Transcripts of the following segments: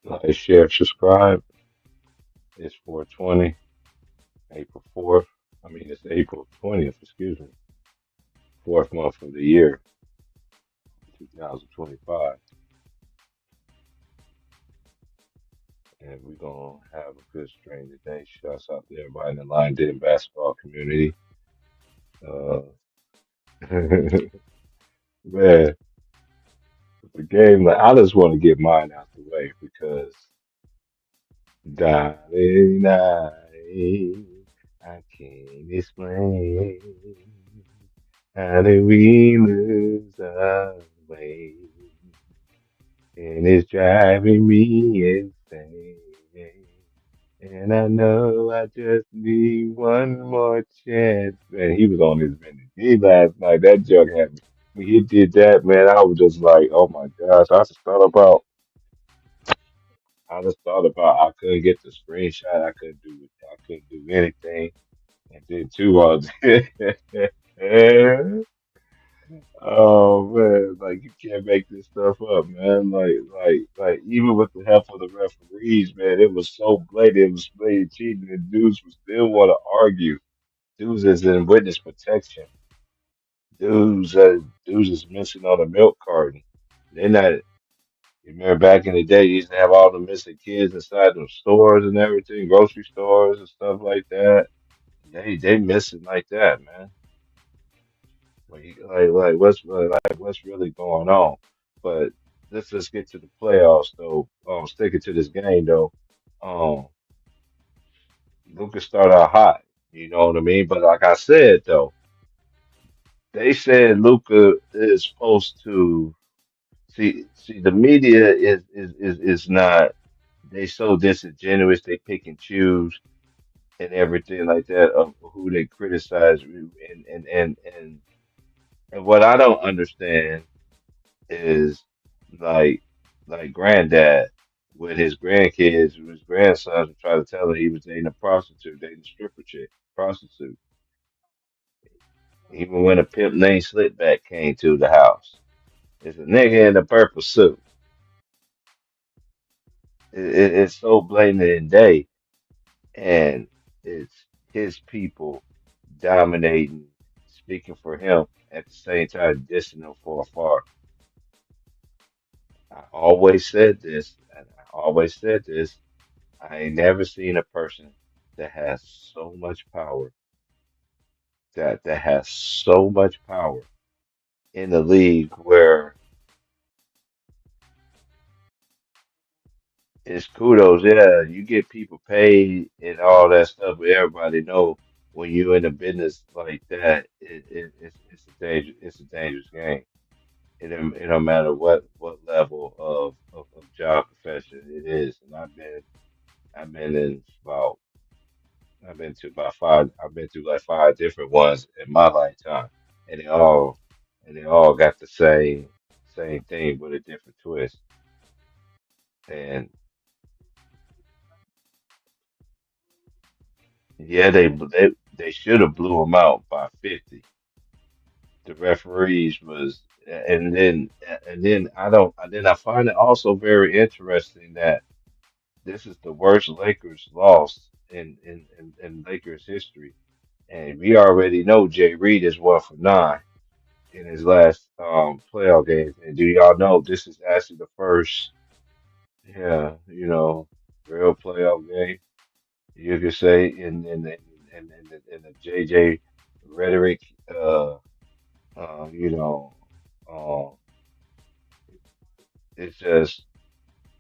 Like, share, subscribe. It's 420, April 4th. I mean, it's April 20th, excuse me. Fourth month of the year, 2025. And we're going to have a good stream today. Shouts out to everybody in the Line Den basketball community. Uh, man, the game, like, I just want to get mine out the way because, darling, I can't explain how did we lose our way. And it's driving me insane. And I know I just need one more chance. Man, he was on his minute. He last night, that junk had me. When he did that, man, I was just like, oh my gosh. I just thought about I couldn't get the screenshot. I couldn't do anything. And then two was oh man, like you can't make this stuff up, man. Like even with the help of the referees, man, it was so blatant. It was blatant cheating, and dudes would still want to argue. Dudes is in witness protection. Dudes is missing on a milk carton. They're not. You remember back in the day, you used to have all the missing kids inside them stores and everything, grocery stores and stuff like that. They missing like that, man. What's really going on? But let's just get to the playoffs though. Sticking to this game though. Um, Luka started out hot. You know what I mean? But like I said though, they said Luka is supposed to see the media is not. They so disingenuous. They pick and choose and everything like that of who they criticize and what I don't understand is like granddad with his grandkids, with his grandsons would try to tell him he was dating a prostitute, dating a stripper chick, prostitute. Even when a pimp named Slickback came to the house. It's a nigga in a purple suit. It's so blatant and day, and it's his people dominating, speaking for him at the same time, dissing him for afar. I always said this, and I always said this. I ain't never seen a person that has so much power, that has so much power in the league where it's kudos. Yeah, you get people paid and all that stuff, but everybody know when you in a business like that, it's a dangerous game. It don't matter what level of job profession it is. And I've been in about I've been to about five. I've been through like five different ones in my lifetime, and they all got the same thing with a different twist. And yeah, they should have blew them out by 50. The referees was, and then I find it also very interesting that this is the worst Lakers loss in Lakers history, and we already know Jay Reed is 1 for 9 in his last playoff games. And do y'all know this is actually the first, yeah, real playoff game you could say in the JJ rhetoric. You know, uh, it's just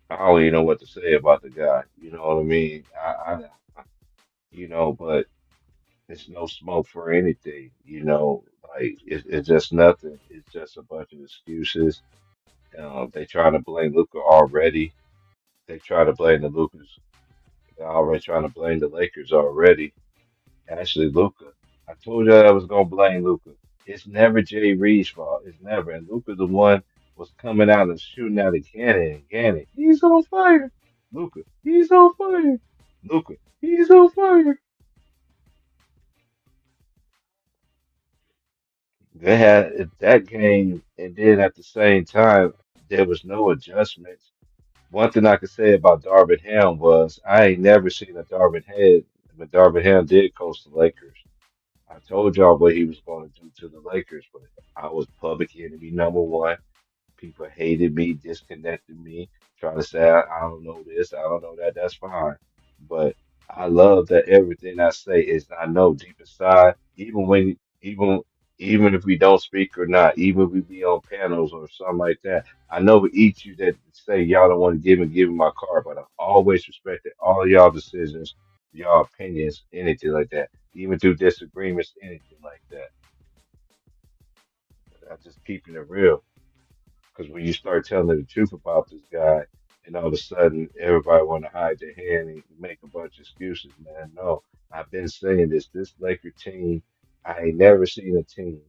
I don't even know what to say about the guy. You know what I mean? But it's no smoke for anything. Like it's just nothing. It's just a bunch of excuses. They trying to blame Luca already. They try to blame the Lucas. They're already trying to blame the Lakers already. Actually, Luca. I told you I was gonna blame Luca. It's never Jay Reed's fault. It's never. And Luca, the one was coming out and shooting out a cannon and cannon. He's on fire. Luca, he's on fire. Luca, he's on fire. They had that game, and then at the same time, there was no adjustments. One thing I could say about Darvin Ham was I ain't never seen a Darvin Ham when Darvin Ham did coach the Lakers. I told y'all what he was going to do to the Lakers, but I was public enemy number one. People hated me, disconnected me, trying to say I don't know this, I don't know that. That's fine, but I love that everything I say is I know deep inside. Even even if we don't speak or not, even if we be on panels or something like that, I know with each you that say y'all don't want to give me my card, but I've always respected all of y'all decisions, y'all opinions, anything like that, even through disagreements, anything like that. I'm just keeping it real. Because when you start telling the truth about this guy, and all of a sudden everybody want to hide their hand and make a bunch of excuses, man. No, I've been saying this. This Laker team, I ain't never seen a team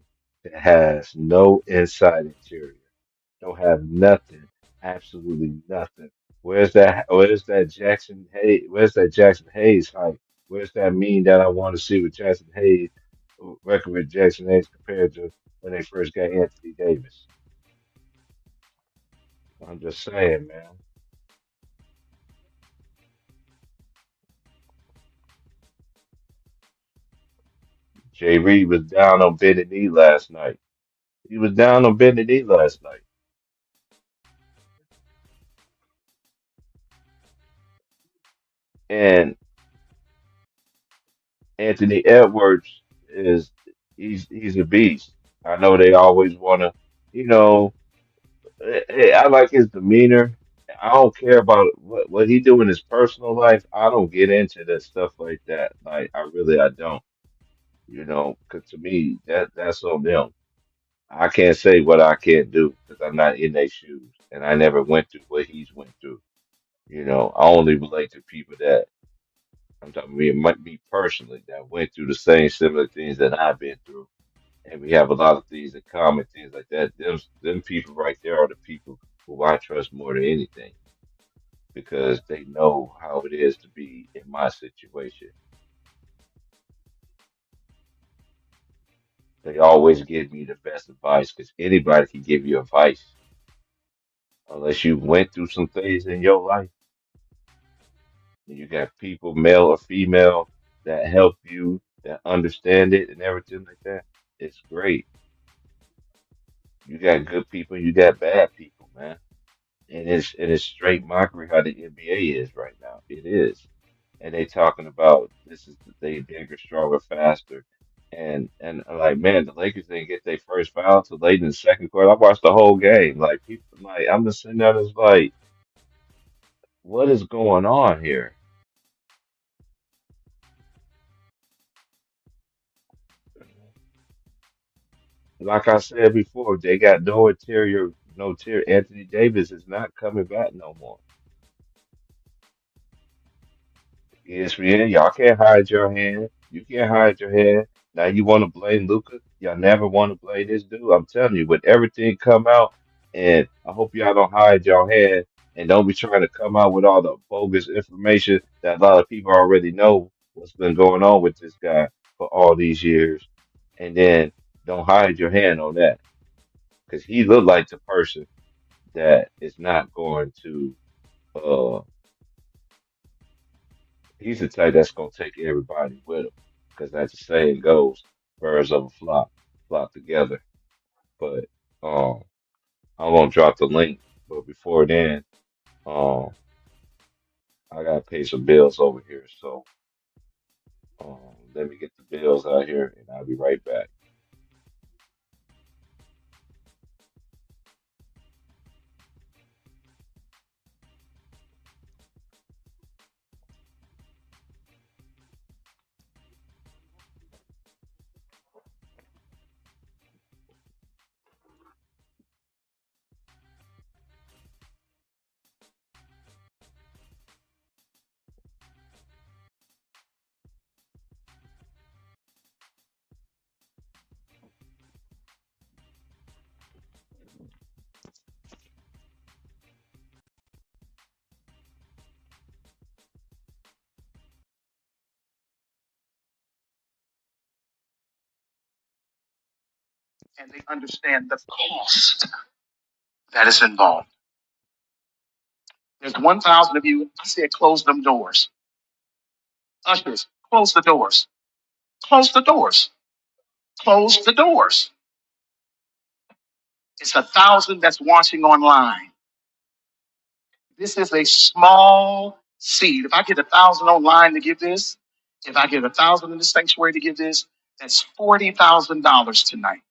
that has no inside interior. Don't have nothing, absolutely nothing. Where's that Jackson Hayes? Where's that Jackson Hayes hype? Where's that mean that I want to see with Jackson Hayes record with Jackson Hayes compared to when they first got Anthony Davis? I'm just saying, man. Jay Reed was down on bended knee last night. He was down on bended knee last night. And Anthony Edwards is he's a beast. I know they always want to, you know, I like his demeanor. I don't care about what he do in his personal life. I don't get into that stuff like that. Like I don't. You know, 'cause to me that's on them. I can't say what I can't do because I'm not in their shoes, and I never went through what he's went through. You know, I only relate to people that I'm talking me, me personally that went through the same similar things that I've been through, and we have a lot of things in common, things like that. Them people right there are the people who I trust more than anything because they know how it is to be in my situation. They always give me the best advice because anybody can give you advice unless you went through some things in your life. And you got people, male or female, that help you, that understand it and everything like that. It's great. You got good people, you got bad people, man. And it's straight mockery how the NBA is right now. It is. And they talking about this is they bigger, stronger, faster. And I'm like, man, the Lakers didn't get their first foul till late in the second quarter. I watched the whole game. Like people like I'm just sitting there just like, what is going on here? Like I said before, they got no interior, no tier. Anthony Davis is not coming back no more. ESPN, y'all can't hide your hand. You can't hide your hand. Now you want to blame Luca? Y'all never want to blame this dude. I'm telling you, when everything come out, and I hope y'all don't hide your hand and don't be trying to come out with all the bogus information that a lot of people already know what's been going on with this guy for all these years, and then don't hide your hand on that because he looked like the person that is not going to. Uh, he's the type that's gonna take everybody with him, because as the saying goes, birds of a flock together. But um, I'm gonna drop the link. But before then, um, I gotta pay some bills over here. So let me get the bills out here, and I'll be right back. And they understand the cost that is involved. There's 1,000 of you. I said, close them doors. Ushers, close the doors. Close the doors. Close the doors. It's 1,000 that's watching online. This is a small seed. If I get 1,000 online to give this, if I get 1,000 in the sanctuary to give this, that's $40,000 tonight.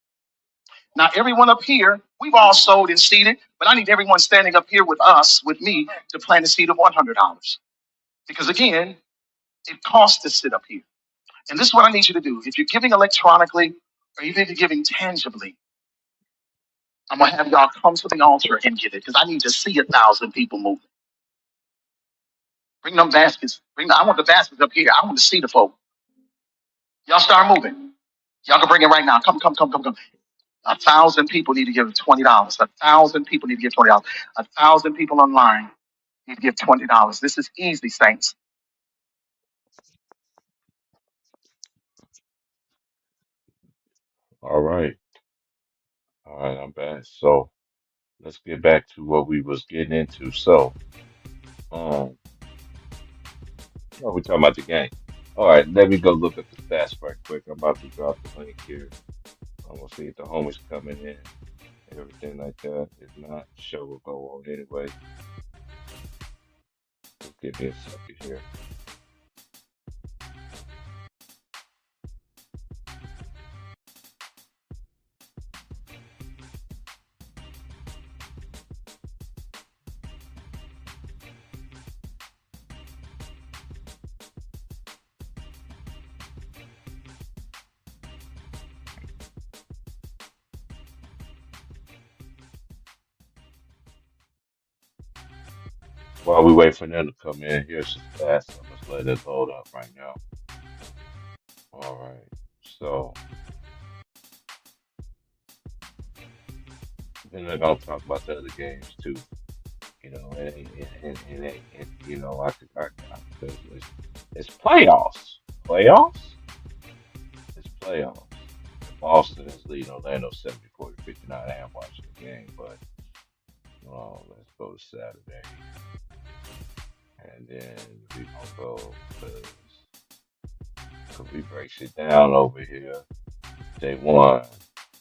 Now, everyone up here, we've all sold and seeded, but I need everyone standing up here with us, with me, to plant a seed of $100. Because again, it costs to sit up here. And this is what I need you to do. If you're giving electronically, or even if you're giving tangibly, I'm gonna have y'all come to the altar and give it because I need to see 1,000 people moving. Bring them baskets. I want the baskets up here. I want to see the folk. Y'all start moving. Y'all can bring it right now. Come, come, come, come, come. 1,000 people need to give $20. 1,000 people need to give $20. 1,000 people online need to give $20. This is easy, saints. All right. All right, I'm back. So let's get back to what we was getting into. So, um, what we talking about the game? All right, let me go look at the stats right quick. I'm about to drop the link here. I'm gonna see if the homies coming in, everything like that. If not, the show will go on anyway. Just give me a second here. While we wait for them to come in, here's the stats. I'm just letting it load up right now. All right. So then they're gonna talk about the other games too. You know, you know, cause it's playoffs. Playoffs? It's playoffs. Boston is leading Orlando 74 to 59. I am watching the game, but let's go to Saturday. And then we gonna go because we breaks it down over here. They won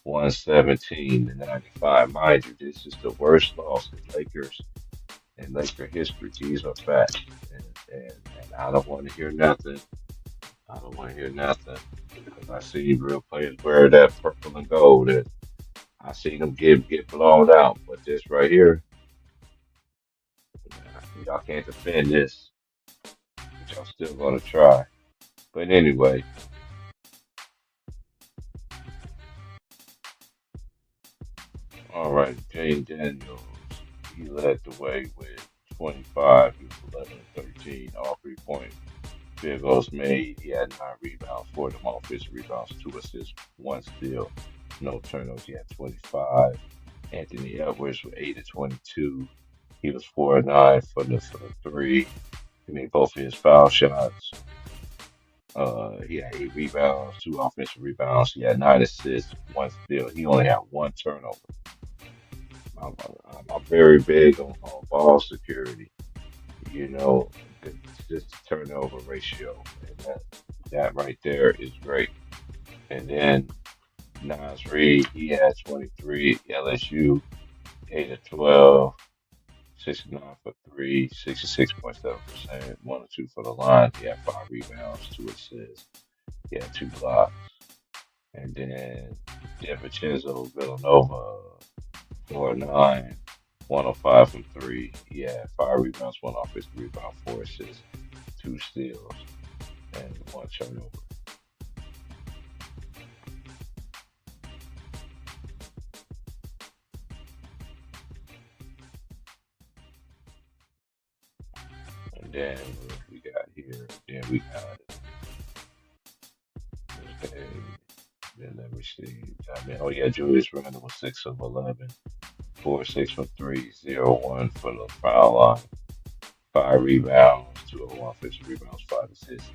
117 to 95. Mind you, this is the worst loss in Lakers in Laker history. These are facts. And I don't want to hear nothing. I don't want to hear nothing because I see real players wear that purple and gold. And I seen them get blown out. But this right here, y'all can't defend this. But y'all still gonna try. But anyway, all right, Jane Daniels, he led the way with 25. He was 11 and 13, all 3 point field goals made. He had 9 rebounds, 4 of them offensive rebounds, 2 assists, 1 steal, no turnovers. He had 25. Anthony Edwards with 8 of 22. He was 4 of 9 for the three. He made both of his foul shots. He had 8 rebounds, 2 offensive rebounds. He had 9 assists, 1 steal. He only had 1 turnover. I'm very big on ball security. You know, just the turnover ratio, and that right there is great. And then Nas Reed, he had 23. LSU 8 of 12, 69 for three, 66.7%, 1 or 2 for the line. He had 5 rebounds, 2 assists. He had 2 blocks. And then DiVincenzo Villanova 4 of 9, 105 from three. He had 5 rebounds, 1 offensive rebound, 4 assists, 2 steals, and 1 turnover. And then what we got here, then we got okay. Then let me see. I mean, oh yeah, Julius Randle was 6 of 11, 4 6 from three, 0 1 for the foul line, 5 rebounds, 2 of 1 offensive rebounds, 5 assists,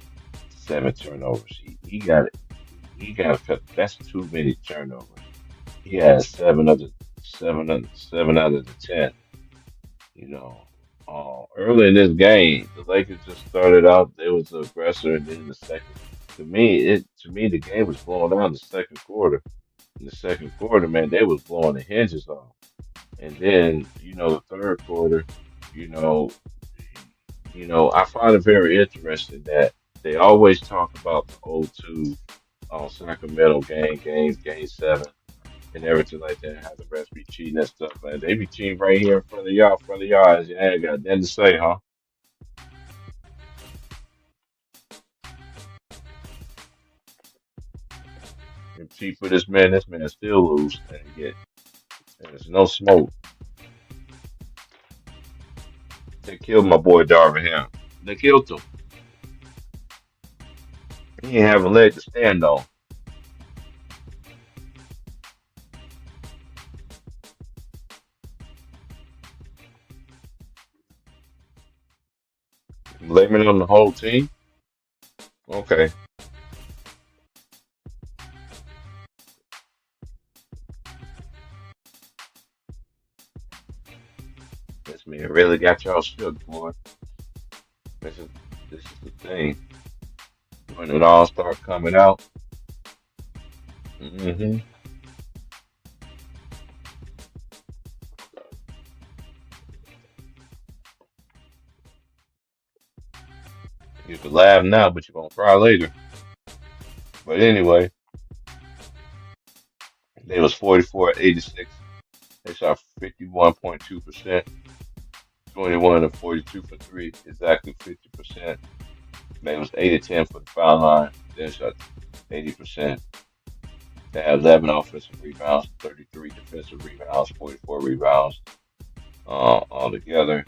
7 turnovers. He got cut. That's too many turnovers. He had 7 out of the 10. You know, early in this game, the Lakers just started out. They was the aggressor, and then in the second, to me the game was blowing down the second quarter. In the second quarter, man, they was blowing the hinges off. And then, the third quarter, you know, I find it very interesting that they always talk about the O2 Sacramento game 7, and everything like that. How the refs be cheating and stuff, man. They be cheating right here in front of your eyes. You ain't got nothing to say, huh? And cheat for this man still lose and there's no smoke. They killed my boy Darvin Ham. They killed him. He didn't have a leg to stand on. Blaming on the whole team. Okay, this man really got y'all shook, boy. This is this is the thing. When it all start coming out, hmm you can laugh now, but you're gonna cry later. But anyway, they was 44-86. They shot 51.2%, 21 and 42 for three, exactly 50%. They was 8 of 10 for the foul line. They shot 80%. They had 11 offensive rebounds, 33 defensive rebounds, 44 rebounds altogether.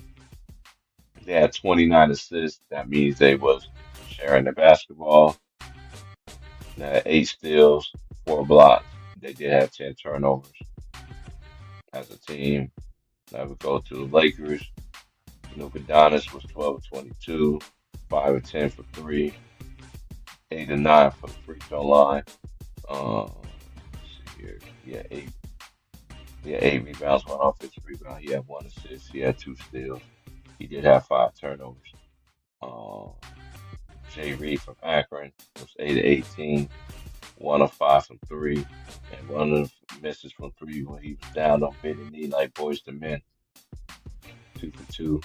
They had 29 assists. That means they was sharing the basketball. They had 8 steals, 4 blocks. They did have 10 turnovers as a team. Now we go to the Lakers. Luka Doncic was 12 of 22, 5 of 10 for three, 8 of 9 for the free throw line. Let's see here. He had eight rebounds, one offensive rebound. He had 1 assist. He had 2 steals. He did have 5 turnovers. Uh, Jay Reed from Akron was 8 of 18, 1 of 5 from three, and one of the misses from three when he was down on bending knee like boys to men. 2 for 2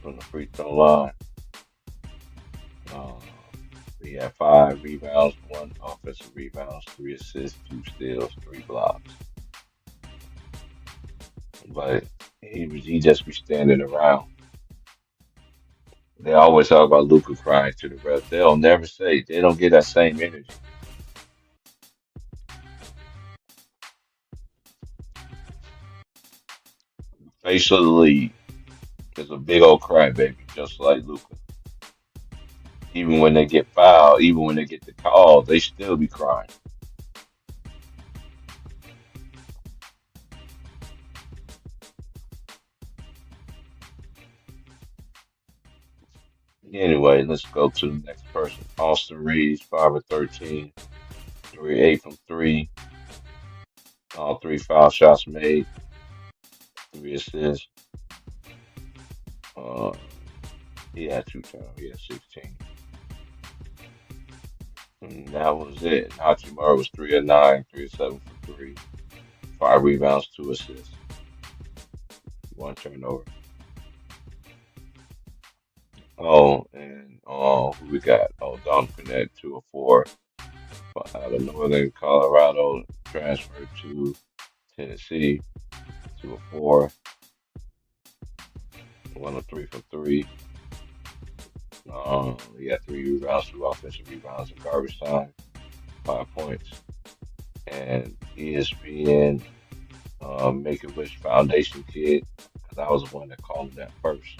from the free throw line. Uh, he had 5 rebounds, 1 offensive rebounds, 3 assists, 2 steals, 3 blocks. But he just be standing around. They always talk about Luca crying to the refs. They'll never say they don't get that same energy. Face of the league is a big old crybaby, just like Luca. Even when they get fouled, even when they get the call, they still be crying. Anyway, let's go to the next person. Austin Reeves, 5 of 13, 3 8 from three, all 3 foul shots made, 3 assists. Uh, he had 2 turnovers. He had 16. And that was it. Hachimura was 3 of 9, 3 of 7 for three, 5 rebounds, 2 assists, 1 turnover. Oh, and who we got? Oh, Dom Connect, 2 of 4, out of Northern Colorado, transferred to Tennessee, 2 of 4, 1 of 3 from three. He had 3 rebounds, 2 offensive rebounds in garbage time, 5 points. And ESPN Make a Wish Foundation kid, because I was the one that called him that first.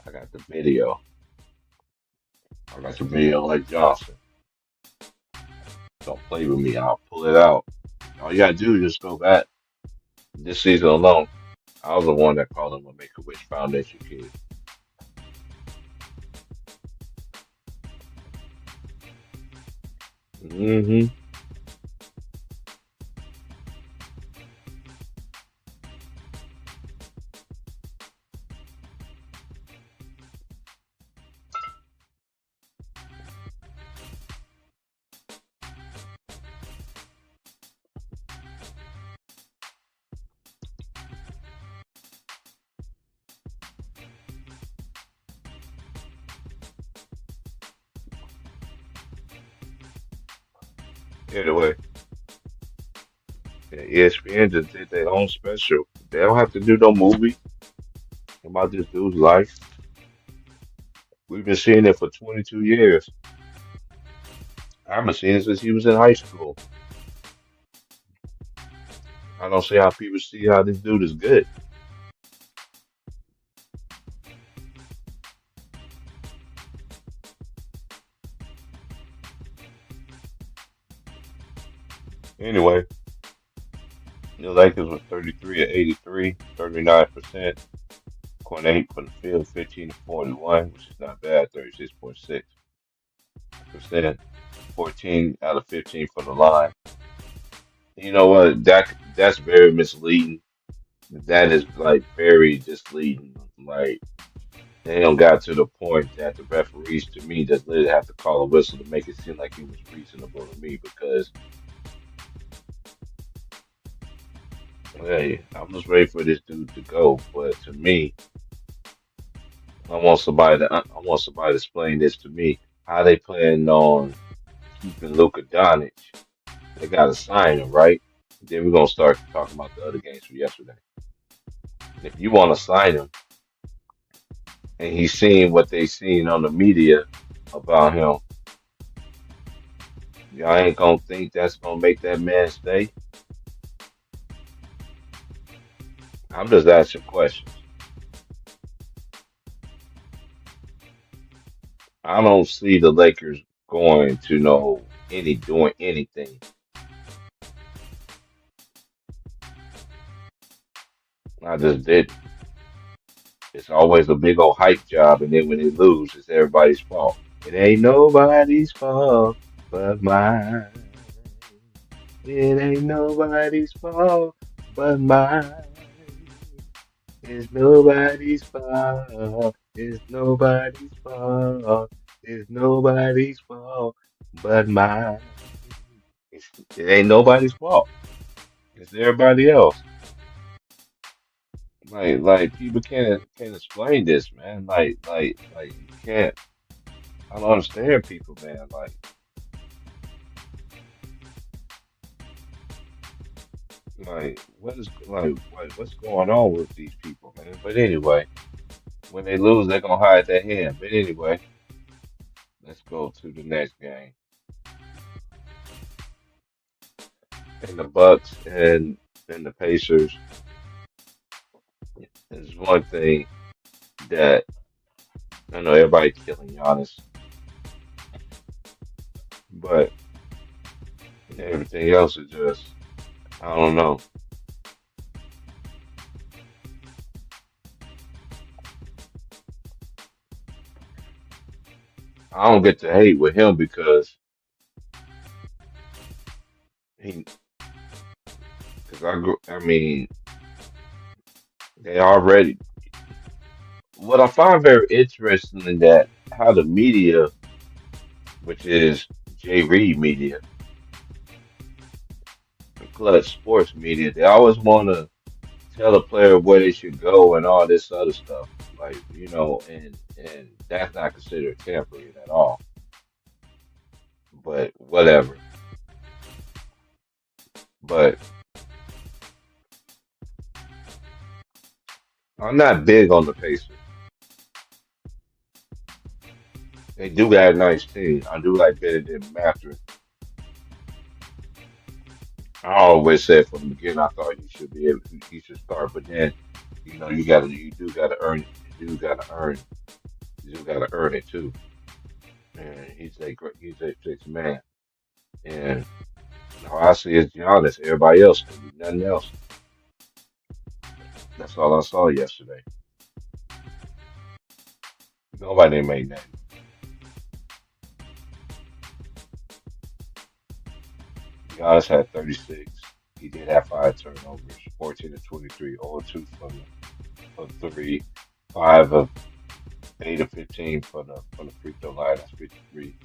I got the video. I got the video like Johnson. Don't play with me. I'll pull it out. All you gotta do is just go back this season alone. I was the one that called him a Make a Wish Foundation kid. Hmm. Anyway, yeah, ESPN just did their own special. They don't have to do no movie about this dude's life. We've been seeing it for 22 years. I've been seeing it since he was in high school. I don't see how people see how this dude is good. Anyway, the Lakers were 33 of 83, 39%, point 8 from the field, 15 to 41, which is not bad, 36.6%, 14 out of 15 from the line. You know what? That's very misleading. That is like very misleading. Like they don't got to the point that the referees to me just literally have to call a whistle to make it seem like it was reasonable to me because hey, I'm just ready for this dude to go. But to me, I want somebody to explain this to me. How they plan on keeping Luka Doncic? They got to sign him, right? Then we're gonna start talking about the other games from yesterday. If you want to sign him, and he's seeing what they seen on the media about him, y'all ain't gonna think that's gonna make that man stay. I'm just asking questions. I don't see the Lakers going to know any doing anything. I just did. It's always a big old hype job, and then when they lose, it's everybody's fault. It ain't nobody's fault but mine. It ain't nobody's fault but mine. It's nobody's fault. It's nobody's fault. It's nobody's fault but mine. It ain't nobody's fault. It's everybody else. Like people can't explain this, man. Like you can't. I don't understand people, man. Like what is like what's going on with these people, man? But anyway, when they lose, they're gonna hide their hand. But anyway, let's go to the next game. And the Bucks and the Pacers is one thing that I know everybody killing Giannis, but everything else is just I don't know. I don't get to hate with him because he because I grew. I mean, they already. What I find very interesting in that how the media, which is Jay Reed media, Clutch Sports media, they always want to tell a player where they should go and all this other stuff. Like and that's not considered tampering at all. But whatever. But I'm not big on the Pacers. They do got a nice team. I do like better than Matthew. I always said from the beginning I thought you should start, but then you do gotta earn it. You do gotta earn it too. And he's a six man. And all I see is Giannis. Everybody else can do nothing else. That's all I saw yesterday. Nobody made that. Giannis had 36. He did have 5 turnovers, 14 to 23, 0 2 from three, 5 of 8 of 15 from the free throw line. That's 53.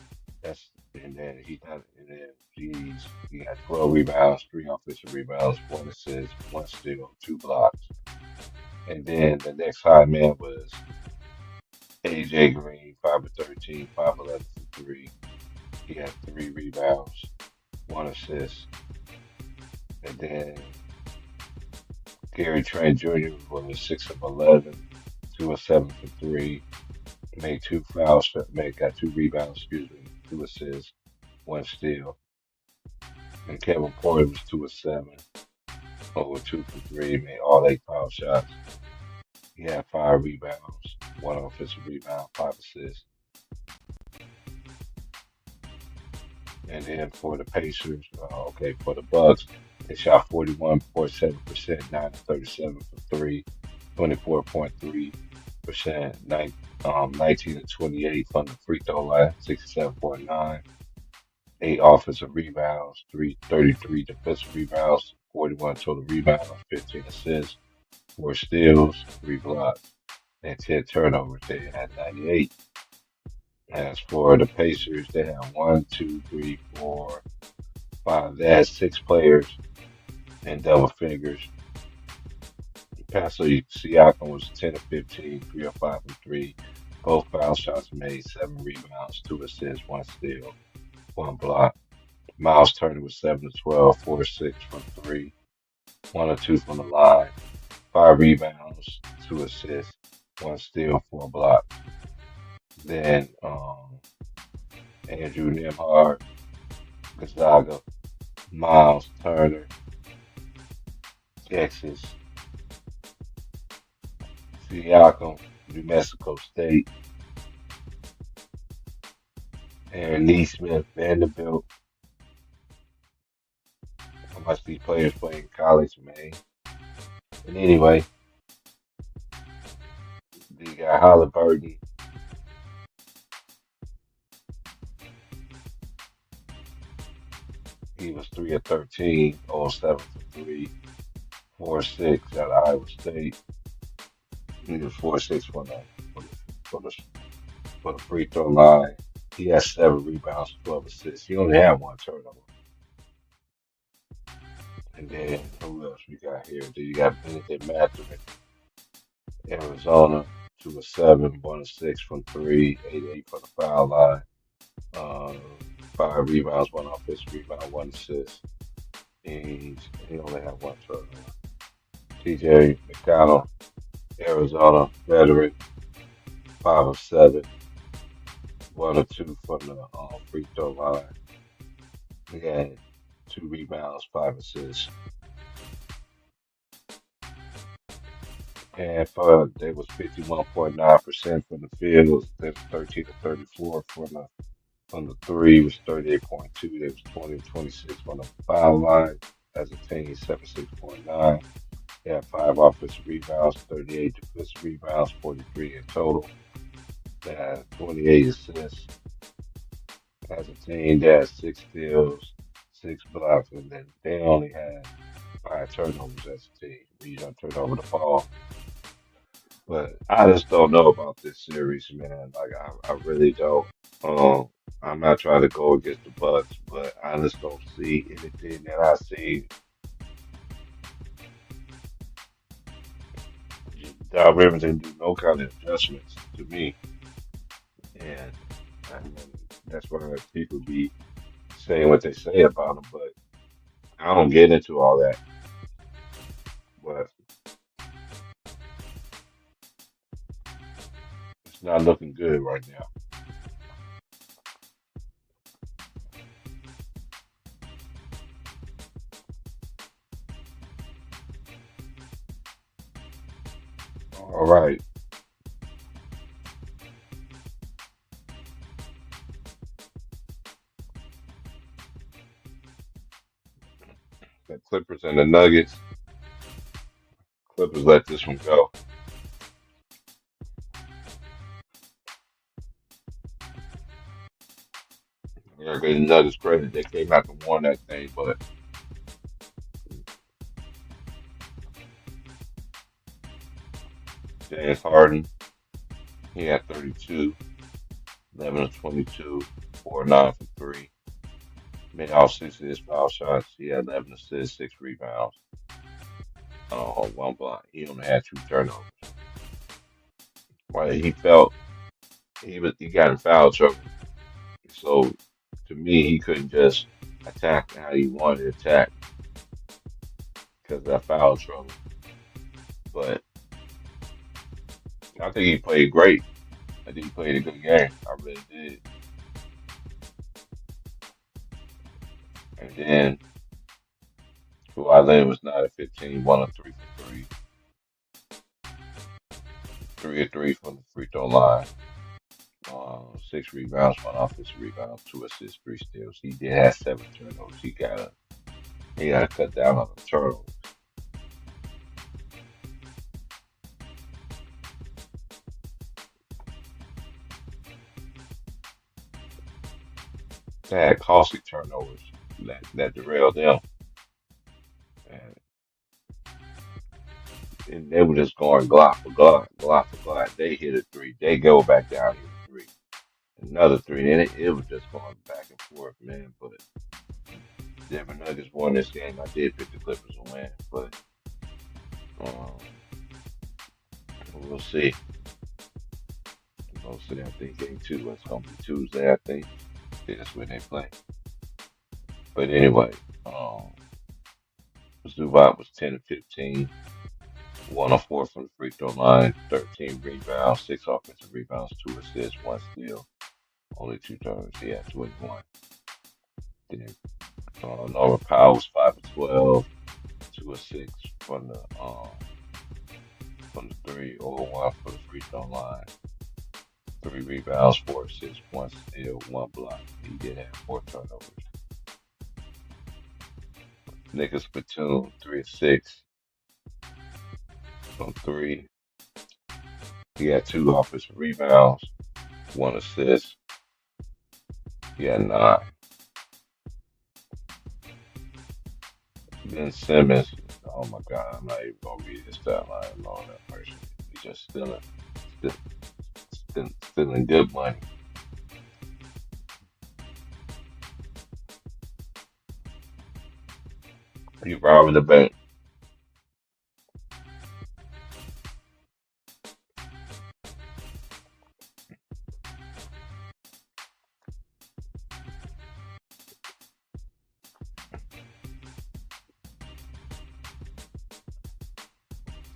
That's and then he got and then he got 12 rebounds, 3 offensive rebounds, 1 assist, 1 steal, 2 blocks. And then the next high man was AJ Green, 5 of 13, 5 of 11 from three. He had 3 rebounds. one assist. And then Gary Trent Jr. was 6 of 11, 2 of 7 for 3, made two fouls, got two rebounds, excuse me, two assists, one steal. And Kevin Porter was 2 of 7, over 2 for 3, made all 8 foul shots. He had 5 rebounds, one offensive rebound, 5 assists. And then for the Pacers, for the Bucks, they shot 41.7%, 9 of 37 for 3, 24.3%, 19 to 28 from the free throw line, 67.9, 8 offensive rebounds, 33 defensive rebounds, 41 total rebounds, 15 assists, 4 steals, 3 blocks, and 10 turnovers. They had 98. As for the Pacers, they had one, two, three, four, five. They had 6 players in double figures. Pastor Siakam was 10 of 15, 3 of 5 from 3. Both foul shots made, 7 rebounds, 2 assists, 1 steal, 1 block. Miles Turner was 7 of 12, 4 of 6 from 3, 1 of 2 from the line, 5 rebounds, 2 assists, 1 steal, 4 blocks. Then Andrew Nembhard, Gonzaga, Miles Turner, Texas, Siakam, New Mexico State, Aaron Neesmith, Vanderbilt. How much these players play in college, man. And anyway, you got Halliburton. He was 3 of 13, 0 of 7 for 3, 4 of 6 out of Iowa State. He was 4 of 6 for the, for the, for the free throw line. He has 7 rebounds, 12 assists. He only had 1 turnover. And then who else we got here? Then you got Benedict Mathurin, Arizona, 2 of 7, 1 of 6 from 3, 8 of 8 from the foul line. Um, 5 rebounds, 1 offensive rebound, 1 assist. He only had 1 turnover. TJ McConnell, Arizona veteran, 5 of 7, 1 or 2 from the free throw line. He had 2 rebounds, 5 assists. And for they was 51.9% from the field. They was 13 to 34 from the three. Was 38.2. They was 20 to 26 from the foul line. As a team, 76.9. They had 5 offensive rebounds, 38 defensive rebounds, 43 in total. They had 28 assists. As a team, they had 6 steals, 6 blocks, and then they only had 5 turnovers as a team. We don't turn over the ball. But I just don't know about this series, man. Like I really don't. Um, I'm not trying to go against the Bucks, but I just don't see anything that I see. Doc Rivers didn't do no kind of adjustments to me, and I mean, that's why people be saying what they say about him. But I don't get into all that. But it's not looking good right now. All right, the Clippers and the Nuggets. Clippers let this one go. I gotta give the Nuggets credit. They came out to win that thing, but James Harden, he had 32, 11 of 22, 4 9 for 3. Made all 6 of his foul shots. He had 11 assists, 6 rebounds, 1 block. He only had 2 turnovers. Right? He felt he got in foul trouble. So to me, he couldn't just attack how he wanted to attack because of that foul trouble. But I think he played great. I think he played a good game. I really did. And then Kawhi was 9 of 15, 1 of 3 for 3, 3 of 3 from the free throw line. 6 rebounds, 1 offensive rebound, 2 assists, 3 steals. He did have 7 turnovers. He gotta cut down on the turnovers. They had costly turnovers that derailed them. And, and they were just going Glock for Glock, Glock for Glock. They hit a three. They go back down, hit a three. Another three. And it was just going back and forth, man. But Denver Nuggets won this game. I did pick the Clippers to win, but um, we'll see. We'll see. I think game two is going to be Tuesday, I think. That's when they play. But anyway, Zubac was 10 of 15, 1 of 4 from the free throw line, 13 rebounds, 6 offensive rebounds, 2 assists, 1 steal, only 2 turnovers. He had 21. Then Norman Powell was 5 of 12, 2 of 6 from the 3, or 1 for the free throw line, 3 rebounds, 4 assists, 1 steal, 1 block. He did have 4 turnovers. Nicholas Batum, 3 of 6 from 3. He had 2 offensive rebounds, 1 assist. He had 9. Ben Simmons, oh my God, I'm not even gonna read his stat line on that person. He's just still, stealing good money. He robbing the bank.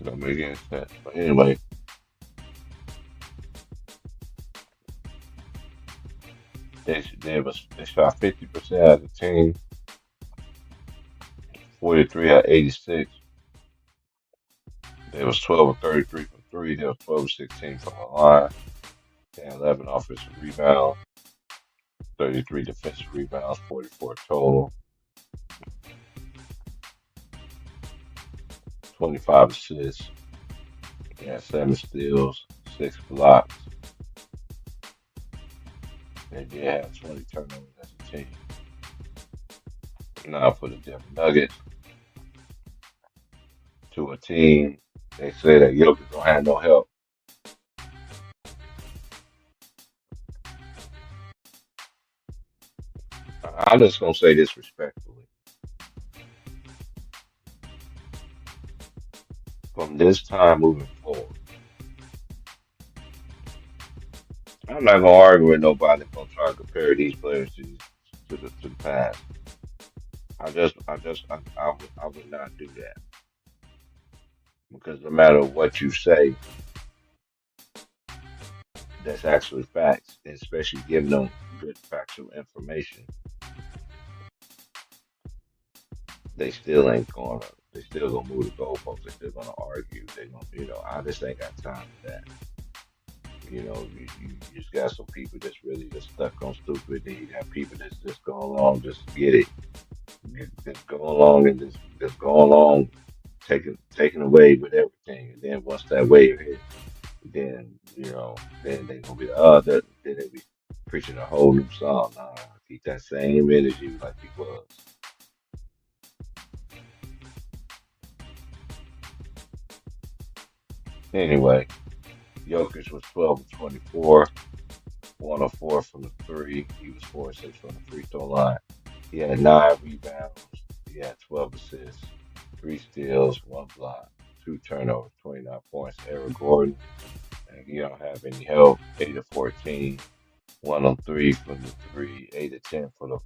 Don't make any sense. But anyway, they shot 50% as a team, 43 out of 86. They was 12 of 33 from three. They was 12 of 16 from the line. They had 11 offensive rebounds, 33 defensive rebounds, 44 total, 25 assists. They had 7 steals, 6 blocks. They did have 20 turnovers as a team. Now for the Denver Nuggets, to a team, they say that Jokic don't have no help. I'm just gonna say this respectfully. From this time moving forward, I'm not gonna argue with nobody that's gonna try to compare these players to the past. I would not do that because no matter what you say, that's actually facts, and especially giving them good factual information. They still ain't gonna. They still gonna move the goalposts. They still gonna argue. They gonna, I just ain't got time for that. You just got some people that's really just stuck on stupid. Then you got people that's just go along, just get it, just go along and just go along, taking away with everything. And then once that wave hit, then then they gonna be then they be preaching a whole new song. Nah, keep that same energy like he was. Anyway, Jokic was 12 of 24, 1 of 4 from the 3. He was 4 of 6 from the free throw line. He had 9 rebounds. He had 12 assists, 3 steals, 1 block, 2 turnovers, 29 points. Eric Gordon, and he don't have any help, 8 of 14, 1 on 3 from the three, 8 to 10 for the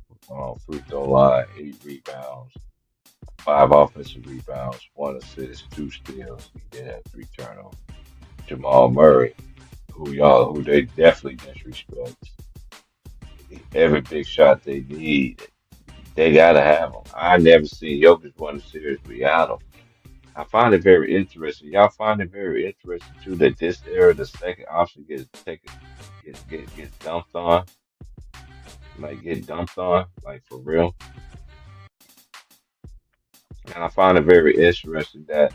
free throw line, 8 rebounds, 5 offensive rebounds, 1 assist, 2 steals. He did have 3 turnovers. Jamal Murray, who they definitely disrespect. Every big shot they need, they gotta have him. I never seen Jokic win a series without him. I find it very interesting. Y'all find it very interesting too that this era, the second option gets taken, gets dumped on, get dumped on, like for real. And I find it very interesting that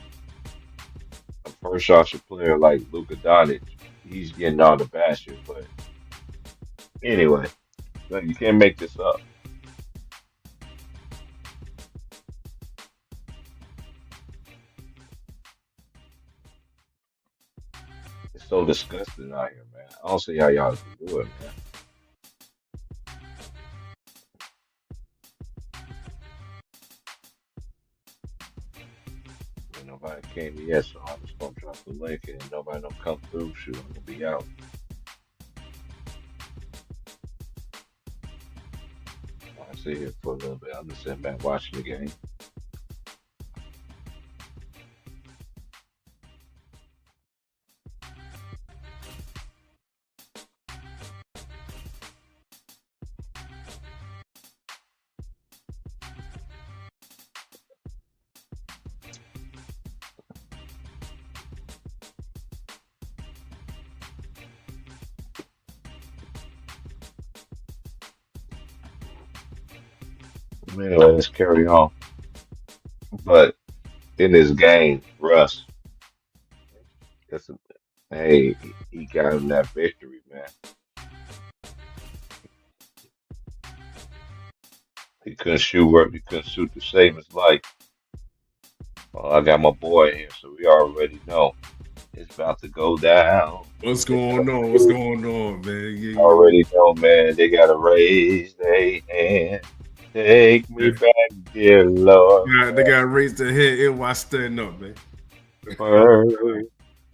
a first option player like Luka Doncic, he's getting all the bashing. But anyway, like, you can't make this up. It's so disgusting out here, man. I don't see how y'all can do it, man. And nobody came yet, so I'm just gonna drop the link and nobody don't come through. Shoot, I'm gonna be out. I sit here for a little bit. I'm just sitting back watching the game. Anyway, let's carry on. But in this game, Russ, that's a, hey, he got him that victory, man. He couldn't shoot work. He couldn't shoot to save his life. Well, I got my boy here, so we already know it's about to go down. What's going on? What's going on, man? Already know, man. They gotta raise their hand. Take me back, dear Lord. Yeah, they got to raise their head and watch standing up, man. First,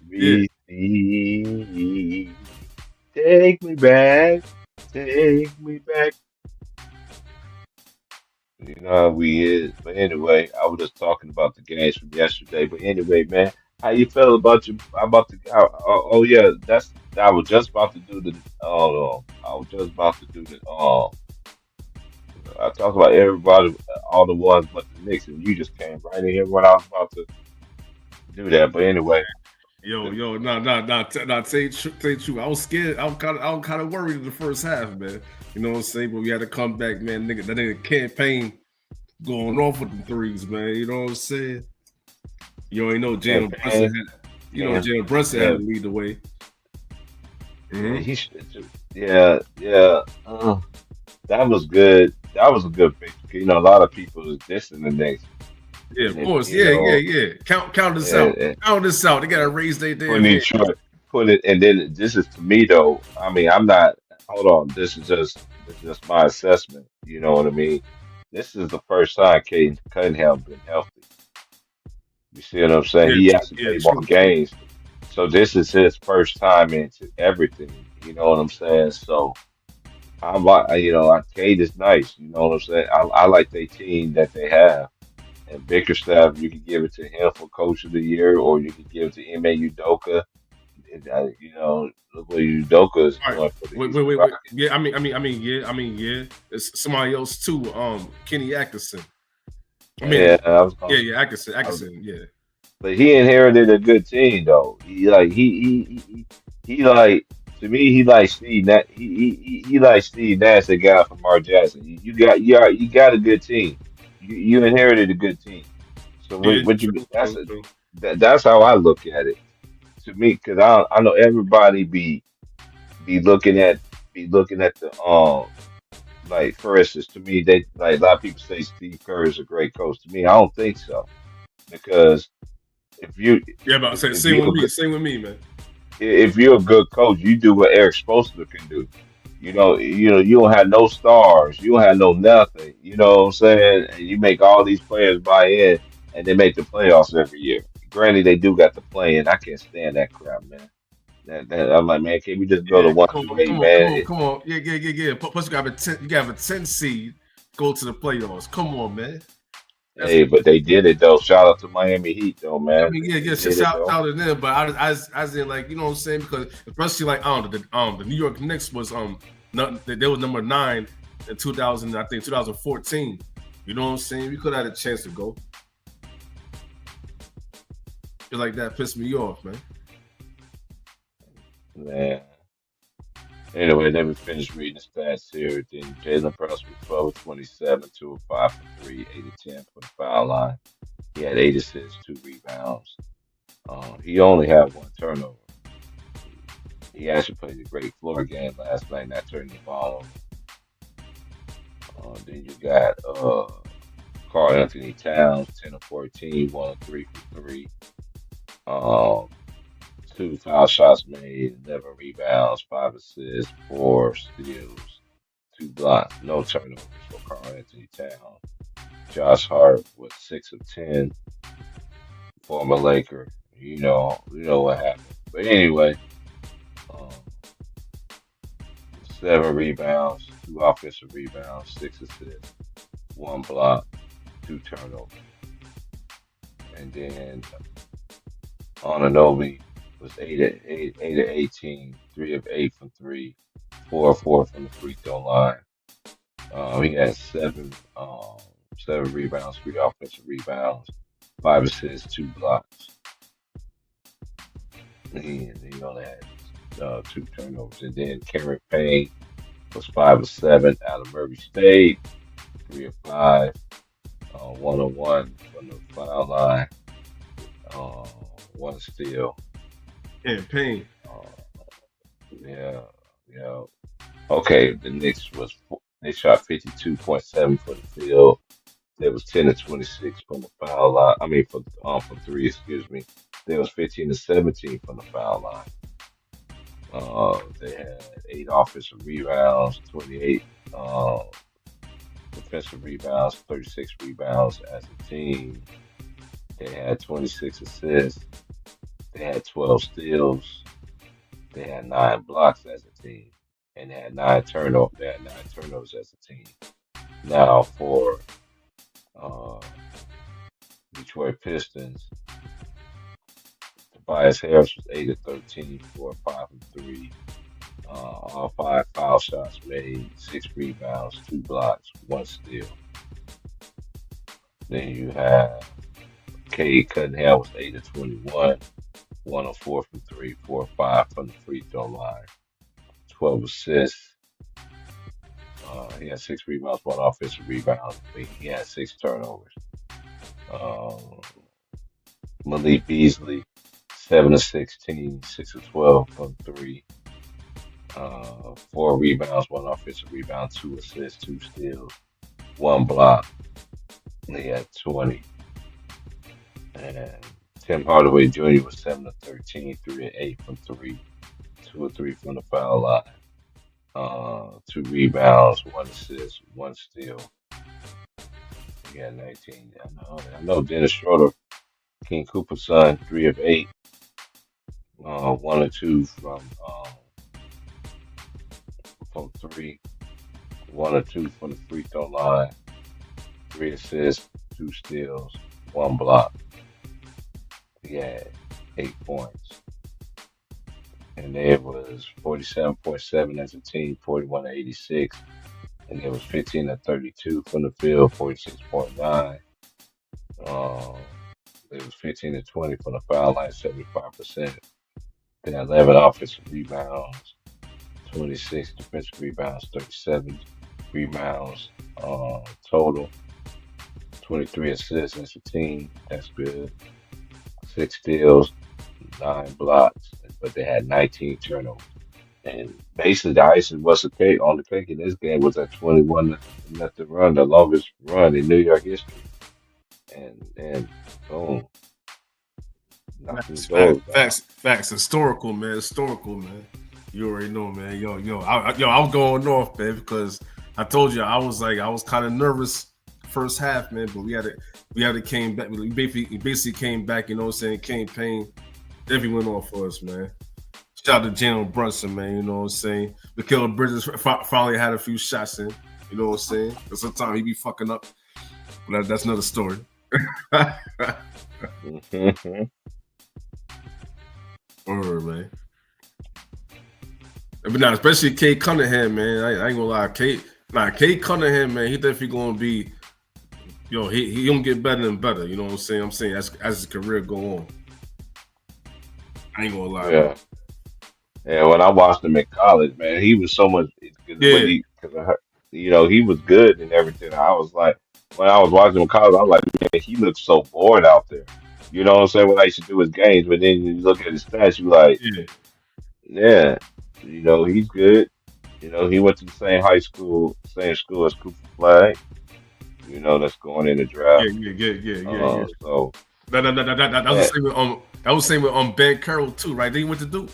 BC. Take me back. Take me back. You know how we is. But anyway, I was just talking about the games from yesterday. But anyway, man, how you feel about your about the? Oh, yeah, that's I was just about to do the. Oh, I was just about to do the. I talked about everybody, all the ones but the Knicks, and you just came right in here when I was about to do that. But anyway, Yo, nah. Say true. I was scared. I was kind of worried in the first half, man. You know what I'm saying? But we had to come back, man. Nigga, that nigga campaign going off with the threes, man. You know what I'm saying? You already know Jalen Brunson had. You know Jalen Brunson had to lead the way. Yeah, he should. Yeah. That was good. That was a good picture. You know, a lot of people is dissing the Knicks. Yeah, of course. Yeah. Count this out. Count this out. They gotta raise their damn head. Put it, and then this is to me though. I mean, I'm not. Hold on. This is just my assessment. You know what I mean? This is the first time Caden Cunningham been healthy. You see what I'm saying? He has to play more games. So this is his first time into everything. You know what I'm saying? So I'm like, Cade is nice. You know what I'm saying? I like the team that they have. And Bickerstaff, you could give it to him for Coach of the Year, or you could give it to Ime Udoka. Look what Udoka is doing for the Wait. Yeah, yeah. It's somebody else too. Kenny Atkinson. Atkinson. Yeah. But he inherited a good team, though. He like to me. He like Steve. He like Steve Nash, the guy from Mark Jackson. You got a good team. You inherited a good team. So that's how I look at it. To me, because I know everybody be looking at the like, for instance, to me, they like a lot of people say Steve Kerr is a great coach. To me, I don't think so, because if you but same with me, man. If you're a good coach, you do what Eric Spoelstra can do. You don't have no stars, you don't have no nothing. You know what I'm saying? And you make all these players buy in, and they make the playoffs every year. Granted, they do got the play in. I can't stand that crap, man. That I'm like, man, can we just go to Yeah, one come through on, eight, come on, come man? on, come on. Yeah. Plus, you got a 10 seed go to the playoffs. Come on, man. That's Hey, but they did it though. Shout out to Miami Heat though, I man. mean, yeah, They yeah. did Shout it though. out to them, but I was in like, you know what I'm saying? Because especially like the New York Knicks was not, they was number 9 in 2000, I think 2014. You know what I'm saying? We could have had a chance to go. Just like that pissed me off, man. Man. Anyway, let me finish reading the stats here. Then Jalen Brunson was 12 of 27, 2 of 5 for 3, 8 of 10 for the foul line. He had 8 assists, 2 rebounds. He only had 1 turnover. He actually played a great floor game last night, not turning the ball over. Then you got Karl Anthony Towns, 10 of 14, 1 of 3 for 3. Um, 2 foul shots made, 11 rebounds, 5 assists, 4 steals, 2 blocks, no turnovers for Karl Anthony Towns. Josh Hart was 6 of 10, former Laker. You know what happened. But anyway, um, 7 rebounds, 2 offensive rebounds, 6 assists, 1 block, 2 turnovers. And then Anunoby was 8 of 18, 3 of 8 from 3, 4 of 4 from the free throw line. He had 7 rebounds, 3 offensive rebounds, 5 assists, 2 blocks. He only had 2 turnovers. And then Cameron Payne was 5 of 7 out of Murray State, 3 of 5, 1 of 1 from the foul line, uh, 1 steal. Campaign. Yeah, yeah. Okay, the Knicks they shot 52.7 for the field. There was 10 to 26 from the foul line. I mean, from 3, excuse me. There was 15 to 17 from the foul line. They had 8 offensive rebounds, 28 uh, defensive rebounds, 36 rebounds as a team. They had 26 assists. They had 12 steals. They had 9 blocks as a team, and they had 9 turnovers. They had 9 turnovers as a team. Now for uh, Detroit Pistons, Tobias Harris was 8 of 13, 4 of 5 and 3. All 5 foul shots made, 6 rebounds, 2 blocks, 1 steal. Then you have Cade Cunningham was 8 of 21, 1 of 4 from 3, 4 of 5 from the free throw line, 12 assists. He had 6 rebounds, 1 offensive rebound. He had 6 turnovers. Um, Malik Beasley, 7 of 16, 6 of 12 from 3. 4 rebounds, 1 offensive rebound, 2 assists, 2 steals, 1 block. He had 20. And Tim Hardaway Jr. was 7 of 13, 3 of 8 from 3, 2 of 3 from the foul line. 2 rebounds, 1 assist, 1 steal. He had 19. I know Dennis Schroeder, King Cooper's son, 3 of 8, 1 or 2 from 3, 1 or 2 from the free throw line, 3 assists, 2 steals, 1 block. He had 8 points. And there was 47.7 as a team, 41 to 86. And there was 15 to 32 from the field, 46.9. There was 15 to 20 from the foul line, 75%. They had 11 offensive rebounds, 26 defensive rebounds, 37 rebounds total, 23 assists as a team. That's good. 6 steals, 9 blocks, but they had 19 turnovers. And basically, the icing was the cake on the cake in this game was that 21 nothing run, the longest run in New York history. And boom, knocking the doors down. Facts. Historical, man. You already know, man. I was going off, man, because I told you I was kind of nervous first half, man, but we had to came back. We basically came back. You know what I'm saying? Campaign, everyone went off for us, man. Shout out to Jalen Brunson, man. You know what I'm saying? Mikael Bridges finally had a few shots in. You know what I'm saying? Because sometimes he be fucking up. But that's another story. Word, man. But now, especially Kate Cunningham, man. I ain't gonna lie, Kate Cunningham, man. He definitely gonna be, he gonna get better and better. You know what I'm saying? I'm saying as his career go on. I ain't gonna lie. Yeah. Yeah, when I watched him in college, man, he was so much Yeah. He was good and everything. I was like, when I was watching him in college, I was like, man, he looks so bored out there. You know what I'm saying? What I used to do his games, but then you look at his stats, you like, Yeah. yeah, he's good. He went to the same school as Cooper Flag. That's going in the draft. Yeah. So That was the yeah, same with that was the same with Ben Carroll too, right? Then he went to Duke.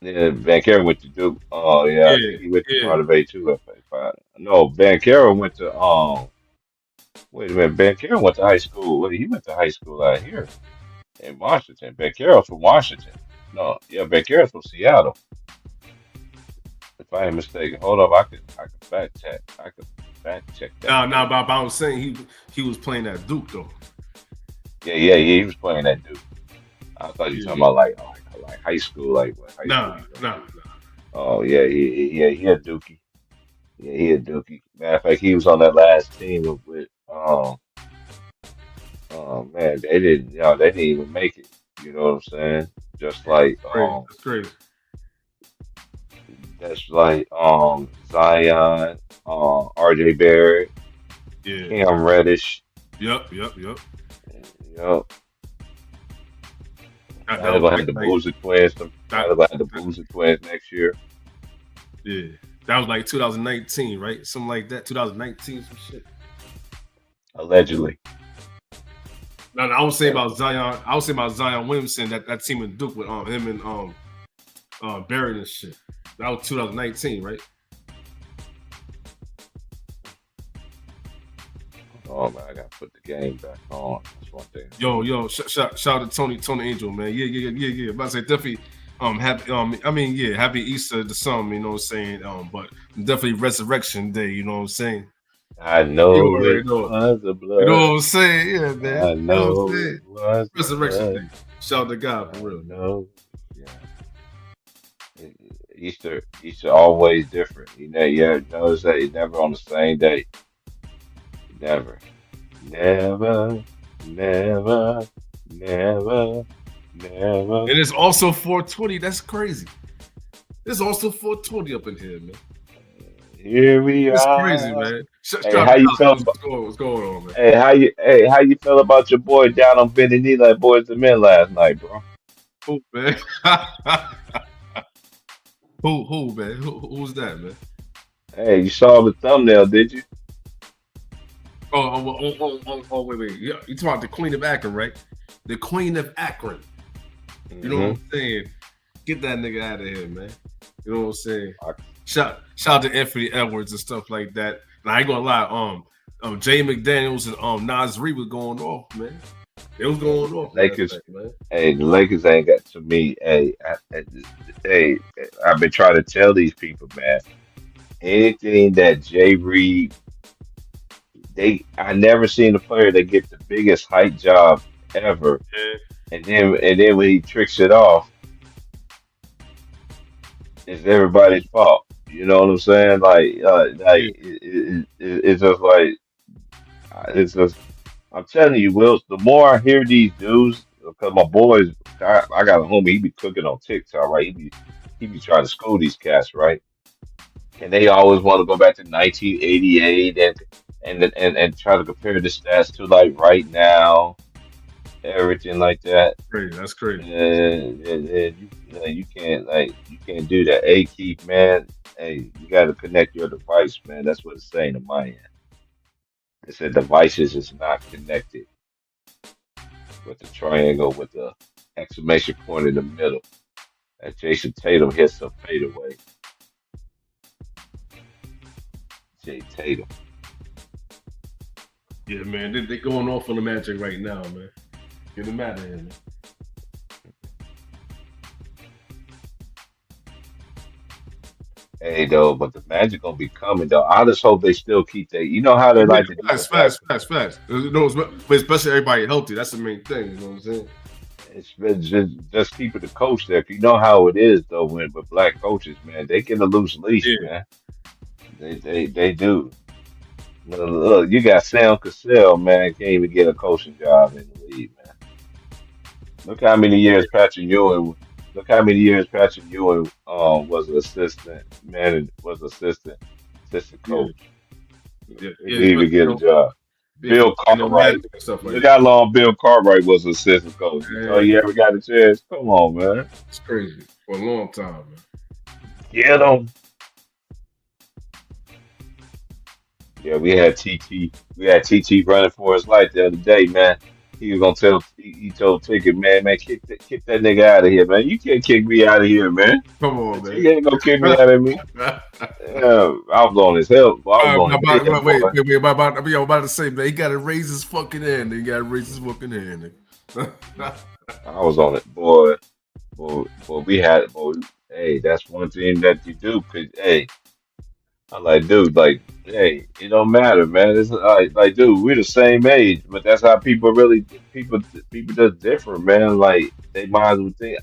yeah, Van Carey went to Duke. Oh yeah, I Yeah, think he went to yeah. Monterey too. No, Van Carey went to Wait a minute, Ben Carroll went to high school. He went to high school out here in Washington. Ben Carroll from Washington. No, yeah, Ben Carroll's from Seattle. If I ain't mistaken. Hold up, I could fact check. I could fact check that for you. But I was saying he was playing at Duke though. Yeah. He was playing that dude. I thought you were talking Yeah. about like high school, like what high school Nah, he went nah. to. Oh yeah, he had Dookie. Yeah, he had Dookie. Matter of fact, he was on that last team with oh man, they didn't even make it. You know what I'm saying? Just like Crazy. That's crazy. that's like Zion, RJ Barrett, Yeah. Cam Reddish, Yep. you know, That probably was gonna have the like Boozer twins. that, Probably gonna have the Boozer twins next year, yeah. That was like 2019, right? Something like that. 2019, some shit. allegedly. No, I was saying Yeah. about Zion. I was saying about Zion Williamson, that team in Duke with him and Barrett and shit. That was 2019, right? Oh man, I gotta put the game back on. That's one thing. Shout out to Tony Angel, man. Yeah. About to say definitely happy Easter to some, you know what I'm saying? But definitely Resurrection Day, you know what I'm saying? I You know already it know. was the You know blood. what I'm saying? Yeah, man. I You know what I'm know saying? it was the Resurrection blood. Day. Shout out to God I for real. know. Yeah. Easter always different. Notice that it's never on the same day. Never. Never. Never. Never. Never. And it's also 420. That's crazy. There's also 420 up in here, man. Here we It's crazy, are. man. Shout Hey, out how to you God. feel about What's going on, man? how you feel about your boy down on Benny Knee like Boys the Men last night, bro? Who, man? Who, man? Who's that, man? Hey, you saw the thumbnail, did you? Wait. Yeah, you talking about the Queen of Akron, right? The Queen of Akron. You know what Mm-hmm. I'm saying? Get that nigga out of here, man. You know what I'm saying? Shout out to Anthony Edwards and stuff like that. And I ain't gonna lie, Jay McDaniels and Nas Reed was going off, man. It was going off last Lakers. night, man. Hey, the Lakers ain't got to me. Hey, I've been trying to tell these people, man. Anything that Jay Reed, I never seen a player that get the biggest hype job ever, Yeah. and then when he tricks it off, it's everybody's fault. You know what I'm saying? Yeah. It's just like it's just. I'm telling you, Will. The more I hear these dudes, because my boys, I got a homie. He be cooking on TikTok, right? He be trying to school these cats, right? And they always want to go back to 1988 and try to compare the stats to like right now, everything like that. Crazy. That's crazy. And you can't do that. Hey, Keith, man. Hey, you got to connect your device, man. That's what it's saying to my end. It said devices is not connected with the triangle with the exclamation point in the middle. As Jason Tatum hits a fadeaway. Jay Tatum. Yeah, man. They going off on the Magic right now, man. Get them out of here, man. Hey, though, but the Magic gonna be coming though. I just hope they still keep that. You know how they Yeah, like to do the fast. No, but especially everybody healthy. That's the main thing. You know what I'm saying? It's just keeping the coach there. 'Cause you know how it is though when with black coaches, man, they get a loose leash, Yeah. man. They do. Look, you got Sam Cassell, man, can't even get a coaching job in the league, man. Look how many years Patrick Ewing. Look how many years Patrick Ewing was an assistant man, was assistant Yeah. coach. Yeah. He Yeah. didn't even get a job. Yeah, Bill Cartwright. magic and stuff like Look that. how long Bill Cartwright was assistant coach. You thought Man, he ever got a chance? Come on, man. it's crazy for a long time, man. Get him. Yeah, we had TT. We had TT running for his life the other day, man. He was gonna tell. He told Ticket, man, kick that nigga out of here, man. You can't kick me out of here, man. Come on, man. Ticket ain't gonna kick me out of me. Yeah, I was on his help. I was on his head, boy. I'm about to say, man, he got to raise his fucking hand. He got to raise his fucking hand. I was on it, boy. Boy, we had, boy. Hey, that's one thing that you do, cause hey, I'm like, dude, like, hey, it don't matter, man. It's like, dude, we're the same age, but that's how people just different, man. Like, they might as well think,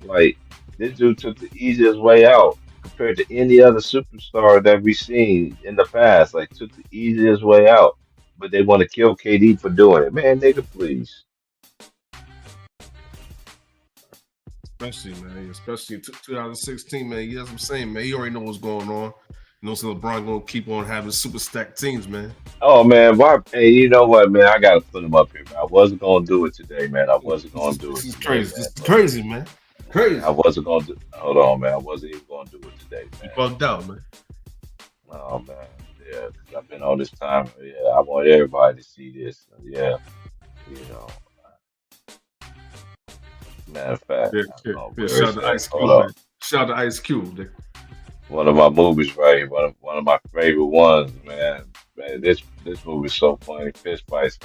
like, this dude took the easiest way out compared to any other superstar that we've seen in the past. Like, took the easiest way out, but they want to kill KD for doing it, man. Nigga, please. Especially 2016, man. Yeah, that's what I'm saying, man. You already know what's going on. You know, so LeBron gonna keep on having super stacked teams, man. Oh man, why? Hey, you know what, man? I gotta put him up here, man. I wasn't gonna do it today, man. I wasn't gonna do it This is today, crazy. man. This is crazy, man. Crazy. I wasn't gonna do. Hold on, man. I wasn't even gonna do it today, You man. bugged out, man. Oh man, yeah, 'cause I've been on this time. Yeah, I want everybody to see this. Yeah, you know. Matter of fact, Yeah, I don't know where Shout it's out to at. Ice Hold Cube, on. man. Shout out to Ice Cube. Nigga. One of my movies, right here. One of my favorite ones, man. Man, this movie's so funny. Fist fights,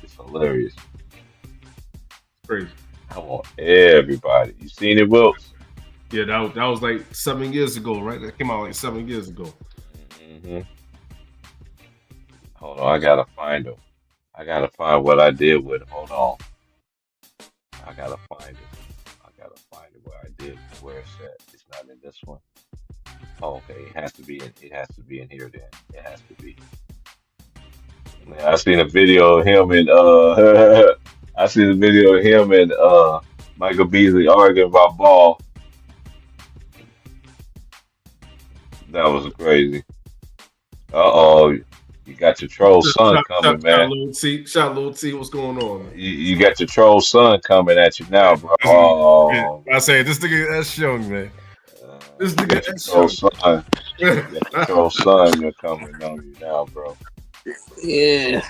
it's hilarious. Crazy. I want everybody. You seen it, Wilkes? Yeah, that was like 7 years ago, right? That came out like 7 years ago. hmm Hold on, I gotta find him. I gotta find what I did with him. Hold on, I gotta find it. I gotta find it where I did. Where it's at. It's not in this one. Oh, okay, it has to be in. It has to be in here. Then it has to be. Man, I seen a video of him and I seen a video of him and Michael Beasley arguing about ball. That was crazy. Uh-oh, you got your troll son coming, man. Little T. Shout Little T. What's going on, man? You got your troll son coming at you now, bro. Oh, I say this nigga that's young, man. This you nigga got your that's troll young. son. You got your troll son. You're coming on you now, bro. Yeah.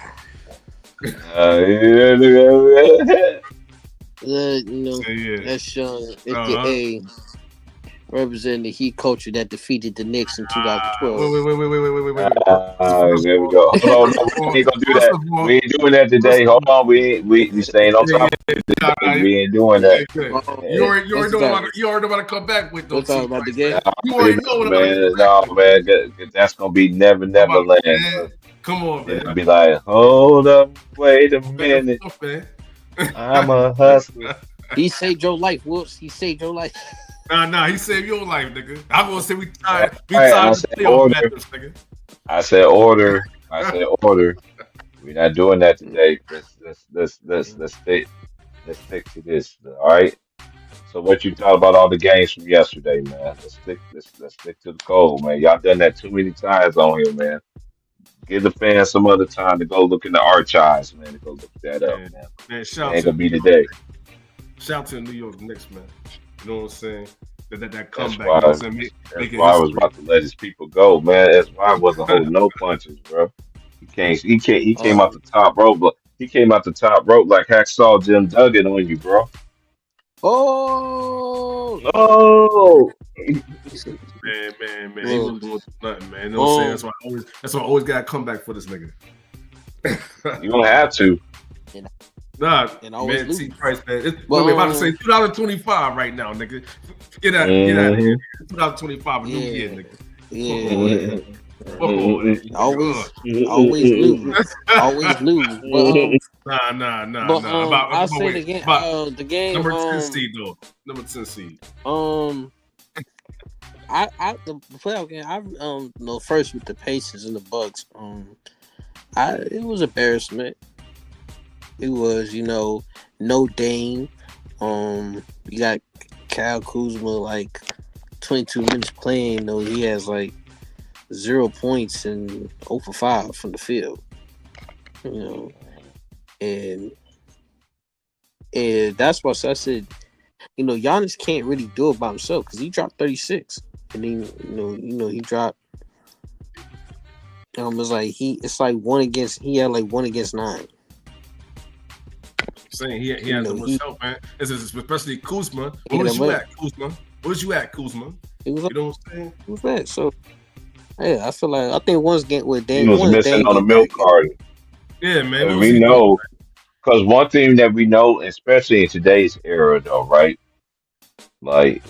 Yeah. You know, Yeah. that's Sean, aka representing the Heat culture that defeated the Knicks in 2012. Wait. There we go. Hold on, no, we ain't gonna do that. We ain't doing that today. Hold on, we staying on top of it today. We ain't doing that. You already know about to come back with those. We're talking about the game. You already know what Man, no, man, that's gonna be never land. Come on, man. It'll be like, hold up, wait a minute. I'm a hustler. He saved your life, Whoops. He saved your life. Nah, he saved your life, nigga. I'm gonna say we tired. I said order. We're not doing that today. Let's stick to this. All right. So what you thought about all the games from yesterday, man? Let's stick to the code, man. Y'all done that too many times on here, man. Give the fans some other time to go look in the archives, man. To go look that up, man. Man, It ain't gonna be today. Shout to the New York Knicks, man. You know what I'm saying? That That's comeback. why, You know what I'm saying? that's why I was about to let his people go, man. That's why I wasn't holding no punches, bro. He came out the top rope, but he came out the top rope like Hacksaw Jim Duggan on you, bro. Oh, Oh, Man. He wasn't doing nothing, man. You know what I'm saying? That's why I always gotta come back for this nigga. you don't have to. Nah, and always man, T lose. Price, man. But Wait, about to say 2025 right now, nigga. Get out of here. 2025, a new year, nigga. Fuck all that. Fuck all that. always lose, always lose. Nah. I say About the game, number 10 seed though. Number 10 seed. the playoff game, no, first with the Pacers and the Bucks, it was embarrassment. It was, no Dame. You got Kyle Kuzma like 22 minutes playing, though he has like 0 points and 0 for 5 from the field. And that's what I said. Giannis can't really do it by himself because he dropped 36, and then he dropped. It's like he had like 1 against 9. Saying he had so much help, man. Especially Kuzma. Where was you at, Kuzma? Where's you at, Kuzma? You know what I'm saying? He was back. So yeah, I think one's game with Dan. He was missing on the milk carton. Yeah, man. I mean, we know, because one thing that we know, especially in today's era, though, right? Like,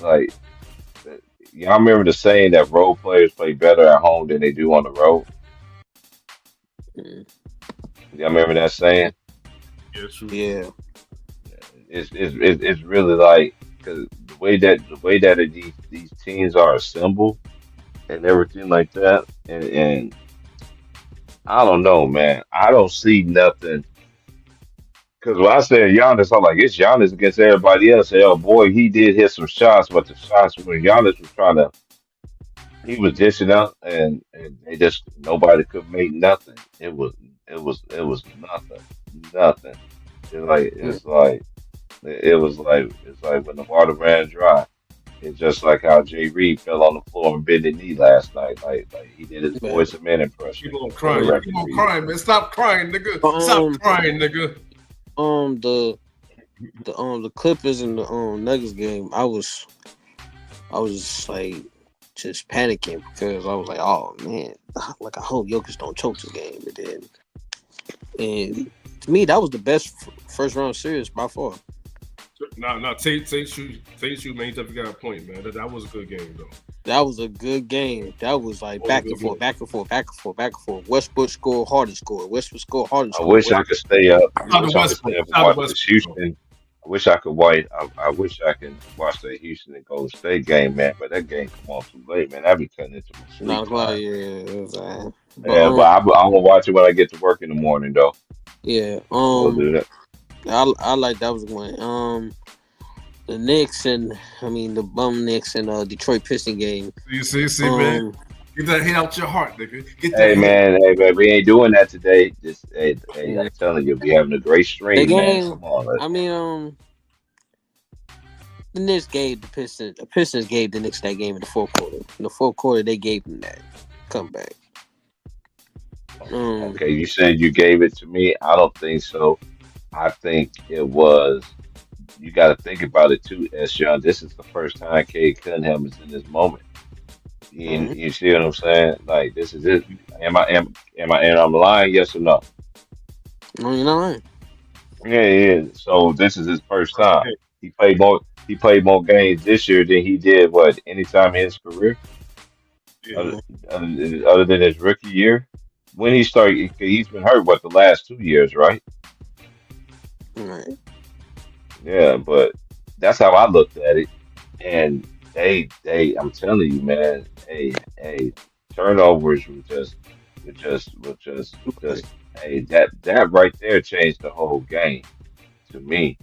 y'all remember the saying that role players play better at home than they do on the road? Y'all remember that saying? Yeah, true. Yeah. It's really like, because the way that these teams are assembled and everything like that, and I don't know, man. I don't see nothing. Because when I said Giannis, I'm like, it's Giannis against everybody else. And, oh boy, he did hit some shots, but the shots when Giannis was he was dishing out, and they just nobody could make nothing. It was nothing. It's like when the water ran dry. It's just like how Jay Reed fell on the floor and bent his knee last night, like he did his Boyz II Men impression. Keep on crying, man. Stop crying, nigga. Stop crying, nigga. The Clippers and the Nuggets game, I was like just panicking because I was like, oh man, like I hope Jokic don't choke this game. And to me, that was the best first round series by far. No, take you, man. You definitely got a point, man. That was a good game, though. That was a good game. That was like back and forth. Westbrook scored, Harden scored. Westbrook scored, Harden scored. I wish I could stay up. I wish I could stay up and watch this Houston. I wish I could watch the Houston and Golden State game, man. But that game come on too late, man. I'd be cutting into my sleep. Not quite, yeah. But I'm gonna watch it when I get to work in the morning, though. Yeah. We'll do that. I like that was one. The Knicks the bum Knicks and Detroit Pistons game. You see, man. Get that hate out your heart, nigga. Hey man, we ain't doing that today. Just I'm telling you, we having a great stream, man. Come on, the Knicks gave the Pistons gave the Knicks that game in the fourth quarter. In the fourth quarter, they gave them that comeback. Okay, you said you gave it to me. I don't think so. I think it was. You got to think about it too, Eshawn. This is the first time Cade Cunningham is in this moment. You see what I'm saying? Like this is it. Am I lying? Yes or no? No, you're not lying. Yeah. So this is his first time. He played more games this year than he did anytime in his career. Yeah. Other than his rookie year. When he started, he's been hurt the last 2 years, right? Right. Yeah, but that's how I looked at it. And I'm telling you, man, turnovers were just, that right there changed the whole game to me.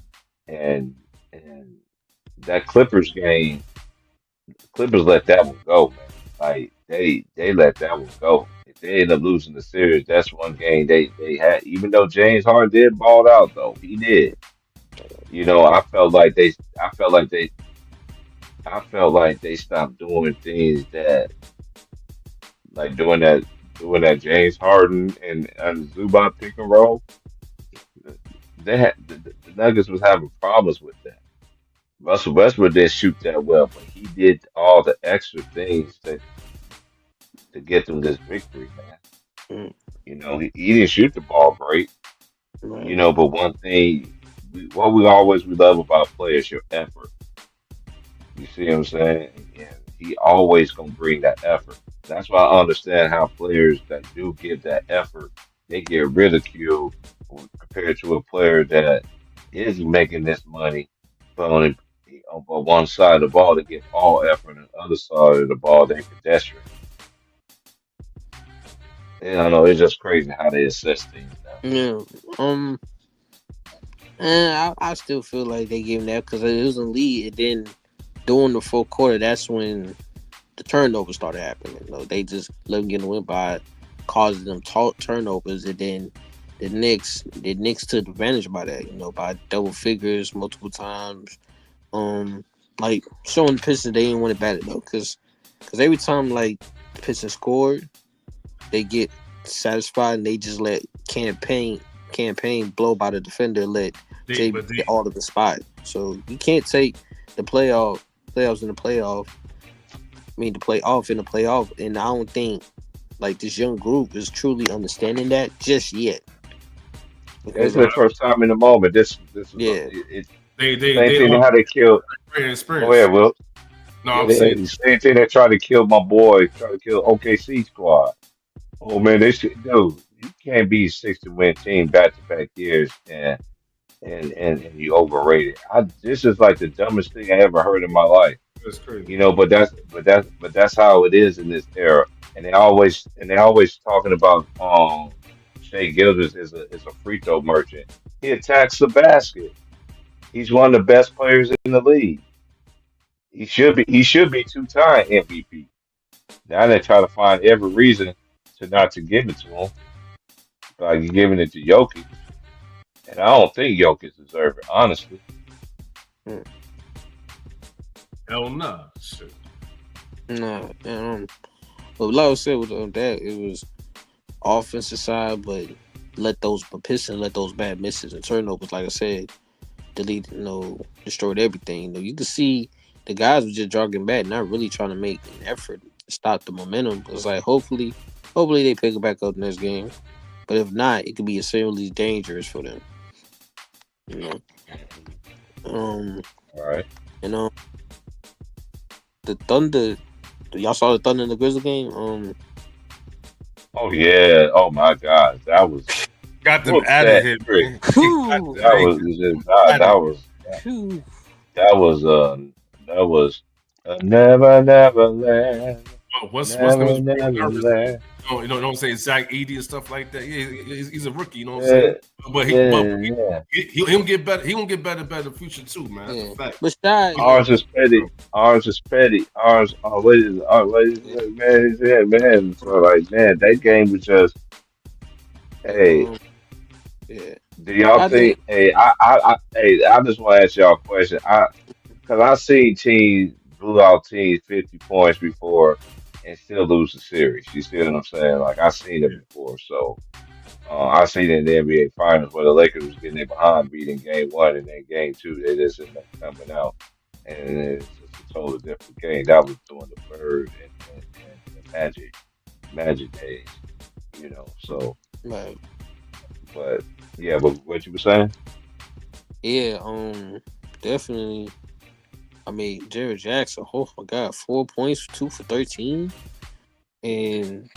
And that Clippers game, Clippers let that one go, man. Like they let that one go. If they end up losing the series, that's one game they had. Even though James Harden did ball out, though he did. I felt like they stopped doing things that, like doing that James Harden and Zubac pick and roll. The Nuggets was having problems with that. Russell Westbrook didn't shoot that well, but he did all the extra things to get them this victory, man. He didn't shoot the ball great. You Right. know, but one thing, what we love about players, your effort. You see what I'm saying? And he always gonna bring that effort. That's why I understand how players that do give that effort, they get ridiculed compared to a player that is making this money, but on one side of the ball they give all effort, and the other side of the ball they pedestrian. And I know it's just crazy how they assess things now. Yeah. Um. And I still feel like they gave him that because it was a lead. And then during the fourth quarter, that's when the turnovers started happening. You know, they just let them get the win by causing them turnovers, and then the Knicks took advantage by that. You know, by double figures multiple times. Um, like showing the Pistons they didn't want it bad though, because every time like the Pistons scored, they get satisfied and they just let campaign blow by the defender, let JB But get all of the spot. So you can't take the playoffs in the playoff. I mean the playoff in the playoff, and I don't think like this young group is truly understanding that just yet. It's Because the first time in the moment. This is yeah, it's they same thing don't how they killed. have Go experience. ahead, Will. No, Yeah, I'm they saying the same thing that tried to kill my boy, tried to kill OKC squad. Oh man, they should dude, you can't be 60 win team back to back years and you overrated. This is like the dumbest thing I ever heard in my life. that's crazy. You know, but that's how it is in this era. And they always talking about Shea Gilders is a free throw merchant. He attacks the basket. He's one of the best players in the league. He should be 2-time MVP. Now they try to find every reason to not to give it to him, like giving it to Jokic. And I don't think Jokic deserves it, honestly. mm, Hell nah. Shit. nah. But like I said with that, it was offensive side, but Pistons let those bad misses and turnovers, like I said, destroyed everything. You could see the guys were just jogging back, not really trying to make an effort to stop the momentum. It's like hopefully they pick it back up next game. But if not, it could be seriously dangerous for them. You know. Um All right. and the Thunder, y'all saw the Thunder in the Grizzly game? Oh yeah. Oh my God. That was Got them whoop out of that here, trick. man. Whew, That was just that, Out of that here. was whew. that was that was never never land. What's them Never is real never nervous. land. Don't say Zach Edey and stuff like that. Yeah, he's a rookie. You know what I'm Yeah, saying? But yeah, yeah. he'll get better. He gonna get better in the future too, man. That's a Yeah. fact. But Shy, Ours is petty. Ours is petty. Ours. Oh, what is yeah, it, man? He said, man. So like, man, that game was just. and Hey, yeah. do y'all I think? think Hey, hey, I just want to ask y'all a question. Cause I seen teams blew out teams 50 points before and still lose the series. You see what I'm saying? Like I seen it Yeah. before. So I seen it in the NBA Finals where the Lakers was getting their behind beat in game one and then game two they just ended up coming out and it's just a totally different game. That was during the Bird and Magic days, you know. So, like but yeah, but what you were saying? yeah, definitely. I mean, Jared Jackson. Oh my God, 4 points, 2 for 13, and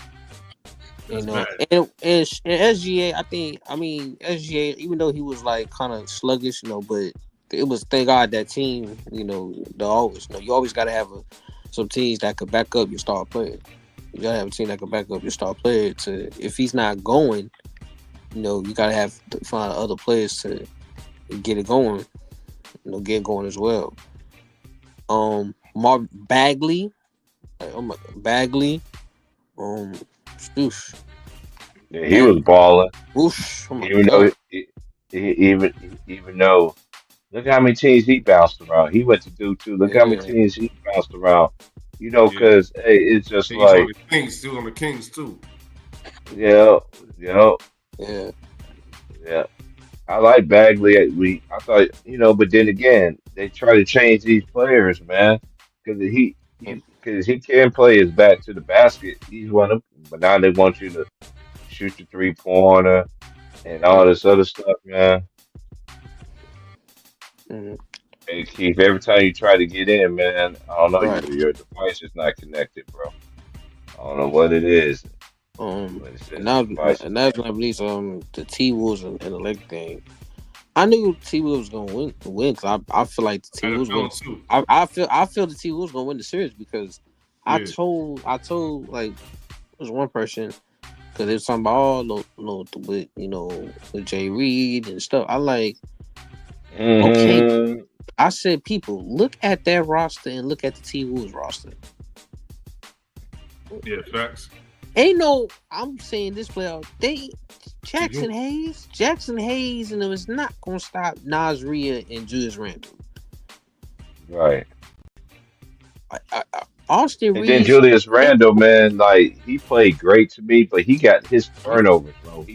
That's bad. and SGA. SGA. Even though he was like kind of sluggish, but it was thank God that team. You always got to have some teams that could back up your star player. You gotta have a team that can back up your star player. To if he's not going, you gotta have to find other players to get it going. Get going as well. Mark Bagley, Bagley, um, oof, Yeah, he that, was balling. oof, oh my Even God, though even though look how many teams he bounced around. He went to Duke too. Look how many yeah, teams he bounced around. You know, Yeah. because hey, it's just He's on like the Kings too. On the Kings too. yeah, yeah, yeah, yeah. I like Bagley. I thought but then again, they try to change these players, man, because he can play his back to the basket. He's one of, but now they want you to shoot the 3-pointer. and all this other stuff, man. Mhm. Hey Keith, every time you try to get in, man, I don't know, Right. your device is not connected, bro. I don't know what it is, Um, but it and says now, the device is and that's when I released the T Wolves and the Lakers game. I knew T Wolves was gonna win because I feel like the I T had a Wolves win. feeling too. I feel the T Wolves gonna win the series because Yeah. I told like there was one person because it was talking about all with with Jay Reed and stuff. I like okay. mm-hmm. I said people look at that roster and look at the T Wolves roster. Yeah, facts. Ain't no, I'm saying this playoff. Mhm. Jackson Hayes, and it was not gonna stop Nasria and Julius Randle. Right. Austin And then Reeves, Julius he, Randle, man, like he played great to me, but he got his turnovers, bro.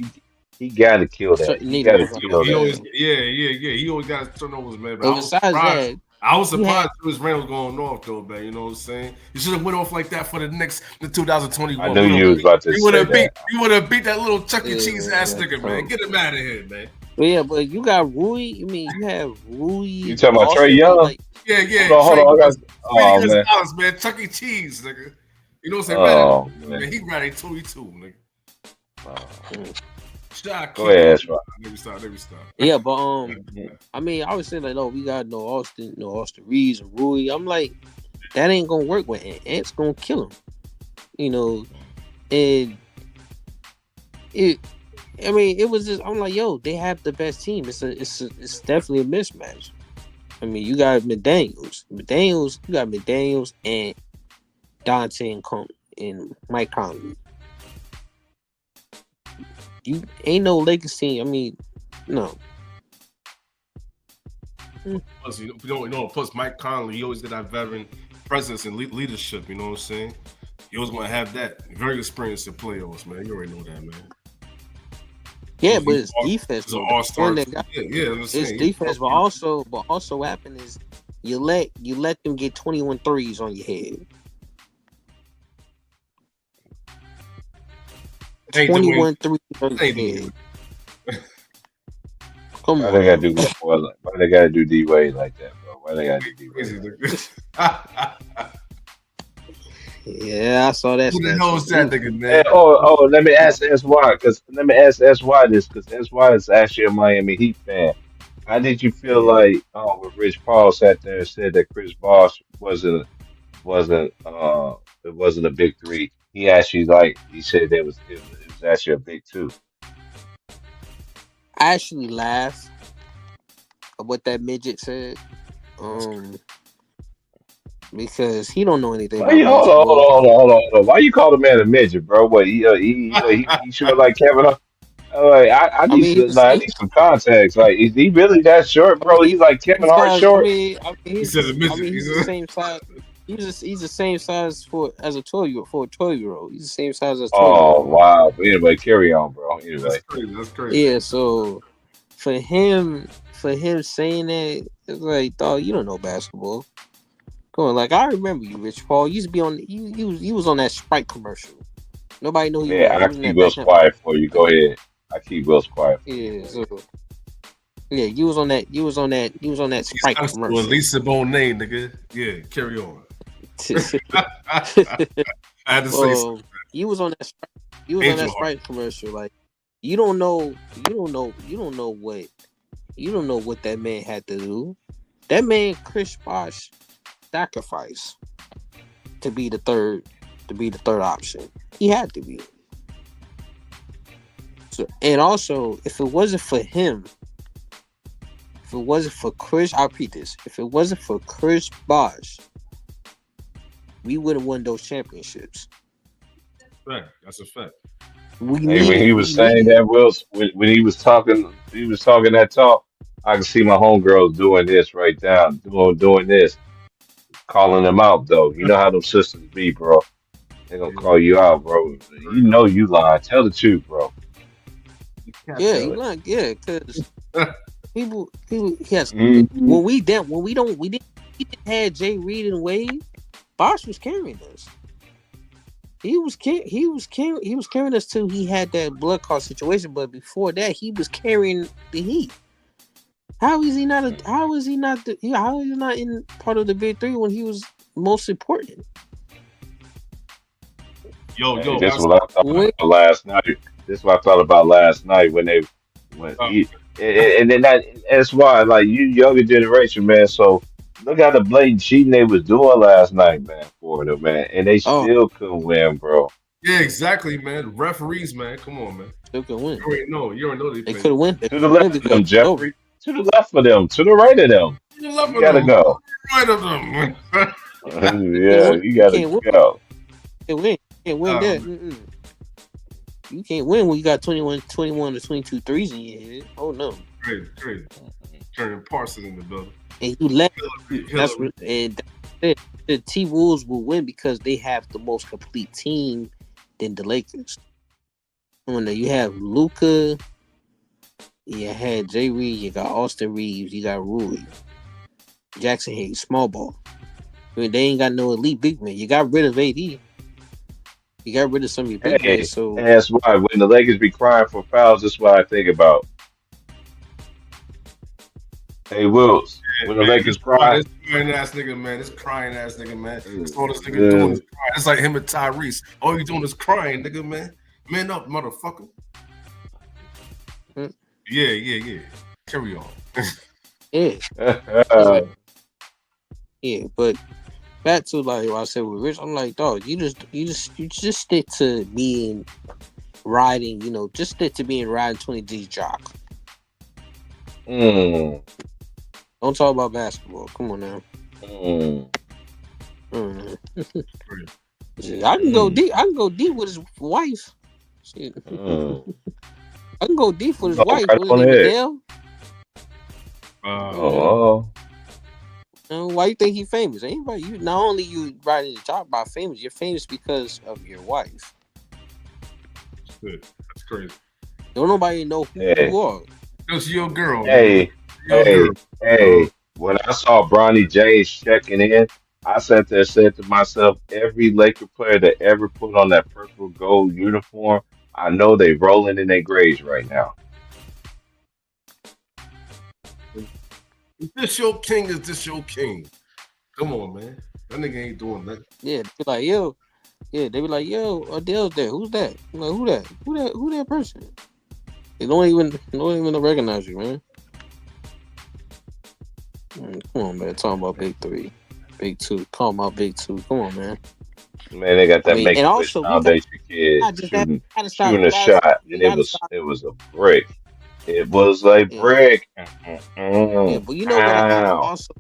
He got to kill that. He need to got to work on kill that. He that. always, Man. yeah. He always got his turnovers, man. But But besides that, I was he had surprised Julius Randle was going off though, man. You know what I'm saying? He should have went off like that for the I 2021. knew you was about to He would say have beat, that. that little Chuck E. yeah, Cheese ass man, nigga, man. so, Get him out of here, man. but yeah, but you got Rui. I mean, you have You Rui, talking about Trey Austin Reeves, Young? like Hold Trey on. I got. Young, Speedy Oh man. Gonzalez, man. Chuck E. Cheese, nigga. You know what I'm saying? Oh Man, man. he ran a 2v2, nigga. Oh. mm, Shot Go keep ahead, going. that's right. Let me stop. yeah, but Mhm. I mean, I was saying like, no, we got no Austin Reeves and Rui. I'm like, that ain't gonna work with Ant. Ant's gonna kill him, you know, and it. I mean, it was just. I'm like, yo, they have the best team. It's definitely a mismatch. I mean, you got McDaniels. You got McDaniels and Dante and Mike Conley. You ain't no Lakers team. I mean, no. Plus, plus Mike Conley, he always got that veteran presence and leadership. You know what I'm saying? He always gonna have that. Very experienced in playoffs, man. You already know that, man. Yeah, but it's defense He's an though. The all-star. one that got Yeah, I'm it's saying. defense, but also what happened is you let them get 21 threes on your head. Ain't Dwayne. 21 threes on your Ain't head. Dwayne. Come Why on they gotta now. do my boy like? Why they gotta do D Wade like that, bro? Why they gotta do D Wade Crazy, like nigga. Yeah, I saw that Who the stat hell too. is that nigga, that? man? Let me ask SY because let me ask SY this because SY is actually a Miami Heat fan. How did you feel Yeah. like when Rich Paul sat there and said that Chris Bosh wasn't it wasn't a big three? He actually he said it was actually a big two. I actually laughed at what that midget said. Um, because he don't know anything Why about you basketball. hold on? Why you call the man a midget, bro? What he short like Kevin? I I need mean, some I need some context. Like, is he really that short, I mean, bro? He's like Kevin he's Hart got. short. He said a midget. He's the same size. He's the same size as a 12-year-old. He's the same size as a 12-year-old. Oh wow. But anyway, carry on, bro. That's Anyway. crazy. That's crazy. Yeah. So for him saying that, it's like, dog, you don't know basketball. Come on, like I remember you, Rich Paul. You used to be on. You was on that Sprite commercial. Nobody knew who you Yeah, was. I You was in keep that back Will's then. quiet for you. Go ahead. I keep Will's quiet for you. Yeah. Go So yeah, you was on that. You was on that. You was on that He's Sprite nice to commercial. Lisa Bonet, nigga. Yeah, carry on. I had to say something. Well, you was on that. You was on that Angel Heart. Sprite commercial. Like you don't know. You don't know what that man had to do. That man, Chris Bosh, sacrificed to be the third option. He had to be. So, and also, if it wasn't for him, if it wasn't for Chris, I repeat this. If it wasn't for Chris Bosh, we would have won those championships. Fact. That's a fact. Hey, when he was We saying needed. that, Will's when he was talking that talk. I can see my homegirls doing this right down, doing this, calling them out though. You know how them sisters be, bro. They gonna Yeah, call you out, bro. You know you lying. Tell the truth, bro. You can't Yeah, tell you it. like because people yes. Hmm. We didn't have Jay Reed and Wade. Bosh was carrying us. He was carrying us till he had that blood clot situation. But before that, he was carrying the Heat. How is he not? How is he not? How is he not in part of the big three when he was most important? Hey, this is what I thought about last night. This is what I thought about last night when he and then that's why like you younger generation man. So look how the blatant cheating they was doing last night, man, for them, man, and they Oh, still couldn't win, bro. Yeah, exactly, man. Referees, man. Come on, man. still could win. You already know. You already know they They play. could have won. They To the could win left of because them, it's over. Jeffrey. To the left of them. To the right of them. You love You gotta them. go. Right of them. Yeah, you You gotta can't win. go. You can't win. You can't win that. You can't win when you got 21 to 22 threes in your head. Oh no. Crazy. Turning Parson in the building. And you let that's Hillary. and the T Wolves will win because they have the most complete team than the Lakers. When you have Luka, you had Jay Reed, you got Austin Reeves, you got Rui, Jackson Hayes, small ball. I mean, they ain't got no elite big man. You got rid of AD. You got rid of some of your big Hey, men. So and that's why when the Lakers be crying for fouls, that's what I think about. Hey, Wills, when the Lakers cry, This crying ass nigga, man. This crying ass nigga, man. That's all this nigga yeah. doing is crying. It's like him and Tyrese. All you doing is crying, nigga, man. Man up, motherfucker. Hmm. Yeah. Carry on. yeah, yeah. But back to like what I said with Rich, I'm like, dog, you just stick to being riding, just stick to being riding 20G's jock. Mm, Don't talk about basketball. Come on now. mm, I can go deep. I can go deep with his wife. Shit. mm. I can go deep with his No, wife. right What on is the name head. Adele? Oh, Why you think he famous? Anybody? You not only you riding the top about famous, you're famous because of your wife. That's crazy. Don't nobody know who hey, you are. It's your girl, hey, nigga. Your hey, girl. hey. When I saw Bronny James checking in, I sat there and said to myself, every Laker player that ever put on that purple gold uniform, I know they rolling in their graves right now. Is this your king? Is this your king? Come on, man. That nigga ain't doing nothing. Yeah, they be like, yo. Yeah, they be like, yo, Adele's there. Who's that? I'm like, who that? Who that person? They don't even recognize you, man. Come on, man. Talking about big three, big two. Call about big two. Come on, man. Man, they got I that mean, Make and a Wish also we Foundation kid got just that. Gotta stop. shooting a shot, You and it gotta was stop. it was a brick. It was a Yeah, brick. yeah. But you know what? I Ow. also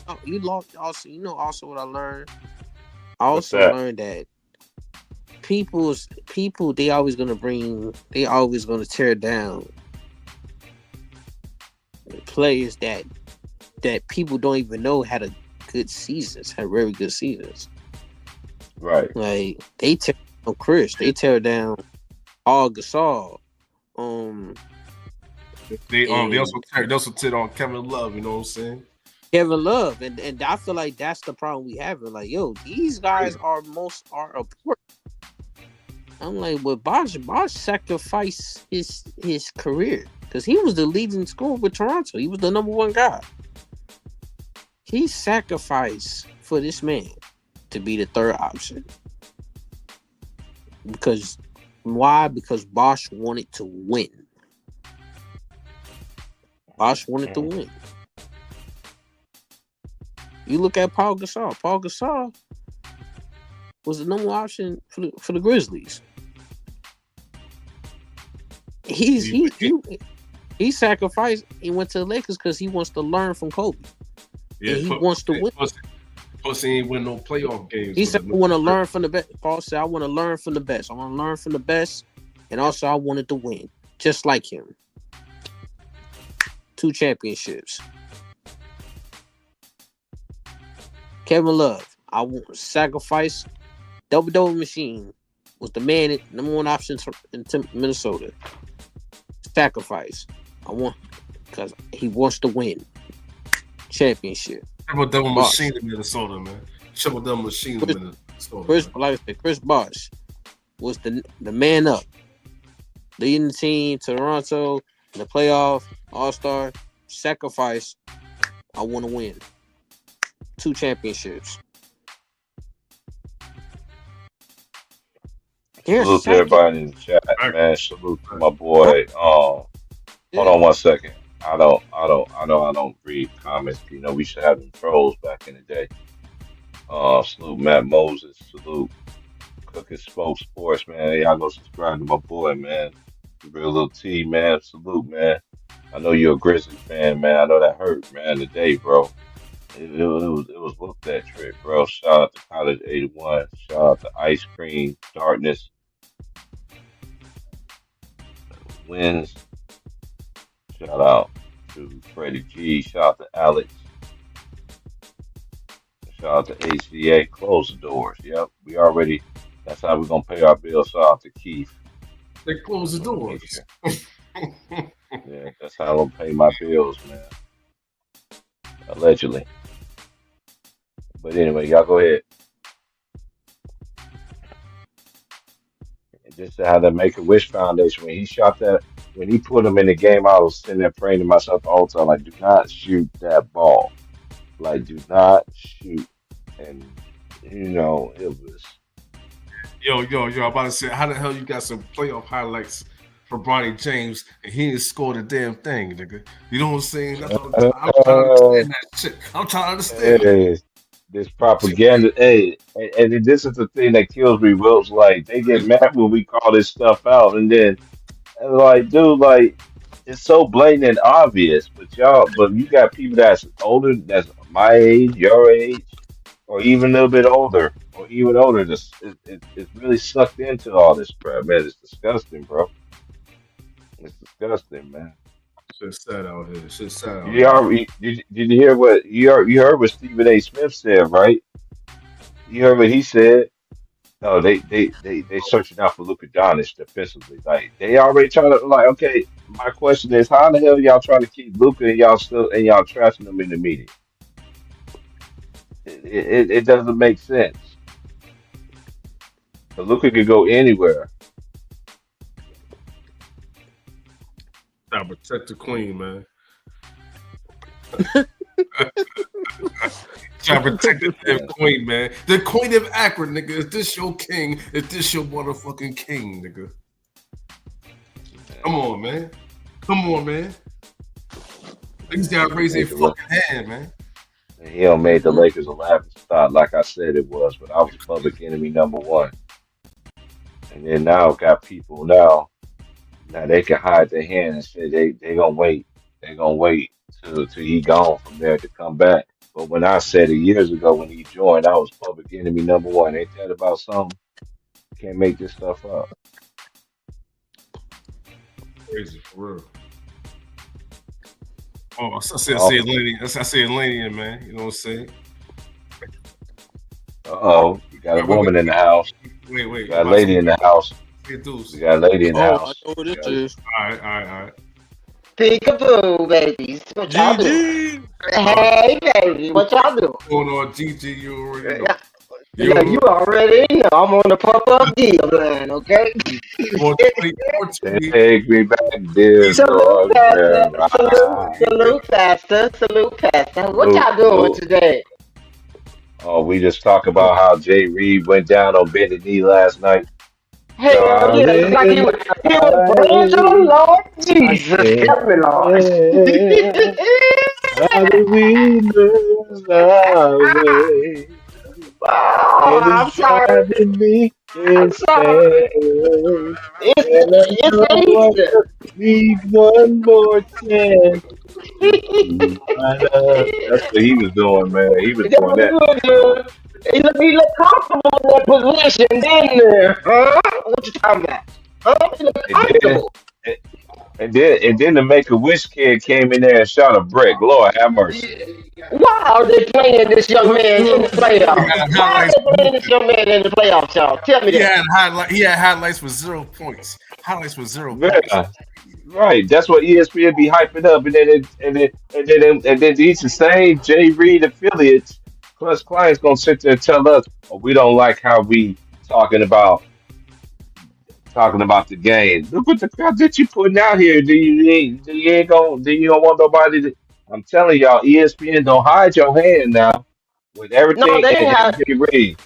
also what I learned. I What's also that? learned that people they always gonna tear down players that people don't even know had a had very good seasons. Right. Like they tear down Chris, they tear down all Gasol. They And also tit on Kevin Love. You know what I'm saying? Kevin Love, and I feel like that's the problem we have. Like, yo, these guys are important. I'm like, but Bosh sacrificed his career because he was the leading scorer with Toronto. He was the number one guy. He sacrificed for this man to be the third option. Because why? Because Bosh wanted to win. Bosh wanted to win. You look at Paul Gasol. Paul Gasol was the number one option for the Grizzlies. He sacrificed. He went to the Lakers because he wants to learn from Kobe. Yeah, and he wants to win. Plus, he ain't win no playoff games. He said, "I want to learn from the best." Paul said, "I want to learn from the best. I want to learn from the best, and also I wanted to win, just like him. 2 championships." Kevin Love, I want sacrifice. Double machine was the man, number one option in Minnesota. Sacrifice. I want because he wants to win championship. Double machine in Minnesota, man. Double machine in Minnesota. Like I said, Chris Bosh. was the man up, leading the team to Toronto in the playoff, All-Star, sacrifice. I want to win 2 championships. Salute to everybody in the chat, man. Salute to my boy. Hold on one second. I don't read comments. You know, we should have them trolls back in the day. Salute Matt Moses. Salute Cooking Smoke Sports, man. Y'all go subscribe to my boy, man. Real little T, man. Salute, man. I know you're a Grizzlies fan, man. I know that hurt, man, today, bro. It was worth that trip, bro. Shout out to College 81. Shout out to Ice Cream, Darkness, Wins. Shout out to Freddie G. Shout out to Alex. Shout out to HCA. Close the doors. Yep. That's how we're going to pay our bills. Shout out to Keith. They close the doors. Sure. Yeah, that's how I'm going to pay my bills, man. Allegedly. But anyway, y'all go ahead. And just to have the Make a Wish Foundation, when he put them in the game, I was sitting there praying to myself the whole time, like, do not shoot that ball. Like, do not shoot. And, it was. Yo, I'm about to say, how the hell you got some playoff highlights for Bronny James and he didn't score the damn thing, nigga? You know what I'm saying? I'm trying to understand that shit. I'm trying to understand. Hey, this propaganda, hey, and this is the thing that kills me, Wills. Like, they get mad when we call this stuff out, and then, like, dude, like, it's so blatant and obvious, but you got people that's older, that's my age, your age, or even a little bit older, or even older, it's really sucked into all this crap, man. It's disgusting, bro. It's disgusting, man. Shit's sad out here. Shit's sad out here. Did you hear what you heard what Stephen A. Smith said, right? You heard what he said? No, they searching out for Luka Doncic defensively. Like they already trying to like. Okay, my question is, how the hell y'all trying to keep Luka and y'all trashing him in the media? It doesn't make sense. But Luka could go anywhere. I protect the queen, man. Try to protect the damn queen, man. The queen of Akron, nigga. Is this your king? Is this your motherfucking king, nigga? Come on, man. Come on, man. Niggas gotta raise their fucking hand, man. And he don't made the Lakers a laughing stock like I said it was, but I was public enemy #1. And then now got people now they can hide their hand and say they gonna wait. They gonna wait till he gone from there to come back. But when I said it years ago when he joined, I was public enemy #1. Ain't that about something? Can't make this stuff up. Crazy for real. Oh, I say Atlantean, man. You know what I'm saying? Uh-oh. You got a woman in the house. Wait. You got a lady in the house. You got a lady in the house. I know what it is. All right. Peekaboo, babies. What y'all doing? Hey, baby. What y'all doing? What's going on, Gigi? You already know. You already know. I'm on the pop-up deal line, okay? Take me back, dear. Salute, Pastor. What y'all doing today? Oh, we just talk about how Jay Reed went down on bended knee last night. Hell yeah, like he was praying to the Lord Jesus. Help me, Lord. How do we lose our way? I'm sorry. I'm sorry. Need one more chance. That's what he was doing, man. He was doing that. He look comfortable in that position, didn't he? Huh? What you talking about? Huh? He look comfortable. And then the Make-A-Wish kid came in there and shot a brick. Lord have mercy. Why are they playing this young man in the playoffs? Why are they playing this young man in the playoffs, y'all? Tell me that. He had highlights with 0 points. Highlights with 0 points. Right. That's what ESPN be hyping up, and then these the same Jay Reed affiliates plus clients gonna sit there and tell us, oh, we don't like how we talking about talking about the game. Look what the crap that you putting out here. Do you ain't gonna do you don't want nobody to I'm telling y'all, ESPN don't hide your hand now with No, everything they ain't and have. Jay Reed.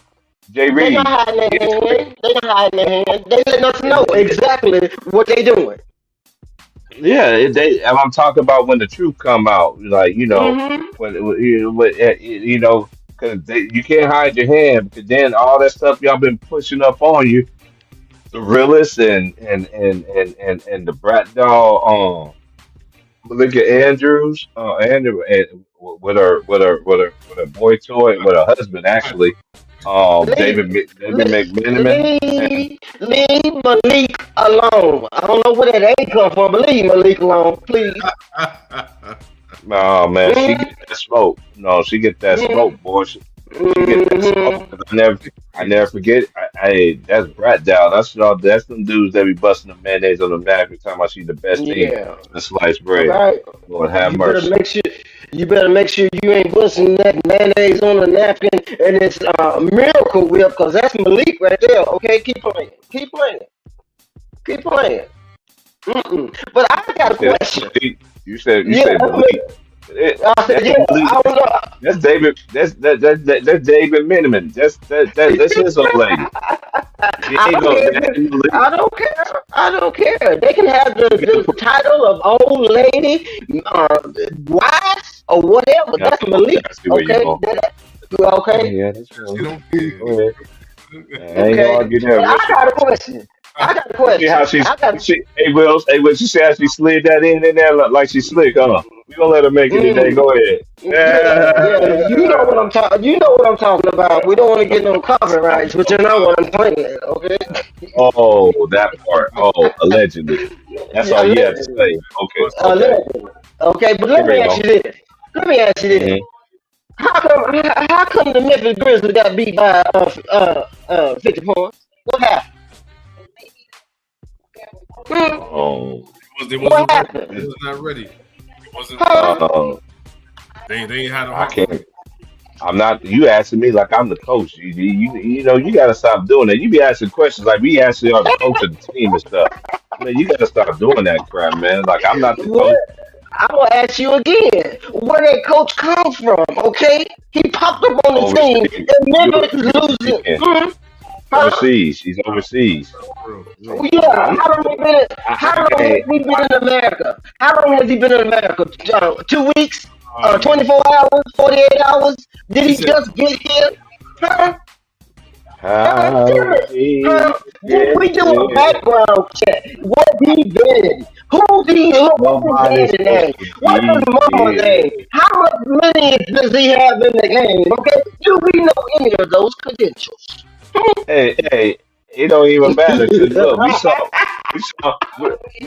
Jay They not Reed. hiding their hand. They not hiding their hand. They letting us know It, exactly what they doing. yeah, and I'm talking about when the truth come out, like Mm-hmm. you know, because you can't hide your hand, because then all that stuff y'all been pushing up on you, the realest and the brat doll, Malika Andrews, Andrew, and with her boy toy, with her husband actually, Leave, David McMenamin, and leave Malik alone. I don't know where that ain't come from, but leave Malik alone, please. oh man, she Mm-hmm. get that smoke. No, she get that smoke, boy. She get that smoke. Mm-hmm. 'Cause I never forget. That's Brat Down. That's them dudes that be busting the mayonnaise on the napkin, talking about she's the best thing Yeah. since sliced bread. Okay. Lord have You better mercy. make sure. You better make sure you ain't busting that mayonnaise on the napkin and it's Miracle Whip, because that's Malik right there. Okay, keep playing. Keep playing. Keep playing. Mm-mm. But I got You a said that's question. Malik. You Yeah, said Malik. I said, That yeah, ain't Malik. I don't know. That's David. That's David Miniman. That's his old lady. He I ain't don't no care. that ain't Malik. I don't care. I don't care. They can have You gotta the put. title of old lady, wife, or whatever. Yeah, That's okay, Malik. I see where you Okay. going. Okay. Yeah, that's She fine. don't care. Go ahead. I ain't gonna Okay. argue there. But I got a question. I got a You see how question. I got. hey Will, you see how she slid that in there like she slick, huh? We gonna let her make it today. Mm, Go ahead. yeah, yeah. You know what I'm talking. You know what I'm talking about. We don't want to get no copyrights, but you know what I'm saying. Okay. Oh, that part. Oh, allegedly. That's Yeah, all you have to allegedly. say. Okay, okay. Allegedly. Okay, but let me Carry ask on. you this. Let me ask you this. Hmm. How come the Memphis Grizzlies got beat by 50 points? What happened? Hmm? Oh, They What wasn't ready. They happened? was not ready. Wasn't Huh? uh, they ain't had a I heart. can't. I'm not. You asking me like I'm the coach. You got to stop doing that. You be asking questions like we actually are the coach of the team and stuff. Man, you got to stop doing that crap, man. Like I'm not the What? coach. I'm gonna ask you again. Where that coach come from? Okay, he popped up on the team Overseas. and He Memphis losing. overseas. Hmm? Huh? Overseas. He's overseas. For real. Oh, yeah. I'm How not. long he been? How I long has can't. he been in America? How long has he been in America? 2 weeks? Um, 24 hours? 48 hours? Did he he said just get here? Huh? Tell How me, he did we gets do a it. background check? What he been? What's his Nobody's daddy supposed name? to What's his be mama here. name? How much money does he have in the game? Okay, do we know any of those credentials? Hey, it don't even matter because look, we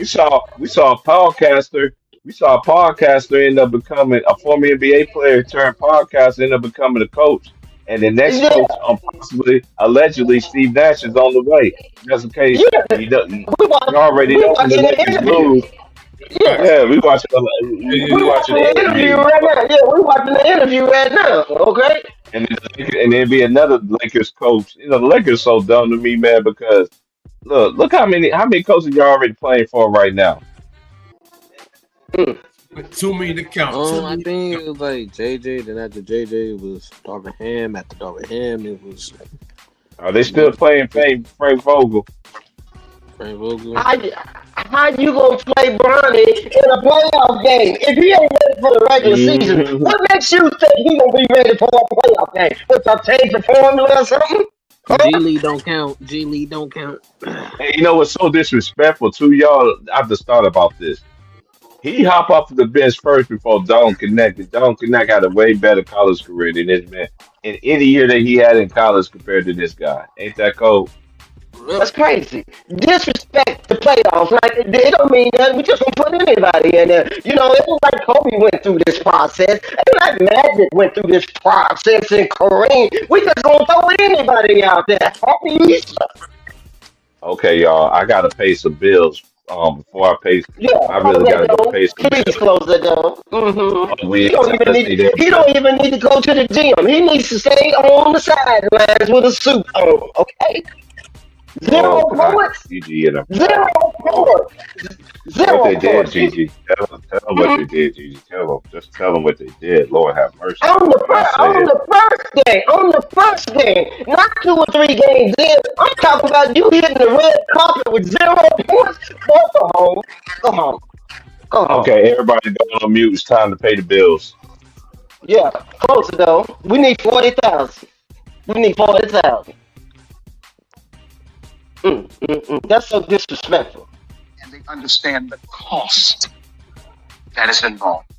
saw, we saw a podcaster. We saw a podcaster end up becoming a former NBA player turned podcaster, end up becoming a coach, and the next Yeah, coach, possibly allegedly, Steve Nash is on the way. Just in case yeah. you don't, you We already we know when the watching the Lakers interview. lose. Yeah, facts. Yeah, we watching Yeah, yeah, we we yeah. watching watching the the interview interview. right now. Yeah, we watching the interview right now. Okay. And then be another Lakers coach. You know, the Lakers so dumb to me, man, because look how many coaches you're already playing for right now. Mm. 2 million to count. 2 million I to think count. it was like JJ. Then after JJ it was Darvin Ham. After Darvin Ham, it was Are they still another playing Frank Vogel? Frank Vogel. How, how you gonna play Bronny in a playoff game if he ain't ready for the regular season? Mhm. What makes you think he gonna be ready for a playoff game? What's a change of formula or something? G Huh? League don't count. G League don't count. And you know what's so disrespectful to y'all? I've just thought about this. He hop off the bench first before Dalton Connect. And Dalton Connect had a way better college career than this man in any year that he had in college compared to this guy. Ain't that cold? Yep. That's crazy. Disrespect the playoffs. Like it don't mean that we just gonna put anybody in there. You know, it was like Kobe went through this process. It was like Magic went through this process and Kareem. We just gonna throw anybody out there. Happy Easter. Okay, y'all. I gotta pay some bills. Before I pay, Yeah, I close really that gotta go door. pay some Please bills. close that door. We He don't even I need. say that, He but don't even need to go to the gym. He needs to stay on the sidelines with a suit on. Okay. Zero Oh God, points. Gigi in a Zero oh, points. what they Zero did, points. He, Gigi. Tell them what they did, Gigi. Just tell them what they did. Lord have mercy. When I say on it, the first day, not 2 or 3 games in. I'm talking about you hitting the red carpet with 0 points. Boy, go home. Go home. Go home. okay, everybody go on mute. It's time to pay the bills. Yeah, close though. We need 40,000. We need 40,000. That's so disrespectful. And they understand the cost that is involved.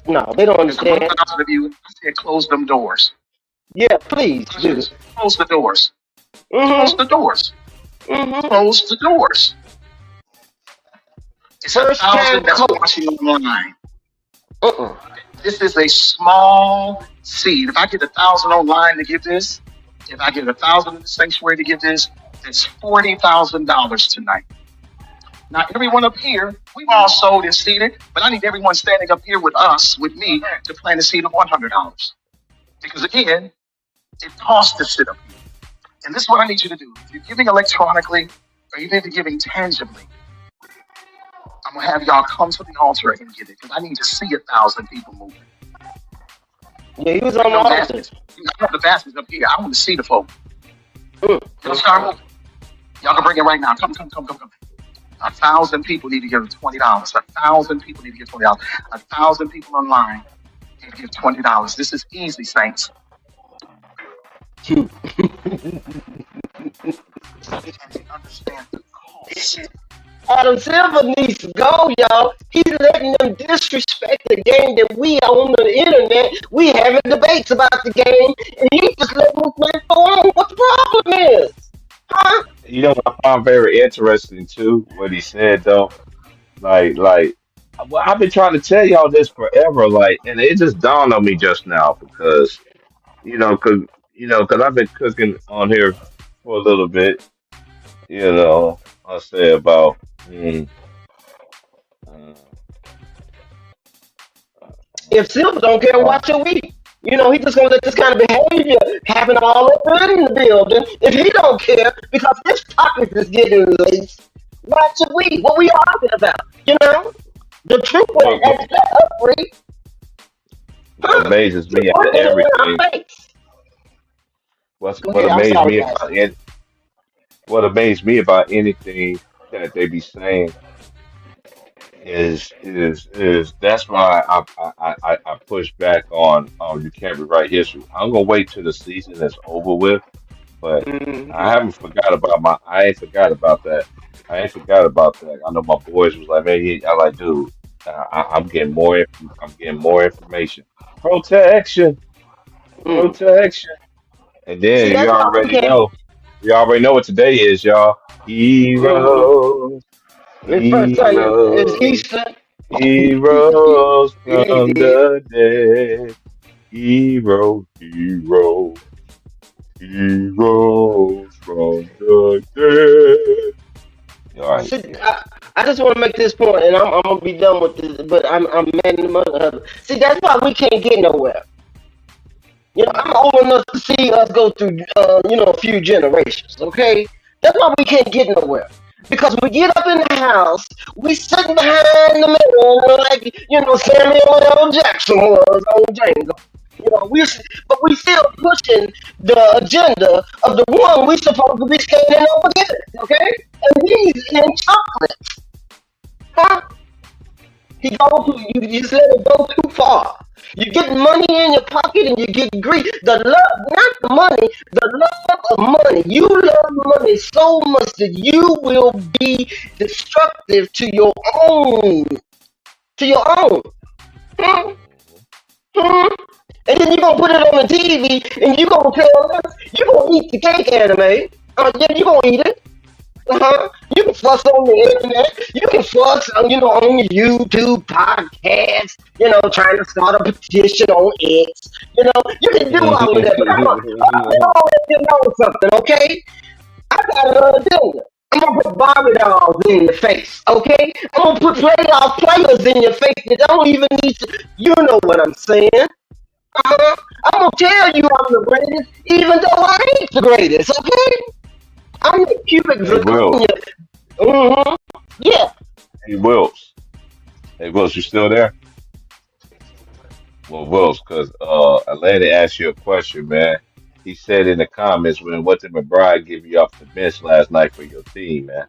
No, they don't There's understand. 1,000 of you. I said, close them doors. Yeah, please do. Close the doors. Close the doors. Close the doors. It's First 1,000 that's watching online. This is a small seed. If I get 1,000 online to give this, if I get 1,000 in the sanctuary to give this, that's $40,000 tonight. Now, everyone up here, we've all sold and seeded, but I need everyone standing up here with us, with me, to plant a seed of $100. Because again, it costs to sit up here. And this is what I need you to do. If you're giving electronically, or even if you're giving tangibly, I'm going to have y'all come to the altar and get it. Because I need to see 1,000 people moving. Yeah, he was on the altar. I have the baskets up here. I want to see the folk. Y'all start moving. Y'all can bring it right now. Come. 1,000 people need to give $20. 1,000 people need to give $20. 1,000 people online need to give $20. This is easy, saints. Understand the cost. Adam Silver needs to go, y'all. He's letting them disrespect the game that we on the internet. We having debates about the game, and he just letting them play go on. What the problem is? Huh? You know what I found very interesting too? What he said though, well, I've been trying to tell y'all this forever, and it just dawned on me just now because because I've been cooking on here for a little bit. I say about uh, If Silver don't care, uh, watch your week. He just gonna let this kind of behavior happen all up in the building. If he don't care, because this topic is getting laced, watch your week. What we arguing about? The truth will what, what set up free. what amazes You're me out of working in our everything, face. Go what ahead. I'm amazed sorry, me guys. about what amazed me about anything that they be saying is that's why I push back on you can't rewrite history. I'm gonna wait till the season is over with, but I ain't forgot about that. I ain't forgot about that. I know my boys was like, man, I like, dude, I'm getting more information. Protection, Mm. protection, and See, then that's why we can't. you already know what today is, y'all. Mm-hmm. Heroes, It's first time it's heroes. Easter. He rose from the dead. Hero, hero, he rose from the dead. All right. See, I just want to make this point, and I'm gonna be done with this. But I'm mad in the mother. See, that's why we can't get nowhere. I'm old enough to see us go through, a few generations. Okay, that's why we can't get nowhere. Because we get up in the house, we sitting behind the man like Samuel L. Jackson was on Django. But we still pushing the agenda of the one we supposed to be standing up against. Okay, and he's in chocolate. Huh? You just let it go too far. You get money in your pocket and you get greed. The love, not the money, the love of money. You love money so much that you will be destructive to your own. To your own. Hmm? Hmm? And then you're going to put it on the TV and you're going to tell us you're going to eat the cake anime. Yeah, you're going to eat it. You can fuss on the internet. You can fuss, on your YouTube podcast. Trying to start a petition on X. You can do all of that. But I'm gonna let you know something, okay? I got another agenda. I'm gonna put Barbie dolls in your face, okay? I'm gonna put playoff players in your face that don't even need to. You know what I'm saying? I'm gonna tell you I'm the greatest, even though I ain't the greatest, okay? cubic Hey, Will. zirconia. Mm-hmm. Yeah. Hey, Wills. Hey, Wills, you still there? Well, Wills, because Atlanta asked you a question, man. He said in the comments, when what did McBride give you off the bench last night for your team, man?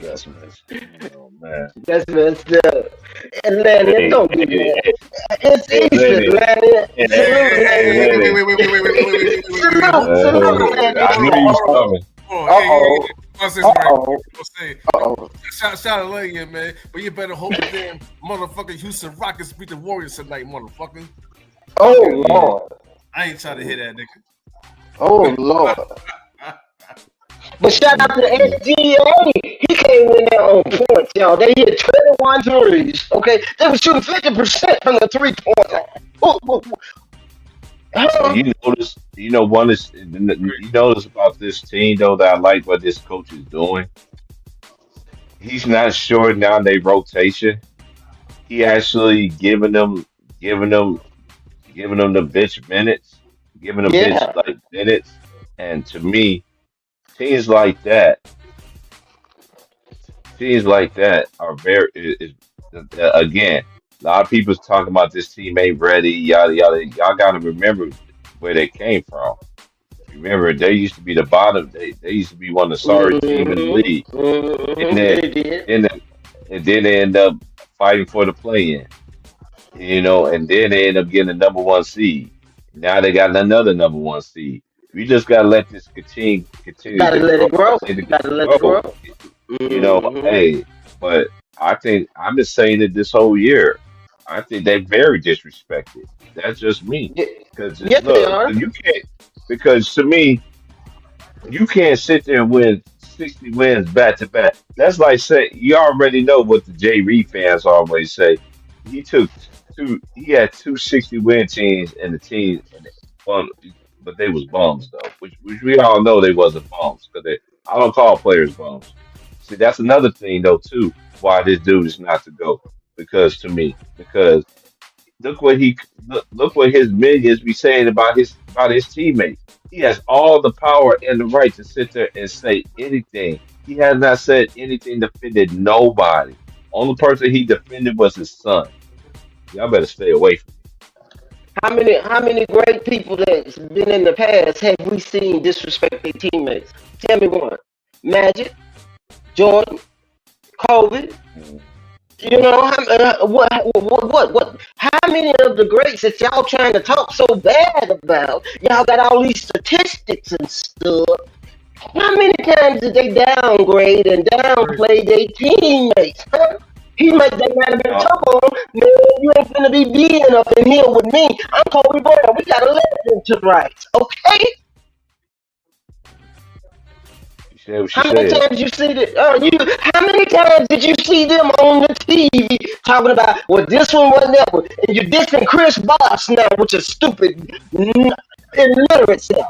That's messed. Oh man. That's messed up. Atlanta, Hey, don't do hey, that. hey, It's hey, Easter, Lenny. Atlanta. Hey, Hey, hey, Salute, hey, hey, hey, Atlanta. hey, Lenny. wait, Salute, salute, I Atlanta. hold knew on, you hold was on, coming. hold on. Uh-oh. I'll say something right Uh-oh. quick. I'll say, Uh-oh. shout out Lane, man. But you better hope the damn motherfucking Houston Rockets beat the Warriors tonight, motherfucker. Oh, Mm, Lord. I ain't trying to hear mm, that, nigga. Oh, Lord. But shout out to mm. SGA. He came in there on points, y'all. They hit 21 threes. Okay. They were shooting 50% from the 3-point line. Ooh, ooh, ooh. And Huh? you notice, one is you notice about this team though that I like what this coach is doing. He's not shorting down their rotation. He actually giving them, giving them the bench minutes, giving the bench Yeah. like minutes. And to me, teams like that, teams like that are very again. A lot of people's talking about this team ain't ready, yada yada. Y'all got to remember where they came from. Remember, they used to be the bottom. They used to be one of the sorry team in the league. Mm-hmm. And Mm-hmm. then, They did. then, and then they end up fighting for the play-in. And then they end up getting the number one seed. Now they got another number one seed. We just gotta let this continue Gotta to let grow, it grow. continue to Gotta let it grow. grow. Mm-hmm. Hey, but I think I've been saying it this whole year. I think they're very disrespected. That's just me. Yeah. Because Yes, they look, are. you can't. Because to me, you can't sit there and win 60 wins back to back. That's like saying you already know what the Jay Reed fans always say. He took he had 260 win teams and the team and bum, but they was bums though, which we all know they wasn't bums because I don't call players bums. See, that's another thing though too. Why this dude is not to go because to me because look what his millions be saying about his teammates. He has all the power and the right to sit there and say anything. He has not said anything defended nobody. Only person he defended was his son. Y'all better stay away from How many great people that's been in the past have we seen disrespect their teammates? Tell me one. Magic, Jordan, Kobe. me. What? How many of the greats that y'all trying to talk so bad about? Y'all got all these statistics and stuff. How many times did they downgrade and downplay their teammates? Huh? They might have been Uh, tough on him. Man, you ain't gonna be being up in here with me. I'm Kobe Bryant. We gotta listen to rights, okay? she said what she How many said. times you see that? How many times did you see them on the TV talking about, well, this one wasn't that one, and you're dissing Chris Bosh now, which is stupid, illiterate self.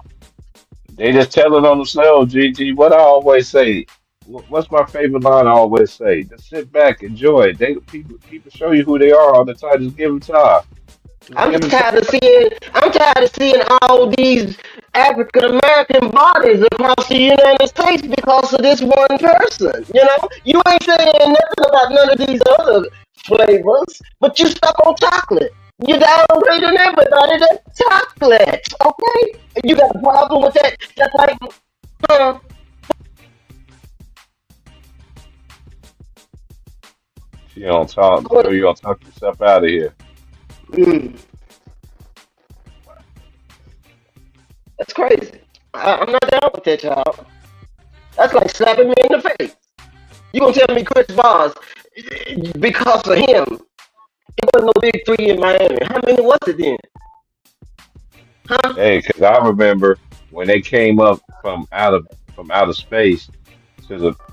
They just tell it on themselves, GG. What I always say. What's my favorite line I always say? Just sit back, enjoy it. People show you who they are all the time. Just give them time. Just I'm give just them time. tired of seeing. I'm tired of seeing all these African American bodies across the United States because of this one person. You ain't saying nothing about none of these other flavors, but you stuck on chocolate. You downgrading everybody to chocolate. Okay, you got a problem with that? Just like, uh, She don't talk. Girl, you don't talk yourself out of here. mm, that's crazy. I'm not down with that, y'all. That's like slapping me in the face. You gonna tell me Chris Voss because of him? It wasn't no big three in Miami. How many was it then? Huh? Hey, because I remember when they came up from outer space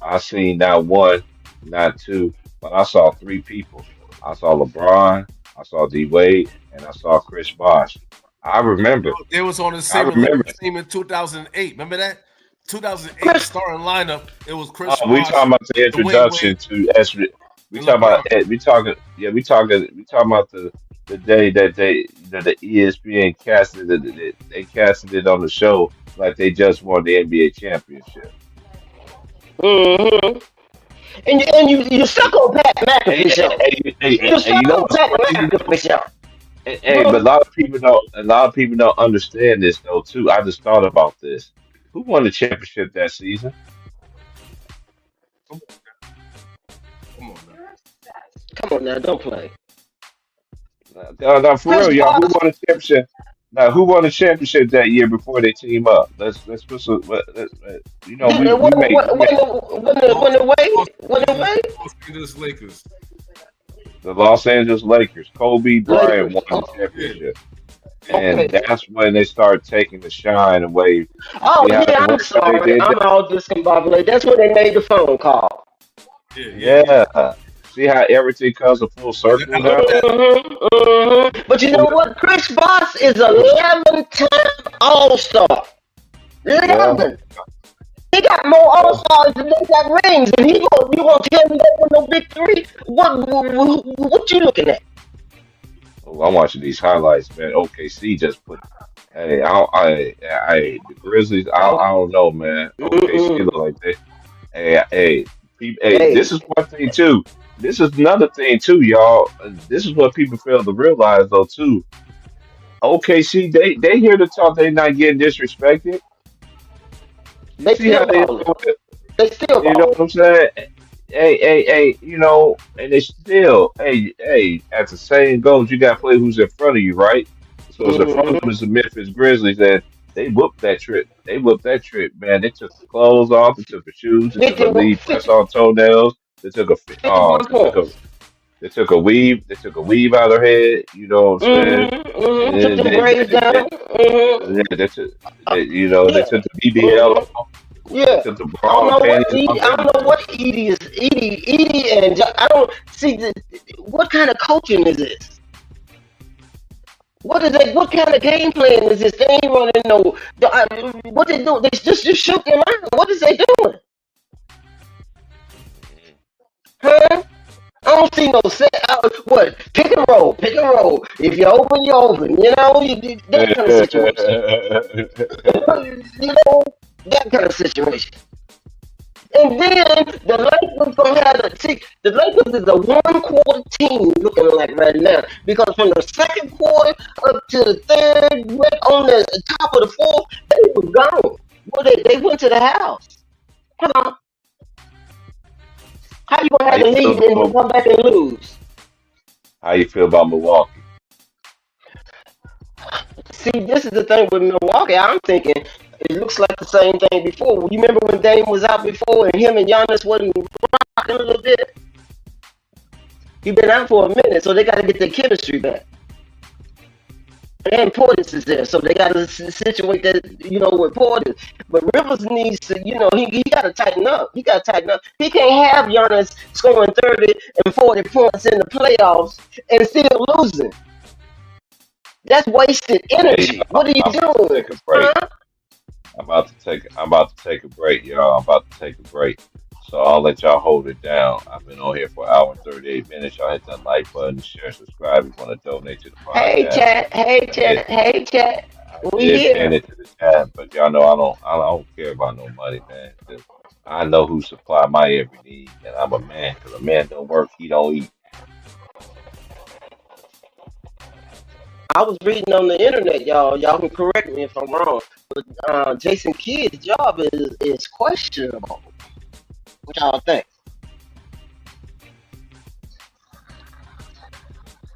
I seen not one, not two, but I saw three people. I saw LeBron, I saw D Wade, and I saw Chris Bosh. I remember. They was on the I same remember. Olympic team in 2008. Remember that? 2008 Chris, starting lineup. It was Oh, Chris we Bosh, talking about the Dwayne Wade, introduction to S. We and talking about LeBron. we talking about the day that the ESPN casted it. They casted it on the show like they just won the NBA championship. Mm-hmm. And you suck on Pat Hey, McAfee show. You you suck know on what's Pat crazy? McAfee show. But Bro, a lot of people don't understand this though too. I just thought about this. Who won the championship that season? Come on, come on now. come on now, don't play. No, for Chris real, y'all. Who Bosh. won the championship? Now, who won the championship that year before they team up? Let's put some. You know, Did it, we make we make Los, Los when the Angeles, way? Los Angeles Lakers. the Los Angeles Lakers. Kobe Bryant Lakers. won the Oh, Yeah, championship, yeah. and okay. that's when they start taking the shine away. You Oh see how yeah, I'm they sorry. did I'm that? all discombobulated. That's when they made the phone call. Yeah. Yeah. See how everything comes a full circle After now? that, But you know what? Chris Bosh is 11-time All-Star. Yeah. 11. He got more Yeah. All-Stars than they got rings, and you gonna tell me that was no big three? What you looking at? Oh, I'm watching these highlights, man. OKC just put. Hey, the Grizzlies. Oh, I don't know, man. OKC mm-mm. look like they. Hey, Hey, this is one thing too. This is another thing too, y'all. This is what people fail to realize though too. OKC, they here to talk. They not getting disrespected. You they see still how they balling. do it? They still You know what balling. I'm saying? Hey, you know, and they still, at the same goals, you got to play who's in front of you, right? So as in front of them Mm-hmm. is the Memphis Grizzlies, and they whooped that trip. They whooped that trip, man. They took the clothes off, they took the shoes, they took a 51, lead press on toenails, they took a, fifty-one points. they took a weave out of their head. You know what I'm saying? Mm-hmm. And Mm-hmm. Took then them braids down. Mm-hmm. they took, Uh, they yeah. took the BBL Mm-hmm. off, they Yeah. took the bra and panties off, I don't know everything. what Edie and I don't see what kind of coaching is this? What is that? What kind of game plan is this? They ain't running no. What they do? They just shoot them out. What is they doing? Huh? I don't see no set. What? Pick and roll. If you're open, you're open. That kind of situation. you know, that kind of situation. And then the Lakers gonna have the Lakers is a 1 quarter team looking like right now because from the second quarter up to the third, right on the top of the fourth, they were gone. Well, they went to the house. Come on, how you gonna How have you the feel lead and then about come back and lose? how you feel about Milwaukee? See, this is the thing with Milwaukee. I'm thinking it looks like the same thing before. You remember when Dame was out before and him and Giannis wasn't rocking a little bit? He been out for a minute, so they got to get their chemistry back. And Portis is there, so they got to situate that, with Portis. But Rivers needs to, he got to tighten up. He got to tighten up. He can't have Giannis scoring 30 and 40 points in the playoffs and still losing. That's wasted Hey, energy. What are you I'm about to doing? take a break. Huh? I'm about to take a break, y'all. I'm about to take a break. So I'll let y'all hold it down. I've been on here for an hour and 38 minutes. Y'all hit that like button, share, subscribe if you want to donate to the Hey, podcast. chat. Hey, I did chat. Hey, chat. I We did pin here. it to the chat, but y'all know I don't care about no money, man. 'Cause I know who supply my every need, and I'm a man. Cause a man don't work, he don't eat. I was reading on the internet, y'all. Y'all can correct me if I'm wrong. But Jason Kidd's job is questionable. What y'all think?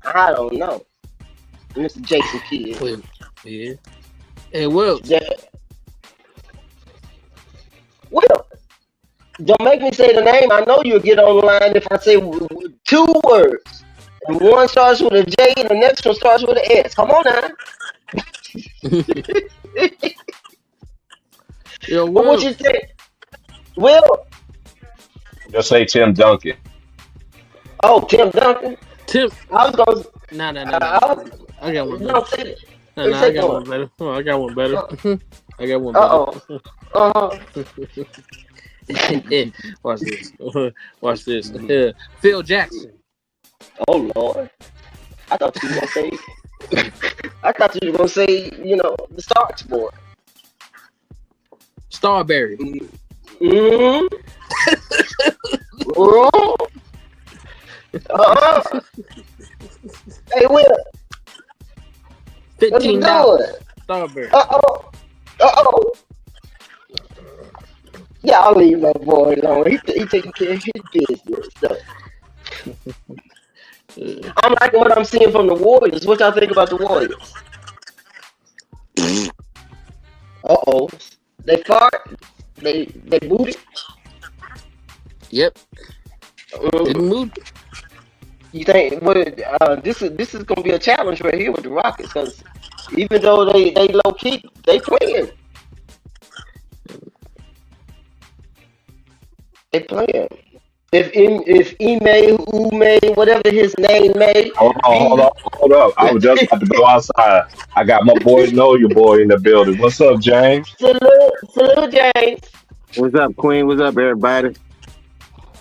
I don't know. Mr. Jason Kidd. Wait, yeah. Hey, Will. That, well, don't make me say the name. I know you'll get online if I say 2 words. And one starts with a J and the next one starts with an S. Come on now. Yo, But what Will. you think? Will? Just say Tim Duncan. Oh, Tim Duncan. Tim. I was going to. Nah. I was, I got one better. no, say it. Nah, I Say got one. one better. Oh, I got one better. I got one Uh-oh. Uh-huh. better. Watch this. Watch this. Phil Jackson. Oh, Lord. I thought you were going to say, the Starks boy. Starberry. Mm-hmm. Mm-hmm. Uh-huh. Hey, Will, what you doing? $15. Starberry. Uh-oh. Uh-oh. Y'all leave my boy alone. He taking care of his business. So I'm liking what I'm seeing from the Warriors. What y'all think about the Warriors? Uh-oh. They fart. They booty. Yep. Mm. Didn't move. You think what? This is gonna be a challenge right here with the Rockets because even though they low key, they playing. They playing. If Ume, whatever his name may Hold on, hold be, on, hold up. I was just about to go outside. I got my boy, know your boy in the building. What's up, James? salute James. What's up, Queen? What's up, everybody?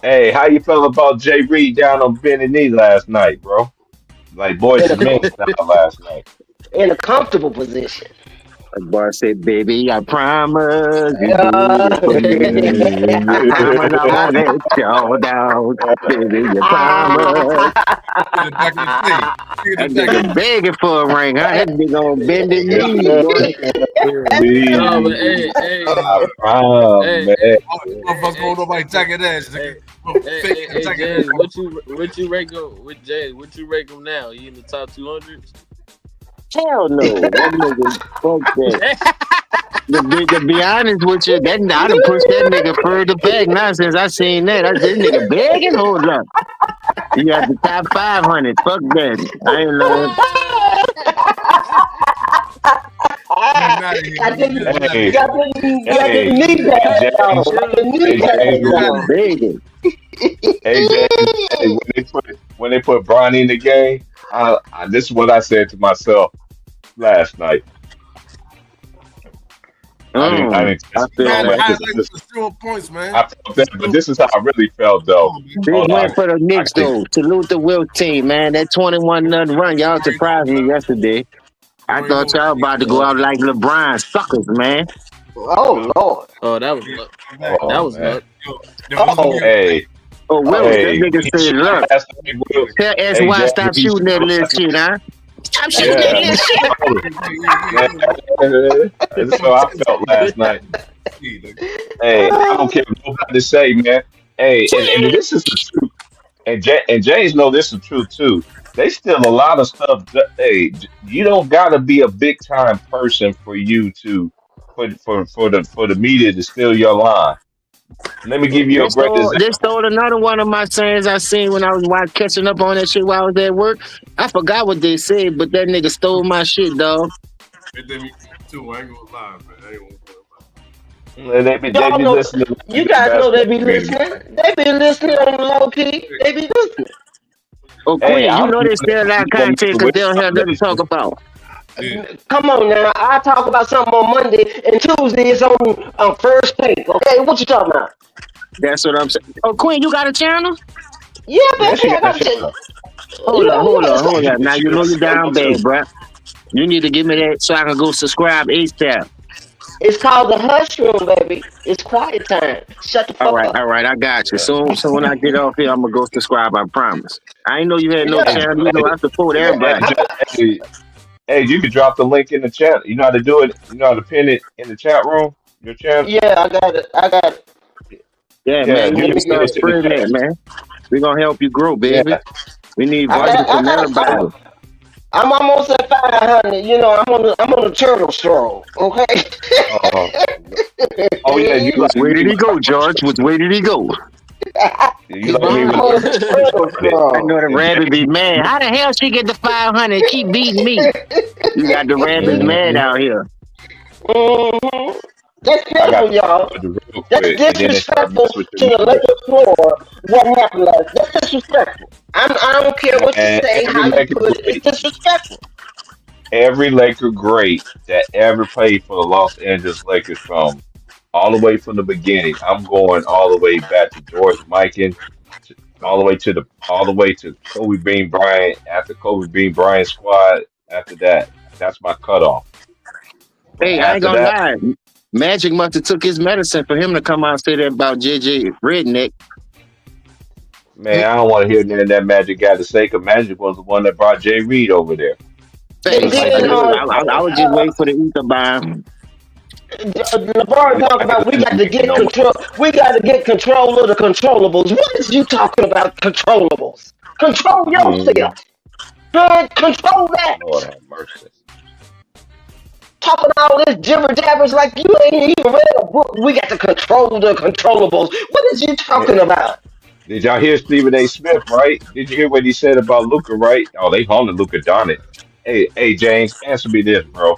Hey, how you feel about Jay Reed down on Benny Knee last night, bro? Like boys in a and men style last night. in a comfortable position. Like Bar said, baby, I promise you do Uh, it for me. I promise I won't let y'all down. Baby, you promise. In the back of the thing. In the That back of nigga begging for a ring, huh? That nigga on bended knee, boy. No, but Please, I promise, hey, man. motherfuckers going on like jacket ass. hey, Fake jacket James, ass. what you rank him with James? What you rank him now? He in the top 200s? Hell no. That nigga, fuck that. To be honest with you, I done pushed that nigga further back now since I seen that. This nigga begging, hold up. You got the top 500. Fuck that. I ain't lying. Get him out of here. got them, Get him out of Hey, here. got them hey, knee hey, pads on. James. Got them knee Hey, pads James. Nigga on. begging. Hey, James. Hey, when they put Bronny in the game, this is what I said to myself last night. I didn't I test You feel no had man. to that. This, highlight this, the 0 points, man. I felt that, but this is how I really felt Come though. on, man. Big Hold win on, for the I Knicks, can't. though. Salute the Wilt team, man. That 21-0 run, You y'all already know, surprised me man. yesterday. You I already know thought what y'all it about to is. go Uh, out like LeBron suckers, man. Oh Lord. oh, that was Yeah, luck. come back. That Oh was man. luck. Yo, this gonna be Oh. a Hey, Oh, Wilt, Oh. that hey, nigga he said, shot look, last night, Will. tell Hey, SY James, stop he shooting shot that little last night. shit, huh? Stop shooting that Yeah, little he shit. told him. yeah. Yeah, that's how I felt last night. Hey, I don't care what nobody say, man. Hey, and this is the truth. And James know this is true too. They still a lot of stuff. Hey, you don't gotta be a big time person for you to for the media to steal your line. Let me give you a great This example. stole another one of my sayings I seen when I was catching up on that shit while I was at work. I forgot what they said, but that nigga stole my shit, dog. It did me too. I ain't gonna lie, man. I ain't gonna And they Y'all be know, listening you to the guys know they basketball be community, listening. man. They be listening on the low key. They be listening. Oh, Hey, Queen, I you don't know know they if still you out gonna mess content because with they the don't have nothing to talk foundation. about. Yeah. Come on now. I talk about something on Monday and Tuesday is on first take. Okay, what you talking about? That's what I'm saying. Oh, Queen, you got a channel? Yeah, Yeah, baby, she I got a got to tell channel. Hold up, hold it's up, hold up. Now She you got know a you channel down bad, too. bruh. You need to give me that so I can go subscribe ASAP. it's called the hush room, baby. It's quiet time. Shut the fuck up. All right, I got you. Yeah. So when I get off here, I'm gonna go subscribe. I promise. I ain't know you had no Hey, Yeah, channel. You know hey, I support yeah. hey, everybody. hey, hey, you can drop the link in the chat. You know how to do it. You know how to pin it in the chat room. Your channel. Yeah, I got it. I got it. Yeah, Yeah, man, you you Let need can to me pin get start it it. in the spreading chat. that, man. We're gonna help you grow, Yeah. baby. We need I voices got. I from got. everybody. I'm almost at 500. You know, I'm on a turtle stroll. Okay. Oh, oh yeah. You Which like way did me he when I go, first George? Which way did he go? you He's like me I'm when behind I you. on a first turtle started. I know stroll. the And rabbit be James, mad. How the hell she get the 500? Keep beating me. You got the rabbits mad mhm. out here. hmm That's I got pitiful, to y'all. find it real That's quick, and then they start disrespectful messing with your to the numbers. Lakers floor. What happened last? That's disrespectful. I don't care what you And say, every how you Laker put it. It's great, disrespectful. every Laker great that ever played for the Los Angeles Lakers from all the way from the beginning. I'm going all the way back to George Mikan, all the way to Kobe Bean Bryant. After Kobe Bean Bryant squad, after that, that's my cutoff. But Hey, I ain't after gonna that, lie. Magic must have took his medicine for him to come out and say that about JJ Redneck. Man, I don't want to hear nothing that Magic got to say, because Magic was the one that brought Jay Reed over there. And Thanks. Like, then listen, I was just waiting for the ether bomb. LeBron talking about we got to get no more. control. We got to get control of the controllables. What is you talking about controllables? Control Mm, yourself. Good, control that. Lord have mercy. Talking all this jibber jabbers like you ain't even read a book. We got to control the controllables. What is you Yeah. talking about? Did y'all hear Stephen A. Smith, right? Did you hear what he said about Luca, right? Oh, they holding Luca Doncic. Hey, James, answer me this, bro.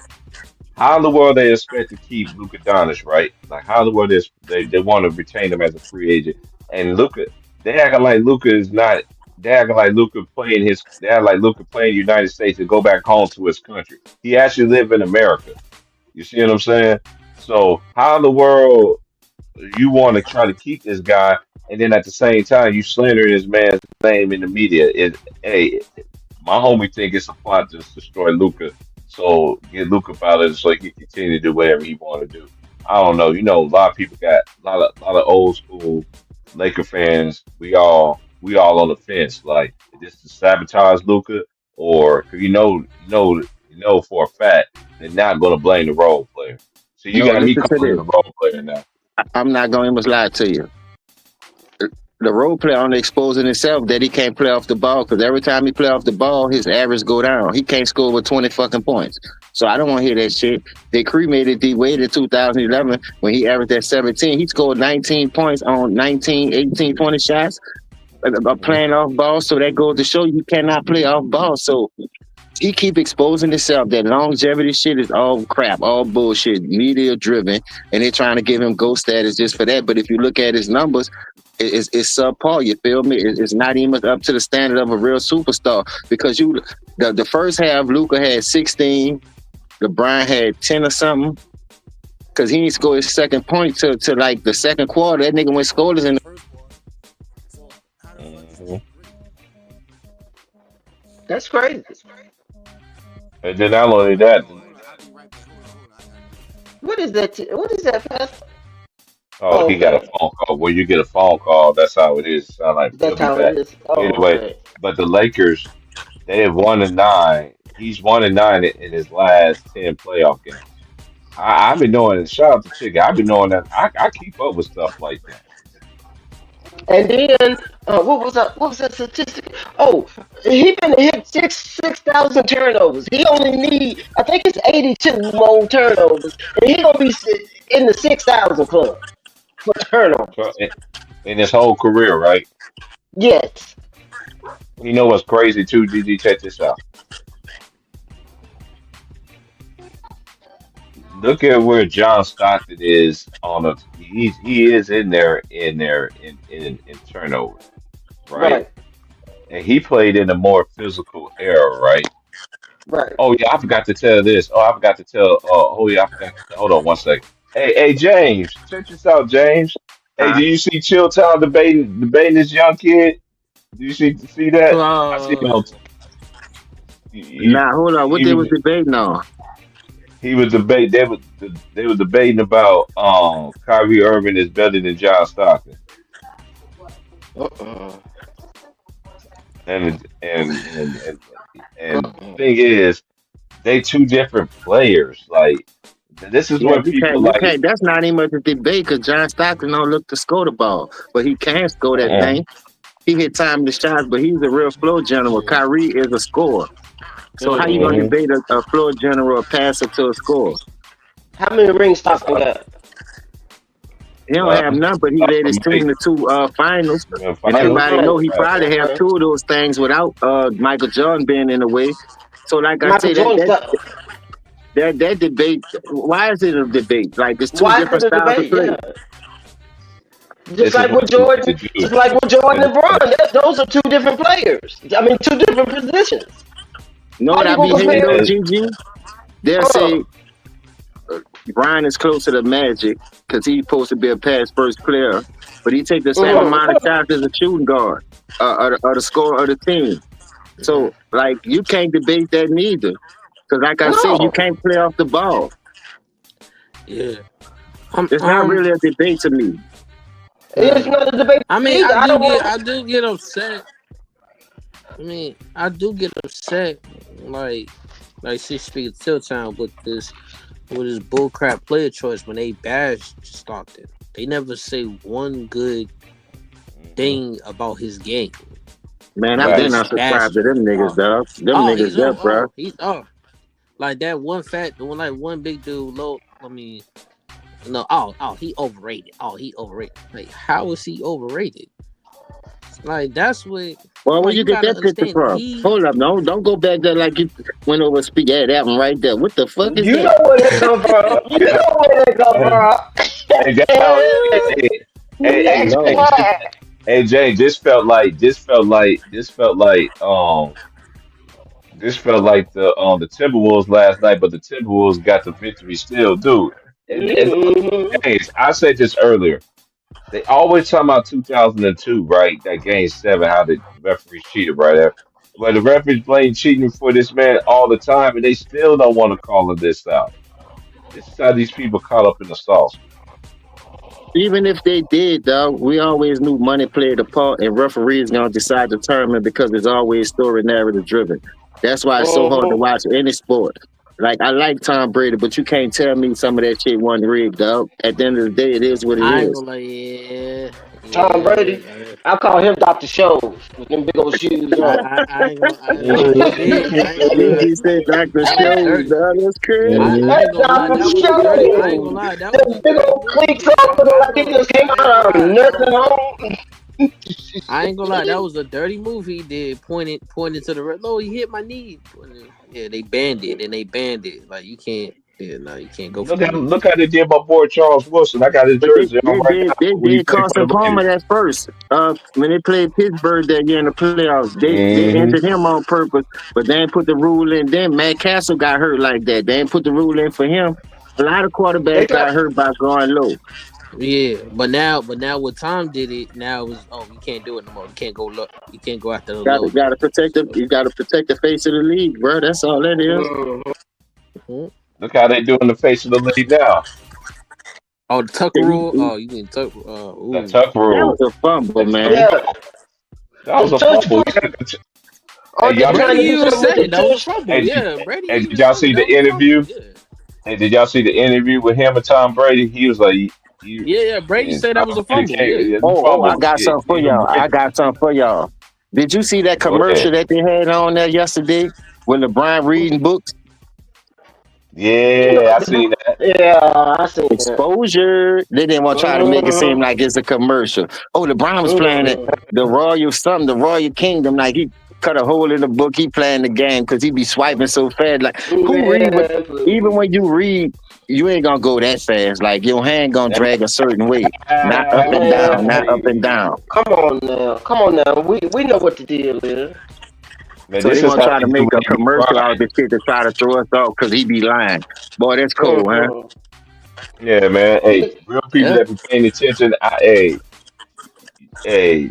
How in the world they expect to keep Luka Doncic, right? Like how in the world they want to retain him as a free agent? And Luka, they acting like Luka is not. They acting like Luka playing his. They act like Luka playing United States to go back home to his country. He actually live in America. You see what I'm saying? So how in the world you want to try to keep this guy, and then at the same time you slandering this man's name in the media? Hey, my homie think it's a plot to destroy Luca, so get Luca out of it so he can continue to do whatever he want to do. I don't know. You know, a lot of people got a lot of old school Laker fans. We all on the fence. Like, is this to sabotage Luca, or 'cause you know for a fact they're not going to blame the role player. So you No, got me listen to calling him this. the role player now. I'm not going to lie to you. The role player only exposing himself that he can't play off the ball because every time he play off the ball, his average go down. He can't score with 20 fucking points. So I don't want to hear that shit. They cremated D Wade in 2011 when he averaged at 17. He scored 19 points on 19, 18, 20 shots Mhm. playing off ball. So that goes to show you cannot play off ball. So he keep exposing himself that longevity shit is all crap, all bullshit, media driven, and they're trying to give him ghost status just for that. But if you look at his numbers, it's subpar. You feel me? It's not even up to the standard of a real superstar because the first half Luca had 16, LeBron had 10 or something. Cause he didn't score his second point to like the second quarter. That nigga went scoreless in the first quarter. So how the fuck is that Mhm. That's crazy. And then not only that, I'll be right back. Hold on. I gotta do that. What is that? What is that, Pastor? oh, Oh, he got a okay. phone call. When you get a phone call, that's how it is. Sound like he'll That's be how it back. is. Oh, Anyway, okay. but the Lakers, they have 1-9. He's 1-9 in his last 10 playoff games. I've been knowing. Shout out to Chicken. I've been knowing that. I keep up with stuff like that. And then what was that statistic? Oh, he been hit six thousand turnovers. He only need I think it's 82 more turnovers, and he gonna be in the 6,000 club for So, turnovers. in his whole career, right? Yes. You know what's crazy too, GG? Check this out. Look at where John Stockton is on a. He is in turnovers, right? Right. And he played in a more physical era, right? Right. Oh yeah, I forgot to tell this. Oh, I forgot to tell. Oh yeah, I forgot to tell. Hold on one second. Hey, James, check this out, James. Hey, do Huh? you see Chill Town debating this young kid? Do you see that? I see him Uh, on. Nah, hold on. What He they was was debating on? he was debate. They were debating about Kyrie Irving is better than John Stockton, Uh-uh. and the Uh-uh. thing is, they two different players. Like this is Yeah, what people you like. can't. That's not even much a debate because John Stockton don't look to score the ball, but he can score that Uh-uh. thing. He hit time the shots, but he's a real flow general. yeah. Kyrie is a scorer. So how you Mm-mm. gonna Mhm. debate a floor general, a passer to a scorer? How many rings Stockton Uh, got? He don't have uh, none, but he led his team Mike, to two finals. And Two finals. everybody know he finals. Right. probably have Okay. two of those things without Michael Jordan being in the way. So like I Michael say, Jordan stuff. that debate, why is it a debate? Like it's two Why is different it a styles of debate? play. Yeah. Just This is like with what you need to Jordan, do. just like with Jordan And, and Bron, those are two different players. I mean, two different positions. You know How what you I gonna be hating though, compare? and Gigi? They'll Uh, say Brian is closer to Magic because he's supposed to be a pass first player, but he take the same uh, amount of shots as a shooting guard or the scorer of the team. mhm. So like you can't debate that neither. Because like I said, you No. can't play off the ball. Yeah. Um, It's not um, really a debate to me. It's nah. not a debate I mean, either. I don't want. I do get upset. I mean, I do get upset. Like, like 6 feet of tilt time with this bullcrap player choice when they bash Stockton. They never say one good Hmm. thing about his game. Man, They I've been Facts. not just subscribed bash to him. them niggas, Oh, dog. Them Oh, niggas there, bro. he's like that one big dude. Low. I mean, no. He overrated. Oh, he overrated. Like, how is he overrated? Like, that's what. Well, I'm where like, you you get gotta that picture understand. from? Hold up, no, don't go back there like you went over and speak. Yeah, that one right there. What the fuck is you that? know where that come from. You know where that come Hey, that's how. from. Hey, That's No, Jay, why. hey, Jay, this felt like the Timberwolves last night, but the Timberwolves got the victory still, dude. And Mm-hmm. James, I said this earlier. They always talk about 2002, right? That game seven, how the referees cheated right there. But the referees blame cheating for this man all the time, and they still don't want to call him this out. This is how these people caught up in the sauce, even if they did, dog, we always knew money played a part, and referees gonna decide the tournament because it's always story narrative driven. That's why it's so hard to Mm-hmm. watch any sport. Like I like Tom Brady, but you can't tell me some of that shit wasn't rigged, dog. At the end of the day, it is what it I ain't is. gonna like, yeah, Tom Brady. yeah. I call him Dr. Shows with them big old shoes on. I ain't gonna lie. He man. did. I ain't gonna lie. BG said Dr. That was Shows, dirty. dog. That's Mhm. I Hey, ain't gonna lie. Dr. That was a dirty. I ain't gonna Shows. lie. That was Them a big dirty old move he cleats did. on looking I like he know. just came I ain't gonna out of a lie. nursing home. I ain't gonna lie. That was a dirty move he did. Pointing to the red. No, he hit my knee. Yeah, they banned it and they banned it. Like, you can't. Yeah, no, you can't go for the knee. Look how they did my boy Charles Wilson. I got his But jersey on right now they when he did played for Carson the Palmer Raiders. that first. When they played Pittsburgh that year in the playoffs, they Hmm. entered him on purpose, but they ain't put the rule in. Then Matt Castle got hurt like that. They ain't put the rule in for him. A lot of They quarterbacks got got hurt by going low. Yeah, but now what Tom did it. Now it was, you can't do it no more. You can't go low. You can't go after the low no more. So, You gotta protect the face of the league, bro. That's all that is. mm, mhm. Look how they do in the face of the league now. Oh, the Tucker He- rule. he- Oh, you mean Tucker? The Ooh. tuck that rule. was a fumble, That, man. yeah. that The was a touch fumble. push. Hey, Are they y'all. trying Brady to do even something with said the it. That was a touch? fumble. Hey, Yeah, Brady hey, even did y'all said it. see That the was a fumble. interview? Yeah. Hey, did y'all see the interview with him and Tom Brady? He was like, you Yeah. Brady and said that was Tom a Brady fumble. can't Yeah. the I fumble. got Yeah, something for even y'all. I Brady. got something for y'all. Did you see that Go commercial ahead. that they had on there yesterday with LeBron reading books? You know, Yeah, I seen that. yeah, I seen that. Exposure. They didn't want to try to make it seem Mm-hmm. like it's a commercial. Oh, LeBron was playing it, Mm-hmm. the Royal something, the Royal Kingdom. Like he cut a hole in the book. He playing the game because he be swiping so fast. Like who read what? Man, Even when please. you read, you ain't gonna go that fast. Like your hand gonna drag a certain way, not up and down, Man, not up and please. down. Come on now. Come on now. We know what the deal is. Man, So they this is gonna how try they to do make when a they be commercial out of quiet. this shit to try to throw us off because he be lying. Boy, that's cool, huh? Mm-hmm. Yeah, man. Hey, real people Yeah. that be paying attention. Hey,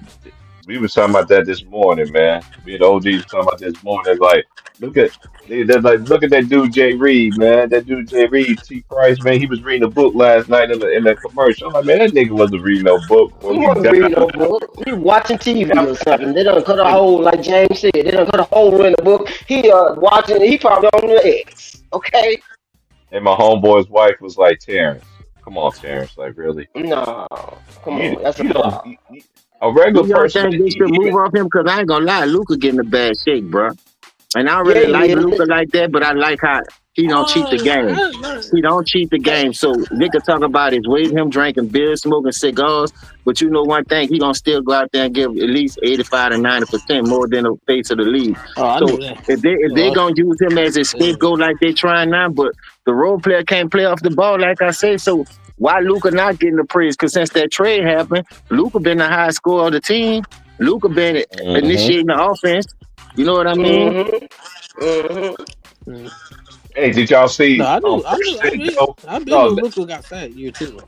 we was talking about that this morning, man. Me and OG was talking about this morning. Like, look at they're like, look at that dude Jay Reed, man. That dude Jay Reed, T. Price, man. He was reading a book last night in the commercial. I'm like, man, that nigga wasn't reading no book. Boy, He we wasn't down. reading no book. He watching TV Y'all or something. They done cut a forget- hole, like James said. They done cut a hole in the book. He watching. He probably on the X. Okay. And my homeboy's wife was like, Terrence, come on, Terrence, like really, No, come you on. That's a you don't flop. a regular Who y'all person, think they should move off him? Because I ain't gonna lie, Luca getting a bad shake, bro. And I don't Yeah, really he like is. Luca like that, but I like how he don't cheat the game. He don't cheat the game. So they could talk about his weight, him drinking beer, smoking cigars. But you know one thing, he gonna still go out there and give at least 85 to 90% more than the face of the league. Oh, I So knew that. if they gonna use him as a Yeah. scapegoat like they trying now, but the role player can't play off the ball, like I say. So why Luca not getting the praise? Because since that trade happened, Luca been the highest scorer of the team. Luca been hmm initiating the offense. You know what I mean? Mm-hmm. Mm-hmm. Mm. Hey, did y'all No, see first take though? I been No, knew Luca got fat year two.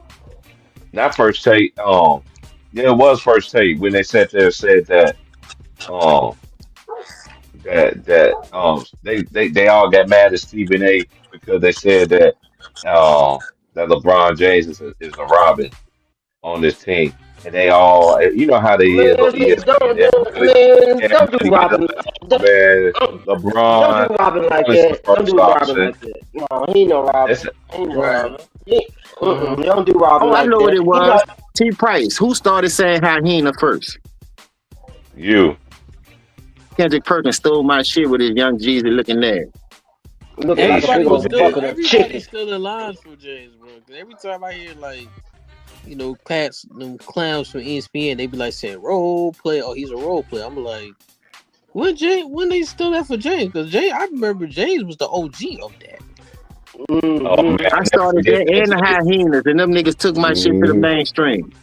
not first take. Yeah, it was first take when they sat there and said that um they all got mad at Stephen A because they said that um that LeBron James is a Robin on this team. And they all, you know how they is on ESPN. Don't do Everybody get a Robin. little, man. Don't LeBron, do Robin like LeBron is the that. Don't first do Robin option. like that. No, he ain't no Robin. It's, He ain't no Right. Robin. Don't do Robin Oh, I like know that. what it He was. like, T. Price. Who started saying how he ain't the first? you. Kendrick Perkins stole my shit with his young Jeezy looking there. looking like a Everybody big was old still bucket of chicken. everybody still in line for James, bro. 'Cause every time I hear like, you know, cats, them clowns from ESPN, they be like saying role play. Oh, he's a role player. I'm like, when they still that for James? Because I remember James was the OG of that. Oh, man. I I never started forget that and the that. hyenas, and them niggas took my shit to the mainstream.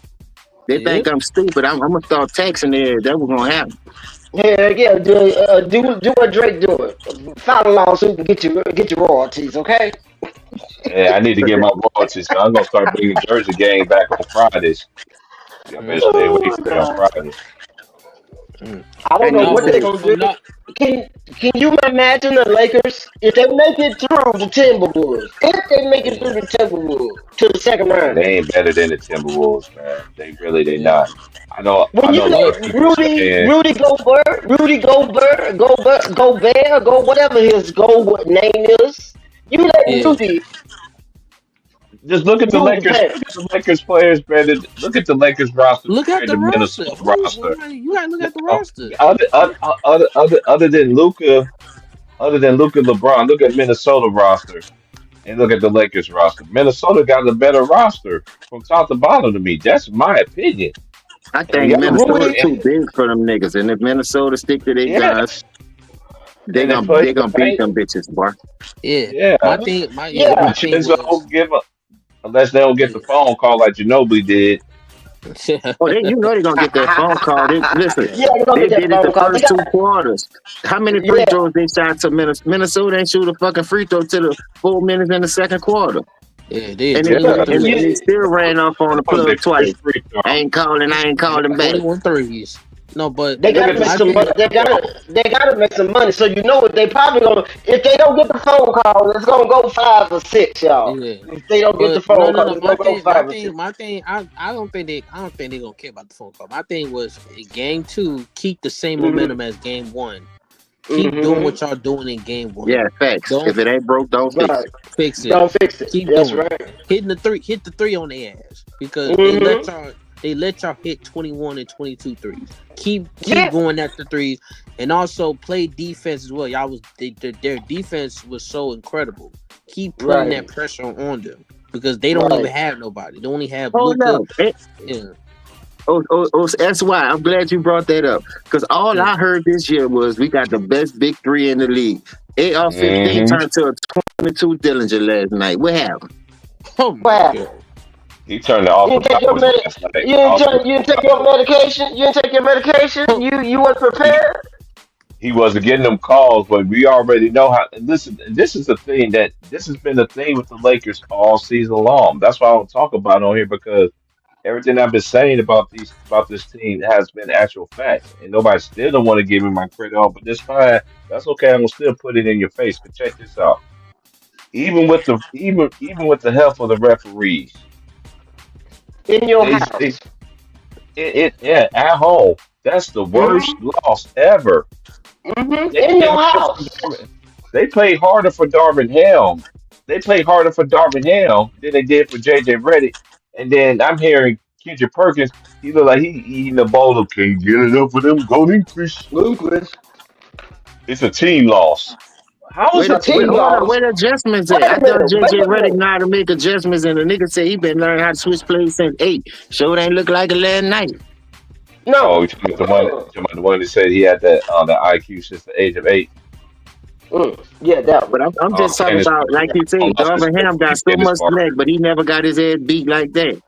They think I'm stupid. I'm gonna start taxing there. That was gonna happen. Yeah, do what Drake doing. File a lawsuit and get your royalties, okay? Yeah, I need to get my royalties. So I'm gonna start bringing Jersey game back on Fridays. Y'all better stay away Oh from my it on God. Friday. I don't And know these what they're niggas, gonna I'm do. not. Can you imagine the Lakers if they make it through the Timberwolves? If they make it Yeah, through the Timberwolves to the second Man, round, they ain't better than the Timberwolves, man. They yeah. not. I when you know a lot But of let people saying, Rudy Gobert, go whatever his name is, you let yeah, Rudy just look at the rule the Lakers. paint. Look at the Lakers players, man. Look at the Lakers roster look at compared the to roster. Minnesota roster. You gotta look at the Uh, roster. other than Luca LeBron, look at Minnesota roster and look at the Lakers roster. Minnesota got a better roster from top to bottom to me. That's my opinion. I And think y'all Minnesota Rudy, too and big for them niggas. And if Minnesota stick to their guns, yes, and they play they the gonna beat paint. them bitches, boy. Yeah, Yeah, yeah, give my them a thing chance. Don't was, give 'em- unless they don't get yeah. the phone call like Ginobili did. Oh, you know they're gonna get that phone call. Listen, yeah, they're gonna they get that did it the phone call. They first got, two quarters. How many free yeah, throws they shot to Minnesota? Minnesota ain't shoot a fucking free throw to the 4 minutes in the second quarter. Yeah, they had And Yeah, look, they 21 threes. still ran off on the that was their plug twice. first free throw. I ain't calling back. 21 threes. No, but they Look gotta at the make my some second money. thing, free They gotta make some money. So you know what they probably gonna if they don't get the phone call, it's gonna go 5 or 6, y'all. yeah. If they don't get the But no, phone call, no. it's gonna go five or six. My thing. I don't think they gonna care about the phone call. My thing was in game 2, keep the same Mm-hmm. momentum as game 1. Keep doing Mm-hmm. what y'all doing in game 1. Yeah, facts. Don't If it ain't broke, don't fix Right. it. fix it. Don't fix it. Keep That's doing it. right. Hit the three on their ass because Mm-hmm. they let y'all hit 21 and 22 threes. Keep Yeah. going at the threes and also play defense as well. Y'all their defense was so incredible. Keep putting that Right. pressure on them because they don't even Right. have nobody. They only have Hold Luka. up. Yeah, That's why I'm glad you brought that up. Because all yeah. I heard this year was we got the best big three in the league. AR-15 throw. turned to a 22 Dillinger last night. What happened? Oh my Wow. god. He turned to You didn't Austin take your Powers med- last night. Austin you didn't take your medication. You didn't take your medication. You weren't he, prepared. he wasn't getting them calls, but we already know how. And listen, this is the thing that this has been the thing with the Lakers all season long. That's why I don't talk about it on here because everything I've been saying about this team has been actual facts, and nobody still don't want to give me my credit on. But that's fine. That's okay. I'm gonna still put it in your face. But check this out. Even with the help of the referees, In your they house. yeah at home. That's the worst Mm-hmm. loss ever. Mm-hmm. They In played your harder for house. Darvin. They played harder for Darvin Ham. They played harder for Darvin Ham than they did for JJ Redick. And then I'm hearing Kendrick Perkins. He look like he eating a bowl of can't get enough for them golden fish. Lucas. It's a team loss. How is It's a a team team Hold up, loss. where loss? the adjustments Wait at? I a thought minute. Wait JJ a Redick minute. know how to make adjustments, and the nigga said he been learning how to switch plays since 8. Sure ain't look like it last night. Oh, No. we talking about the one that said he had that on the IQ since the age of 8. Yeah, that But one. I'm just talking Candace about, like Parker. you said, Lost Darvin respect Ham for got you, so Candace much slack, Parker. but he never got his head beat like that.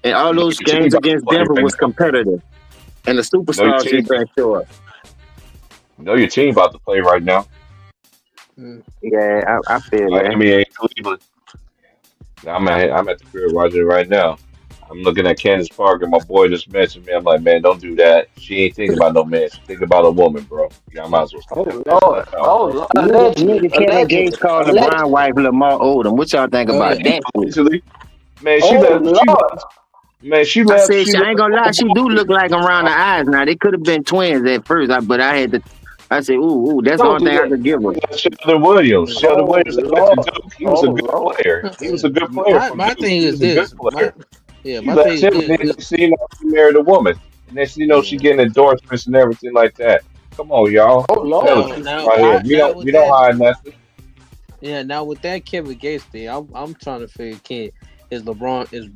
And all You know those your team games about to against play Denver right was now. competitive. And the You know your superstars team. just didn't show up. You know your team about to play right now. Mm. Yeah, I feel that. Miami ain't Cleveland. I'm at the crib watching it right now. I'm looking at Candace Parker. My boy just mentioned me. I'm like, man, don't do that. She ain't thinking about no man. She thinking about a woman, bro. Yeah, I might as well Oh cut that Lord. stuff out, Oh bro. Lord. Nigga, Allegedly. Kevin Gates Allegedly. called LeBron Allegedly. wife Lamar Odom. What y'all think Oh about yeah. that shit? Allegedly, Man, Oh Lord. she I left, said, she I left ain't gonna lie, she do Boston. look like around the eyes now. They could have been twins at first, but I had to. I said, ooh, that's the Don't only do thing I that. could give her. Sheldon Williams. Sheldon Oh Williams that went to Lord. Duke. He was Oh a good Lord. player. He was a good player My from my Duke. thing He is was a good this. player. My She thing left is him, and then this. next thing you know, she married a woman. And next thing you know, she Yeah. getting endorsements and everything like that. Come on, y'all. Oh Let's tell the Lord. Now truth now right here. I now We with don't that hide nothing. now with that Kevin Gates thing, I'm trying to figure is LeBron is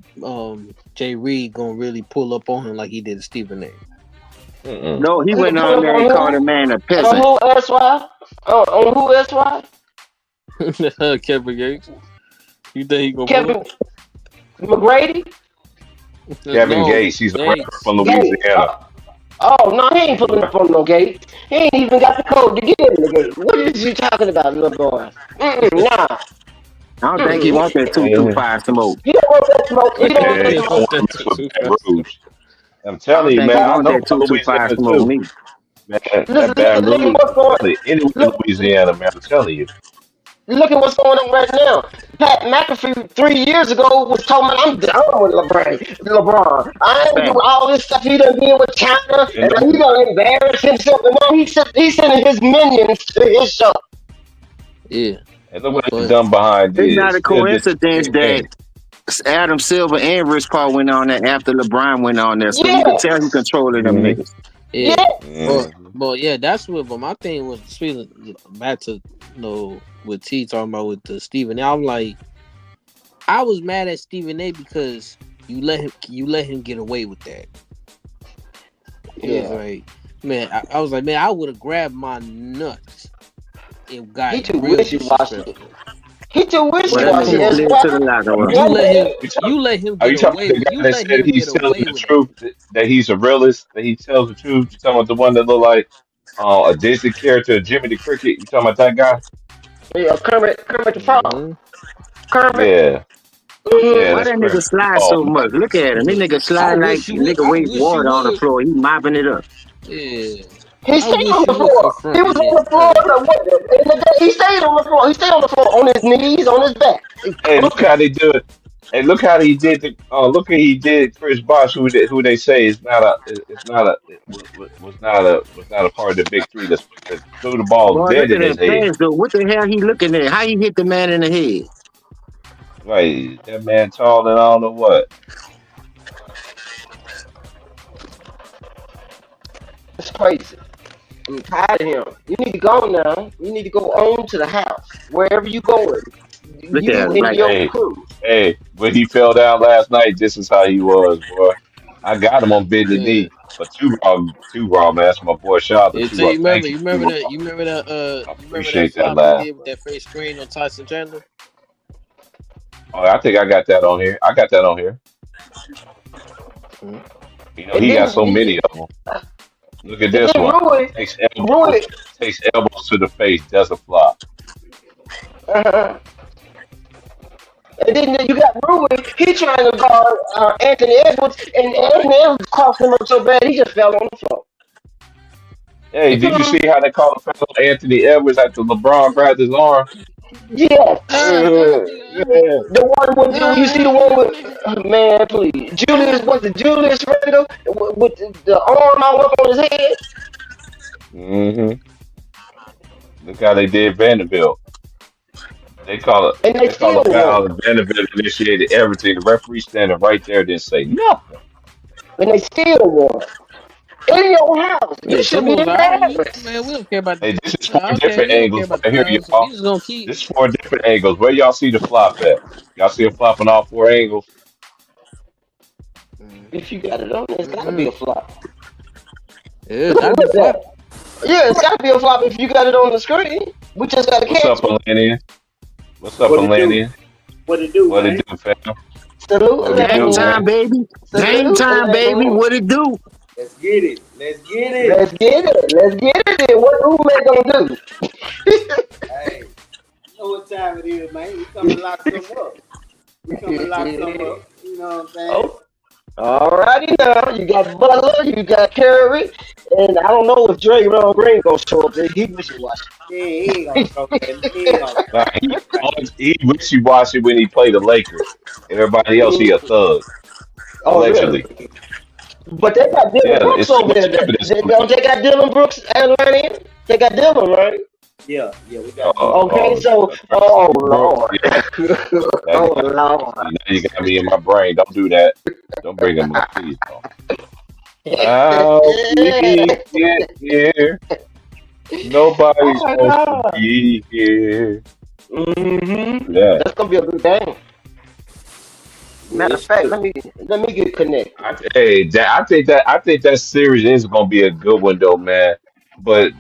Jay Reed gonna really pull up on him like he did Stephen A. Mm-mm. No, he He went can pull on up there on and called a who? man a On peasant. who, SY? On who, SY? Kevin Gates. You think he gonna pull Kevin up? McGrady? Kevin No, Gates, he's a rapper Gates. from Gates. Louisiana. Oh, no, he ain't pulling up on no gate. He ain't even got the code to get in the gate. What is you talking about, little boy? Nah. I don't think he Mm-mm. want that Man, 225 smoke. He don't want that smoke. He don't want man, that he don't smoke. want to mess with Baton Rouge. I'm I don't telling you, think he man. I want know that about 225 Louisiana smoke too, me. man. Listen, That Baton look at Rouge. what's I'm going telling you, anywhere in look, Louisiana, man. I'm telling you. look at what's going on right now. Pat McAfee 3 years ago was talking about I'm done with LeBron. I ain't do Fact. all this stuff he done did with China, You and know, he done embarrassed himself. And now he's sending his minions to his show. Yeah, and look what he's but done behind It's it. not a Still get coincidence that 10 Adam Silver and Rich Paul went on there after LeBron went on there. So you could tell he Yes, controlling them games. niggas. yeah, yes. Mm-hmm. but yeah, that's what. But my thing was speaking back to with T talking about with the Stephen A. I'm like, I was mad at Stephen A. because you let him get away with that. It was Yeah. like, man, I was like, man, I would have grabbed my nuts and He got too real wishy washy. disrespectful. He too wishy Well, that Like, washy. come nigga on, That's slid why. to the locker Are room. you let him you you let him are get you talking about away the with guy you that let said him get he's telling away the with that. truth, that he's a realist, that he tells the truth? You talking about the one that look like a Disney character, Jimmy the Cricket? You talking about that guy? Yeah, Kermit the Frog. Hmm. Kermit. Yeah, Mm-hmm. yeah, Why that's that nigga Kermit. slide Oh so much? man, Look at him. This nigga slide like a nigga I waste wish you water on the would. floor. He mopping it up. Yeah. He I stayed wish on you the would floor. He confront was him on in the floor. person. In the day, he stayed on the floor. He stayed on the floor on his knees, on his back. He hey, look cooking. how they do it. Hey, look how he did the. Look how he did Chris Bosh, who they say is not a, it's not a, was not a part of the big three. That threw the ball Boy, dead look at in his that head. pass though. What the hell he looking at? How he hit the man in the head? Right, that man tall and I don't know what. It's crazy. I'm tired of him. You need to go now. You need to go on to the house. Wherever you going, Look at you him. and Like, your Hey, crew. hey, when he fell down last night, this is how he was, boy. I got him on bended Yeah. knee, but too raw, man. That's my boy. Shout out to Yeah, Too tell Raw. you Thank you, Too Raw. I you remember that appreciate that flop he laugh. did with that face screen on Tyson Chandler? Oh, I think I got that on here. I got that on here. Mhm. You know, And he got then, so many of them. Look at and this then one. Rui, Takes Rui, elbows, takes elbows to the face, doesn't flop. uh, and then you got Rui. He trying to guard Anthony Edwards, and Anthony Edwards crossed him up so bad he just fell on the floor. Hey, did you see how they call the foul on Anthony Edwards after LeBron grabbed his arm? Yes, Yeah. the one with you see the one with man, please, Julius was it Julius Randle with the arm all up on his head, Hmm. Look how they did Vanderbilt. They call it. and they They call still a won, foul, and Vanderbilt initiated everything. The referee standing right there didn't say nothing. and they still won in your house. You Yeah, should Tim be was all right. embarrassed. Man, we don't care about Hey, this is four okay, different we don't care angles about the right here, fouls. We y'all. just gonna keep This is four different angles. Where y'all see the flop at? Y'all see a flop in all four angles? If you got it on, it's got to be mm-mm. a flop. Yeah, it's Look, gotta be look that. flop. Yeah, it's got to be a flop if you got it on the screen. We just got to What's catch up, it. Atlantean? What's up, What it do? Atlantean? What it do, What it man? do, fam? Salute, What it game do, Atlantean. time, man? baby. Game Salute, time, baby. Atlantean. What it do? Let's get it. Let's get it. Let's get it. Let's get it. Then what roommate gonna do? Hey, you know what time it is, man. We come to lock some up. We come to lock some up. You know what I'm saying? Oh, Alrighty now, you got Butler, you got Curry, and I don't know if Draymond Green gonna show up there. He wishy washy. He ain't gonna show that. He ain't gonna show Nah, he wishy washy when he played the Lakers. Everybody else, he a thug, Oh really? allegedly. But they got Dylan Yeah, Brooks it's too over much there. evidence on Don't they got Dylan Brooks at Atlanta? They got Dylan, right? Yeah, we that. got Dylan. Okay, so oh Brooks, Lord, yeah. oh Now Lord. you got me in my brain. Don't do that. Don't bring him up, please. Don't. How we get here? Nobody's Oh my supposed to God. be here. Yeah. That's gonna be a good game. Yeah, Matter it of fact, should. let me get connected. I think that series is gonna be a good one though, man. But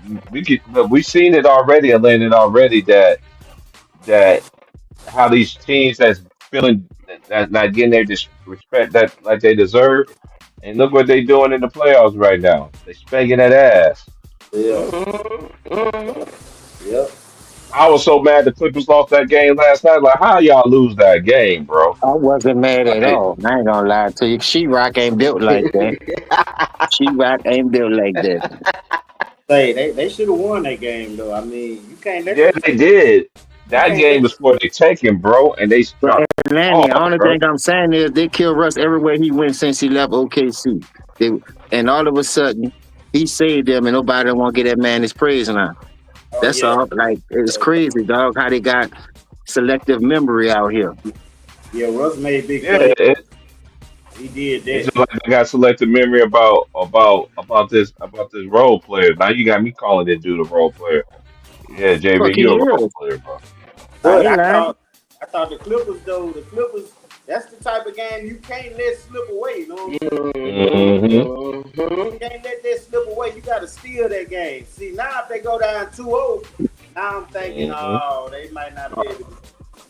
but we've seen it already, and landed already that how these teams that's feeling that not getting their respect that like they deserve, and look what they doing in the playoffs right now. They spanking that ass. Yeah, Hmm. yep. I was so mad the Clippers lost that game last night. Like, how y'all lose that game, bro? I wasn't mad at Like, all. I ain't gonna lie to you. She-Rock ain't built like that. She-Rock ain't built like that. Say they should have won that game though. I mean, you can't let yeah, them they did. you That can't game let was for the taking, bro, and they But dropped Atlantic, the the ball, only bro. thing I'm saying is they killed Russ everywhere he went since he left OKC. They, and all of a sudden, he saved them, and nobody want to get that man his praise now. oh That's yeah. all. Like it's Yeah, crazy, dog. How they got selective memory out here. yeah, Russ made big Yeah, plays. He did it's that. just like I got selective memory about this role player. Now you got me calling this dude a role player. Yeah, Fuck, JB, he you a role is. player, bro. I But ain't lying. I thought the Clippers though, the Clippers, that's the type of game you can't let slip away, you know what I'm saying? Hmm. You can't let that slip away. You gotta steal that game. See now if they go down 2-0, now I'm thinking, Hmm. oh, they might not be able to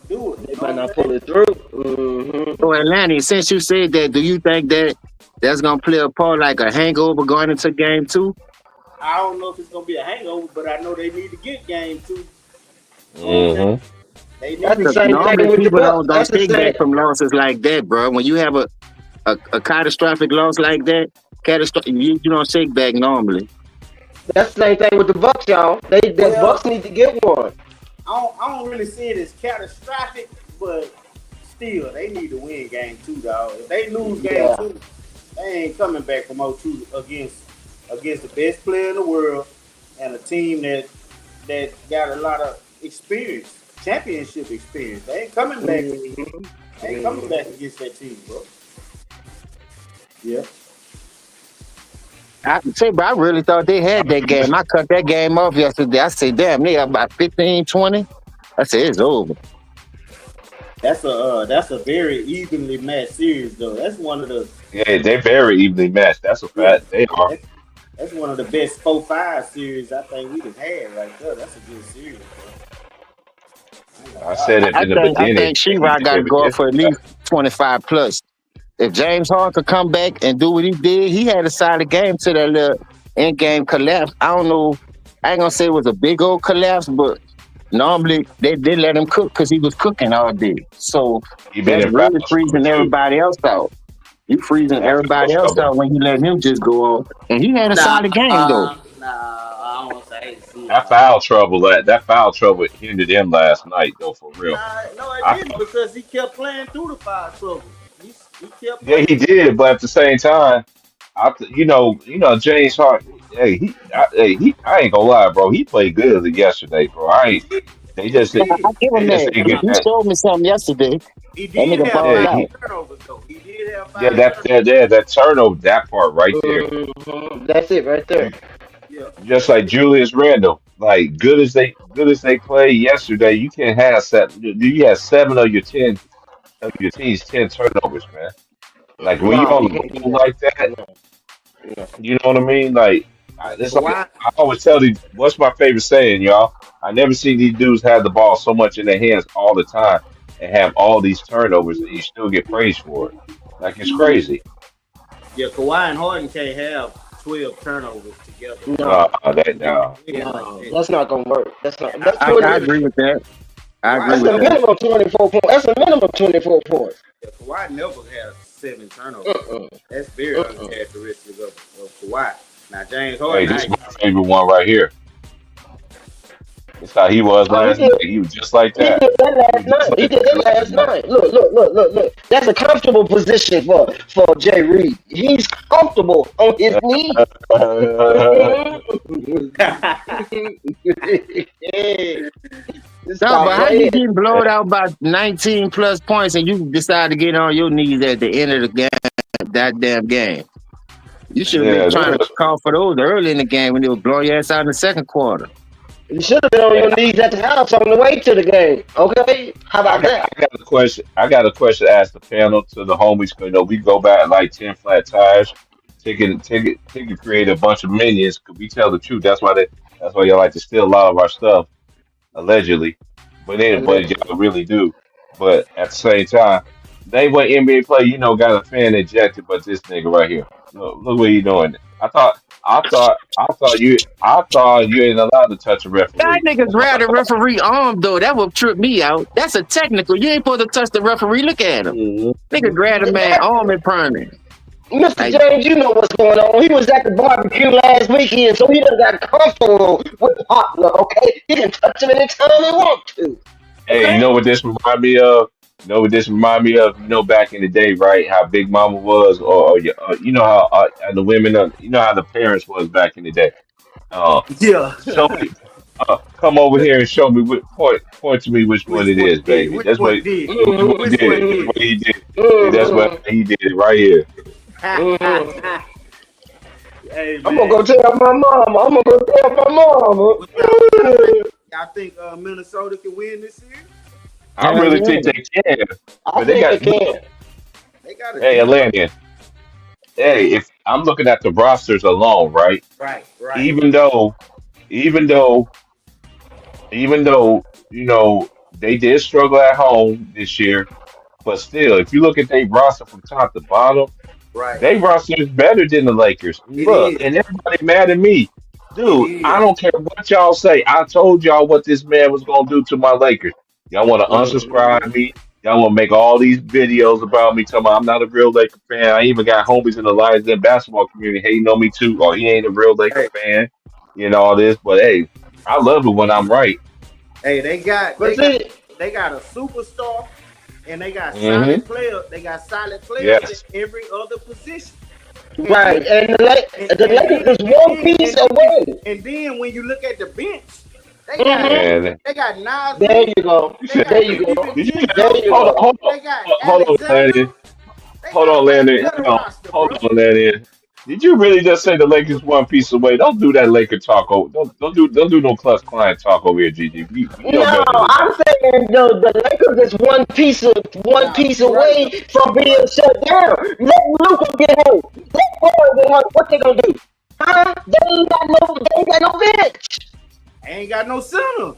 do it. They You know might what I'm not saying? pull it through. Hmm. So Atlantic, since you said that, do you think that that's gonna play a part like a hangover going into game two? I don't know if it's gonna be a hangover, but I know they need to get game 2. You know what I'm saying? Hmm. They That's need the to Because get same normally thing with the people Bucks. don't That's the take same. back from losses like that, bro. When you have a catastrophic loss like that, you don't shake back normally. That's the same thing with the Bucks, y'all. The well, Bucks need to get one. I don't really see it as catastrophic, but still they need to win game 2, dog. If they lose game Yeah. 2, they ain't coming back from 0-2 against the best player in the world and a team that got a lot of experience, championship experience. They ain't coming back. Hmm. They ain't coming back against that team, bro. Yeah. I say, but I really thought they had that game. I cut that game off yesterday. I said, damn, they have about 15, 20. I said, it's over. That's a very evenly matched series though. That's one of the Yeah, they're very evenly matched. That's a yeah. fact. They are. That's, that's one of the best 4-5 series I think we've had right there. That's a good series, bro. I ain't gonna I lie. said it I in the think I beginning. think They need She-Rock to got to give it go this for at least back. 25 plus. If James Harden could come back and do what he did, he had a solid game to that little end game collapse. I don't know. I ain't gonna say it was a big old collapse, but normally they did let him cook because he was cooking all day. So He been that's in really foul trouble freezing too. everybody else out. You freezing And foul everybody else trouble. out when you let him just go off. And he had a Nah, solid game though. I don't want to say I hate to see it That now. foul trouble. That foul trouble hindered him last night, though. For real. Nah, no, it I didn't because he kept playing through the foul trouble. He kept Yeah, playing. he did, but at the same time, James Harden. I ain't gonna lie, bro. He played good yesterday, bro. I He ain't. did. They He just Nah, did. I give him they just that. didn't He get that. showed me something yesterday. He That did nigga have Yeah, balled 5 out. turnovers though. He did have yeah, 5 turnovers. that turnover, that part right there. That's it right there. You Yeah. just like Julius Randle, like good as they played yesterday. You can't have seven. You have 7 of your team's 10 turnovers, man. Like when you're No, on you the can't do ball that. like that. No, no. You know what I mean? Like, it's like Kawhi, I always tell these. What's my favorite saying, y'all? I never see these dudes have the ball so much in their hands all the time and have all these turnovers, and you still get praised for it. Like it's crazy. yeah, Kawhi and Harden can't have 12 turnovers together. No, No, that They no. can't win like no, that. that's not gonna work. That's not. I, That's I I twenty. really agree with that. I agree Kawhi That's with a never that. minimum 24 points. That's a minimum 24 points. Kawhi never had 7 turnovers. Mm-mm. That's very uncharacteristic of Kawhi. Now James Hey, Harden, this is my favorite one right here. That's how he was Oh, last night. He was just like he that. did that He last was just night. He like did that that last last night. night. Look. That's a comfortable position for Jay Reed. He's comfortable on his knees. No, Stop but how you playing. getting blowed out by 19 plus points and you decide to get on your knees at the end of the game, that damn game? You should have been Yeah, trying to call for those early in the game when they were blowing your ass out in the second quarter. You should have been on your knees at the house on the way to the game. Okay? How about that? I got a question. I got a question to ask the panel to the homies. 'Cause, we go back like 10 flat tires. Ticket create a bunch of minions. Could we tell the truth? That's why y'all like to steal a lot of our stuff, allegedly. But y'all really do. But at the same time, they what NBA play, got a fan ejected, but this nigga right here. Look what he doing. I thought you ain't allowed to touch a That referee. nigga grabbed the referee arm though. That would trip me out. That's a technical. You ain't supposed to touch the referee. Look at him. Mhm. Nigga grabbed the man arm and permanent. Mr. Like, James, you know what's going on. He was at the barbecue last weekend, so he done got comfortable with Poplar, okay? He can touch him anytime he want to. Hey, you Okay? know what this remind me of? You know what this remind me of? Back in the day, right? How Big Mama was, you know how the women, how the parents was back in the day. Uh, yeah. show me, come over here and show me. Point to me which one Which it one is, did? baby. Which That's one what. did? Which one Which did one it? That's did? what he did. Hey, that's what Mm-hmm. he did it right here. Mm-hmm. Hey I'm gonna man, go tell my mama. I'm gonna go tell my mama. what y'all think Minnesota can win this year? I hell really yeah. think they can, I but they think they got can. They got a hey, deep. Atlantean. Hey, if I'm looking at the rosters alone, right? Right. Even though, even though even though they did struggle at home this year, but still, if you look at their roster from top to bottom, Right. they roster is better than the Lakers. It Look, is. and everybody mad at me, It dude. I is. don't care what y'all say. I told y'all what this man was gonna do to my Lakers. Y'all want to Mm-hmm. unsubscribe me? Y'all want to make all these videos about me talking about I'm not a real Laker fan. I even got homies in the Lions Den basketball community hating on me too. Or he ain't a real Laker Hey, fan, all this. But hey, I love it when I'm right. hey, they got But they got see, they got a superstar and they got Hmm. solid players. They got solid players Yes. in every other position. And right, then and and, The and Lakers then is one piece away. and then when you look at the bench, they got Mm-hmm. And they got There Nasmith, you go. you they said, There got you go. did you There DiVincenzo, you hold on, go. hold on, they got hold on, Alexander. Landon. They Hold got a on, way Landon. better roster, Hold bro. on, Landon. Did you really just say the Lakers one piece away? Don't do that Laker talk. Don't do no plus client talk over here, Gigi. We know No, better than that. I'm saying the Lakers is one Nah, piece you're right away though. from You're being right. shut down. Let Luka get hurt. Let Boy get hurt. What they gonna do? Huh? They ain't got no bench. I ain't got no center.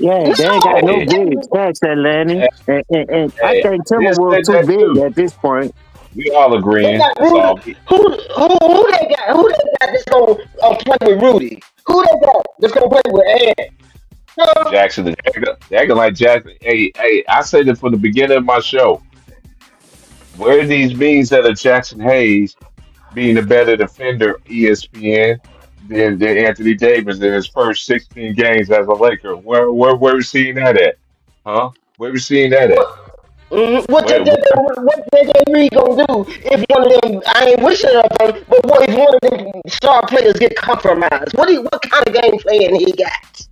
Yeah, they ain't got no Hey, big stacks, Atlanta. hey, And I hey, think I did Timberwolves say too that big too. at this point. We all They agreeing. got That's Rudy. all. Who they got? Who they got that's gonna play with Rudy? Who they got that's gonna play with Ant? Huh? Jackson, they acting like Jackson. Hey, I said it from the beginning of my show. Where are these beings that are Jackson Hayes being a better defender, ESPN, than Anthony Davis in his first 16 games as a Laker? Where we seeing that at? Huh? Where we seeing that at? What? What Where, where, JJ Reed gonna do if one of them? I ain't wishing it upon, but what if one of them star players get compromised? What kind of game plan he got?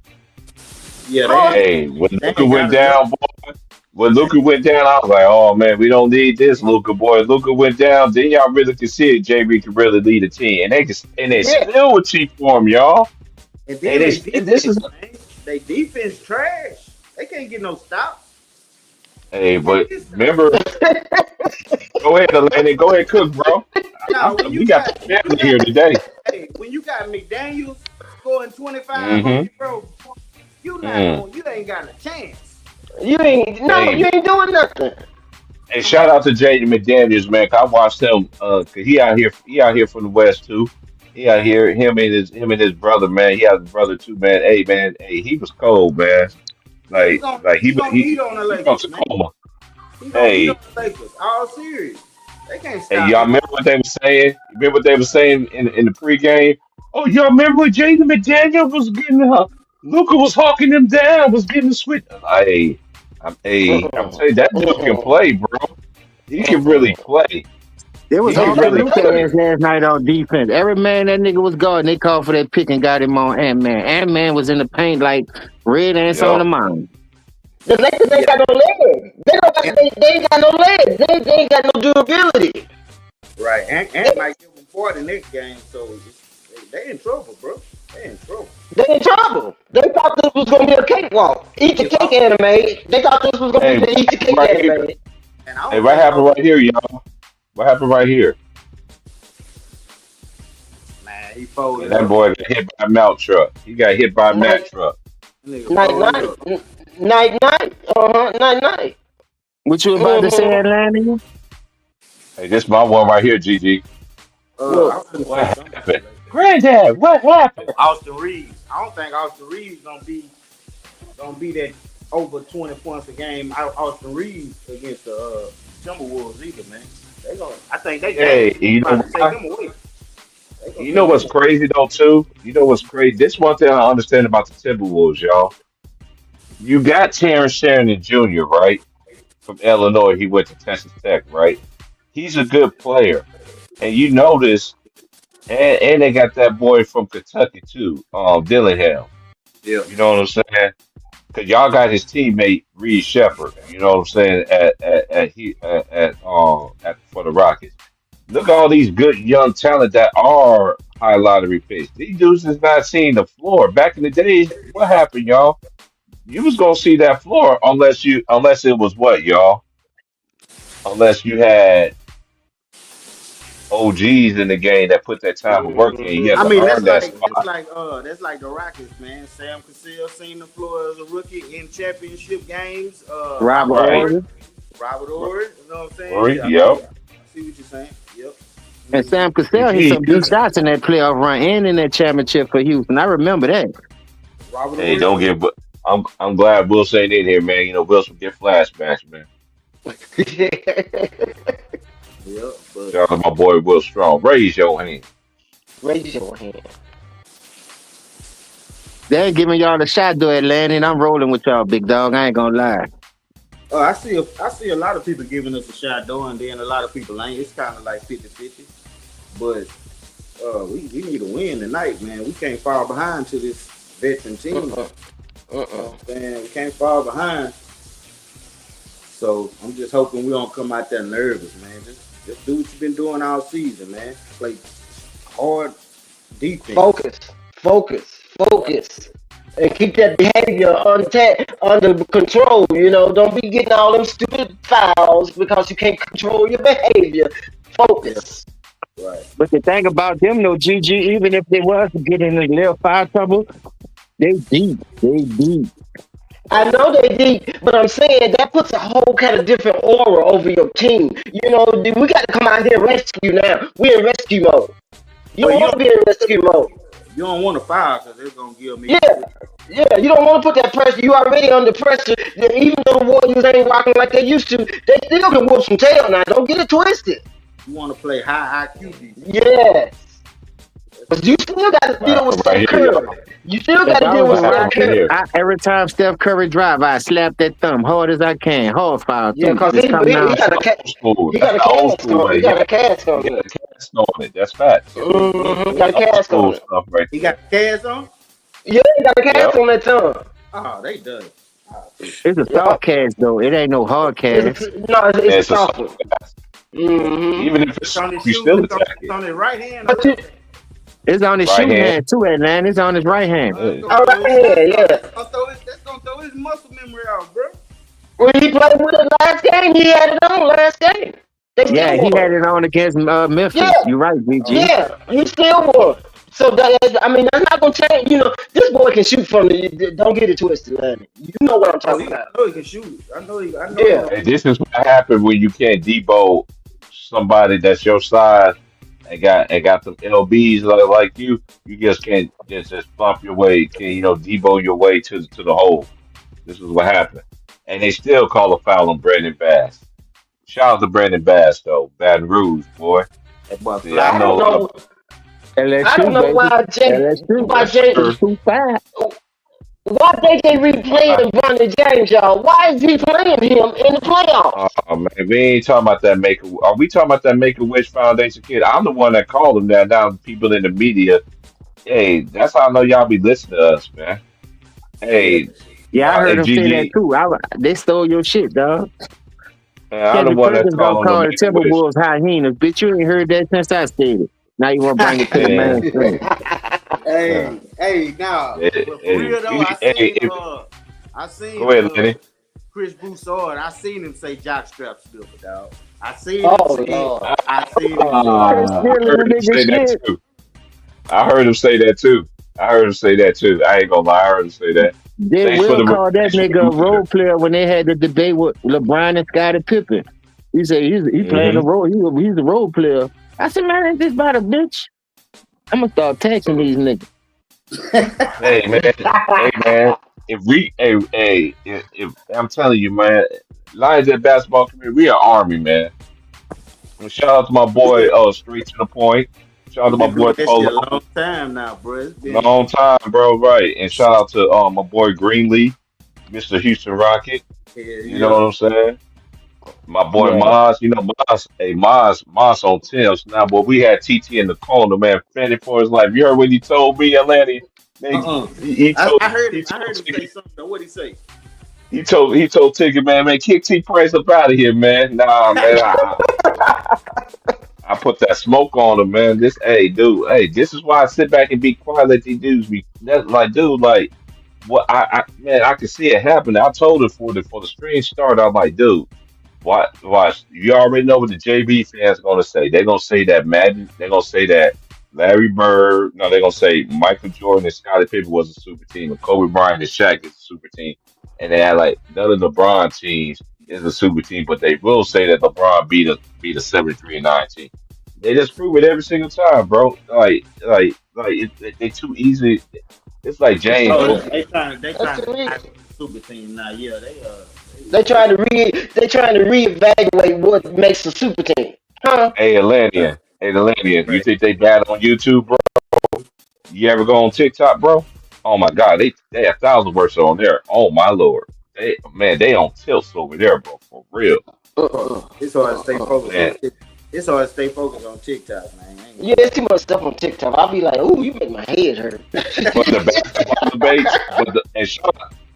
Yeah, Huh? hey, when they Luca ain't went got enough. down, boy, when Luca went down, I was like, oh man, we don't need this, Luca boy. Luca went down, then y'all really could see it. JB could really lead a team, and they Yeah. still would cheat for him, y'all. And And then they this is defense, man. They defense trash. They can't get no stops. hey, They can't but get stops. remember, go ahead, Atlantic, go ahead, cook, bro. Now when We you got the got family here today. hey, when you got McDaniels scoring 25 on Mm-hmm. you, bro, Mm. you ain't got a chance. You ain't no, Hey, you ain't doing nothing. hey, shout out to Jaden McDaniels, man. 'Cause I watched him. 'Cause he out here from the West too. He out here, him and his brother, man. He has a brother too, man. Hey, man. Hey, he was cold, man. Yeah, Like he he gonna eat on the he from Lakers, man. Tacoma. He gonna eat on Hey, the Lakers. All serious. They can't Hey, stop y'all him. remember what they were saying? You remember what they were saying in the pregame? Oh, y'all remember when Jaden McDaniel was getting Luca was hawking him down, was getting sweet. I'm Uh-uh. telling you, that dude can Uh-uh. play, bro. He can really Uh-uh. play. They was He They can hawking really got Luke play. ass last night on defense. Every man that nigga was guarding, they called for that pick and got him on Ant-Man. Ant-Man was in the paint like red ants on the Yep. mountain. the Lakers ain't Yeah, got no legs. Ant, They ain't got no legs. They ain't got no durability. right. Ant might give him 40 next game, so they in trouble, bro. They in trouble. They in trouble. They thought this was gonna be a cakewalk. Eat your If cake I, anime. They thought this was gonna be Hey, the what eat your happened cake right here? anime. and I Hey, don't what think happened right here, y'all? What happened right here? man, he Yeah, folded that up. boy got hit by a Mount truck. He got hit by a Mack Night, truck. Nigga night, folded night, up. night, night. Night, night. What you about to say, Mm-hmm. Atlanta? Hey, this my one right here, GG. I Look, was gonna say What something about happened? the Lakers. Granddad, what happened? Austin Reeves. I don't think Austin Reeves gonna be that over 20 points a game Austin Reeves against the Timberwolves either, man. They gonna. I think they Hey, game you know about to take why? him away. They gonna You know take what's him away. crazy though too? You know what's crazy? This one thing I understand about the Timberwolves, y'all. You got Terrence Shannon Jr., right? From Illinois. He went to Texas Tech, right? He's a good player. And you notice, and they got that boy from Kentucky too, Dillingham. Yeah. You know what I'm saying? Cause y'all got his teammate Reed Shepard. You know what I'm saying? At for the Rockets. Look at all these good young talent that are high lottery picks. These dudes is not seeing the floor. Back in the days, what happened, y'all? You was gonna see that floor unless it was what, y'all? Unless you had OGs in the game that put that time of work in. You had I to mean, earn that spot. that's like the Rockets, man. Sam Cassell seen the floor as a rookie in championship games. Robert Robert Right. Ory, Ory. Robert Ory. You know what I'm saying? Right? Yeah, Yep. I see what you're saying. Yep. And Mhm. Sam Cassell hit GG. some big shots in that playoff run and in that championship for Houston. I remember that. Robert Hey, Ory. don't get. I'm glad Wilson ain't in here, man. You know Wilson get flashbacks, man. Yeah, but Shout out to my boy Will Strong. Raise your hand. raise your hand. They ain't giving y'all the shot though, Atlanta, and I'm rolling with y'all, big dog. I ain't gonna lie. I see a lot of people giving us a shot though, and then a lot of people ain't. It's kind of like 50-50. But we need a win tonight, man. We can't fall behind to this veteran team. You Uh-uh. know Uh-uh. what I'm saying? We can't fall behind. So I'm just hoping we don't come out there nervous, man. Just do what you've been doing all season, man. Play hard defense. Focus. Focus. Focus. And keep that behavior under control. You know, don't be getting all them stupid fouls because you can't control your behavior. Yeah, Focus. right. But the thing about them though, GG, even if they was to get in a little foul trouble, they deep. They deep. I know they deep, but I'm saying that puts a whole kind of different aura over your team. You know, we got to come out here and rescue now. We're in rescue mode. You But don't want to be in rescue mode. you don't want to foul because it's gonna give me. Yeah, yeah. You don't want to put that pressure. You already under pressure. Yeah, even though the Warriors ain't rocking like they used to, they still can whoop some tail now. Don't get it twisted. You want to play high IQ defense. Yes. But you still got to What deal with happened right Steph here, Curry. y'all? You still got If to I deal was with What a Steph happened right Rocket, Curry. here? every time Steph Curry drive, I slap that thumb hard as I can. Hard foul Yeah, too. cause Just come he down. That's got the a old school. he That's got a the old cast school on. He way. got a Yeah, cast he on got him. a cast on it. That's facts. Got That's a old cast school on it. stuff right He got there. Cavs on. Yeah, he got a cast Yep. on that tongue. Oh, they done. Oh, It's a Yeah. soft cast though. It ain't no hard cast. No, Yeah, it's a it's a soft soft one. pass. Mm-hmm. Even if it's it's on his soft, you shoes. still attack It's it. on his right hand or But you, left hand. It's on his Right shooting hand. hand too, Atlanta. It's on his right hand. That's Yeah. gonna all throw right his here, muscle. yeah. That's gonna throw his muscle memory out, bro. When he played with it last game, he had it on last game. They Oh, still Yeah, he won. had it on against Yeah, Memphis. You're right, oh, GG. yeah, he still won. So I mean, that's not gonna change. You know, this boy can shoot from the. Don't get it twisted, man. You know what I'm oh, talking I about. know he can shoot. I know he Yeah, gonna. Hey, this is what happened when you can't debo somebody that's your size and got some LBs like you. You just can't just bump your way, can debo your way to the hole. This is what happened, and they still call a foul on Brandon Bass. Shout out to Brandon Bass though, Baton Rouge boy. That boy See, I fly. I don't know. know. I don't LSU, know baby. why LSU. why Yes, Jay, sir. 2-5. why they I, replaying Bronny James, y'all? Why is he playing him in the playoffs? oh man, we ain't talking about that Make. Are we talking about that Make a Wish Foundation kid? I'm the one that called him that. Now people in the media, hey, that's how I know y'all be listening to us, man. Yeah. Hey, Yeah, I hey, heard him say that GG, too. They stole your shit, dog. man, I'm the Kendrick one that Perkins gonna told him to call the Make a Wish. Timberwolves hyenas. Bitch, you ain't heard that since I stated. Now you want to bring it to the Man, mainstream. yeah. Hey, now, but for Hey, real though, hey, I seen go ahead, Lenny. Chris Broussard. I seen him say jockstrap stuff, dog. Oh Lord. I seen him say it. Chris I stealing heard the him nigga say that shit. too. I heard him say that too. I heard him say that too. I ain't gonna lie. I heard him say that. They Thanks for will the call that thanks for the nigga a reminder. role player when they had the debate with LeBron and Scottie Pippen. He said he playing a Hmm. role. He's a role player. I said, man, ain't this about a bitch? I'm gonna start taxing these niggas. Hey man, hey man. If I'm telling you, man, Lions at basketball community, we are army, man. And shout out to my boy, straight to the point. Shout out He to my been doing boy that shit a Polo, long time now, bro. It's been long time, bro. Right, and shout out to my boy Greenlee, Mr. Houston Rocket. hell You know yeah. what I'm saying? My boy Yeah. Maz, you know Maz, hey Maz on Tim's. Now, boy, we had TT in the corner, man, fending for his life. You heard what he told me, Atlanta? Man, Uh-uh. he told I heard he him. I told heard him say Ticket, something. Though. What'd he say? he told Ticket, man, kick T Price up out of here, man. Nah, man, I put that smoke on him, man. This, hey, dude, hey, this is why I sit back and be quiet, let these dudes be. That's like, dude, like, what man, I can see it happening. I told it for the stream start. I'm like, dude. Watch. You already know what the JV fans gonna say. They're gonna say that Madden. They're gonna say that Larry Bird. No, they're gonna say Michael Jordan and Scottie Pippen was a super team, and Kobe Bryant and Shaq is a super team. And they had like none of the LeBron teams is a super team, but they will say that LeBron beat a 73-9 team. They just prove it every single time, bro. They too easy. It's like It's James. too Oh, easy. they That's trying too to easy. knock the super team now. Yeah, They trying to reevaluate what makes a super team. Huh? Hey, uh, Atlantean. Hey, Atlantean. You right. think they bad on YouTube, bro? You ever go on TikTok, bro? Oh my God, they a thousand worse on there. Oh my Lord, they on tilts over there, bro, for real. It's hard to stay focused on. Man, It's hard to stay focused on TikTok, man. I ain't gonna Yeah, lie. it's too much stuff on TikTok. I'll be like, ooh, you make my head hurt. but the basketball debates,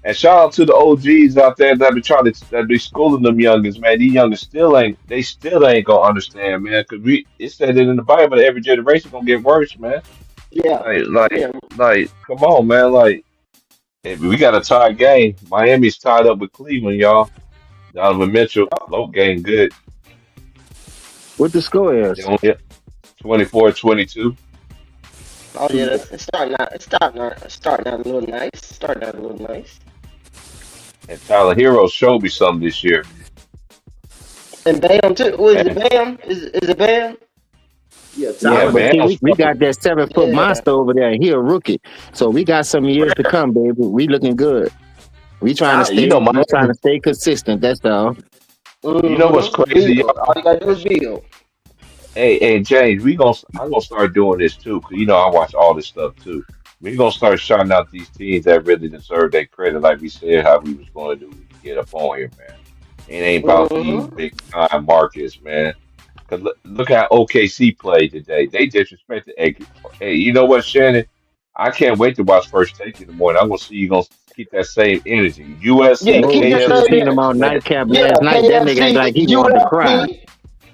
and shout out to the OGs out there that be schooling them youngins, man. These youngins still ain't gonna understand, man, because it said it in the Bible that every generation gonna get worse, man. Yeah, Like, like, yeah. come on, man. Like, hey, we got a tie game. Miami's tied up with Cleveland, y'all. Donovan Mitchell, low game good. What the score They is? only 24-22. Oh yeah, it's starting out a little nice. Starting out a little nice. And Tyler Hero showed me something this year. And Bam too. What is it? Man, Bam? Is it Bam? Yeah, Yeah, yeah, Tyler. but man. see, we got that 7 foot Yeah. monster over there. He a rookie, so we got some years to come, baby. We looking good. We trying to Tyler. You know, stay. We trying Miami. to stay consistent. That's all. You know what's crazy, Build. All y'all? you gotta do is build. Hey, James, I'm gonna start doing this too, cause I watch all this stuff too. We gonna start shouting out these teams that really deserve that credit, like we said how we was going to do when we get up on here, man. It ain't about these Mm-hmm. big time markets, man. Cause look how OKC played today. They disrespected. Hey, you know what, Shannon? I can't wait to watch First Take in the morning. I'm gonna see you gonna keep that same energy. Yeah, USC, Oh keep the yeah, same. seen KFC, him on man. nightcap Yeah, last night. That nigga act KFC, like he wanted to cry. UFC.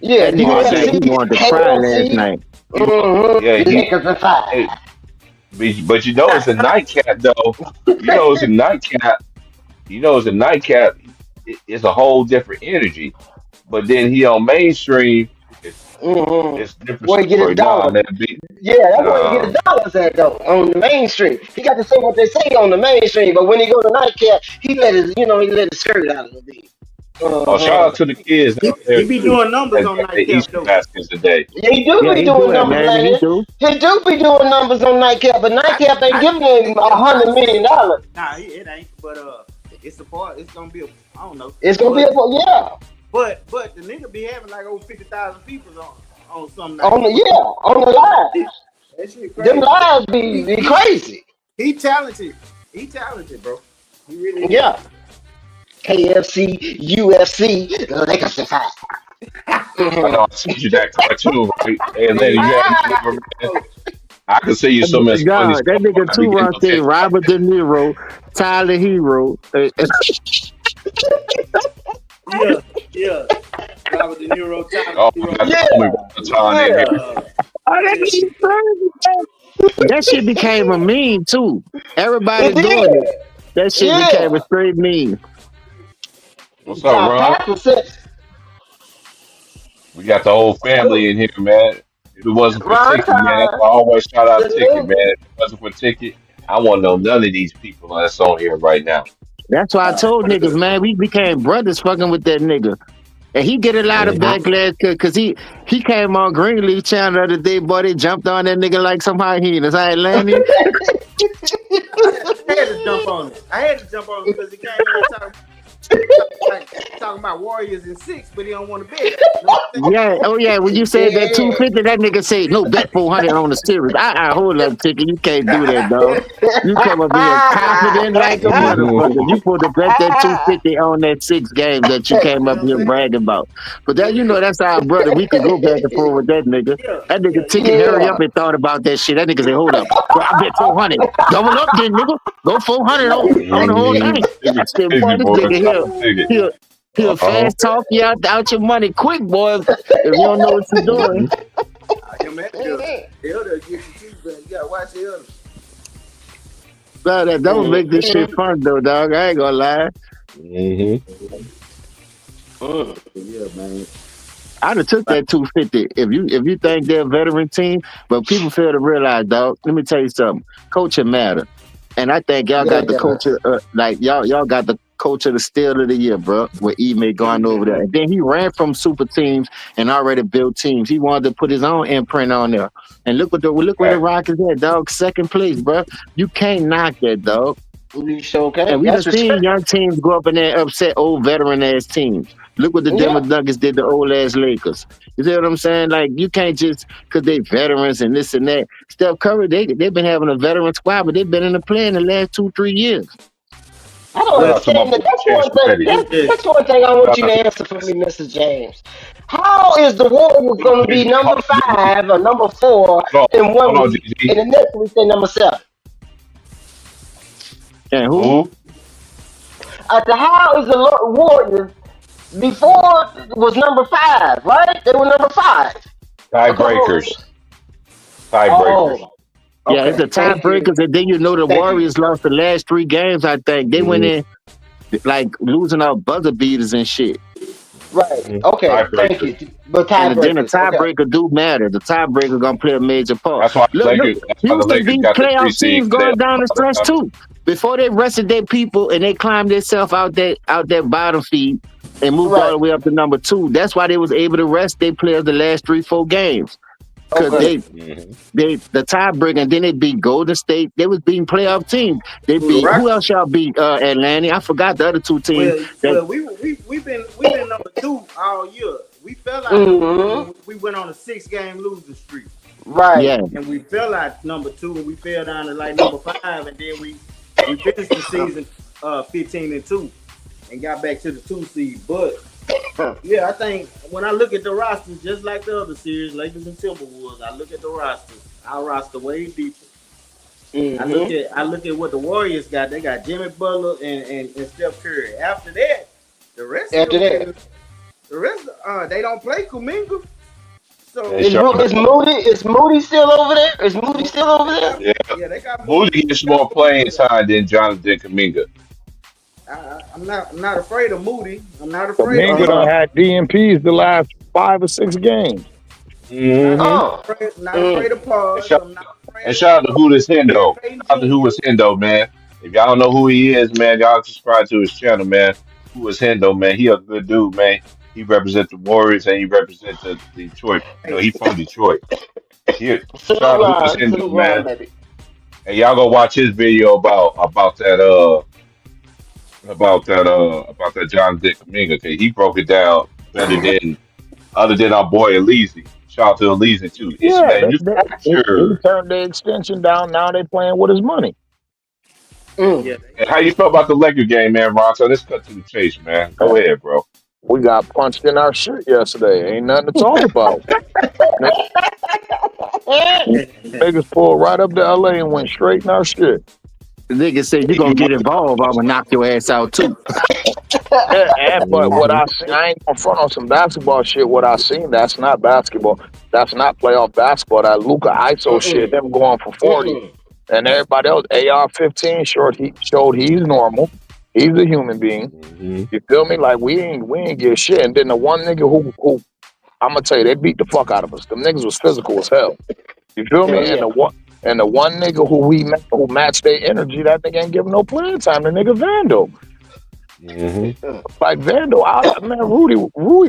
Yeah, That nigga Oh, act like he, he UFC, wanted to cry last KFC. night. he wa- yeah, he. Lakers and five. Hey, but it's a nightcap though. It's a nightcap. It's a nightcap. It's a whole different energy. But then he on mainstream. It's a different Where he get his story. Nah, dollar. man. Yeah, that's where he get Nah. his dollars at though. On the mainstream, he got to say what they say on the mainstream. But when he go to nightcap, he let his shirt out a little bit. Oh, shout Uh-huh. out to the kids He, out there he be too doing numbers that on got their nightcap Easter though. baskets today. Yeah, he do Yeah, be he doing do it, numbers, man. He man. do. He do be doing numbers on nightcap, but I, nightcap ain't I giving they him give him $100 million. Nah, it ain't. But it's a part. It's gonna be a. I don't know. It's gonna be But a yeah. But the nigga be having like over 50,000 people on some night. On the live. That shit Them crazy. lives be crazy. He talented. He talented, bro. He really is. Yeah. KFC, UFC, Legacy Fight. I know I sent you that cartoon, right? And then you have my number, man. I can see you so much funny God, that stuff. nigga I be getting Turon said attention. Robert De Niro, Tyler Hero. Yeah. Robert De Niro, Oh, Tyler I got Yeah. the homie Valentine in here. Hero. Oh, that shit crazy, man. That shit became a meme too. Everybody It doing did. it. That shit Yeah. became a straight meme. What's up, Ty Ron? Patterson, We got the whole family in here, man. If it wasn't for Ron Ticket, man, Ty, that's why I always shout the out Ticket, man. nigga. If it wasn't for Ticket, I wouldn't know none of these people that's on here right now. That's why I told niggas, man, we became brothers fucking with that nigga. And he get a lot of Mhm. backlash because he came on Greenleaf Channel the other day, boy. They jumped on that nigga like some hyenas. I ain't landing. I had to jump on it. Because he came in talking about Warriors in 6, but he don't want to bet. You know what I'm saying? Yeah, oh yeah. When you said that Yeah. 250, that nigga said no bet 400 on the series. Hold up, Ticket. You can't do that, dog. You come up here confident like a motherfucker. You supposed to bet that 250 on that 6 games that you came up here bragging about. But that that's our brother. We could go back and forth with that nigga. That nigga Ticket hurry up and thought about that shit. That nigga said, hold up, bro, I bet 400. Double up then, nigga. Go 400 on the whole thing. I said, boy, this Boy, nigga shout here. out Ticket. He'll fast talk you out your money quick, boy. If you don't know what you're doing. Your man, Elder get you too, but you gotta watch the Elder. Bro, that would make this shit fun though, dog. I ain't gonna lie. Mm-hmm. Yeah, man. I'd have took that 250 if you think they're a veteran team, but people fail to realize, dog. Let me tell you something. Coaching matter, and I think y'all got the coach like y'all got the coach of the steal of the year, bro. With Ime going over there, and then he ran from super teams and already built teams. He wanted to put his own imprint on there, and look where the Rockets at, dog. Second place, bro. You can't knock that, dog. You sure can. And we That's done seen respect. young teams go up in there and upset old veteran ass teams. Look what the Denver Nuggets did to old ass Lakers. You see what I'm saying? Like you can't just because they veterans and this and that. Steph Curry, they've been having a veteran squad, but they've been in the play in the last 2-3 years. I don't understand that. That's one thing I want you to answer for me, Mr. James. How is the Warriors going to be number 5 or number 4 in one week, and the next week they're number 7? And who? I said, how is the Warriors before it was number 5, right? They were number 5. Tiebreakers. Oh, yeah, it's the tiebreakers, and then the Warriors lost the last 3 games. I think they went in like losing out buzzer beaters and shit. Right. Okay. Thank you. But then the tiebreaker do matter. The tiebreaker gonna play a major part. That's why Houston beat playoff teams going down the stretch too. Before they rested their people and they climbed themselves out that bottom feed and moved all the way up to number 2. That's why they was able to rest their players the last 3-4 games. Because they the tiebreaker, and then they beat Golden State. They was beating playoff teams. They beat who else y'all beat? Atlanta. I forgot the other 2 teams. Well, we've been number 2 all year. We fell out. We went on a 6-game losing streak. Right. Yeah. And we fell out number 2, and we fell down to like number 5, and then we finished the season 15-2, and got back to the 2 seed. But yeah, I think when I look at the rosters, just like the other series, Lakers and Timberwolves, I look at the rosters. Our roster way deeper. I look at what the Warriors got. They got Jimmy Butler and Steph Curry. After that, the rest they don't play Kuminga. So is Moody still over there? Is Moody still over there? Yeah, they got Moody gets more playing time than Jonathan Kuminga. I'm not afraid of Moody. I'm not afraid. Kuminga done had DMPs the last 5 or 6 games. Not afraid of pause. And shout out to Who This Hendo. Shout out to Who Is Hendo, man. If y'all don't know who he is, man, y'all subscribe to his channel, man. Who Is Hendo, man. He a good dude, man. He represents the Warriors and he represents the Detroit. You know, he from Detroit. Shout out to Who Is Hendo, man. And y'all go watch his video about that Jonathan Kuminga. Okay, he broke it down better than other than our boy Elise. Shout out to Elise too. It's Yeah, man, you he capture. turned the extension down. Now they playing with his money. Yeah, And how you feel about the Laker game, man, Ron? So let's cut to the chase, man. Go ahead, bro. We got punched in our shit yesterday. Ain't nothing to talk about. Niggas pulled right up to LA and went straight in our shit. The nigga said you gonna get involved, I'm gonna knock your ass out too. But what Mhm. I ain't gonna front on some basketball shit. What I seen, that's not basketball. That's not playoff basketball. That Luka ISO shit, them going for 40. And everybody else, AR-15 he showed he's normal. He's a human being. Mhm. You feel me? Like we ain't get shit. And then the one nigga who I'm gonna tell you, they beat the fuck out of us. Them niggas was physical as hell. You feel me? Hell And the one nigga who matched their energy, that nigga ain't giving no playing time. The nigga Vandal. Mhm. Like Vandal, man, Rudy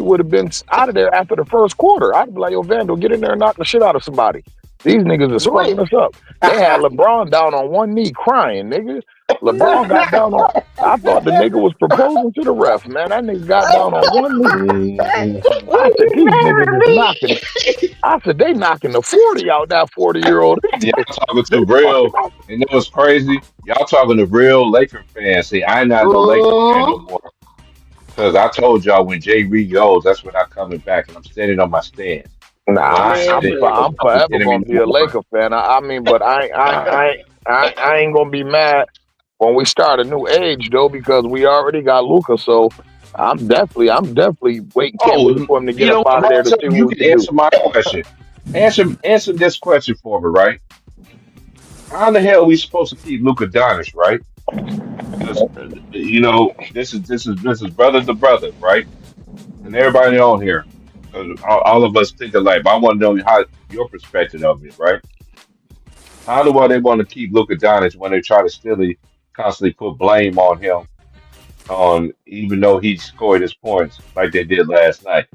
would have been out of there after the first quarter. I'd be like, yo, Vandal, get in there and knock the shit out of somebody. These niggas is fucking us up. They had LeBron down on one knee crying, nigga. LeBron got down on. I thought the nigga was proposing to the ref, man. That nigga got down on one knee. Mhm. I said, these niggas is knocking. I said, they knocking the 40 out that 40-year-old. Y'all talking to real, and it was crazy. Y'all talking to real Laker fans. See, I ain't not no Laker fan no more. Cause I told y'all when Jay Reed goes, that's when I'm coming back, and I'm standing on my stand. Nah, So I Man, said, please. I'm forever enemy gonna be a number one. Laker fan. I mean, but I ain't gonna be mad when we start a new age though, because we already got Luca. So I'm definitely waiting, can't wait Oh, for him to you get up know out what, of there to Marcel? see You what we can can do. answer my question. Answer this question for me, right? How the hell are we supposed to keep Luka Doncic, right? Because you know this is brother to brother, right? And everybody on here, 'cause all of us think alike. But I want to know how your perspective of it, right? How do they want to keep Luka Doncic when they try to still constantly put blame on him, on even though he scored his points like they did last night?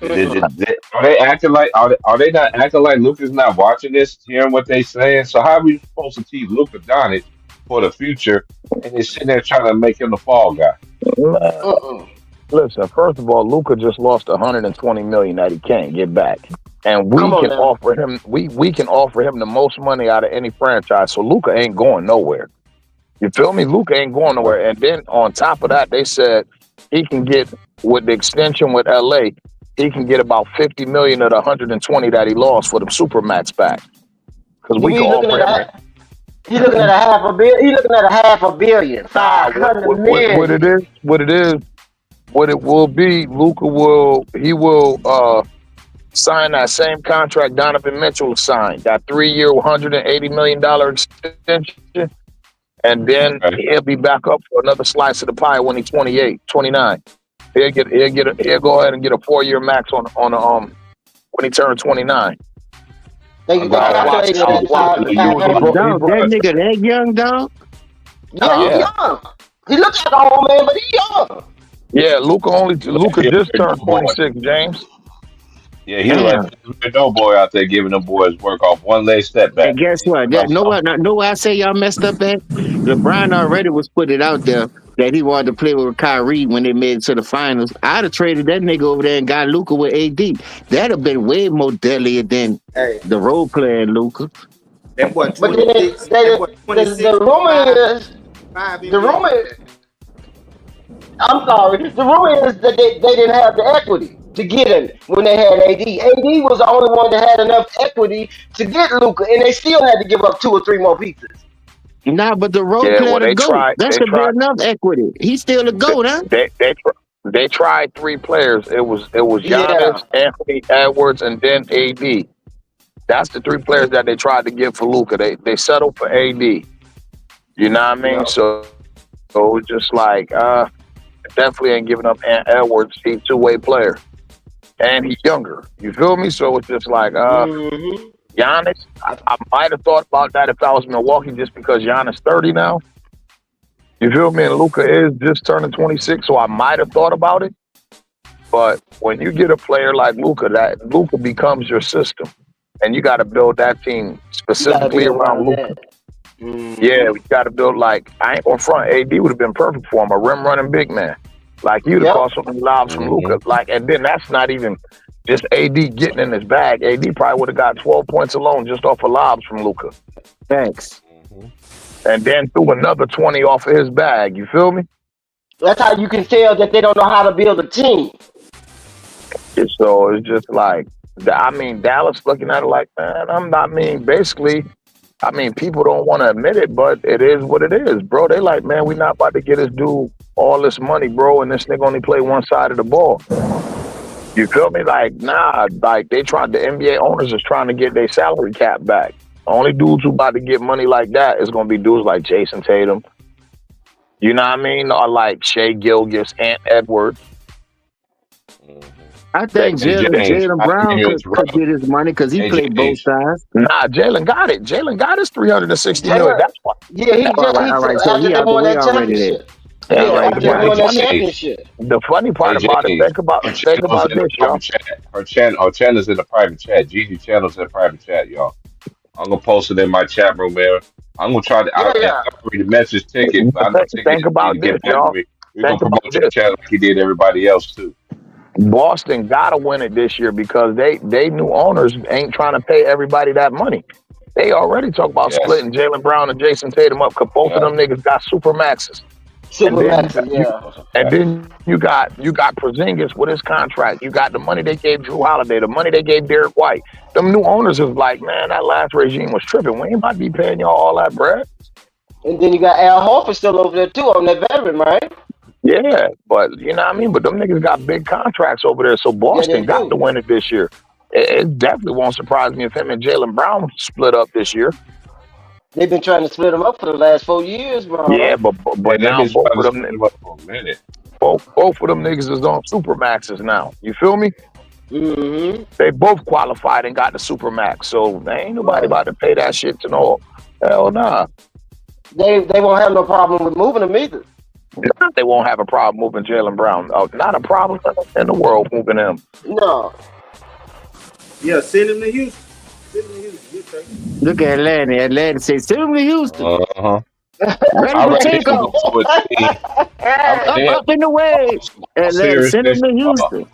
Are they acting like are they not acting like Luka's not watching this, hearing what they saying? So how are we supposed to keep Luka Doncic for the future, and they're sitting there trying to make him the fall guy? Man, listen, first of all, Luca just lost 120 million that he can't get back. And Come we on can now. offer him we can offer him the most money out of any franchise. So Luca ain't going nowhere. You feel me? Luca ain't going Uh-huh. nowhere. And then on top of that, they said he can get, with the extension with LA, he can get about 50 million of the 120 that he lost for the Supermax back. Because we can He looking offer at him. he looking at a half a bill. He looking at a half a billion, Nah, 500 what it million. is, what it will be, Luca will sign that same contract Donovan Mitchell signed, that 3-year, $180 million extension. And then Okay. he'll be back up for another slice of the pie when he's 28, 29. He'll go ahead and get a 4-year max on when he turns 29. They I I was got watching. calculated I was at watching five the five dude. He hundred. brought. He Dog, brought. that nigga that young, dog. Yeah, he Yeah, young. He looks like an old man, but he young. yeah. he look Luca like just a turned no boy. 26. James. Yeah, he look Damn. like a no boy out there giving them boys work off one leg step And back. guess what? No, Know what I say y'all messed up at? LeBron already was put it out there that he wanted to play with Kyrie when they made it to the finals. I'd have traded that nigga over there and got Luca with AD. That'd have been way more deadly than Hey, the role playing Luca. that boy But then 26. That boy 26 the with rumor is five the NBA. rumor. I'm sorry. The rumor is that they didn't have the equity to get him when they had AD. AD was the only one that had enough equity to get Luca, and they still had to give up 2 or 3 more pieces. Nah, but the role Yeah. player Well, to they go. tried. That They should be tried. enough equity. He's still a GOAT, huh? They tried 3 players. It was Yeah. Giannis, Anthony Edwards, and then AD. That's the 3 players that they tried to get for Luca. They settled for AD. You know what I mean? Yep. So it was just like, definitely ain't giving up Edwards. He's a 2-way player, and he's younger. You feel me? So it's just like, Mm-hmm. Giannis. I might have thought about that if I was Milwaukee, just because Giannis 30 now. You feel me? And Luca is just turning 26, so I might have thought about it. But when you get a player like Luca, that Luca becomes your system, and you got to build that team You gotta specifically build around around Luca. that. Mm-hmm. Yeah, we got to build, like, I ain't gonna front. AD would have been perfect for him, a rim running big man. Like you'd have Yep. caught so many lobs from Mm-hmm. Luka. Like, and then that's not even just AD getting in his bag. AD probably would have got 12 points alone just off of lobs from Luka. Thanks. Mm-hmm. And then threw another 20 off of his bag. You feel me? That's how you can tell that they don't know how to build a team. And so it's just like, I mean, Dallas looking at it like, man, basically, people don't want to admit it, but it is what it is, bro. They like, man, we not about to get this dude all this money, bro, and this nigga only play one side of the ball. You feel me? Like, nah, like the NBA owners is trying to get their salary cap back. Only dudes who about to get money like that is going to be dudes like Jason Tatum. You know what I mean? Or like Shea Gilgeous, Ant Edwards. I think Hey, James, Jalen I Brown interrupt. could get his money because he Hey, played both James. sides. Nah, Jalen got it. Jalen got his $360 million. Jalen, That's why. yeah, he All right. So after he they out the won way that already then. championship. Yeah, All Yeah, right, after they got won it. that Hey, championship. The funny part about it, James, think about her this, channel's in the y'all. private chat. Her channel's in the private chat. Gigi channel's in the private chat, y'all. I'm gonna post it in my chat room, man. I'm gonna try to. Yeah, I yeah. already messaged Ticket, but I know Ticket Think need about to get this, back y'all. with me. We're Think gonna about promote your this. channel like he did everybody else too. Boston gotta win it this year because they new owners ain't trying to pay everybody that money. They already talk about Yes. splitting Jalen Brown and Jason Tatum up because both of them niggas got super maxes. Super And then maxes, yeah. That's a And fact. then you got Porzingis with his contract. You got the money they gave Drew Holiday, the money they gave Derek White. Them new owners is like, man, that last regime was tripping. We ain't about to be paying y'all all that bread. And then you got Al Horford still over there too on that veteran, right? Yeah, but you know what I mean? But them niggas got big contracts over there, so Yeah, Boston they got to do. win it this year. It definitely won't surprise me if him and Jalen Brown split up this year. They've been trying to split them up for the last 4 years, bro. Yeah, but Yeah, they've now been trying to split him up for a minute. both of them niggas is on super maxes now. You feel me? Mm-hmm. They both qualified and got the super max, so there ain't nobody Right. about to pay that shit to no. Hell nah. They won't have no problem with moving them either. They won't have a problem moving Jalen Brown. Not a problem in the world moving him. No. Yeah, send him to Houston. Send him to Houston. He'll take him. Look at Atlanta. Atlanta say, send him to Houston. Uh-huh. Ready I for rate him takeoff. to a team. I rate him. Up in the way. Atlanta, Serious send him this. to Houston.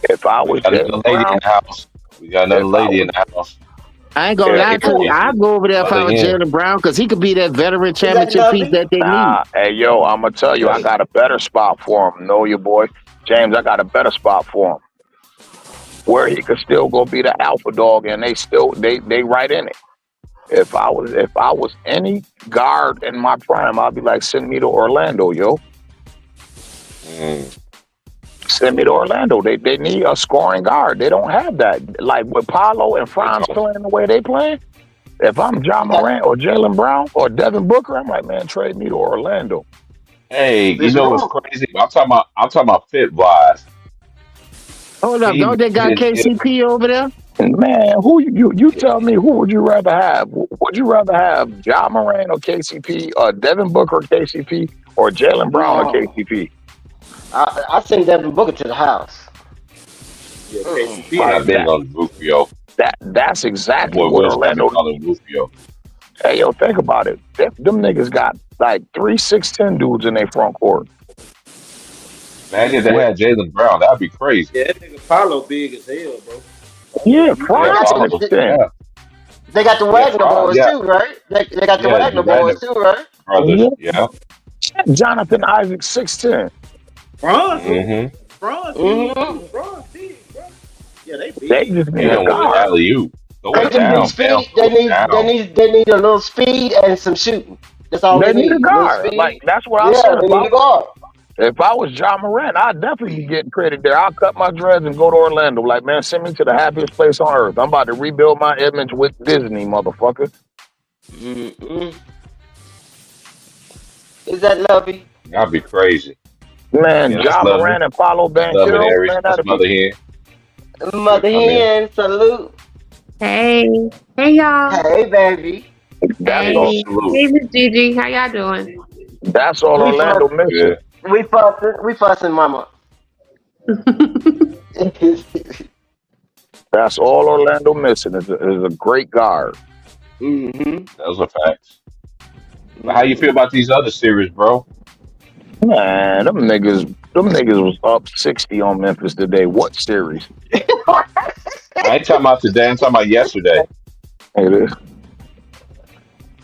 If I We was got another Jalen lady Brown, in the house. We got another if I lady in was, the house. I ain't gonna Yeah, lie to you. I'd go over there if I was Jalen Brown because he could be that veteran Is that championship piece Lovey? that they need. nah, hey yo, I'm gonna tell you, I got a better spot for him. Know your boy, James. I got a better spot for him where he could still go be the alpha dog, and they right in it. If I was any guard in my prime, I'd be like, send me to Orlando, yo. Send me to Orlando. They need a scoring guard. They don't have that. Like with Paolo and Franz playing the way they playing, if I'm John Morant or Jalen Brown or Devin Booker, I'm like, man, trade me to Orlando. Hey, you It's know what's wrong. crazy? I'm talking about fit wise. Hold up, don't they got KCP over there? Man, who you tell me, who would you rather have? Would you rather have John Morant or KCP, or Devin Booker or KCP, or Jalen Brown or No. KCP? I send Devin Booker to the house. Yeah, KCP. I've been on Rufio. That's exactly Boy, what West got me Orlando. calling Rufio. Hey, yo, think about it. Them niggas got like 3 6'10" dudes in their front court. Imagine if they had Jalen Brown. That'd be crazy. Yeah, that nigga Paulo big as hell, bro. Yeah, Yeah, Franz Paulo, is thin. yeah. They got the Yeah, Wagner Franz, boys yeah. too, right? They got the Yeah, Wagner the Wagner boys too, right? brothers. Yeah. Jonathan Isaac 6'10". Franz, Mm-hmm. Franz, Mhm. Franz big, bro. Yeah, they big. They just need Yeah, a with guard. alley oop. Throw They it just need down, speed. down, throw it down. They need a little speed and some shooting. That's all They they need a need. Little guard. speed. Like that's what I Yeah, said. they need a guard. If I was John Morant, I'd definitely be getting credit there. I'll cut my dreads and go to Orlando. Like, man, send me to the happiest place on earth. I'm about to rebuild my image with Disney, motherfucker. Mm-mm. Is that Lovey? That'd be crazy. Man, Yeah, that's John lovely. Moran and Paulo Love it, Banchero, Aries. man, That's that'd Mother be Hen. Mother Come in. Hen, salute. Hey, hey y'all. Hey, baby. that's Hey, all. Salute. hey Miss Gigi, how y'all doing? That's all We Orlando fuss, missing. Good. we fussing, mama. That's all Orlando missing is a great guard. Mm-hmm. Those are facts. But how you feel about these other series, bro? Man, them niggas Them niggas was up 60 on Memphis today. What series? I ain't talking about today. I'm talking about yesterday. It is.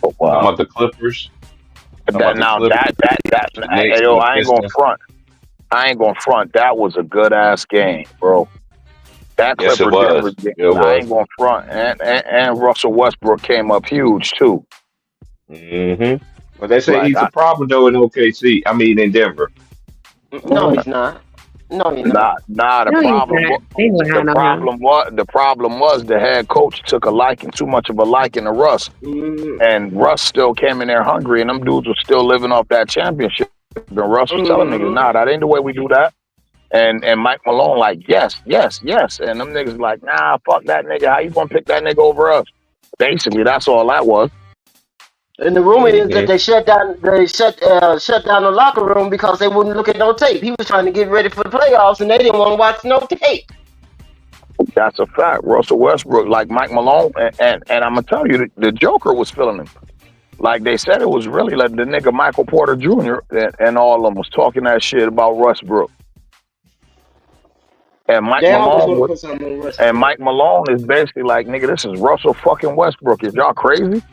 Oh, Talking wow. about the Clippers. Talking That about the now Clippers. The Knicks yo, and the I ain't gonna Pistons. front. I ain't gonna front. That was a good ass game, bro. That Yes, it Clipper Denver was. game, It I was. ain't gonna front. And Russell Westbrook came up huge too. Mm-hmm. But they say Like he's a problem though in OKC. I mean in Denver. No, he's not. No, he's not. Nah. The No, he's problem, not. They lying on him. the problem was the head coach took too much of a liking to Russ, and Russ still came in there hungry, and them dudes were still living off that championship. And Russ was telling niggas, nah, that ain't the way we do that. And Mike Malone like, yes. And them niggas like, nah, fuck that nigga. How you gonna pick that nigga over us? Basically, that's all that was. And the rumor is that they shut down the locker room because they wouldn't look at no tape. He was trying to get ready for the playoffs, and they didn't want to watch no tape. That's a fact. Russell Westbrook, like Mike Malone, and I'm gonna tell you, the Joker was feeling him. Like they said, it was really like the nigga Michael Porter Jr. and all of them was talking that shit about Westbrook. And Mike Malone is basically like, nigga, this is Russell fucking Westbrook. Is y'all crazy?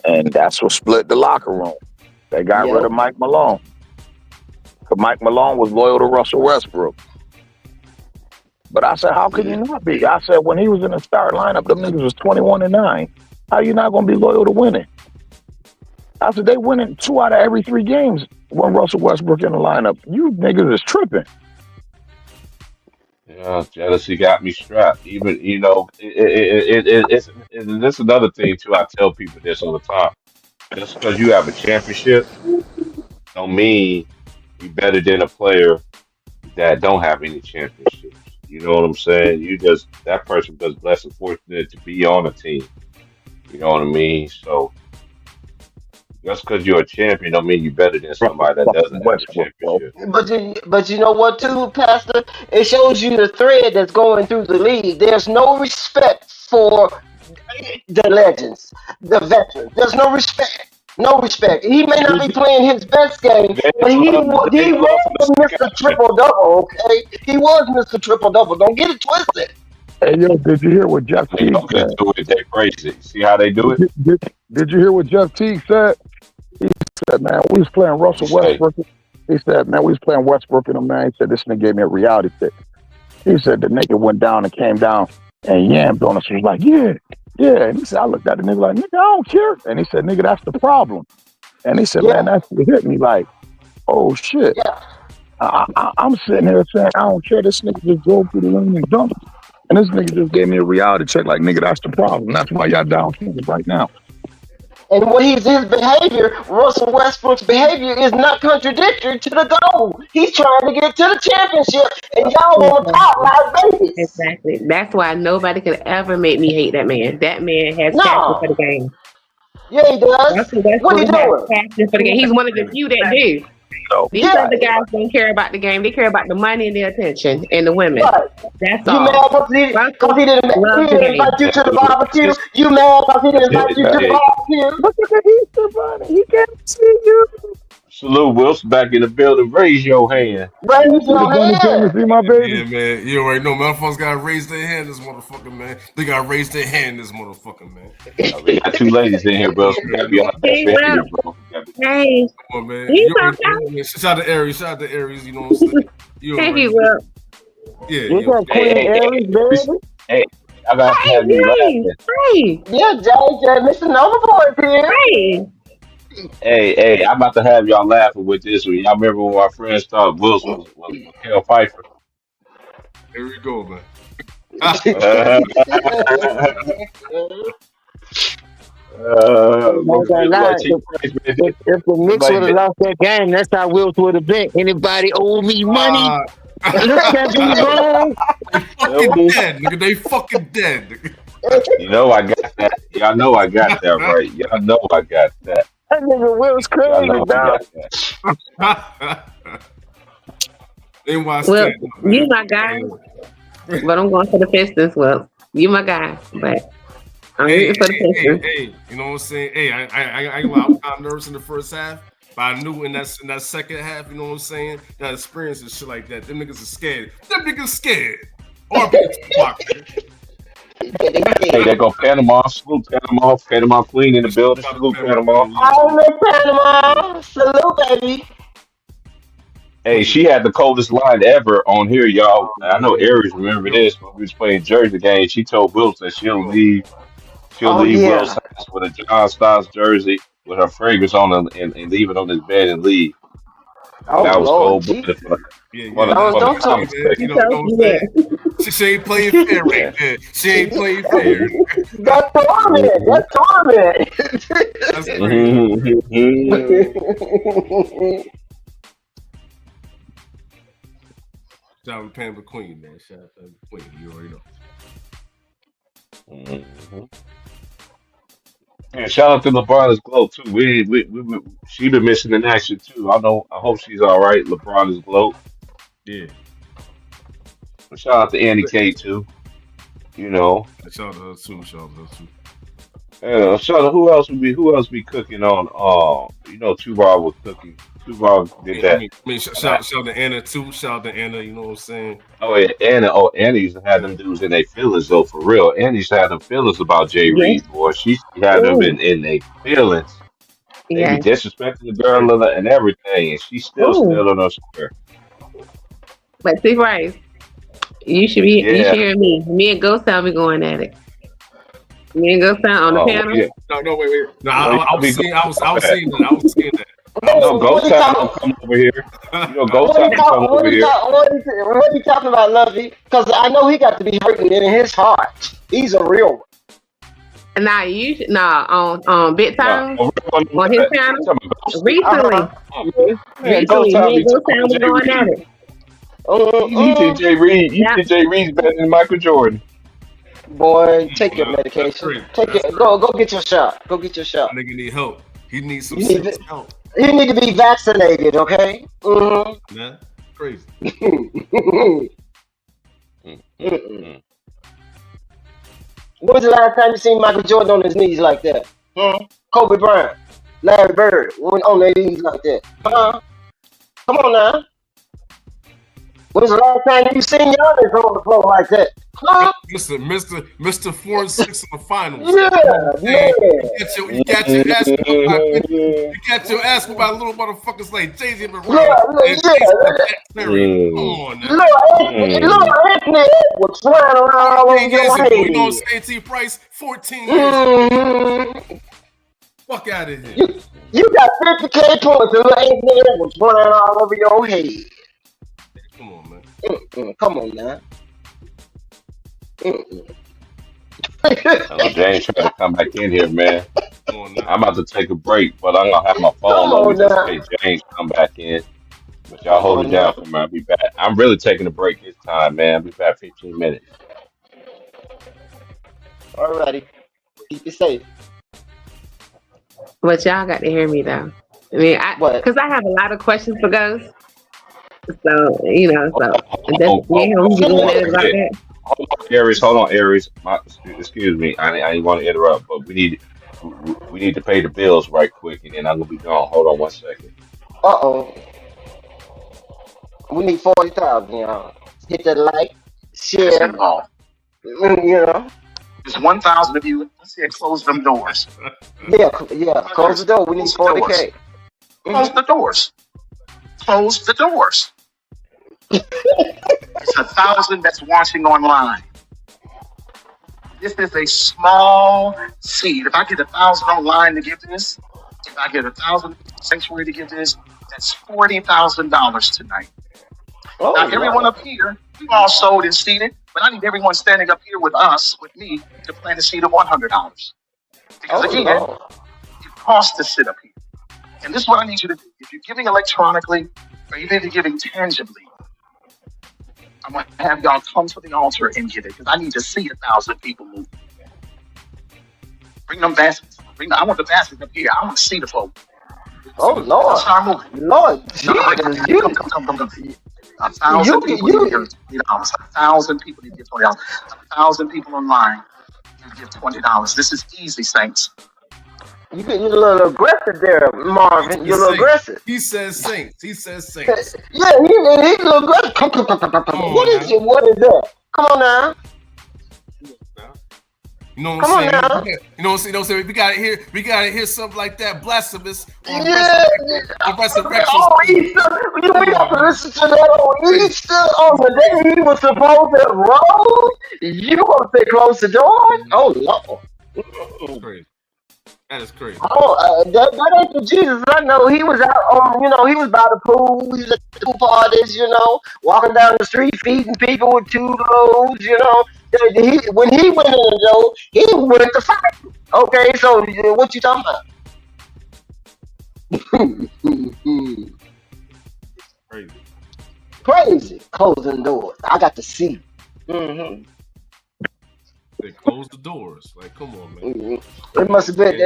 And that's what split the locker room. They got rid of Mike Malone. Because Mike Malone was loyal to Russell Westbrook. But I said, how can you not be? I said, when he was in the start lineup, them niggas was 21-9. How you not going to be loyal to winning? I said, they winning 2 out of every 3 games when Russell Westbrook in the lineup. You niggas is tripping. Yeah, jealousy got me strapped. Even it's this is another thing too. I tell people this all the time. Just because you have a championship, don't mean you better than a player that don't have any championships. You know what I'm saying? That person was blessed and fortunate to be on a team. You know what I mean? So just because you're a champion don't mean you're better than somebody that doesn't have a championship. But you know what too, Pastor? It shows you the thread that's going through the league. There's no respect for the legends, the veterans. There's no respect. No respect. He may not be playing his best game, but he was Mr. Triple Double, okay? He was Mr. Triple Double. Don't get it twisted. Hey, yo, did you hear what Jeff Teague said? They're crazy. See how they do it? Did you hear what Jeff Teague said? He said, man, we was playing Russell Westbrook. He said, man, we was playing Westbrook and him, man. He said, this nigga gave me a reality check. He said, the nigga went down and came down and yammed on us. He was like, yeah. And he said, I looked at the nigga like, nigga, I don't care. And he said, nigga, that's the problem. And he said, man, that's what hit me like, oh, shit. Yeah. I'm sitting here saying, I don't care. This nigga just drove through the lane and dumped. And this nigga just gave me a reality check like, nigga, that's the problem. That's why y'all down right now. And when his behavior, Russell Westbrook's behavior is not contradictory to the goal. He's trying to get to the championship, and y'all on top like babies. Exactly. That's why nobody could ever make me hate that man. That man has passion for the game. Yeah, he does. What are you doing? Passion for the game. He's one of the few that do. These other guys don't care about the game. They care about the money and the attention and the women. Right. That's you all. Mad because he didn't invite you to the barbecue? You mad because he didn't invite you to the barbecue? Look at the Easter bunny. He can't see you. Salute Wilson back in the building. Raise your hand. Raise your hand. See my baby. Yeah, man. You already know, motherfuckers gotta raise their hand. This motherfucker, man. They gotta raise their hand. This motherfucker, man. We got 2 ladies in here, bro. So we gotta be on the best behavior, bro. Hey, come on, man. You already know, shout out to Aries. Shout out to Aries. You know what I'm saying? Thank you, Will. Yeah. You got Queen Aries, baby. Hey, I got to have you laughing. Hey. Yeah, JJ, Mr. Nova Boy here. Hey. Hey, I'm about to have y'all laughing with this one. Y'all remember when my friends thought Wilson was Kel Pfeiffer? Here we go, man. If the Knicks would have lost that game, that's how Wills would have been. Anybody owe me money? Look at me, wrong. They fucking dead, nigga. They fucking dead, nigga. You know I got that. Y'all know I got that right. Y'all know I got that. That nigga Will's crazy, dog. Well, you my guy, but I'm going for the Pistons. Well, you my guy, but I'm rooting for the Pistons. Hey, you know what I'm saying? Hey, I was kind of nervous in the first half. But I knew in that second half, you know what I'm saying? That experience and shit like that, them niggas are scared. Them niggas scared. Or be a Tupac. Hey, they go Panama, salute Panama, Panama Queen in the building, salute Panama. I'm in Panama. Salute, baby. Hey, she had the coldest line ever on here, y'all. I know Aries remember this when we was playing Jersey game. She told Wills that she'll leave Will's house with a John Stones jersey with her fragrance on and leave it on his bed and leave. Oh, that was Lord, cold. don't talk. You know what I'm saying? She ain't playing fair right there. She ain't playing fair. That's torment. That's torment. That's crazy. Shout out to Pamela Queen, man. Shout out to Queen. You already know. And shout out to LeBron's glow too. She been missing in action too. I hope she's all right. LeBron's glow. Yeah. Shout out to Annie K too. You know. Shout out to her too. Yeah, shout out who else be cooking on Tubar was cooking. Tubar did that. I mean shout out to Anna too. Shout out to Anna, you know what I'm saying? Oh yeah, Anna used to have them dudes in their feelings though, for real. Anna used to have them feelings about Jay Reed, boy. She had them in their feelings. They be disrespecting the girl and everything, and she still stood on her square. But see, Rice, you should be hear me. Me and Ghost Town be going at it. Me and Ghost Town on the panel. Yeah. No, wait. No, I was seeing that. No, Ghost Town don't come over here. Ghost Town don't come over here. What are you talking about, Lovey? Because I know he got to be hurting in his heart. He's a real one. On Big Time on his channel recently. Me and Ghost Town was going at it. You think Jay Reed? Jay Reed's better than Michael Jordan? Boy, take your medication. Go get your shot. Go get your shot. Nigga need help. He needs some help. You need to be vaccinated, okay? Man, crazy. When was the last time you seen Michael Jordan on his knees like that? Kobe Bryant, Larry Bird, on their knees like that? Come on now. When was the last time you seen Giannis on the floor like that? Listen, Mr. 4-6 in the finals. Yeah. You got your ass by little motherfuckers like Jay-Z and Lord Anthony was flying around all over your head. You know what I'm saying? T. Price, 14 years. Fuck out of here. You got 50K points and little Anthony was flying all over your head. Come on, man. Come on, now. James trying to come back in here, man. I'm about to take a break, but I'm gonna have my phone on me just in case James come back in. But y'all hold it down for me. I'll be back. I'm really taking a break this time, man. I'll be back 15 minutes. Alrighty. Keep it safe. But y'all got to hear me though. I mean, because I have a lot of questions for Ghost. So Hold on, Aries. Excuse me. I didn't want to interrupt, but we need to pay the bills right quick, and then I'm gonna be gone. Hold on 1 second. We need 40,000, y'all. Hit that like, share. There's 1,000 of you. Let's say close them doors. Yeah. Close the door. We need 40K. Close the doors. Close the doors. It's 1,000 that's watching online. This is a small seed. If I get 1,000 online to give this, if I get 1,000 sanctuary to give this, that's $40,000 tonight. Now, everyone up here, we all sold and seeded, but I need everyone standing up here with me, to plant a seed of $100. Because again, it costs to sit up here. And this is what I need you to do. If you're giving electronically, or even if you're giving tangibly, I'm going to have y'all come to the altar and get it, because I need to see 1,000 people move. Bring them baskets. I want the baskets up here. I want to see the folk. Oh, Lord. Start moving. Lord, Jesus. Come. 1,000 people need to give $20. 1,000 people need to give $20. 1,000 people online need to give $20. This is easy, saints. You're a little aggressive there, Marvin. You're a little aggressive. He says Saints. He says Saints. Yeah, he's a little aggressive. What is it? What is that? Come on now. You know what I'm saying? You know what I'm saying? We gotta hear something like that blasphemous on Resurrection. Oh, we got to listen to that on Easter on the day he was supposed to roll. You want to stay close to George? Oh Lord. That's crazy. That is crazy. Oh, that ain't the Jesus I know. He was out on, he was by the pool. He was at the pool parties, walking down the street, feeding people with 2 loaves, When he went in, Joe, he went to fight. Okay, so what you talking about? Crazy. Crazy. Closing doors. I got to see. Mm-hmm. They closed the doors. Like, come on, man. Mm-hmm. It must have been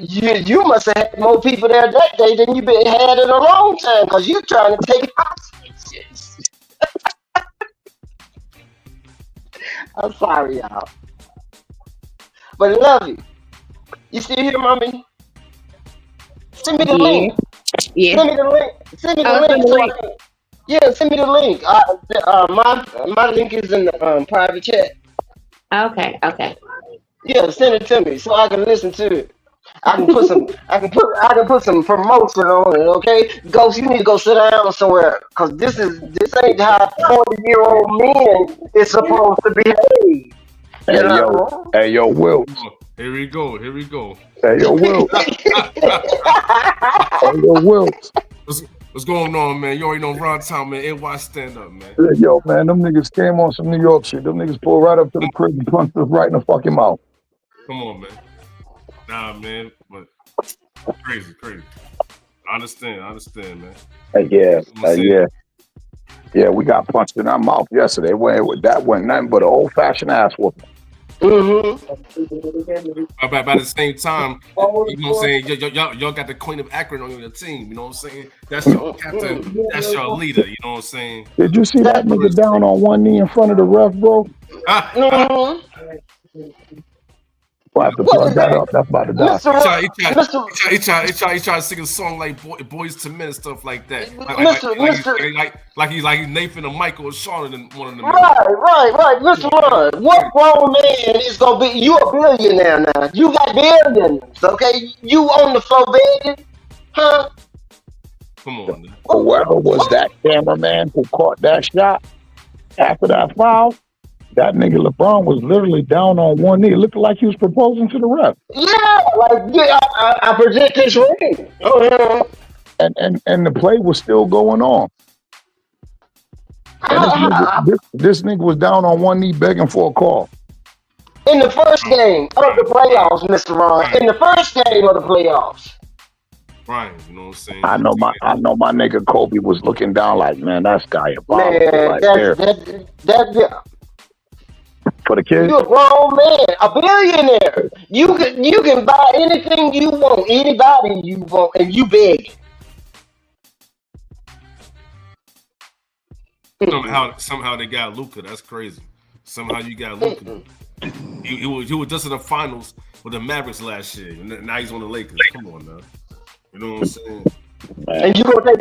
you must have had more people there that day than you had in a long time because you're trying to take hostages. I'm sorry, y'all. But I love you. You still here, mommy? Send me the link. Yeah. Send me the link. Send me the link. Yeah, send me the link. My link is in the private chat. Okay. Yeah, send it to me so I can listen to it. I can put some promotion on it, okay? Ghost, you need to go sit down somewhere, cause this ain't how 40-year-old men is supposed to behave. Hey yo, Will. Here we go. Hey yo, Will. Hey yo, Will. What's going on, man? You already know Ron Town, man. NY stand up, man. Yeah, yo, man, them niggas came on some New York shit. Them niggas pulled right up to the crib and punched us right in the fucking mouth. Come on, man. Nah, man, but crazy. I understand, man. Yeah, we got punched in our mouth yesterday. That went nothing but an old-fashioned ass whooping. Mm-hmm. But by the same time, you know what I'm saying? Y'all got the Queen of Akron on your team. You know what I'm saying? That's your captain. That's your leader. You know what I'm saying? Did you see that nigga down on one knee in front of the ref, bro? We'll have to plug that up. That's about to die. He tried to sing a song like Boys to Men and stuff like that. Like he's Nathan or Michael or Sean and one of them. Right. Mr. Ron, what grown man is gonna be? You a billionaire now. You got billions, okay? You on the floor begging, huh? Come on, man. Whoever was that cameraman who caught that shot after that foul? That nigga LeBron was literally down on one knee. It looked like he was proposing to the ref. Yeah, I present this ring. Oh yeah. And the play was still going on. And this nigga was down on one knee begging for a call. In the first game of the playoffs, Mr. Ron. In the first game of the playoffs. Brian, you know what I'm saying? I know my nigga Kobe was looking down like, man, that's diabolical. Man, that's for the kids. You're a grown man, a billionaire. You can buy anything you want, anybody you want, and you beg. Somehow they got Luka. That's crazy. Somehow you got Luka. He was just in the finals with the Mavericks last year, and now he's on the Lakers. Come on now. You know what I'm saying? And you gonna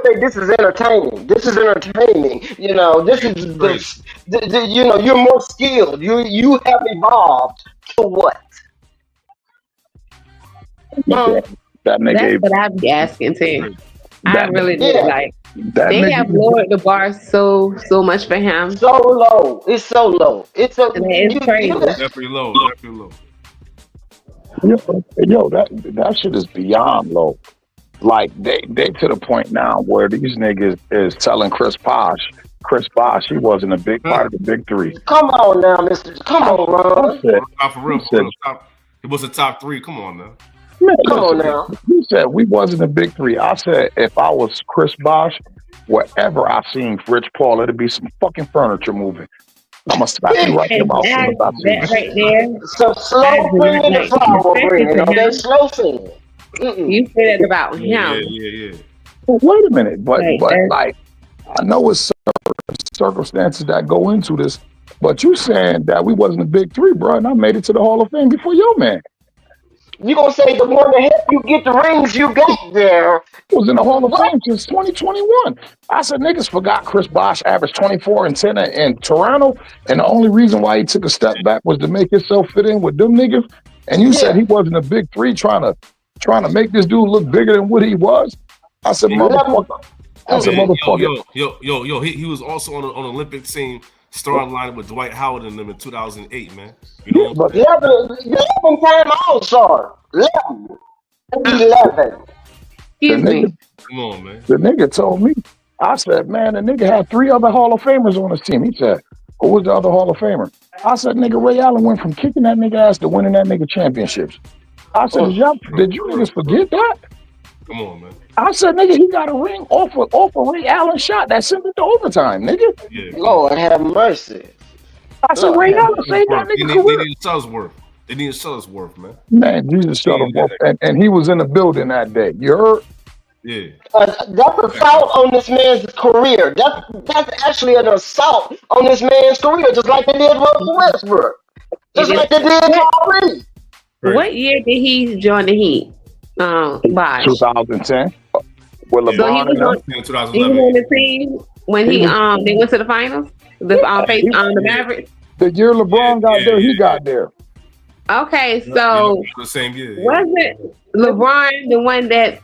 say this is entertaining. This is entertaining. This is you're more skilled. You have evolved to what? That nigga. That's what I'd be asking too. I really do like. They have lowered the bar so much for him. So low. It's so low. It's crazy. Definitely low. Yo, that shit is beyond low. Like they to the point now where these niggas is telling Chris Bosh, he wasn't a big part of the big three. Come on now, Mister. Come on, Ron. For real. It was a top 3. Come on now. Man, come on now. You said we wasn't a big 3. I said if I was Chris Bosh, wherever I seen Rich Paul, it'd be some fucking furniture moving. I'm gonna slap you right in the mouth. That right there. So slow bringing the flower bringing. Okay, slow singing. You said it about him. Yeah. Well, wait a minute, but like I know it's circumstances that go into this, but you saying that we wasn't a big 3, bro, and I made it to the Hall of Fame before your man. You gonna say the one that helped you get the rings you got there? Was in the Hall of What? Fame since 2021. I said niggas forgot Chris Bosh averaged 24 and 10 in Toronto, and the only reason why he took a step back was to make himself fit in with them niggas. And you said he wasn't a big three trying to make this dude look bigger than what he was. I said, motherfucker. I said, motherfucker. Yo. He was also on the Olympic team, starting line with Dwight Howard and them in 2008, man. You know, but 11-time All-Star. 11. Excuse me. Come on, man. The nigga told me. I said, man, the nigga had 3 other Hall of Famers on his team. He said, who was the other Hall of Famer? I said, nigga, Ray Allen went from kicking that nigga ass to winning that nigga championships. I said, did you niggas forget that? Come on, man. I said, nigga, he got a ring off a Ray Allen shot that sent it to overtime, nigga. Yeah. Lord have mercy. I said, Ray Allen saved that nigga career. They need Shuttlesworth. They need Shuttlesworth, man. Man, Jesus Shuttlesworth. And he was in the building that day. You heard? Yeah. That's assault on this man's career. That's actually an assault on this man's career, just like they did Russell Westbrook. Just like they did Kyrie. What year did he join the Heat? Bosh. 2010. With LeBron. So he was on the team when they went to the finals. The Mavericks. The year LeBron got there, he got there. Okay, so the same year. Wasn't LeBron the one that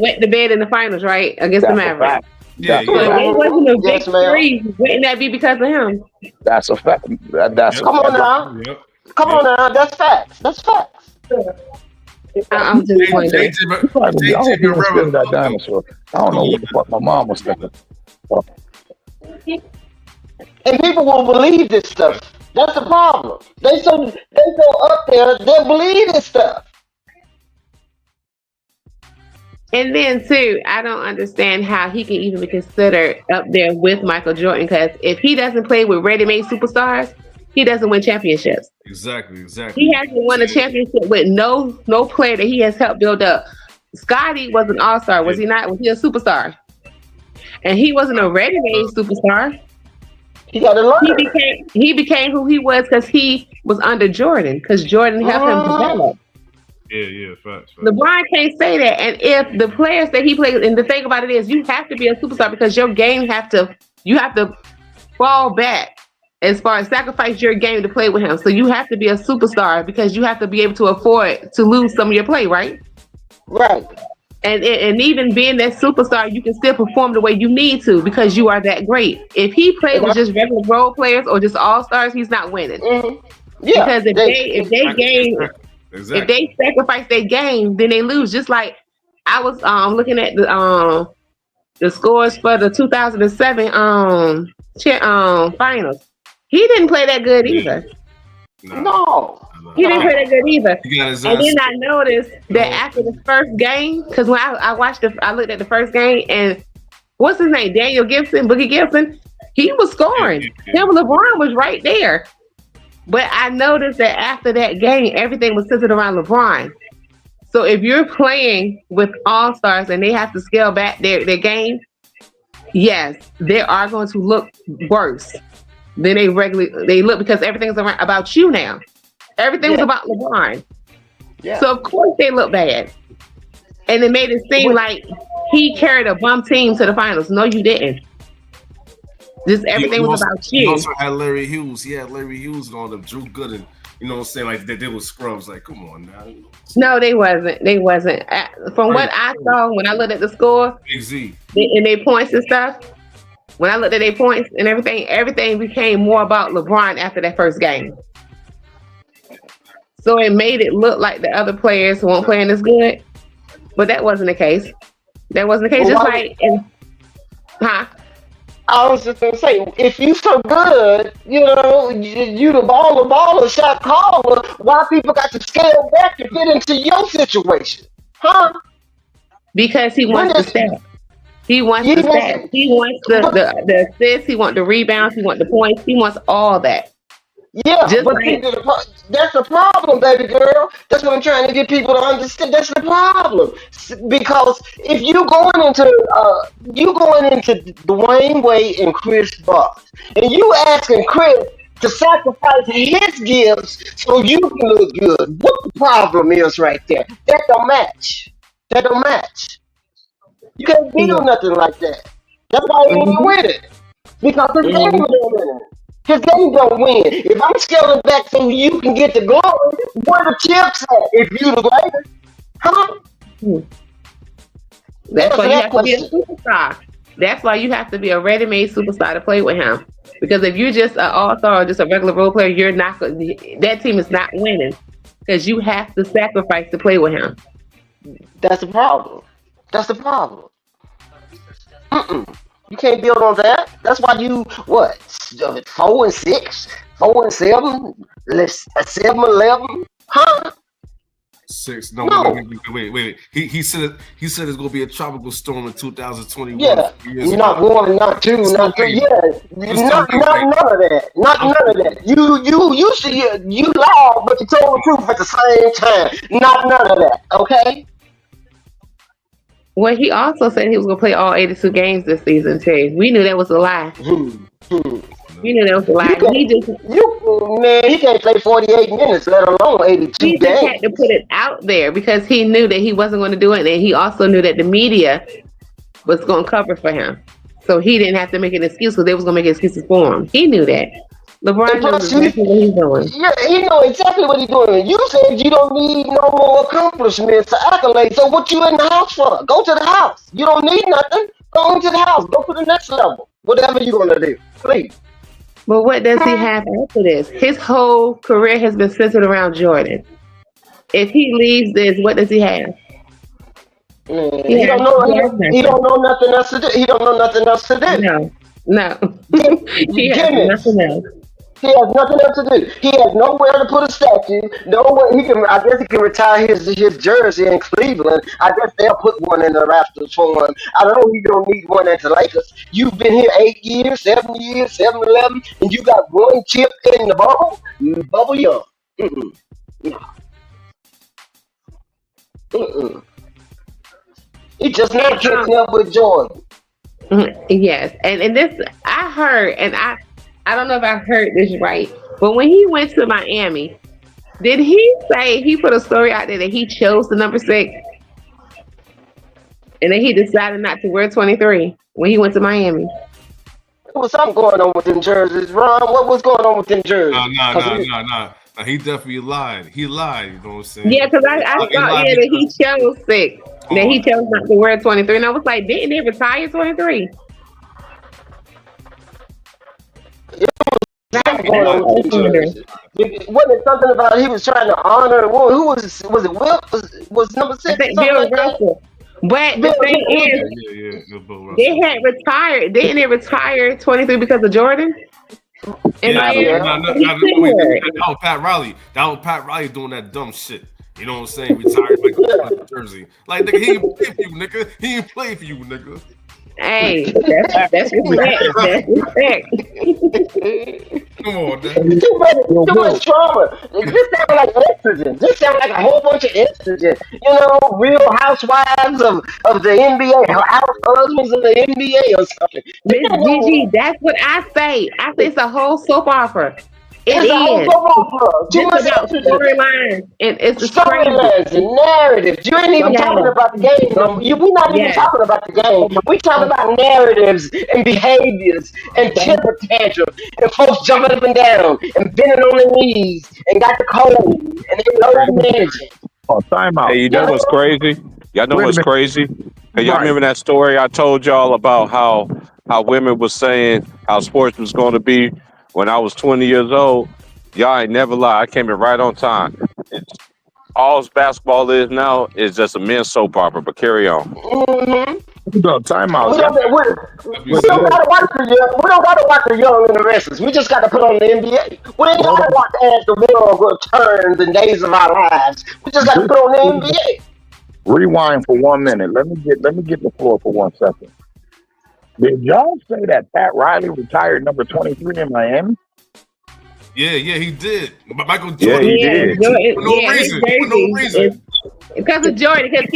went to bed in the finals, right, against the Mavericks? Yeah, so it wasn't a big three. Wouldn't that be because of him? That's a fact. That's Come on now. Yep. Come on now. That's facts. That's facts. I'm just wondering. I hope you don't spin that dinosaur. I don't know what the fuck my mom was thinking. And people will believe this stuff. That's the problem. They so up there, they believe this stuff. And then too, I don't understand how he can even be considered up there with Michael Jordan, because if he doesn't play with ready-made superstars, he doesn't win championships. Exactly. He hasn't won a championship with no player that he has helped build up. Scotty was an all-star, was he not? Was he a superstar? And he wasn't a ready-made superstar. He got to learn. He became who he was because he was under Jordan, because Jordan helped him develop. Yeah, facts. LeBron can't say that. And if the players that he plays, and the thing about it is, you have to be a superstar because your game you have to fall back as far as sacrifice your game to play with him. So you have to be a superstar because you have to be able to afford to lose some of your play, right? Right. And even being that superstar, you can still perform the way you need to because you are that great. If he played with just regular role players or just all stars, he's not winning. Mm-hmm. Yeah. Because if they sacrifice their game, then they lose. Just like I was looking at the scores for the 2007 finals. He didn't play that good either. No. He didn't play that good either. And then I noticed that after the first game, because when I looked at the first game, and what's his name? Daniel Gibson, Boogie Gibson, he was scoring. Him and LeBron was right there. But I noticed that after that game, everything was centered around LeBron. So if you're playing with all-stars and they have to scale back their game, yes, they are going to look worse than they look, because everything's about you now. Everything was about LeBron. Yeah. So of course they look bad. And it made it seem like he carried a bum team to the finals. No, you didn't. Just everything was about you. He also had Larry Hughes. He had Larry Hughes on them, Drew Gooden. You know what I'm saying? Like they were scrubs. Like, come on now. No, they wasn't. They wasn't. From what I saw when I looked at the score and their points and stuff, when I looked at their points and everything became more about LeBron after that first game. So it made it look like the other players weren't playing as good, but that wasn't the case. That wasn't the case. Well, I was just gonna say, if you so good, you the baller shot caller, why people got to scale back to fit into your situation, huh? Because he wants the stats. He wants the stats. He wants the assists. He wants the rebounds. He wants the points. He wants all that. Yeah, but that's the problem, baby girl. That's what I'm trying to get people to understand. That's the problem, because if you going into Dwayne Wade and Chris Bosh, and you asking Chris to sacrifice his gifts so you can look good. What the problem is right there? That don't match. That don't match. You can't build nothing like that. That's why he ain't with it. Because his game don't win. His game don't win. If I'm scaling back so you can get the glory, where the chips at if you the greatest? Huh? That's why you have to be a question. superstar. That's why you have to be a ready-made superstar to play with him. Because if you're just an all-star or just a regular role player, you're not. That team is not winning because you have to sacrifice to play with him. That's the problem. That's the problem. You can't build on that. That's why you what 4-6, 4-7, 7-11, huh? 6. No, No. wait. He said it's gonna be a tropical storm in 2021. Yeah, not 1, not 2, not 3. Yeah, not none of that. Not none of that. You see, you lied, but you told the truth at the same time. Not none of that. Okay. Well, he also said he was going to play all 82 games this season too. We knew that was a lie. We knew that was a lie. He can't play 48 minutes, let alone 82 He games. just had to put it out there because he knew that he wasn't going to do it, and he also knew that the media was going to cover for him. So he didn't have to make an excuse because they was going to make excuses for him. He knew that. LeBron knows exactly what he's doing. Yeah, he knows exactly what he's doing. You said you don't need no more accomplishments or accolades. So what you in the house for? Go to the house. You don't need nothing. Go into the house. Go to the next level. Whatever you're gonna do, please. But what does he have after this? His whole career has been centered around Jordan. If he leaves this, what does he have? He don't know nothing else to do. He don't know nothing else to do. No. He has nothing else. He has nothing else to do. He has nowhere to put a statue. Nowhere he can. I guess he can retire his jersey in Cleveland. I guess they'll put one in the Raptors for him. I don't know. He don't need one at the Lakers. You've been here 8 years, 7 years, 7-11, and you got one chip in the bubble. Bubble young. He just not catching up with Jordan. Yes, and this I heard, and I don't know if I heard this right, but when he went to Miami, did he say he put a story out there that he chose the number 6, and then he decided not to wear 23 when he went to Miami? There was something going on with them jerseys, Ron. What was going on with them jerseys? No. He definitely lied. He lied. You know what I'm saying? Yeah, because I thought that he chose 6. That he chose not to wear 23, and I was like, didn't he retire 23? Wasn't it something about he was trying to honor? Who was it? Wilt? Was number 6? I think Bill Russell. But the thing is, they had retired. Didn't they retire 23 because of Jordan? That was Pat Riley. That was Pat Riley doing that dumb shit. You know what I'm saying? Retired like jersey. Like nigga, he didn't play for you, nigga. He didn't play for you, nigga. Hey, that's respect. That's respect. Come on, man. Too much trauma. This sounds like estrogen. This sounds like a whole bunch of estrogen. You know, Real Housewives of the NBA, house husbands of the NBA or something. Miss Gigi, that's what I say. I say it's a whole soap opera. It's a whole soap opera. Too much storylines and it's storylines and narratives. You ain't even talking about the game. We're not even talking about the game. We talking about narratives and behaviors and temper tantrums and folks jumping up and down and bending on their knees and got the cold and they know managing. Oh, time out. Hey, you know what's crazy? Y'all know what's crazy? Hey, y'all remember that story I told y'all about how women was saying how sports was going to be when I was 20 years old? Y'all ain't never lie. I came in right on time. All basketball is now is just a men's soap opera, but carry on. Time out. We don't gotta watch the young and the restless. We just gotta put on the NBA. We ain't gotta watch as the world turns and days of our lives. We just gotta put on the NBA. Rewind for 1 minute. Let me get the floor for 1 second. Did y'all say that Pat Riley retired number 23 in Miami? Yeah, he did. Michael Jordan. Yeah, he did. For no reason. Because of Jordan, because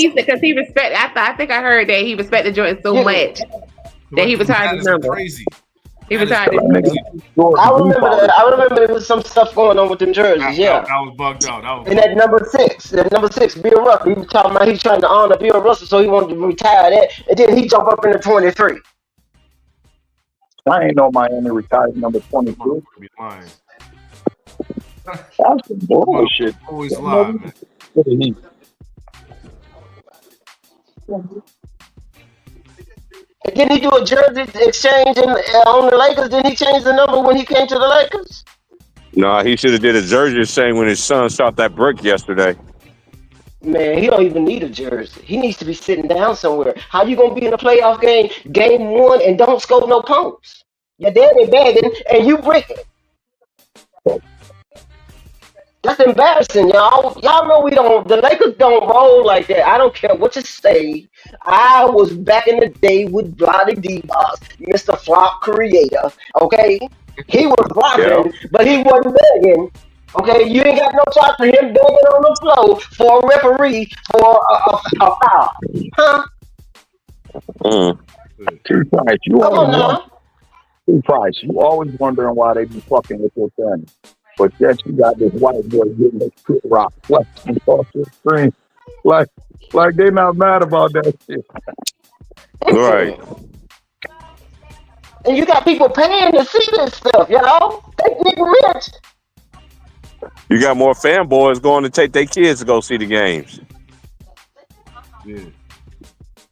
he respected. I think I heard that he respected Jordan so much that he retired his number. Crazy. He That is retired. I remember that. I remember there was some stuff going on with them jerseys. Yeah. that was bugged out. That was And at number six, Bill Russell, he was talking about he's trying to honor Bill Russell, so he wanted to retire that, and then he jumped up into 23. I ain't know Miami retired number 22. be lying. That's some bullshit. Always lie, man. And didn't he do a jersey exchange on the Lakers? Didn't he change the number when he came to the Lakers? No, he should have did a jersey saying when his son shot that brick yesterday. Man, he don't even need a jersey. He needs to be sitting down somewhere. How you gonna be in a playoff game 1, and don't score no points? Your daddy begging and you bricking. That's embarrassing, y'all. Y'all know the Lakers don't roll like that. I don't care what you say. I was back in the day with Bloody D-Boss, Mr. Flop Creator, okay? He was flopping, but he wasn't begging. Okay, you ain't got no charge for him begging on the floor for a referee for a foul. Huh? T-Price, you always wondering why they be fucking with your family. But yet you got this white boy getting a Kid Rock flexing across the screen. Like they not mad about that shit. Right. And you got people paying to see this stuff, y'all. They get rich. You got more fanboys going to take their kids to go see the games. Yeah.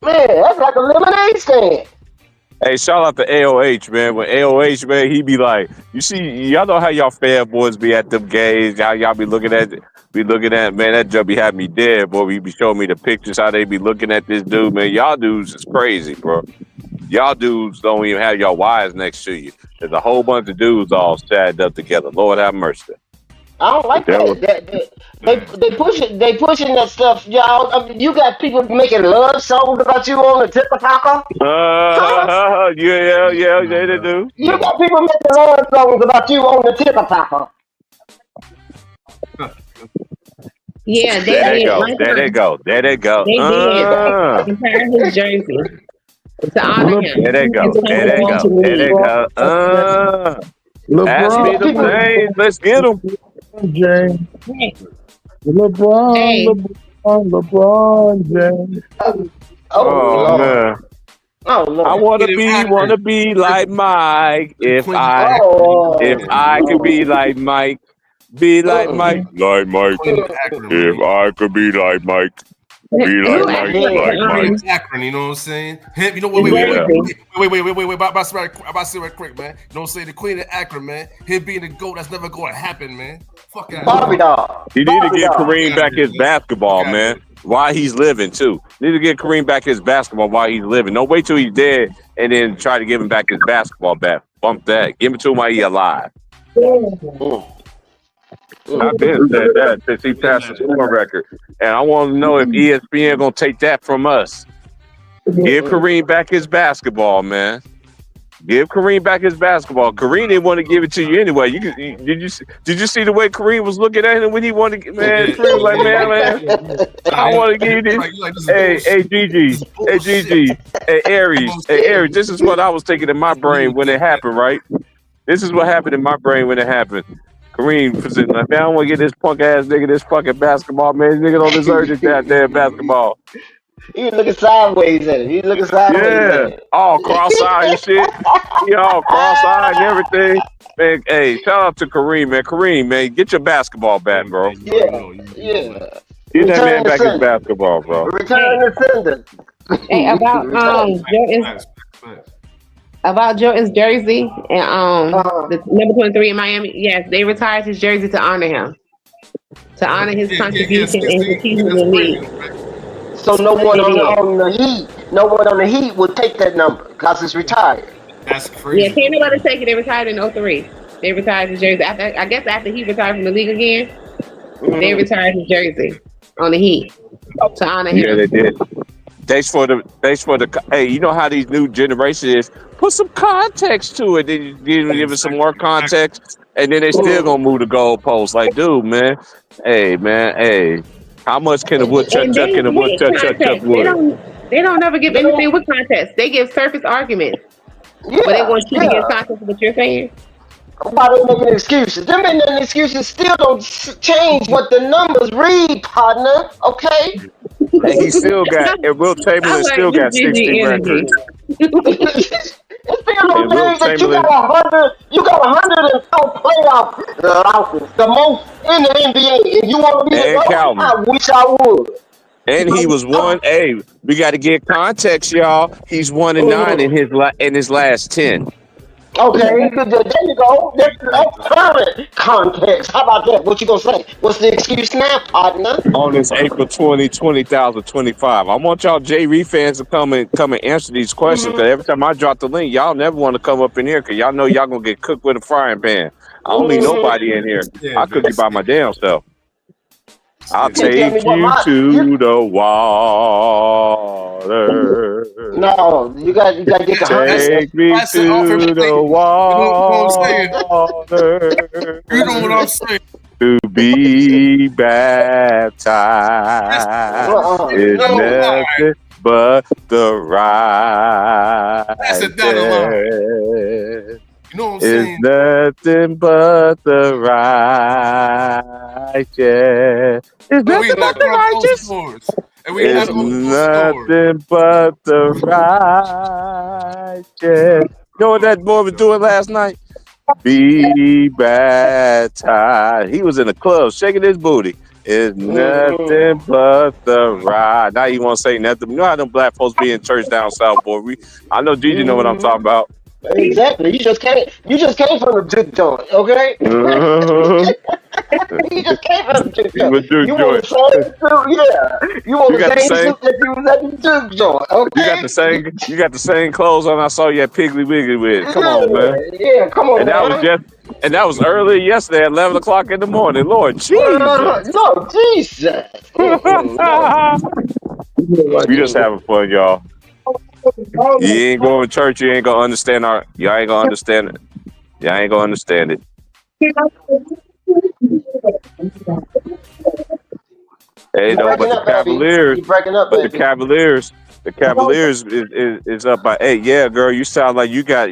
Man, that's like a lemonade stand. Hey, shout out to AOH, man. When AOH, man, he be like, you see, y'all know how y'all fanboys be at them games, how y'all be looking at, man, that job be having me dead, boy. We be showing me the pictures, how they be looking at this dude, man. Y'all dudes is crazy, bro. Y'all dudes don't even have your wives next to you. There's a whole bunch of dudes all sad up together. Lord have mercy. I don't like that. They pushing that stuff, y'all. I mean, you got people making love songs about you on the TikTok. Yeah, they do. You got people making love songs about you on the TikTok. Yeah, there they go. They did retire his jersey to honor him. There they go. Ask me the thing. Let's get him. James. LeBron James. Oh man. Oh, Lord. I wanna be like Mike. If I could be like Mike. Be like Mike. Like Mike. If I could be like Mike. Be like Mike. Akron, you know what I'm saying? Him, you know, wait. About to say right quick, man. You know what I'm saying? The Queen of Akron, man. Him being the GOAT, that's never going to happen, man. Fuck out. Barbie doll. You need to get Kareem back his basketball, man. While he's living, too. You need to get Kareem back his basketball while he's living. Don't wait till he's dead and then try to give him back his basketball back. Bump that. Give it to him while he's alive. I've been said that since he passed the score record. And I want to know if ESPN going to take that from us. Give Kareem back his basketball, man. Give Kareem back his basketball. Kareem didn't want to give it to you anyway. Did you see the way Kareem was looking at him when he wanted to, man? Kareem was like, man, I want to give you this. Hey, Gigi. Hey, Aries. This is what I was thinking in my brain when it happened, right? This is what happened in my brain when it happened. Kareem was like, man, I don't want to get this punk ass nigga this fucking basketball, man. This nigga don't deserve this goddamn basketball. He looking sideways at it. Yeah, all cross-eyed and shit. He all cross-eyed and everything. Man, hey, shout out to Kareem, man. Kareem, man, get your basketball back, bro. Yeah. Get that man back his basketball, bro. Return the sender. Hey, about Jordan's jersey and the number 23 in Miami. Yes, they retired his jersey to honor him, to honor his contribution in the season in the league. So no one on the Heat would take that number because it's retired. That's crazy. Yeah, can't nobody take it. They retired in 03. They retired his jersey after he retired from the league again. They retired his jersey on the Heat to honor him. Yeah, they did. Thanks for the. Hey, you know how these new generation is. Put some context to it. Then you give it some more context, and then they still gonna move the goalposts. Like, dude, man. Hey. How much can a woodchuck chuck and a woodchuck chuck wood? They don't never give anything with context. They give surface arguments. But they Yeah, want you to get in yeah. contact with what you're saying. Why they making excuses? Them ain't nothing excuses still don't change what the numbers read, partner. Okay? And he still got, and Will I Chamberlain like still this got 60 Gigi records. energy. It still don't And Will change that you got Chamberlain 100. You got 104 playoff losses, the most in the NBA. And you want to be the and GOAT? Calvin. I wish I would. And he was one. Hey, we got to get context, y'all. He's 1-9 in his last 10. Okay, there you go. That's current context. How about that? What you gonna say? What's the excuse now, partner? On this April 2025. I want y'all JV fans to come and answer these questions, because every time I drop the link, y'all never want to come up in here because y'all know y'all gonna get cooked with a frying pan. I don't need nobody in here. I cook you by my damn self. I'll take you to the water. No, you got to get the Take me to the water. You know what I'm saying? To be baptized is nothing but the righteous. You know what I'm It's saying? nothing but the righteous. It's nothing but the righteous. It's nothing but the righteous. You know what that boy was doing last night? Be baptized. He was in the club shaking his booty. It's nothing but the right. Now you want to say nothing. You know how them black folks be in church down south, boy. I know Gigi know what I'm talking about. Exactly. You just came from the juke joint, okay? You just came from the juke joint. You want the same suit, yeah. You want the same suit that you was at the juke joint, okay? You got the same clothes on I saw you at Piggly Wiggly with. Come on, man. Yeah, come on, and that was early yesterday at 11 o'clock in the morning. Lord Jesus. Lord Jesus. We just having fun, y'all. You ain't going to church, you ain't gonna understand y'all ain't gonna understand it. Y'all ain't gonna understand it. Hey, no, but the Cavaliers, the Cavaliers is up by 8. Yeah, girl, you sound like you got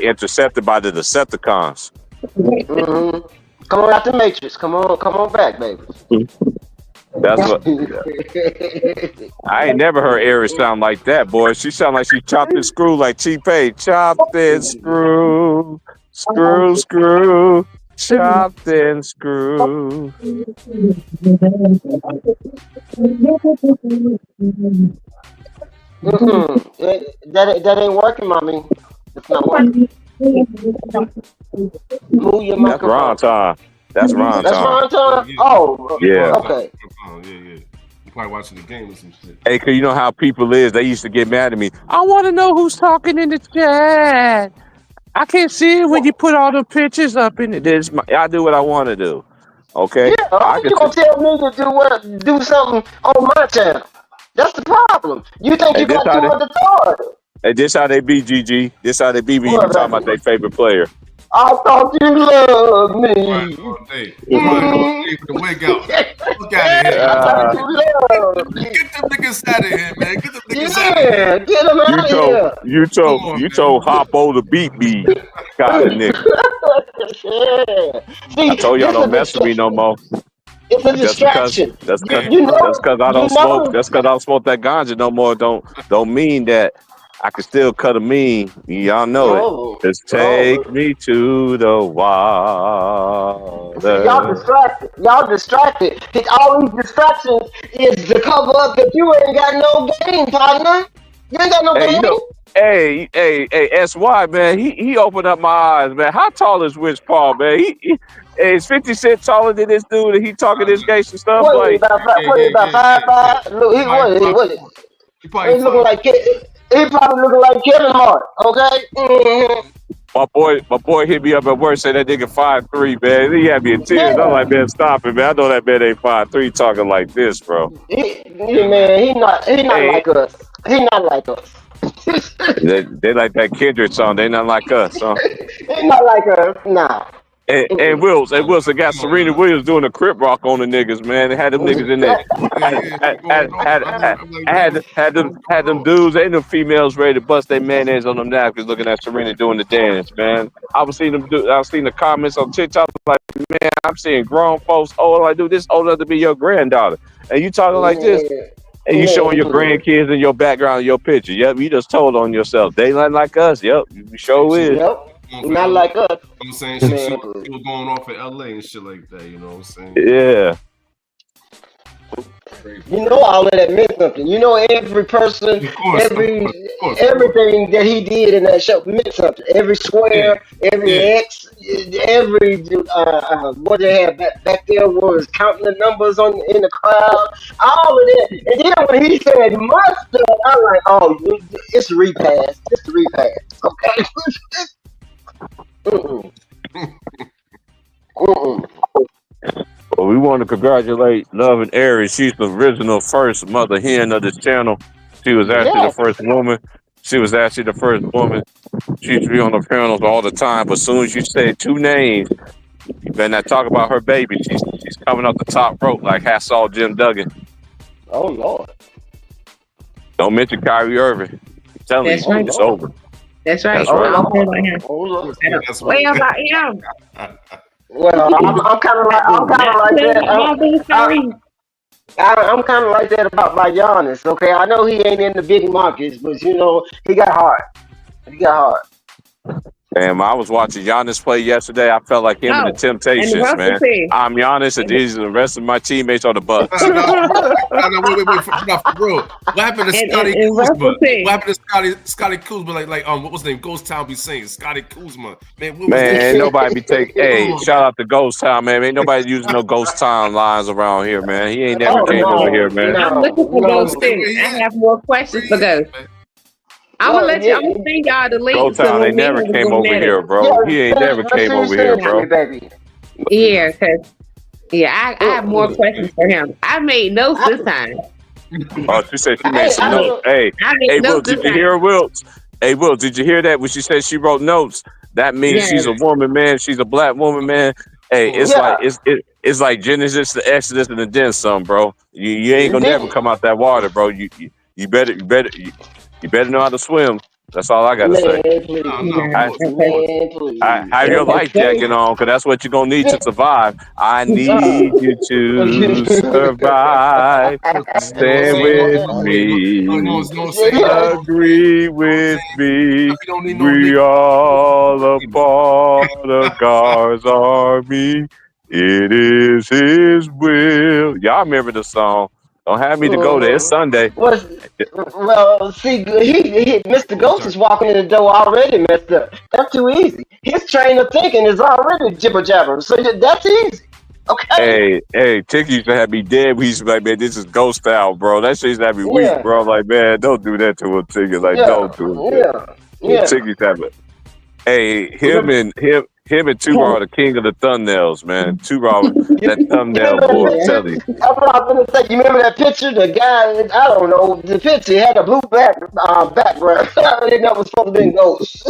intercepted by the Decepticons. Come on out the Matrix. Come on back, baby. That's what. I ain't never heard Aries sound like that, boy. She sound like she chopped and screw like T-Pain. Chopped and screw, chopped and screw. That ain't working, mommy. It's not working. Move your microphone. That's Ron time. That's Ron time. Oh, yeah. Okay. Yeah. You probably watching the game or some shit. Hey, cause you know how people is. They used to get mad at me. I want to know who's talking in the chat. I can't see it when you put all the pictures up in it. I do what I want to do. Okay. Yeah, you gonna tell me to do something on my channel? That's the problem. You think you got too much authority? Hey, this how they be, GG. This how they be when you be talking about their favorite player. I thought you loved me. Right, all day. With the wig out. Look out of here. Get them niggas out of here, man. Get them niggas out of here. Get them out of here. You told Hoppo to beat me. God, nigga. See, I told y'all don't mess with me no more. It's a distraction. That's because I don't smoke. That's because I don't smoke that ganja no more. Don't mean that I can still cut a mean. Y'all know it. Just take me to the water. See, y'all distracted. All these distractions is to cover up that you ain't got no game, partner. You ain't got no game. Hey, SY, man, he opened up my eyes, man. How tall is Rich Paul, man? Is 50 Cent taller than this dude and he talking this gangster stuff? What, about 5'5"? Look, he probably looking like Kevin Hart, okay? Mm-hmm. My boy hit me up at work, said that nigga 5'3", man. He had me in tears. I'm like, man, stop it, man. I know that man ain't 5'3" talking like this, bro. He not like us. He not like us. They like that Kendrick song. They not like us, huh? They not like us, nah. And Wilson got Serena Williams doing a crip rock on the niggas, man. They had them niggas in there. Had them dudes and them females ready to bust their mayonnaise on them napkins looking at Serena doing the dance, man. I was seeing the comments on TikTok like, man, I'm seeing grown folks, this old enough to be your granddaughter. And you talking like this. And you showing your grandkids in your background, your picture. Yep, you just told on yourself. They not like us. Yep, you sure is. Yep. Not like us. I'm saying she was going off in LA and shit like that, you know what I'm saying? Yeah. You know all of that meant something. You know every person, everything that he did in that show meant something. Every square, every X, every what they had back there was counting the numbers in the crowd. All of that. And then when he said mustard, I'm like, oh, it's a repass. It's a repass. Okay. Well, we want to congratulate Love and Aries. She's the original first mother hen of this channel. She was actually the first woman. She used to be on the panels all the time, but as soon as you say two names, you better not talk about her baby. She's coming up the top rope like Hassall Jim Duggan. Oh Lord! Don't mention Kyrie Irving. I'm telling you, it's over. That's right. Well, I'm kind of like that about my Giannis. Okay, I know he ain't in the big markets, but you know he got heart. Damn, I was watching Giannis play yesterday. I felt like him in the Temptations, man. I'm Giannis, and these are the rest of my teammates on the Bucks. Wait, for real. What happened to Scotty Kuzma? What happened to Scotty Kuzma? Like what was his name? Ghost Town be saying Scotty Kuzma. Man, ain't nobody be taking. Hey, shout out to Ghost Town, man. Ain't nobody using no Ghost Town lines around here, man. He ain't never came over here, man. I'm looking for Ghost too. I have more questions for Ghost. I'm gonna send y'all the link. Ghost Town, they never came over here, bro. He ain't never came over here, bro. Yeah, I have more questions for him. I made notes this time. Oh, she said she made some notes. Hey, Will, did you hear Wilts? Hey, Will, did you hear that? When she said she wrote notes, that means she's a woman, man. She's a black woman, man. Hey, it's like Genesis, the Exodus, and then some, bro. You ain't gonna never come out that water, bro. You better know how to swim. That's all I gotta say. Have your life jacket on, because that's what you're gonna need to survive. I need you to survive. Stand with me. Agree with me. We all a part of God's army. It is His will. Y'all remember the song? Don't have me to go there. It's Sunday. Well, see, Mr. Ghost is walking in the door already messed up. That's too easy. His train of thinking is already jibber jabber, so that's easy. Okay. Hey, Tick used to have me dead. We used to be like, man, this is Ghost style, bro. That shit used to have me weak, bro. Like, man, don't do that to a Tick. Like, don't do it. Tick used to have it. Hey, him and Tubar are the king of the thumbnails, man. Tubar, that thumbnail boy, tell you. That's what I was gonna say. You remember that picture? The guy, I don't know, the picture had a blue background. I didn't know it was supposed to be Ghost.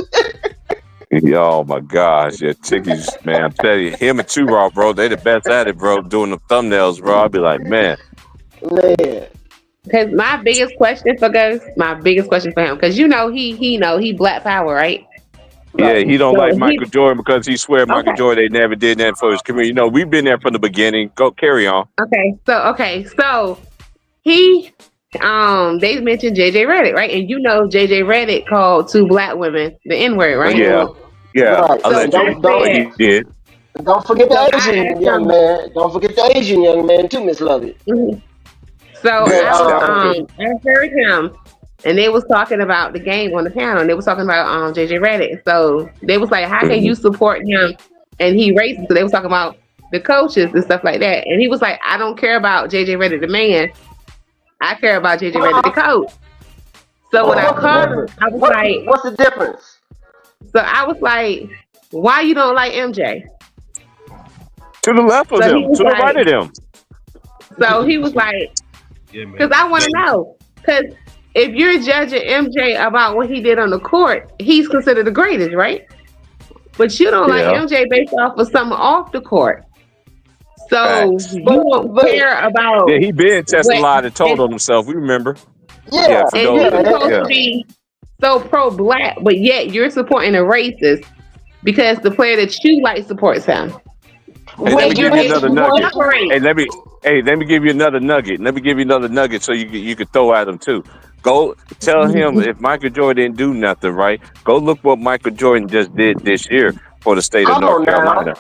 Oh my gosh, yeah, Ticky's, man. I'm telling you, him and Tubar, bro, they the best at it, bro. Doing the thumbnails, bro. I'd be like, man. Because my biggest question for him, because you know he Black Power, right? Yeah, he don't like Michael Jordan because he swear Michael Jordan they never did that for his career. You know, we've been there from the beginning. Go carry on. So he they mentioned JJ Redick, right? And you know JJ Redick called two black women the N-word, right? Yeah. Right. He did. Don't forget the Asian young man. Don't forget the Asian young man too, Miss Lovett. Mm-hmm. So I heard him. And they was talking about the game on the panel, and they was talking about JJ Redick. So they was like, how can you support him? And he racist. So they was talking about the coaches and stuff like that. And he was like, I don't care about JJ Redick the man. I care about JJ Redick the coach. So when I called him, I was like, what's the difference? So I was like, why you don't like MJ? To the left of him, to the right of him. So he was like, because I want to know. Because if you're judging MJ about what he did on the court, he's considered the greatest, right? But you don't like Yeah. MJ based off of something off the court. So Facts. you don't care about Yeah, he been testing a what lot and told and, on himself. We remember. Yeah, Yeah, for and those you're that supposed yeah. to be so pro-black, but yet you're supporting a racist because the player that you like supports him. Hey, let me give you another nugget. Elaborate. Hey, let me give you another nugget. Let me give you another nugget so you could throw at him too. Go tell him if Michael Jordan didn't do nothing, right? Go look what Michael Jordan just did this year for the state of come on North Carolina. now.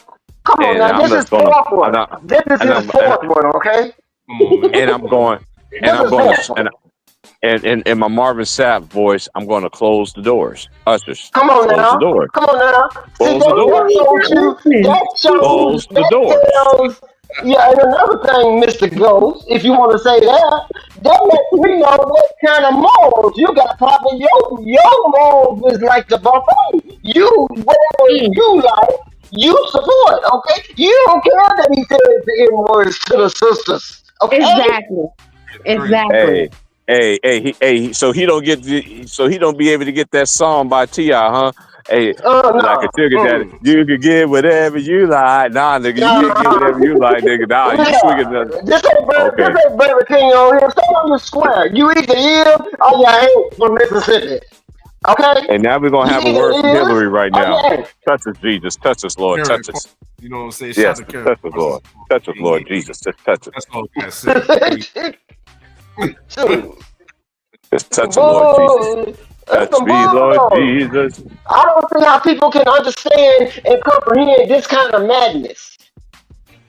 Come on And now. I'm This is just gonna, fourth one. I'm not, This is and his I'm, fourth one, okay? Come on, man. and I'm going, and This I'm is going fourth to, one. and in my Marvin Sapp voice, I'm going to close the doors. Ushers, Come on close the now. door. Come on now. See, Close the door. that Close the doors. tells, yeah, and another thing, Mr. Ghost, if you want to say that lets me know what kind of morals you got popping. Your morals is like the buffet. Whatever you like, you support, okay? You don't care that he says the N-words to the sisters, okay? Exactly. Hey, so he don't be able to get that song by T.I., huh? Hey, like a sugar daddy, you can get whatever you like. Nah, nigga, you can get whatever you like, nigga. Nah, you swinging the. This ain't Burger King on here. Stay on your square. You either here or you ain't from Mississippi. Okay? And now we're gonna have a word from Hillary right now. Okay. Touch us, Jesus. Touch us, Lord. Touch us. You know what I'm saying? Yes, Shout to touch us, Lord. Touch us, Lord Jesus. Just touch us. That's all I said. Just touch us, Lord Jesus. Touch me, Lord Jesus. I don't see how people can understand and comprehend this kind of madness.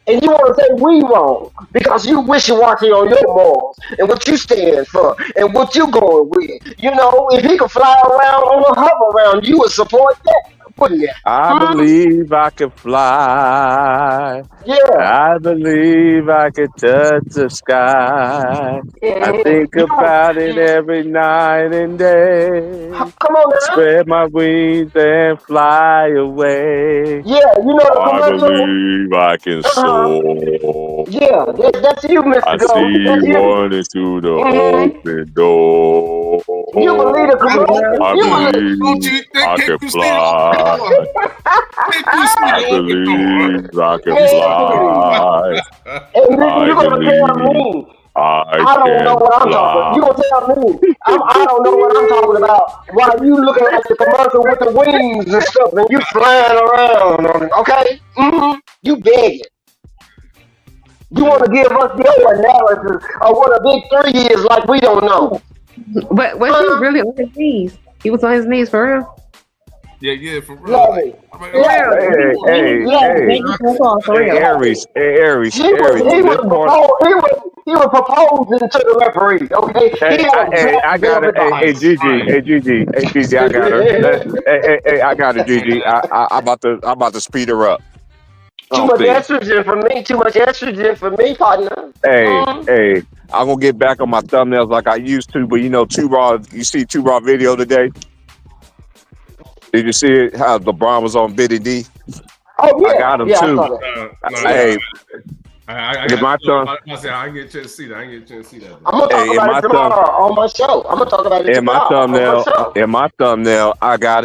And you want to say we wrong because you wishy-washy on your morals and what you stand for and what you going with. You know, if he could fly around on a hover around, you would support that, wouldn't you? I believe I can fly. Yeah. I believe I can touch the sky. I think about it every night and day. Come on now. Spread my wings and fly away. Yeah, you know the I commercial. believe I can soar. Yeah, that's you, Mr. I Gold. see That's you. running through the open door. You believe the commercial? I believe I can fly. I believe I can fly. And then you're gonna tell me I don't know what I'm talking about. You gonna tell me I don't know what I'm talking about while you looking at the commercial with the wings and stuff and you flying around on it, okay? You begging. You want to give us your analysis of what a big three is like we don't know. But was he really on his knees? He was on his knees for real? Yeah, for real. Like, Aries. He was proposing to the referee. Okay. I got it. Hey, Gigi, I got her. Hey, I got it, Gigi. I'm about to speed her up. Too much estrogen for me, partner. Hey, I'm gonna get back on my thumbnails like I used to, but you know, you see Two Raw video today? Did you see it? How LeBron was on Biddy D? Oh yeah, I got him too. Hey, I get a chance to see that. I'm gonna talk about it tomorrow on my show. I'm gonna talk about it tomorrow. In my thumbnail, I got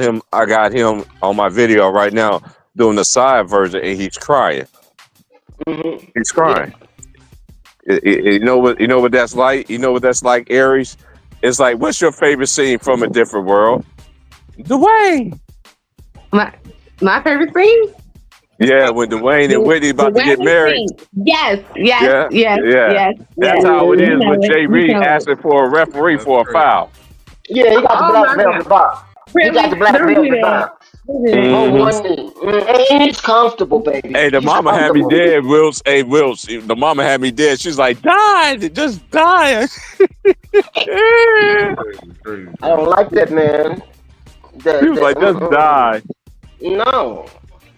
him on my video right now doing the side version, and he's crying. He's crying. Yeah. You know what that's like? You know what that's like, Aries? It's like, what's your favorite scene from A Different World? Dwayne. My favorite scene? Yeah, when Dwayne and Whitney about to get married. Yes. That's how it is when Jay Reed asking for a referee for a foul. Yeah, he got the black velvet box. He got the black velvet box. And he's comfortable, baby. Hey, the mama had me dead, Wills. Hey, Wills, the mama had me dead. She's like, die, just die. I don't like that, man. He was like, just die. No.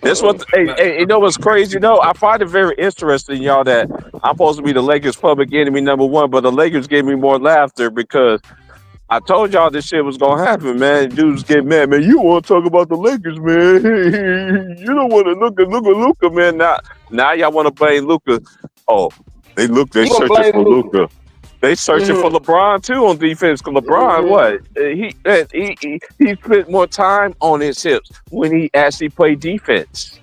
This what hey, you know what's crazy though? I find it very interesting, y'all, that I'm supposed to be the Lakers' public enemy #1, but the Lakers gave me more laughter because I told y'all this shit was gonna happen, man. Dudes get mad, man. You want to talk about the Lakers, man? You don't want to look at Luka, man. Now y'all want to blame Luka. Oh, they searching for Luka. They searching for LeBron too on defense. Cause LeBron, what he spent more time on his hips when he actually played defense.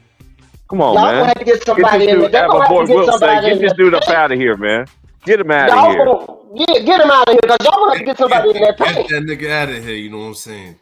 Come on, Y'all man. gonna have to get Get somebody this in there. dude. They're Have gonna a have boy to get Will say, somebody get in this there. dude up out of here, man. Get him out of Y'all here. gonna get him out of here because y'all gonna have to get somebody in that Get paint. that nigga out of here. You know what I'm saying?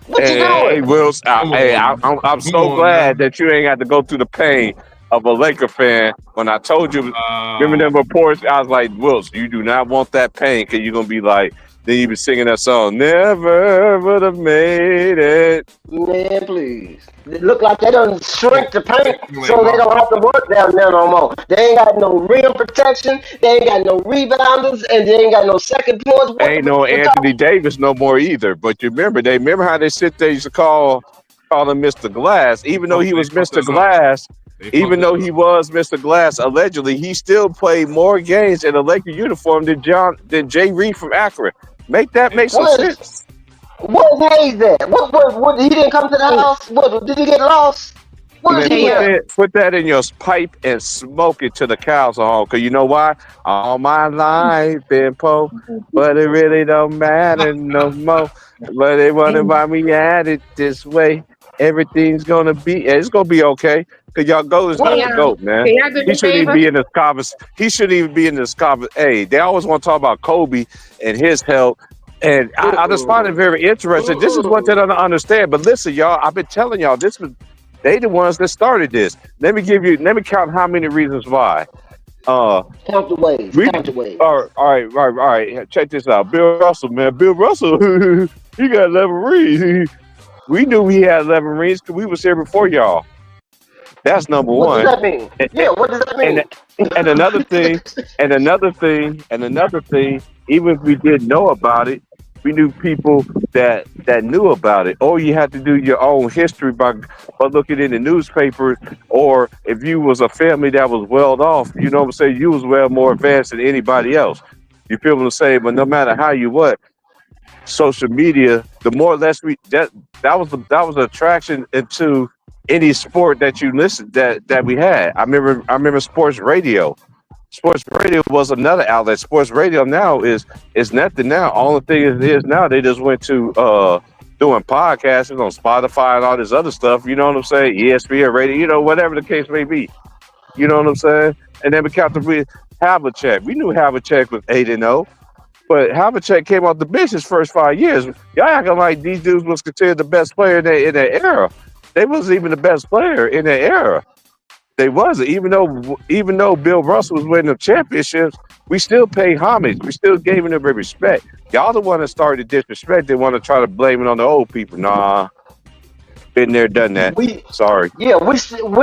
What you Hey, doing? Will, Come on, I'm come so on, glad man. that you ain't got to go through the pain of a Laker fan. When I told you, remember them reports? I was like, Wills, you do not want that pain because you're gonna be like, then you be singing that song, never would have made it. Man, please. It look like they done shrink the paint Like so they my don't have to work down there no more. They ain't got no rim protection, they ain't got no rebounders, and they ain't got no second points. Ain't no Anthony Davis no more either. But you remember how they used to call him Mr. Glass, even though he was Mr. Glass. Even though he was Mr. Glass, allegedly, he still played more games in a Laker uniform than Jay Reed from Akron. Make some sense. What Hayes at? What he didn't come to the house? What did he get lost? What is Man, he at? put that in your pipe and smoke it till the cows are home. Cause you know why? All my life been poor, but it really don't matter no more. But they wonder why we at it this way. It's gonna be okay. Cause y'all GOAT is not the GOAT, man. Can y'all do me He a shouldn't even favor? be in this conversation. He shouldn't even be in this conversation. Hey, they always want to talk about Kobe and his health. And I just find it very interesting. This is what they don't understand. But listen, y'all, I've been telling y'all they the ones that started this. Let me count how many reasons why. Count the ways. Count the ways. All right. Check this out. Bill Russell, man. Bill Russell, he got 11 rings. We knew he had 11 rings because we was here before y'all. That's number one. What does that mean? What does that mean? And another thing, even if we didn't know about it, we knew people that knew about it. Or you had to do your own history by looking in the newspaper, or if you was a family that was well off, you know what I'm saying, you was well more advanced than anybody else. You feel what I'm saying? But no matter how you social media, the more or less that was the attraction into any sport that you listened that we had. I remember sports radio. Sports radio was another outlet. Sports radio now is nothing now. Only thing it is now, they just went to doing podcasting on Spotify and all this other stuff. You know what I'm saying? ESPN radio, whatever the case may be. You know what I'm saying? And then we count Havlicek. We knew Havlicek was 8-0, but Havlicek came off the bench his first 5 years. Y'all acting like these dudes was considered the best player in their era. They wasn't even the best player in their era. They wasn't. Even though Bill Russell was winning the championships, we still paid homage. We still gave them respect. Y'all the one that started disrespect. They want to try to blame it on the old people. Nah, been there, done that. Sorry. Yeah, we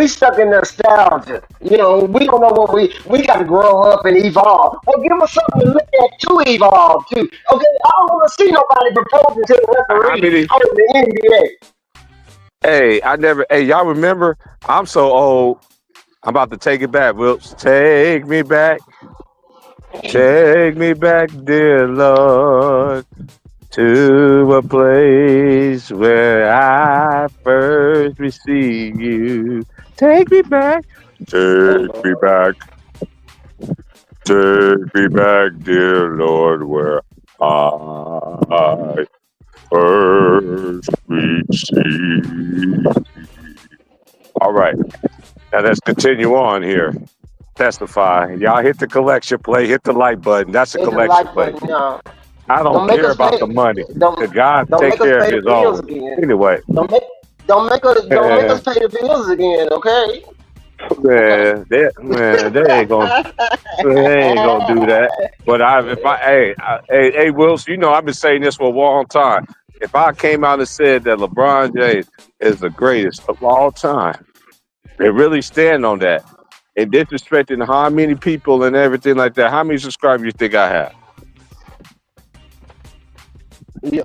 stuck in nostalgia. We don't know what we got to grow up and evolve. Well, give us something to look at to evolve to. Okay, I don't want to see nobody proposing to the referee on the NBA. Hey, y'all remember? I'm so old. I'm about to take it back, Wilps. Take me back, dear Lord, to a place where I first received you. Take me back, dear Lord, where I first received. All right. Now let's continue on here. Testify. Y'all hit the collection plate. Hit the like button. That's a collection plate. I don't care about the money. God take care of his own. Anyway. Don't make us pay the bills again, okay? Man, they ain't gonna do that. But hey, Wilson, I've been saying this for a long time. If I came out and said that LeBron James is the greatest of all time, they really stand on that. And disrespecting how many people and everything like that. How many subscribers you think I have? You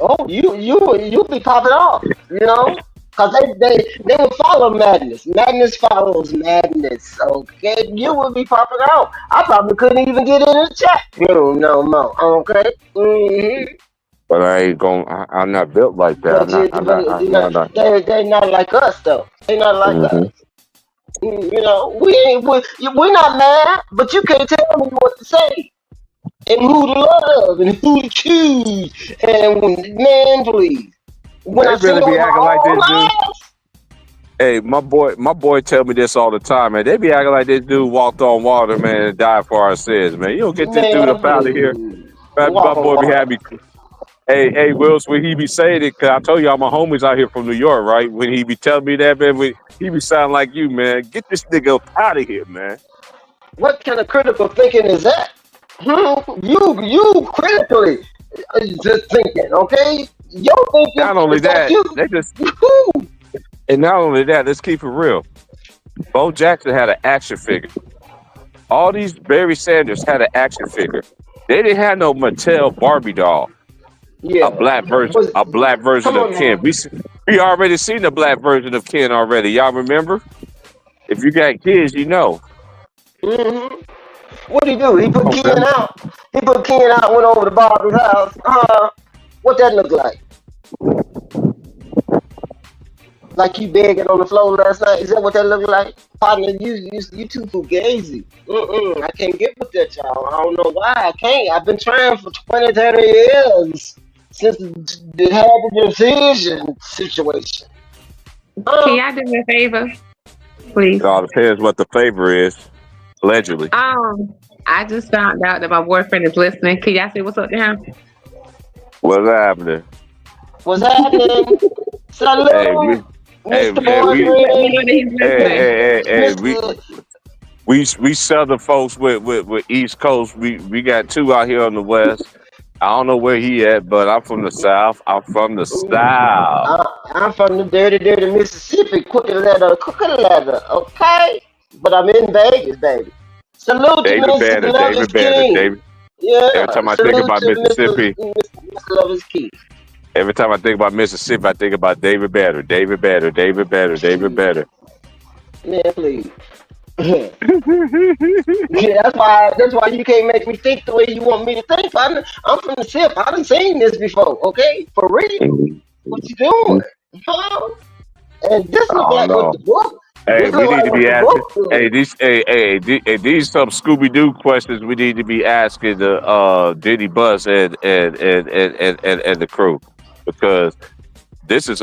be popping off, because they will follow madness. Madness follows madness. Okay, you will be popping off. I probably couldn't even get in the chat no more. Okay. Mm-hmm. But I'm not built like that. They're not like us though. They're not like us. We're not mad, but you can't tell me what to say. and who to love and who to choose. And man, please, when They I seen really it be with acting like my this own dude. eyes, Hey, my boy tell me this all the time, man. They be acting like this dude walked on water, man, and died for our sins, man. You don't get this dude man, up out of here. please, My walk on boy be water. happy. Hey, Wills, when he be saying it, cause I told y'all my homies out here from New York, right? When he be telling me that, man, he be sounding like you, man. Get this nigga up out of here, man. What kind of critical thinking is that? You critically just thinking, okay? Your thinking Not only is that that, you. they just, and not only that, let's keep it real. Bo Jackson had an action figure. All these Barry Sanders had an action figure. They didn't have no Mattel Barbie doll. Yeah. A black version Come of on Ken. now. We already seen the black version of Ken already. Y'all remember? If you got kids, you know. hmm What did he do? He put Okay. Ken out. He put Ken out, went over to Barbie's house. What that look like? Like you begging on the floor last night? Is that what that look like? Partner, you too fugazi. I can't get with that, y'all. I don't know why I can't. I've been trying for 20, 30 years since they had the decision situation. Can y'all do me a favor, please? It all depends what the favor is. Allegedly. I just found out that my boyfriend is listening. Can y'all say what's up to him? What's happening? What's happening? Salute, Hey, Mr. man, Boyfriend. we Southern folks with East Coast. We got two out here on the West. I don't know where he at, but I'm from the South. I'm from the South. I'm from the dirty Mississippi. Cookie leather, okay? But I'm in Vegas, baby. Salute to Mr. Lover's King. Yeah. Every time I think about Mississippi, Mr. Lover's King. every time I think about Mississippi, I think about David Bader. Man, please. Yeah, that's why you can't make me think the way you want me to think. I'm from the SIP. I done seen this before, okay? For real. What you doing? Huh? And this look like what the book. Hey, we need to be asking. These some Scooby Doo questions we need to be asking the Diddy Bus and the crew, because this is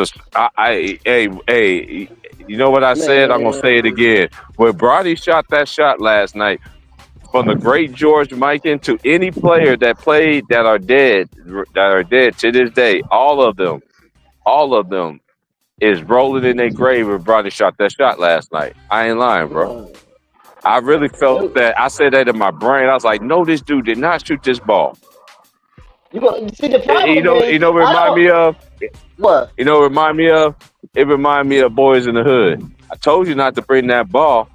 you know what I said? I'm gonna say it again. When Bronny shot that shot last night, from the great George Mikan to any player that played that are dead to this day, all of them is rolling in their grave when Bronny shot that shot last night. I ain't lying, bro. I really felt that. I said that in my brain. I was like, no, this dude did not shoot this ball. You see the problem you know what it remind me of? What? You know what it remind me of? It remind me of Boys in the Hood. I told you not to bring that ball.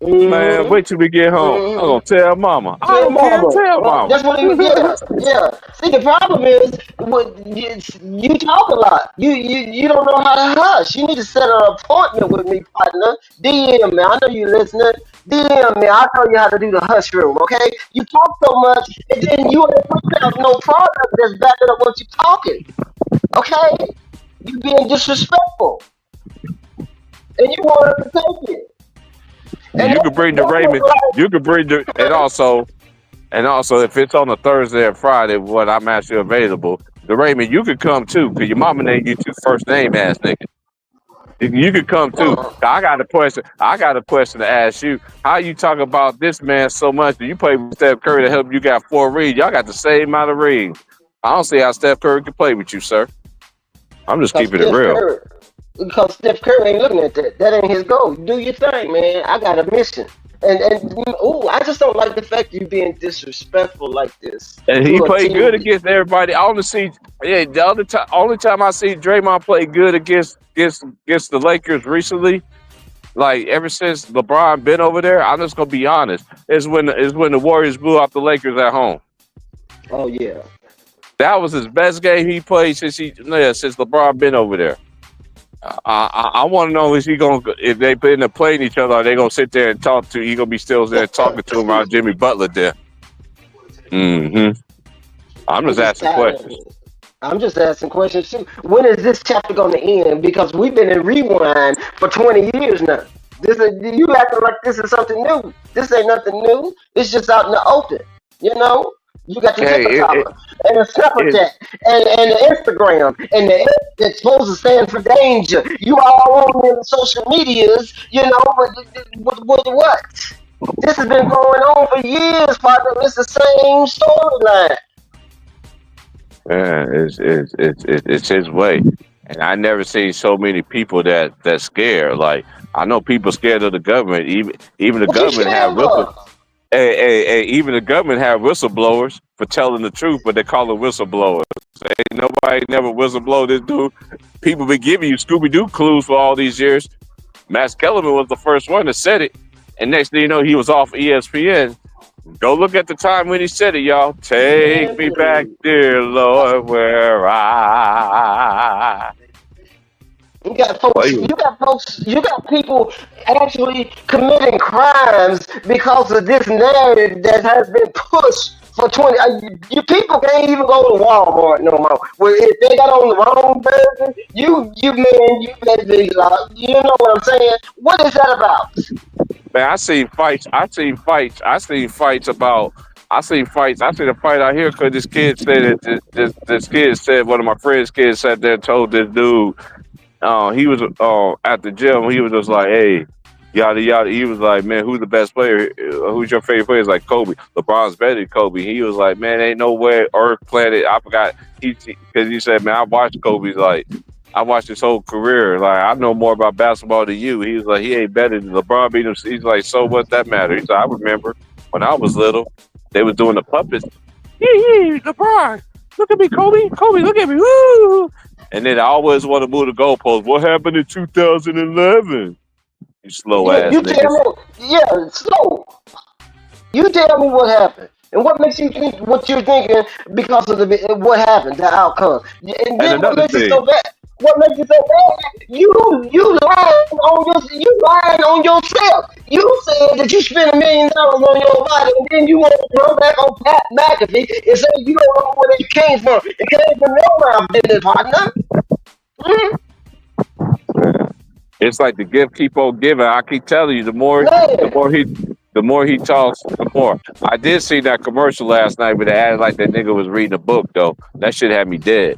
Man, wait till we get home. I'm gonna tell mama. Tell mama. That's what he was. Yeah. See, the problem is, you talk a lot. You don't know how to hush. You need to set an appointment with me, partner. DM me. I know you listening. DM me. I'll tell you how to do the hush room. Okay? You talk so much, and then you ain't putting out no product that's backing up what you're talking. Okay? You being disrespectful, and you want to take it. And you can bring the Raymond. You can bring the and also if it's on a Thursday or Friday, when I'm actually available, the Raymond, you could come too, because your mama named you two first name ass nigga. You could come too. I got a question to ask you. How you talk about this man so much? You play with Steph Curry to help you got 4 rings. Y'all got the same amount of rings. I don't see how Steph Curry can play with you, sir. I'm just keeping it real. Because Steph Curry ain't looking at that. That ain't his goal. Do your thing, man. I got a mission. And I just don't like the fact you being disrespectful like this. And he played good against everybody. I only see only time I see Draymond play good against the Lakers recently, like ever since LeBron been over there, I'm just gonna be honest, is when the Warriors blew out the Lakers at home. Oh yeah. That was his best game he played since LeBron been over there. I want to know if they end up playing each other, are they gonna sit there and talk to? He gonna be still there talking to him around Jimmy Butler there. I'm just asking questions. I'm just asking questions too. When is this chapter gonna end? Because we've been in rewind for 20 years now. You acting like this is something new. This ain't nothing new. It's just out in the open. You know. You got the Hey, TikTok and the it, Snapchat and the Instagram and the X that's supposed to stand for danger. You all on the social medias, with what? This has been going on for years, partner. It's the same storyline. yeah, it's his way, and I never seen so many people that scared. Like I know people scared of the government. Even the What you government have scared of? even the government have whistleblowers for telling the truth, but they call them whistleblowers. Ain't nobody never whistleblow this dude. People been giving you Scooby Doo clues for all these years. Max Kellerman was the first one that said it, and next thing you know, he was off ESPN. Go look at the time when he said it, y'all. Take me back, dear Lord, where I. You got folks. Well, You got people actually committing crimes because of this narrative that has been pushed for 20. You people can't even go to Walmart no more. Well, if they got on the wrong version, you better be like, you know what I'm saying? What is that about? man, I seen fights. I seen fights. I seen fights about. I seen fights. I seen a fight out here because this kid said that this kid said one of my friends' kids sat there and told this dude. He was at the gym. He was just like, "Hey, yada yada." He was like, "Man, who's the best player? Who's your favorite player?" He's like, "Kobe. LeBron's better than Kobe." He was like, "Man, ain't no way Earth, planet." I forgot. Because he said, "Man, I watched Kobe's like." I watched his whole career. Like I know more about basketball than you. He was like, he ain't better than LeBron beat him. He's like, so what that matter? He said, I remember when I was little, they was doing the puppets. Yeah, LeBron, look at me, Kobe. Kobe, look at me. Woo! And then I always want to move the goalpost. What happened in 2011? You slow Yeah, ass you niggas. tell me. Yeah, slow. You tell me what happened. And what makes you think what you're thinking because of what happened, the outcome. And And then what another makes it so thing, bad? What makes it so bad? You lying on yourself. You said that you spent $1 million on your body, and then you want to run back on Pat McAfee and say you don't know where it came from. It came from your mouth, business partner. it's like the gift keep on giving. I keep telling you, the Man, more he talks, the more. I did see that commercial last night, but it acted like that nigga was reading a book though. That shit had me dead.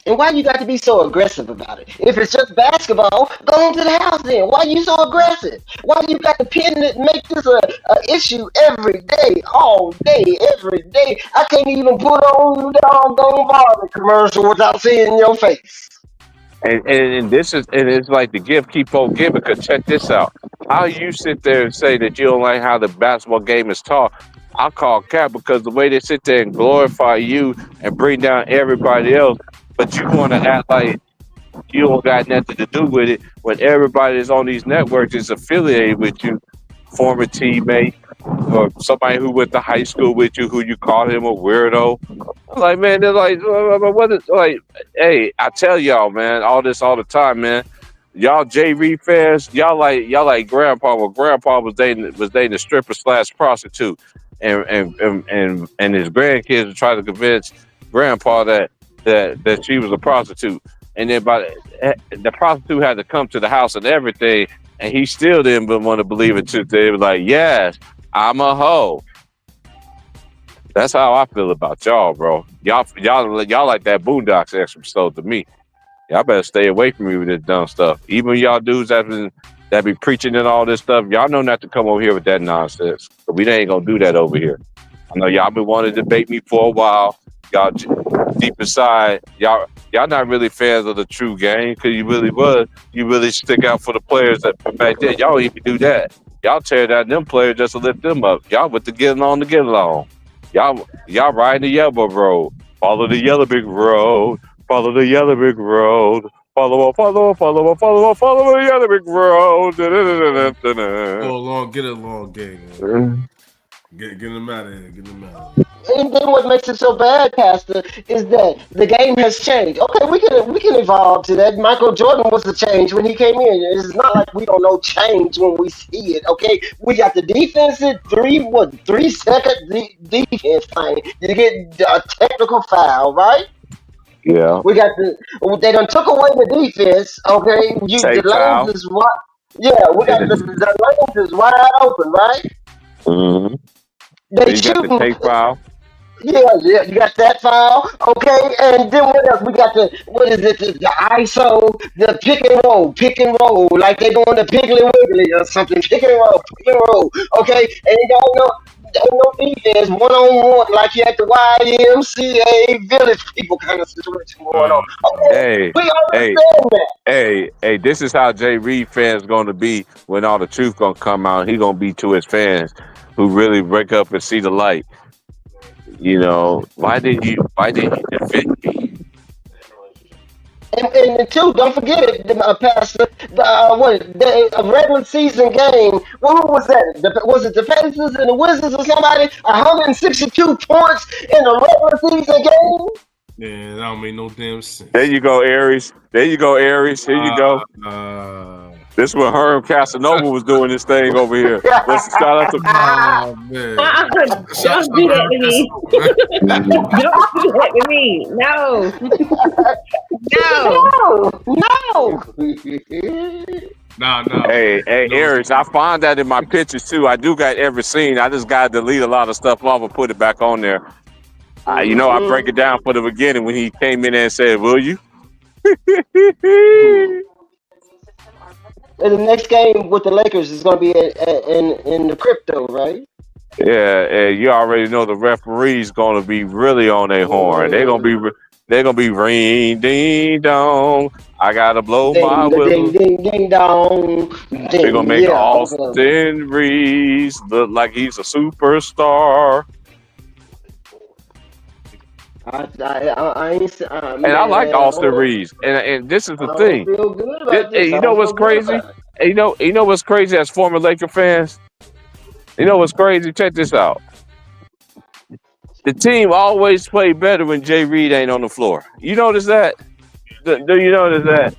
and why you got to be so aggressive about it? If it's just basketball, go on to the house then. Why you so aggressive? Why you got to make this a issue every day, all day, every day? I can't even put on the doggone Barbie commercial without seeing your face. And this is and it's like the gift keep on giving. Cause check this out. How you sit there and say that you don't like how the basketball game is taught? I call cap because the way they sit there and glorify you and bring down everybody else, but you want to act like you don't got nothing to do with it when everybody that's on these networks is affiliated with you, former teammate or somebody who went to high school with you, who you call him a weirdo. I'm like, man, they're like, what is like? Hey, I tell y'all, man, all this all the time, man. Y'all J. Reed fans, y'all like Grandpa. Well, Grandpa was dating a stripper / prostitute, and his grandkids were trying to convince Grandpa that she was a prostitute, and then the prostitute had to come to the house and everything, and he still didn't want to believe it too. They were like, yes, I'm a hoe. That's how I feel about y'all, bro. Y'all like that Boondocks episode to me. Y'all better stay away from me with this dumb stuff. Even y'all dudes that be preaching and all this stuff, y'all know not to come over here with that nonsense. But we ain't gonna do that over here. I know y'all been wanting to debate me for a while. Y'all deep inside, y'all not really fans of the true game because you really stick out for the players that back then. Y'all don't even do that. Y'all tear down them players just to lift them up. Y'all with the get along to get along. Y'all riding the yellow road. Follow the yellow brick road. Follow the yellow brick road. Follow the yellow brick road. Go along, get along, gang. Man. Get them out of here. Get them out of here. And then what makes it so bad, Pastor, is that the game has changed. Okay, we can evolve to that. Michael Jordan was the change when he came in. It's not like we don't know change when we see it. Okay, we got the defensive 3 second defense thing. You get a technical foul, right? Yeah. We got they done took away the defense. Okay, Take the lanes is what. Yeah, we got the lanes is wide open, right? Mm-hmm. They You got the shooting. take foul. Yeah, you got that foul, okay, and then what else? We got what is it? The ISO, the pick and roll, like they doing the Piggly Wiggly or something. Pick and roll, okay. Ain't no defense, one on one, like you had the YMCA Village people kind of situation going on. Okay, Hey, we hey, understand that. hey, this is how Jay Reed fans gonna be when all the truth gonna come out. He gonna be to his fans who really wake up and see the light. You know, why did you defend me? And two, don't forget it, Pastor. A regular season game. What was that? Was it the Pacers and the Wizards or somebody? 162 points in a regular season game. Yeah, that don't make no damn sense. There you go, Aries. There you go, Aries. Here you go. This is when Herm Casanova was doing this thing over here. Let's shout out to. Oh man! Don't do that to me. Don't do that to me. No. No. Hey, Aries, I find that in my pictures too. I do got every scene. I just got to delete a lot of stuff off and put it back on there. I break it down for the beginning when he came in there and said, "Will you?" And the next game with the Lakers is going to be in the crypto, right? Yeah, you already know the referee's going to be really on their horn. They're gonna be ring ding dong. I gotta blow my whistle. Ding dong. They're gonna make Austin Reeves look like he's a superstar. I like Austin Reeves, and this is the thing. You know what's crazy? You know what's crazy as former Laker fans? You know what's crazy? Check this out. The team always play better when Jay Reed ain't on the floor. You notice that? Do you notice that?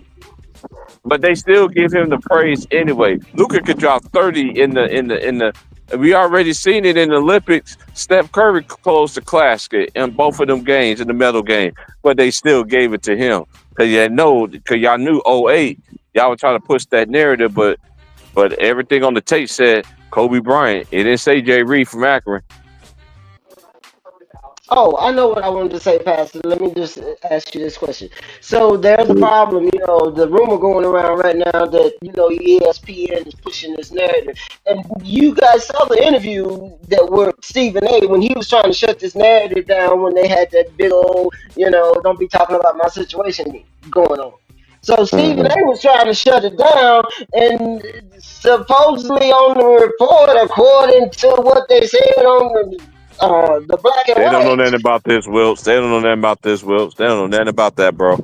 But they still give him the praise anyway. Luka could drop 30 in the. We already seen it in the Olympics. Steph Curry closed the casket in both of them games, in the medal game, but they still gave it to him because y'all knew 08. Y'all were trying to push that narrative, but everything on the tape said Kobe Bryant. It didn't say Jay Reed from Akron. Oh, I know what I wanted to say, Pastor. Let me just ask you this question. So there's a problem, the rumor going around right now that, ESPN is pushing this narrative. And you guys saw the interview that were Stephen A. when he was trying to shut this narrative down when they had that big old, don't be talking about my situation going on. So Stephen A. was trying to shut it down, and supposedly on the report, according to what they said on the black and white. They don't know nothing about this, Wilts. They don't know nothing about that, bro.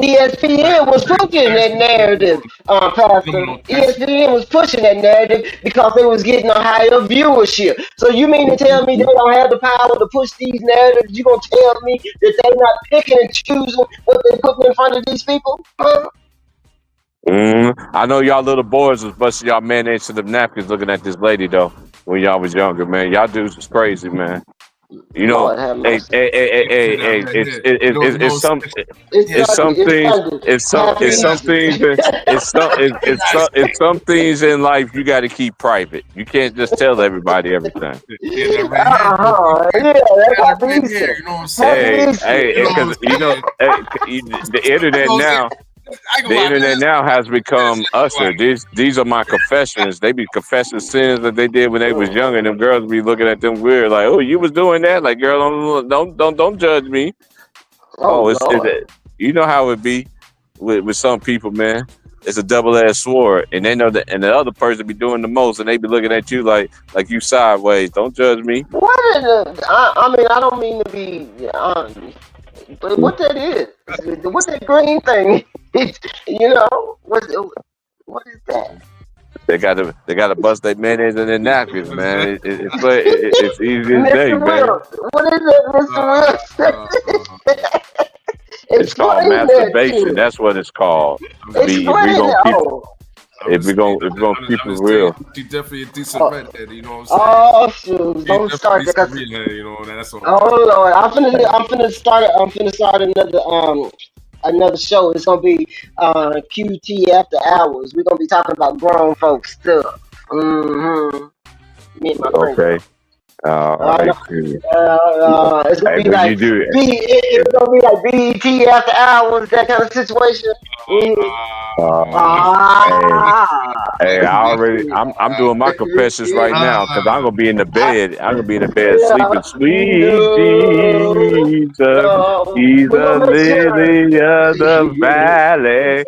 ESPN was pushing that narrative, Pastor. ESPN was pushing that narrative because they was getting a higher viewership. So you mean to tell me they don't have the power to push these narratives? You gonna tell me that they're not picking and choosing what they're putting in front of these people? Huh? I know y'all little boys was busting y'all mayonnaise to the napkins looking at this lady though when y'all was younger, man. Y'all dudes was crazy, man. It's some things in life you got to keep private. You can't just tell everybody everything. You know what I'm saying? Because the internet now. The internet now has become usher. These are my confessions. They be confessing sins that they did when they was younger. And them girls be looking at them weird, like, "Oh, you was doing that." Like, girl, don't judge me. You know how it be with some people, man. It's a double-edged sword, and they know that, and the other person be doing the most, and they be looking at you like you sideways. Don't judge me. What is it? I don't mean to be. But what that is? What's that green thing? What is that? They gotta bust their mayonnaise in their napkins, man. It's easy as day, man. What is it, Mr. Wilson? It's called masturbation. That's what it's called. If we're gonna keep it real. She's definitely a decent redhead, you know what I'm saying? Oh shoot! Don't start that. Redhead, that's all. Oh Lord, I'm finna start another another show. It's gonna be QT After Hours. We're gonna be talking about grown folks stuff. Mm-hmm. Me and my friend. Okay. All right. It's gonna Hey, be but like you do it. it's gonna be like BET After Hours, that kind of situation. Hey, I'm doing my confessions right now because I'm gonna be in the bed. I'm gonna be in the bed sleeping. Sweet Jesus, he's a lily of the valley,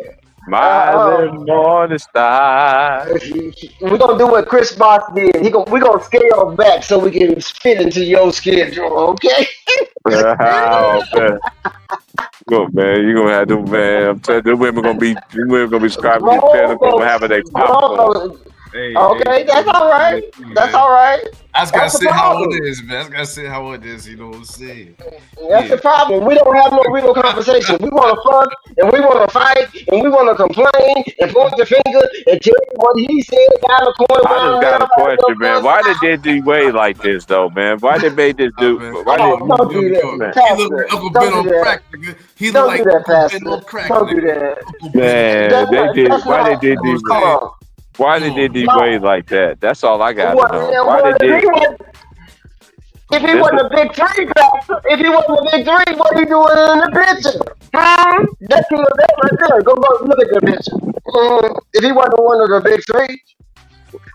my little morning star. We're gonna do what Chris Bosh did. We're gonna scale back so we can fit into your schedule, okay? Oh, man. Good, man. You're gonna have to, man. I'm telling you, the women gonna be subscribing to your channel, gonna have their popcorn. Okay, that's all right. That's all right. I just gotta say how it is, man. I just gotta say how it is. You know what I'm saying? That's the problem. We don't have no real conversation. We want to fuck and we want to fight and we want to complain and point the finger and tell you what he said down the corner. I just got a question, man. Why did they do Wade like this, though, man? Why they made this dude? Why don't do that, He look like Uncle Ben on crack, nigga. He look like Uncle Ben on crack, don't do that. Man, they did. Why they did these? Why they did these Wade like that? That's all I got to know. Why they did? If he wasn't a big three, if he wasn't a big three, what he doing in the picture? That's that right there. Go look at the picture. If he wasn't one of the big three,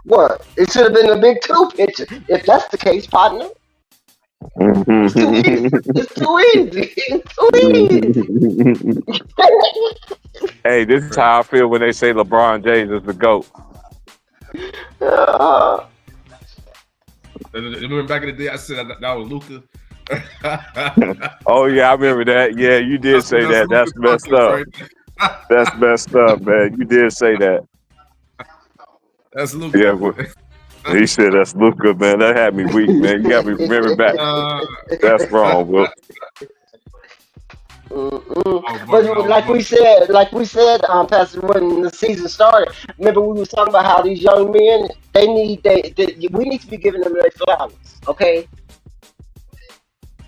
what? It should have been the big two picture. If that's the case, partner. It's too easy. It's too easy. It's too easy. Hey, this is how I feel when they say LeBron James is the GOAT. Remember back in the day, I said that was Luka. Oh yeah, I remember that. Yeah, you did say that. That's messed up. That's messed up, man. You did say that. That's Luka. Yeah, well, he said that's Luka, man. That had me weak, man. You got me remember back. That's wrong, Will. But like we said, Pastor, when the season started, remember we was talking about how these young men, we need to be giving them their flowers, okay?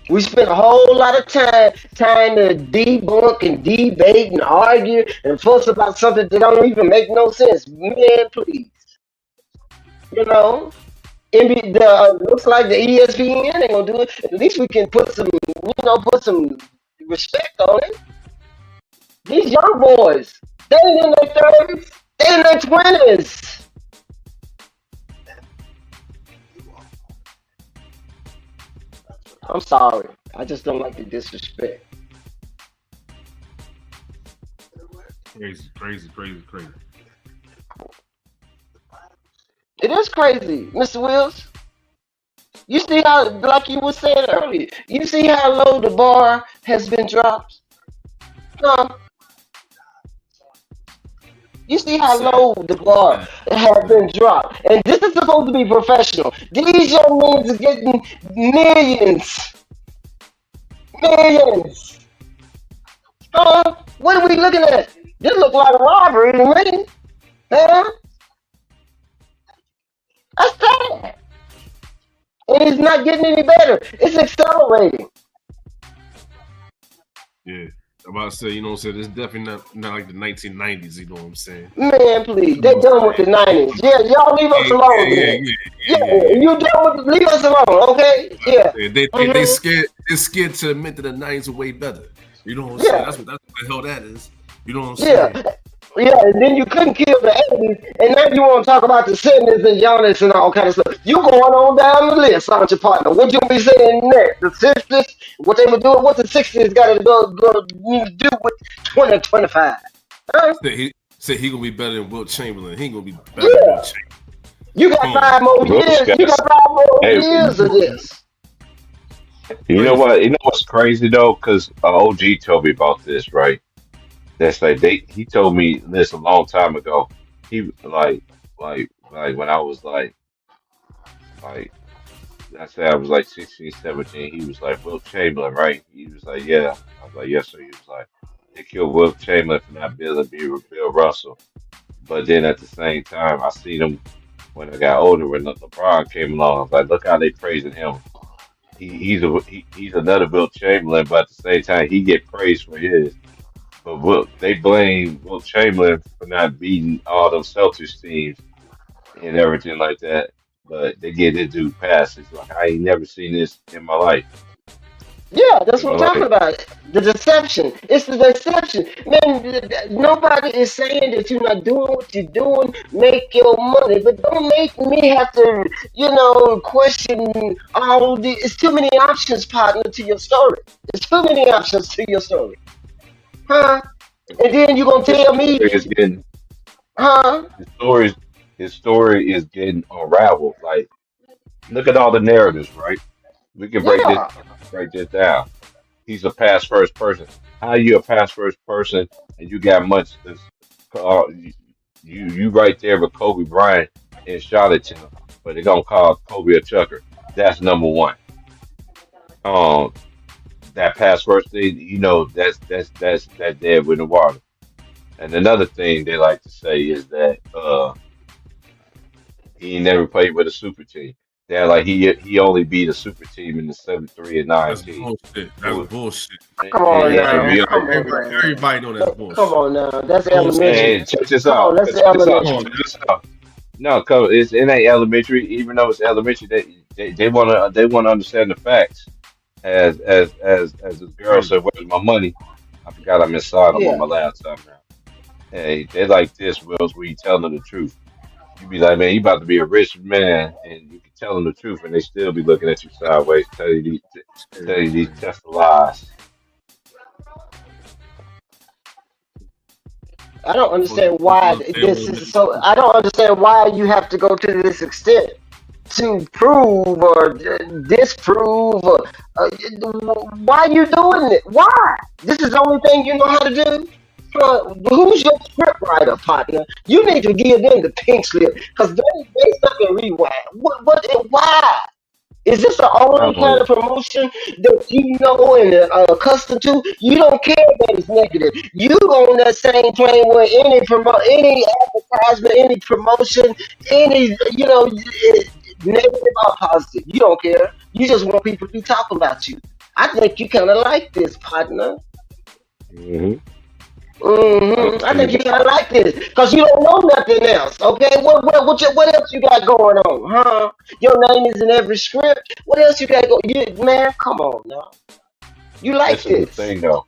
We spent a whole lot of time trying to debunk and debate and argue and fuss about something that don't even make no sense. Man, please. You know? Looks like the ESPN ain't gonna do it. At least we can put some respect on it. These young boys, they ain't in their 30s, they in their 20s. I'm sorry. I just don't like the disrespect. Crazy. It is crazy, Mr. Wills. You see how, like you were saying earlier, you see how low the bar has been dropped? No. You see how low the bar has been dropped. And this is supposed to be professional. These young men are getting millions. Millions. What are we looking at? This looks like a robbery to me. Huh? That's sad. And it's not getting any better. It's accelerating. Yeah. I'm about to say, you know what I'm saying? It's definitely not like the 1990s, you know what I'm saying? Man, please. They're done with the 90s. Yeah, y'all leave us alone. Yeah, you done with leave us alone, okay? Yeah. They scared to admit that the 90s are way better. You know what I'm saying? That's what the hell that is. You know what I'm saying? Yeah, and then you couldn't kill the 80s, and now you want to talk about the 70s and Giannis and all kind of stuff. You going on down the list, aren't you, partner? What you be saying next? The 60s? What they were doing? What the 60s got to go do with 2025? Huh? He gonna be better than Wilt Chamberlain. He ain't gonna be better than Wilt Chamberlain. You got 5 more years. You got 5 more years of this. You know what? You know what's crazy though? Because OG told me about this, right? That's like he told me this a long time ago. He like when I was like I said I was like 16, 17, he was like, Wilt Chamberlain, right? He was like, yeah. I was like, yes, sir. He was like, they killed Wilt Chamberlain for not being Bill Russell. But then at the same time, I seen him when I got older when LeBron came along. I was like, look how they praising him. He's another Wilt Chamberlain, but at the same time, he get praised for his. But they blame Will Chamberlain for not beating all those Celtics teams and everything like that. But they get this dude passes. Like I ain't never seen this in my life. Yeah, that's In what my I'm talking life. about. The deception. It's the deception. Man, nobody is saying that you're not doing what you're doing. Make your money, but don't make me have to, question all the. It's too many options, partner, to your story. It's too many options to your story, huh? And then you're gonna His tell me, story is getting huh? his story. His story is getting unraveled. Like look at all the narratives, right? We can Yeah. break this down. He's a pass first person. How you a pass first person and you got much this you right there with Kobe Bryant and Charlottetown, but they're gonna call Kobe a chucker. That's number one. Um that pass first thing, that's dead with the water. And another thing they like to say is that he ain't never played with a super team. They're like he only beat a super team in the 73 and That's 19. bullshit. That's Who- bullshit. Come on and now. we Come are, on Everybody, now. everybody know that's Come bullshit. on now. That's Bullshit. elementary. and check this Come on, out. that's Check this out. Come elementary. on. Check this out. No, cause it ain't elementary. Even though it's elementary, they wanna understand the facts. As this girl Come said, "Where's my money?" I forgot I'm inside. I'm on Yeah. my laptop now. Hey, they like this, Wills, where you tell them the truth. You be like, man, you about to be a rich man, and you can tell them the truth, and they still be looking at you sideways, tell you these just lies. I don't on. understand why this is so. I don't understand why you have to go to this extent to prove or disprove. Or, why are you doing it? Why? This is the only thing you know how to do. Who's your script writer, partner? You need to give them the pink slip because they stuck in rewind. What and why? Is this the only Not kind only of promotion that you know and are accustomed to? You don't care that it's negative. You on that same train where any advertisement, any promotion, any negative or positive. You don't care. You just want people to be talking about you. I think you kind of like this, partner. hmm I think you kind of like this because you don't know nothing else. Okay, what else you got going on, huh? Your name is in every script. What else you got going? Man, come on now. You like this is the this? thing, though.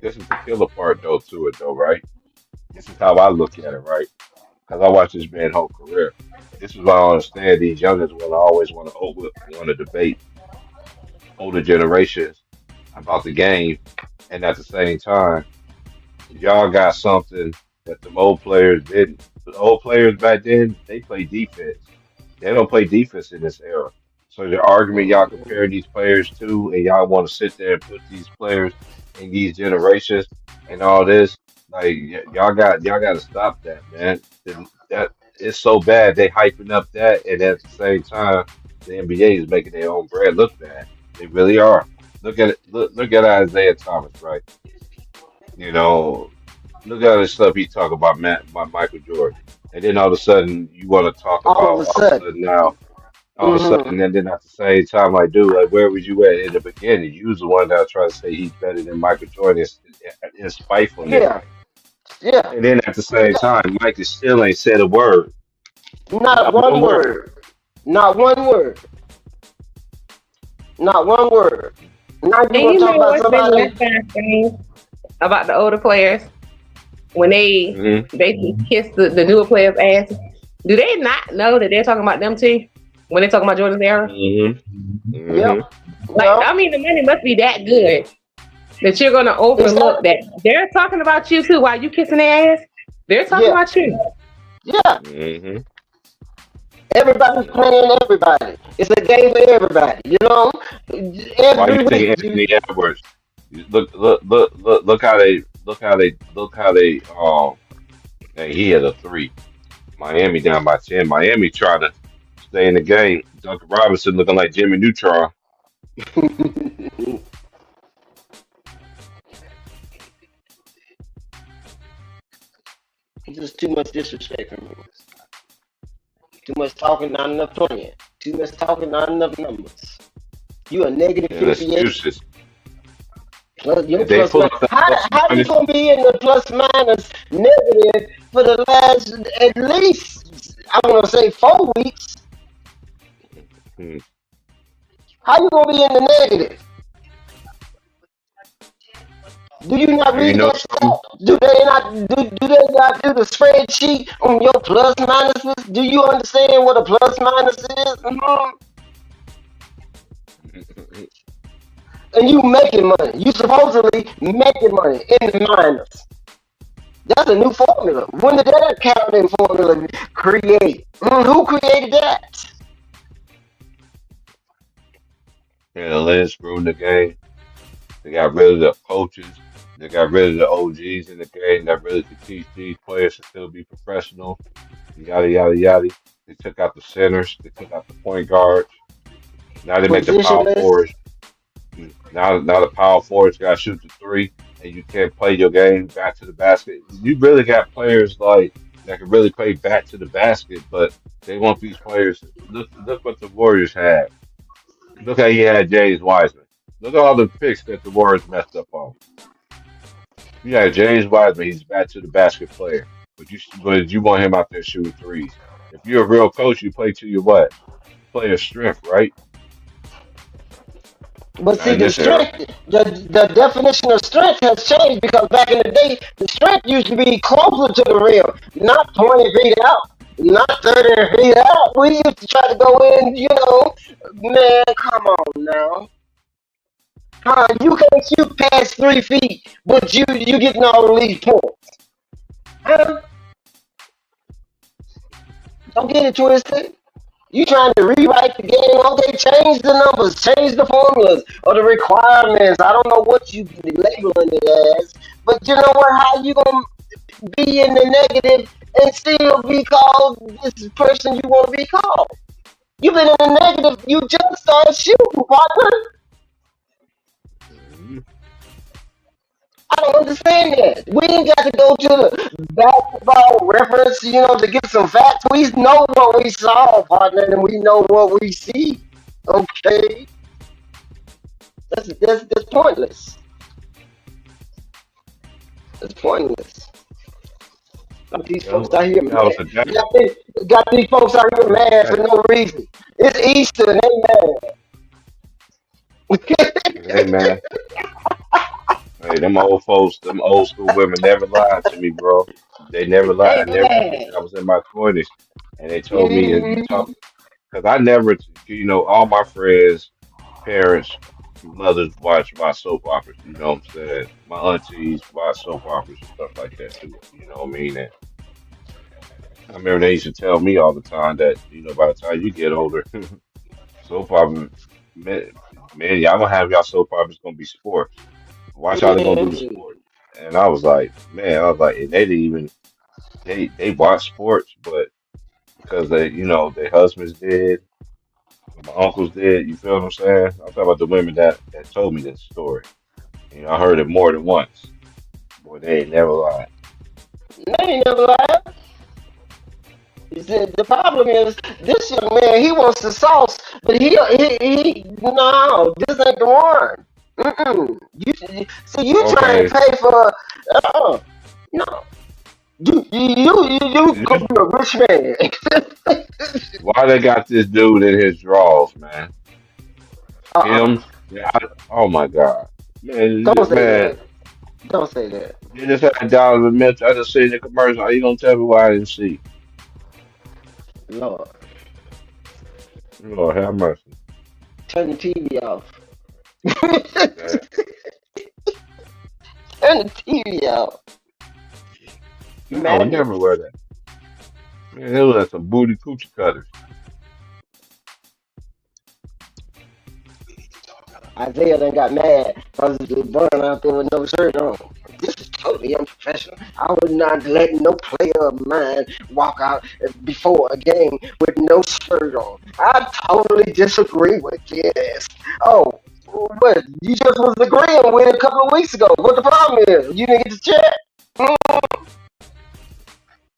This is the killer part, though, to it, though, right? This is how I look at it, right? Because I watched this man's whole career. This is why I understand these youngers will always want to debate older generations about the game, and at the same time, y'all got something that the old players didn't. The old players back then, they play defense. They don't play defense in this era. So the argument y'all compare these players to, and y'all want to sit there and put these players in these generations and all this, like y'all got to stop that, man. That it's so bad they hyping up that, and at the same time, the NBA is making their own brand look bad. They really are. Look at it. Look at Isaiah Thomas, right? You know, look at all this stuff he talk about Michael Jordan, and then all of a sudden you want to talk All of about a sudden. all of a hmm sudden, and then at the same time, like, dude, like, where was you at in the beginning? You was the one that was trying to say he's better than Michael Jordan in spitefulness, Yeah, yeah. and then at the same time, Michael still ain't said a word, Not not one one word. word. Not one word. Not one word. Now you And gonna you talk know about what's been somebody? left thing about the older players when they hmm basically kiss the newer players' ass? Do they not know that they're talking about them too when they're talking about Jordan's era? hmm hmm Yep. Like, Yep. I mean, the money must be that good that you're gonna overlook Exactly. that they're talking about you too while you kissing their ass. They're talking Yeah. about you. Yeah. hmm Everybody's playing everybody. It's a game for everybody. Why you Every think week. Anthony Edwards? Look how they. And he had a three. Miami down by 10. Miami trying to stay in the game. Duncan Robinson looking like Jimmy Neutron. Just too much disrespect from me. Too much talking, not enough playing. Too much talking, not enough numbers. You a negative And 58. excuses. Your They plus pull minus. up that plus How you minus. gonna be in the plus minus negative for the last at least I want to say 4 weeks? Hmm. How you gonna be in the negative? Do you not And you read know that something? stuff? Do they not do the spreadsheet on your plus minuses? Do you understand what a plus minus is? And you making money. You supposedly making money in the minus. That's a new formula. When did that accounting formula create? Who created that? Yeah, Lynch ruined the game. They got rid of the coaches. They got rid of the OGs in the game that really could teach these players to still be professional. Yada yada yada. They took out the centers. They took out the point guards. Now they make the power Positionless. forwards. Now the power forwards got to shoot the three, and you can't play your game back to the basket. You really got players like that can really play back to the basket, but they want these players. Look what the Warriors have. Look how he had James Wiseman. Look at all the picks that the Warriors messed up on. You had James Wiseman. He's back to the basket player, but you want him out there shooting threes. If you're a real coach, you play to your what? Player strength, right? But Not see, in the this era. strength, the definition of strength has changed because back in the day, the strength used to be closer to the rim, not 20 feet out, not 30 feet out. We used to try to go in, man, come on now. You can't shoot past 3 feet, but you getting all these points. Huh? Don't get it twisted. You trying to rewrite the game? Okay, change the numbers, change the formulas or the requirements. I don't know what you labeling it as, but you know what? How you gonna be in the negative and still be called this person you want to be called? You've been in the negative. You just started shooting, partner. Mhm. I don't understand that. We ain't got to go to the basketball reference, to get some facts. We know what we saw, partner, and we know what we see. Okay, that's pointless. That's pointless. Got these That folks was, out here that was mad. a that, Got these folks out here mad for no reason. It's Easter and hey they man. Hey, them old folks, them old school women never lied to me, bro. They never lied. mad. I never forget. They I was in my 20s, and they told me, you mad. talk, because I never, all my friends, parents, mothers watch my soap operas. You know what I'm saying? My aunties watch soap operas and stuff like that too. You know what I mean? And I remember they used to tell me all the time that, by the time you get older, soap opera, man, y'all gonna have y'all soap operas gonna be sports. Watch how they're gonna do the Mm. sports. And I was like, man, I was like, and they didn't even they watch sports, but because their husbands did, my uncles did. You feel what I'm saying? I'm talking about the women that told me this story. I heard it more than once. Boy, they ain't never lied. They ain't never lied. The problem is this young man. He wants the sauce, but he no, this ain't the one. You trying to Okay, pay for? No, you could be a rich man. why they got this dude in his drawers, man? uh-uh. Him? Yeah. Oh my God, man, Don't say man. that. Don't say that. You just had Donovan Mitchell. I just seen the commercial. How you gonna tell me why I didn't see? Lord, Lord have mercy. turn the TV off. Man. Turn the TV off. I would never Madness. wear that. Man, it was like some booty coochie cutters. Isaiah done got mad because LeBron out there with no shirt on. This is totally unprofessional. I would not let no player of mine walk out before a game with no shirt on. I totally disagree with this. Oh, what? You just was agreeing with it a couple of weeks ago. What the problem is? You didn't get the check?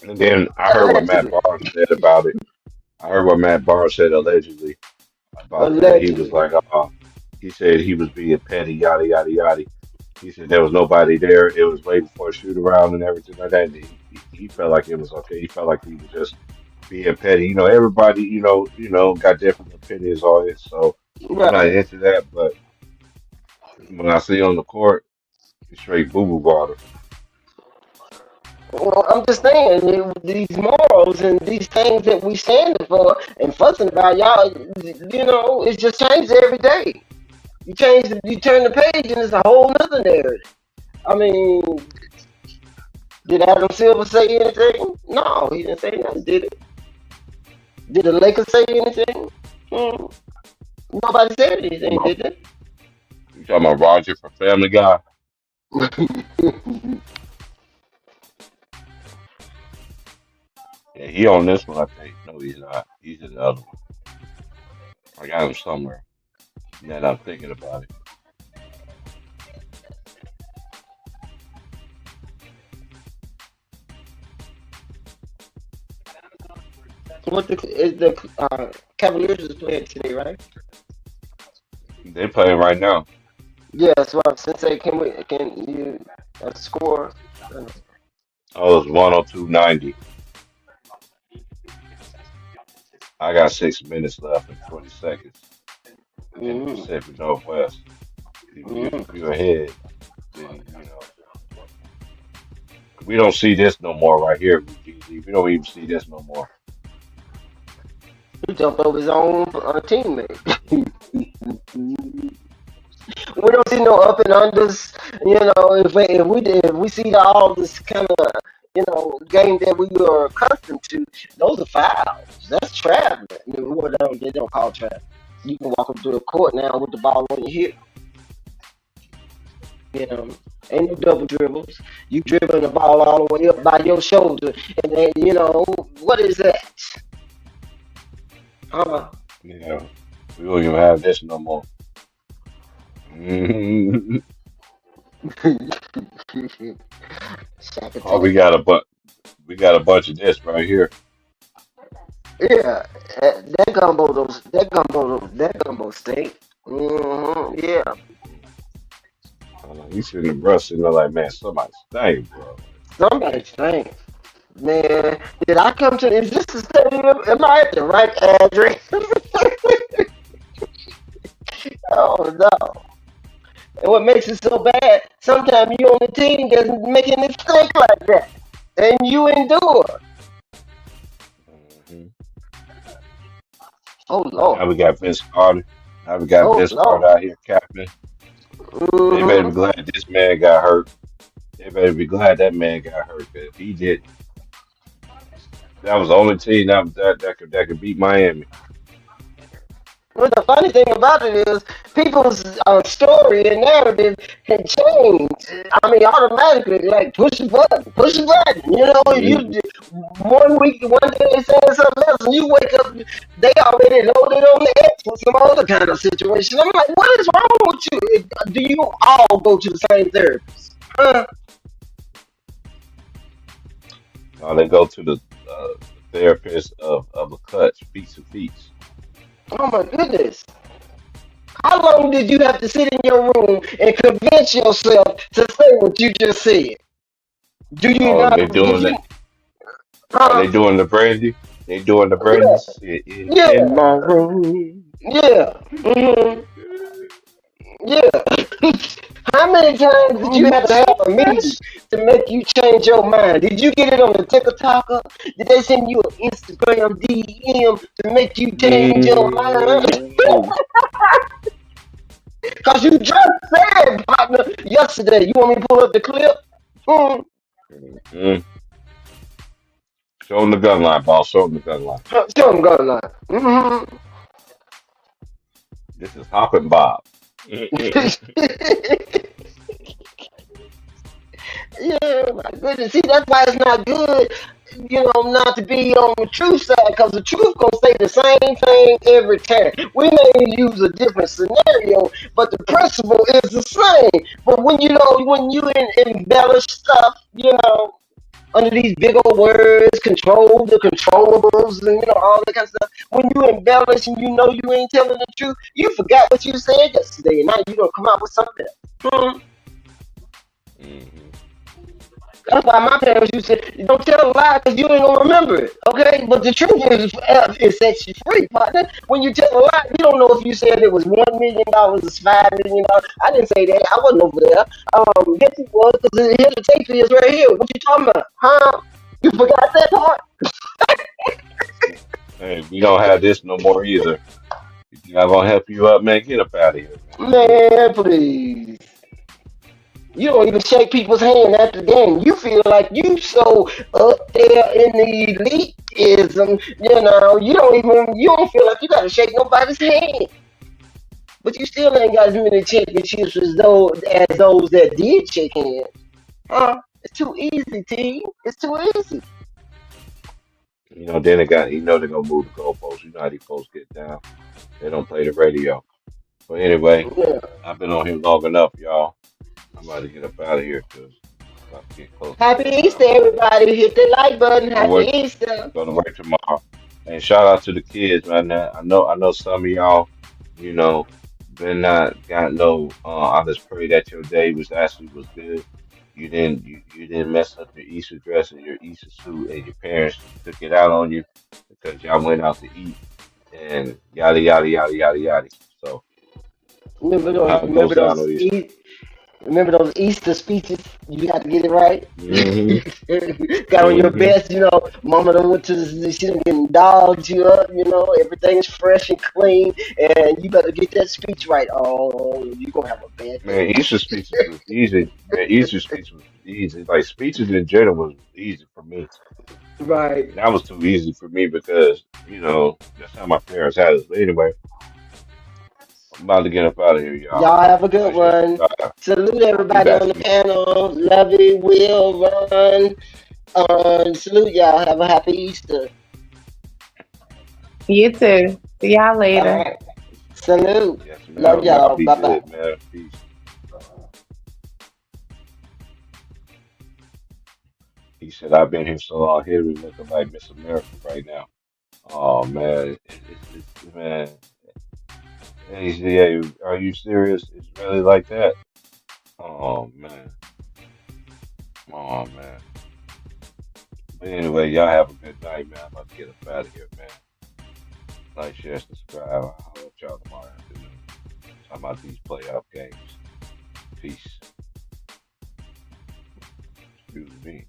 And then I heard what Matt Allegedly. Barnes said about it. I heard what Matt Barnes said allegedly about that. He was Allegedly. like, he said he was being petty, yada yada yada. He said there was nobody there. It was waiting for a shoot around and everything like that. And he felt like it was okay. He felt like he was just being petty. Everybody, got different opinions on it. So I'm not Right. into that. But when I see on the court, it's straight boo boo water. Well, I'm just saying these morals and these things that we stand for and fussing about y'all. It's just changed every day. You turn the page and it's a whole nother narrative. I mean, did Adam Silver say anything? No, he didn't say nothing, did it? Did the Lakers say anything? Nobody said anything, did they? You talking about Roger from Family Guy? Yeah, he on this one, I think. No, he's not. He's in the other one. I got him somewhere. Now that I'm thinking about it. What is the Cavaliers is playing today, right? They playing right now. Yes. Well, Sensei, can you score? Oh, it's 102.90. I got 6 minutes left and 20 seconds in the Pacific Northwest. If you're ahead, then we don't see this no more right here. We don't even see this no more. He jumped over his own teammate. We don't see no up and unders. If we see all this kind of game that we are accustomed to, those are fouls. That's traveling. They don't call travel. You can walk up to the court now with the ball on your hip. Ain't no double dribbles. You dribbling the ball all the way up by your shoulder, and then what is that? Yeah, we don't even have this no more. Oh, we got a bunch of this right here. Yeah, that gumbo steak. Yeah. You sitting the brush sitting there like, man, somebody stank, bro. Somebody stank. Man, did I come to? Is this the stadium? Am I at the right address? Oh no! And what makes it so bad? Sometimes you on the team that's making a mistake like that, and you endure. Oh Lord! Now we got Vince Carter. Carter out here capping. They better be glad this man got hurt. They better be glad that man got hurt. Cause if he did, that was the only team that could beat Miami. Well, the funny thing about it is people's story and narrative can change. I mean, automatically, like push a button. You one day they saying something else, and you wake up, they already loaded on the X with some other kind of situation. I'm like, what is wrong with you? Do you all go to the same therapist? They go to the therapist of the cuts, feet to feet. Oh my goodness. How long did you have to sit in your room and convince yourself to say what you just said? Do you not? They doing it. Are they doing the brandy? They doing the brandy in my room. Yeah. Yeah. How many times did you have to have a meeting to make you change your mind? Did you get it on the TikTok? Did they send you an Instagram DM to make you change your mind? Because you just said, partner, yesterday. You want me to pull up the clip? Show them the gun line, boss. Show them the gun line. Show them gun line. This is Hop and Bob. Yeah, my goodness. See, that's why it's not good, not to be on the truth side, because the truth gonna say the same thing every time. We may use a different scenario, but the principle is the same. But when you embellish stuff, under these big old words, control the controllables, and all that kind of stuff. When you embellish and you ain't telling the truth, you forgot what you said yesterday, and now you gonna come out with something else. Mm-hmm. That's why my parents used to say, don't tell a lie because you ain't gonna remember it. Okay, but the truth is, it sets you free, partner. When you tell a lie, you don't know if you said it was $1 million, it's $5 million. I didn't say that. I wasn't over there. Yes, it was because here the tape is right here. What you talking about? Huh? You forgot that part? Hey, we don't have this no more either. If y'all gonna help you up, man, get up out of here, man. Man, please. You don't even shake people's hand after the game. You feel like you so up there in the elitism, you don't feel like you gotta shake nobody's hand. But you still ain't got as many championships as those that did shake hands. Huh? It's too easy, team. It's too easy. Then they're gonna move the goalposts. You know how these folks get down. They don't play the radio. But anyway, Yeah. I've been on here long enough, y'all. I'm about to get up out of here because I'm about to get close to Happy bedtime. Easter, everybody. Hit the like button. Go to Happy work. Easter. Go to work tomorrow. And shout out to the kids, man. I know some of y'all, you know, been not got no. I just pray that your day was good. You didn't mess up your Easter dress and your Easter suit, and your parents took it out on you because y'all went out to eat and yada yada yada yada yada. So Remember you know those? how it goes down on Easter. Remember those Easter speeches? You got to get it right. Hmm. Got on your Hmm. best, Mama done went to she done getting dolled you up, everything is fresh and clean, and you better get that speech right. Oh, you gonna have a bad day. Man, Easter speeches was easy. Man, Easter speech was easy. Like speeches in general was easy for me. Right. That was too easy for me because, that's how my parents had us. But anyway, I'm about to get up out of here, y'all. Y'all have a good Nice shit. one. Salute I'll be everybody back on the tomorrow. panel. Lovey, Will, Ron. Salute y'all. Have a happy Easter. You too. See y'all All later. right. Salute. Yes, Love ma'am. Y'all y'all. be Bye bye. good, man. Peace. He said, I've been here so long. Hillary looking like Miss America right now. Oh, man. Man. Hey, yeah, are you serious? It's really like that? Oh, man. Oh, man. But anyway, y'all have a good night, man. I'm about to get up out of here, man. Like, share, subscribe. I'll let y'all tomorrow afternoon. Talking about these playoff games. Peace. Excuse me.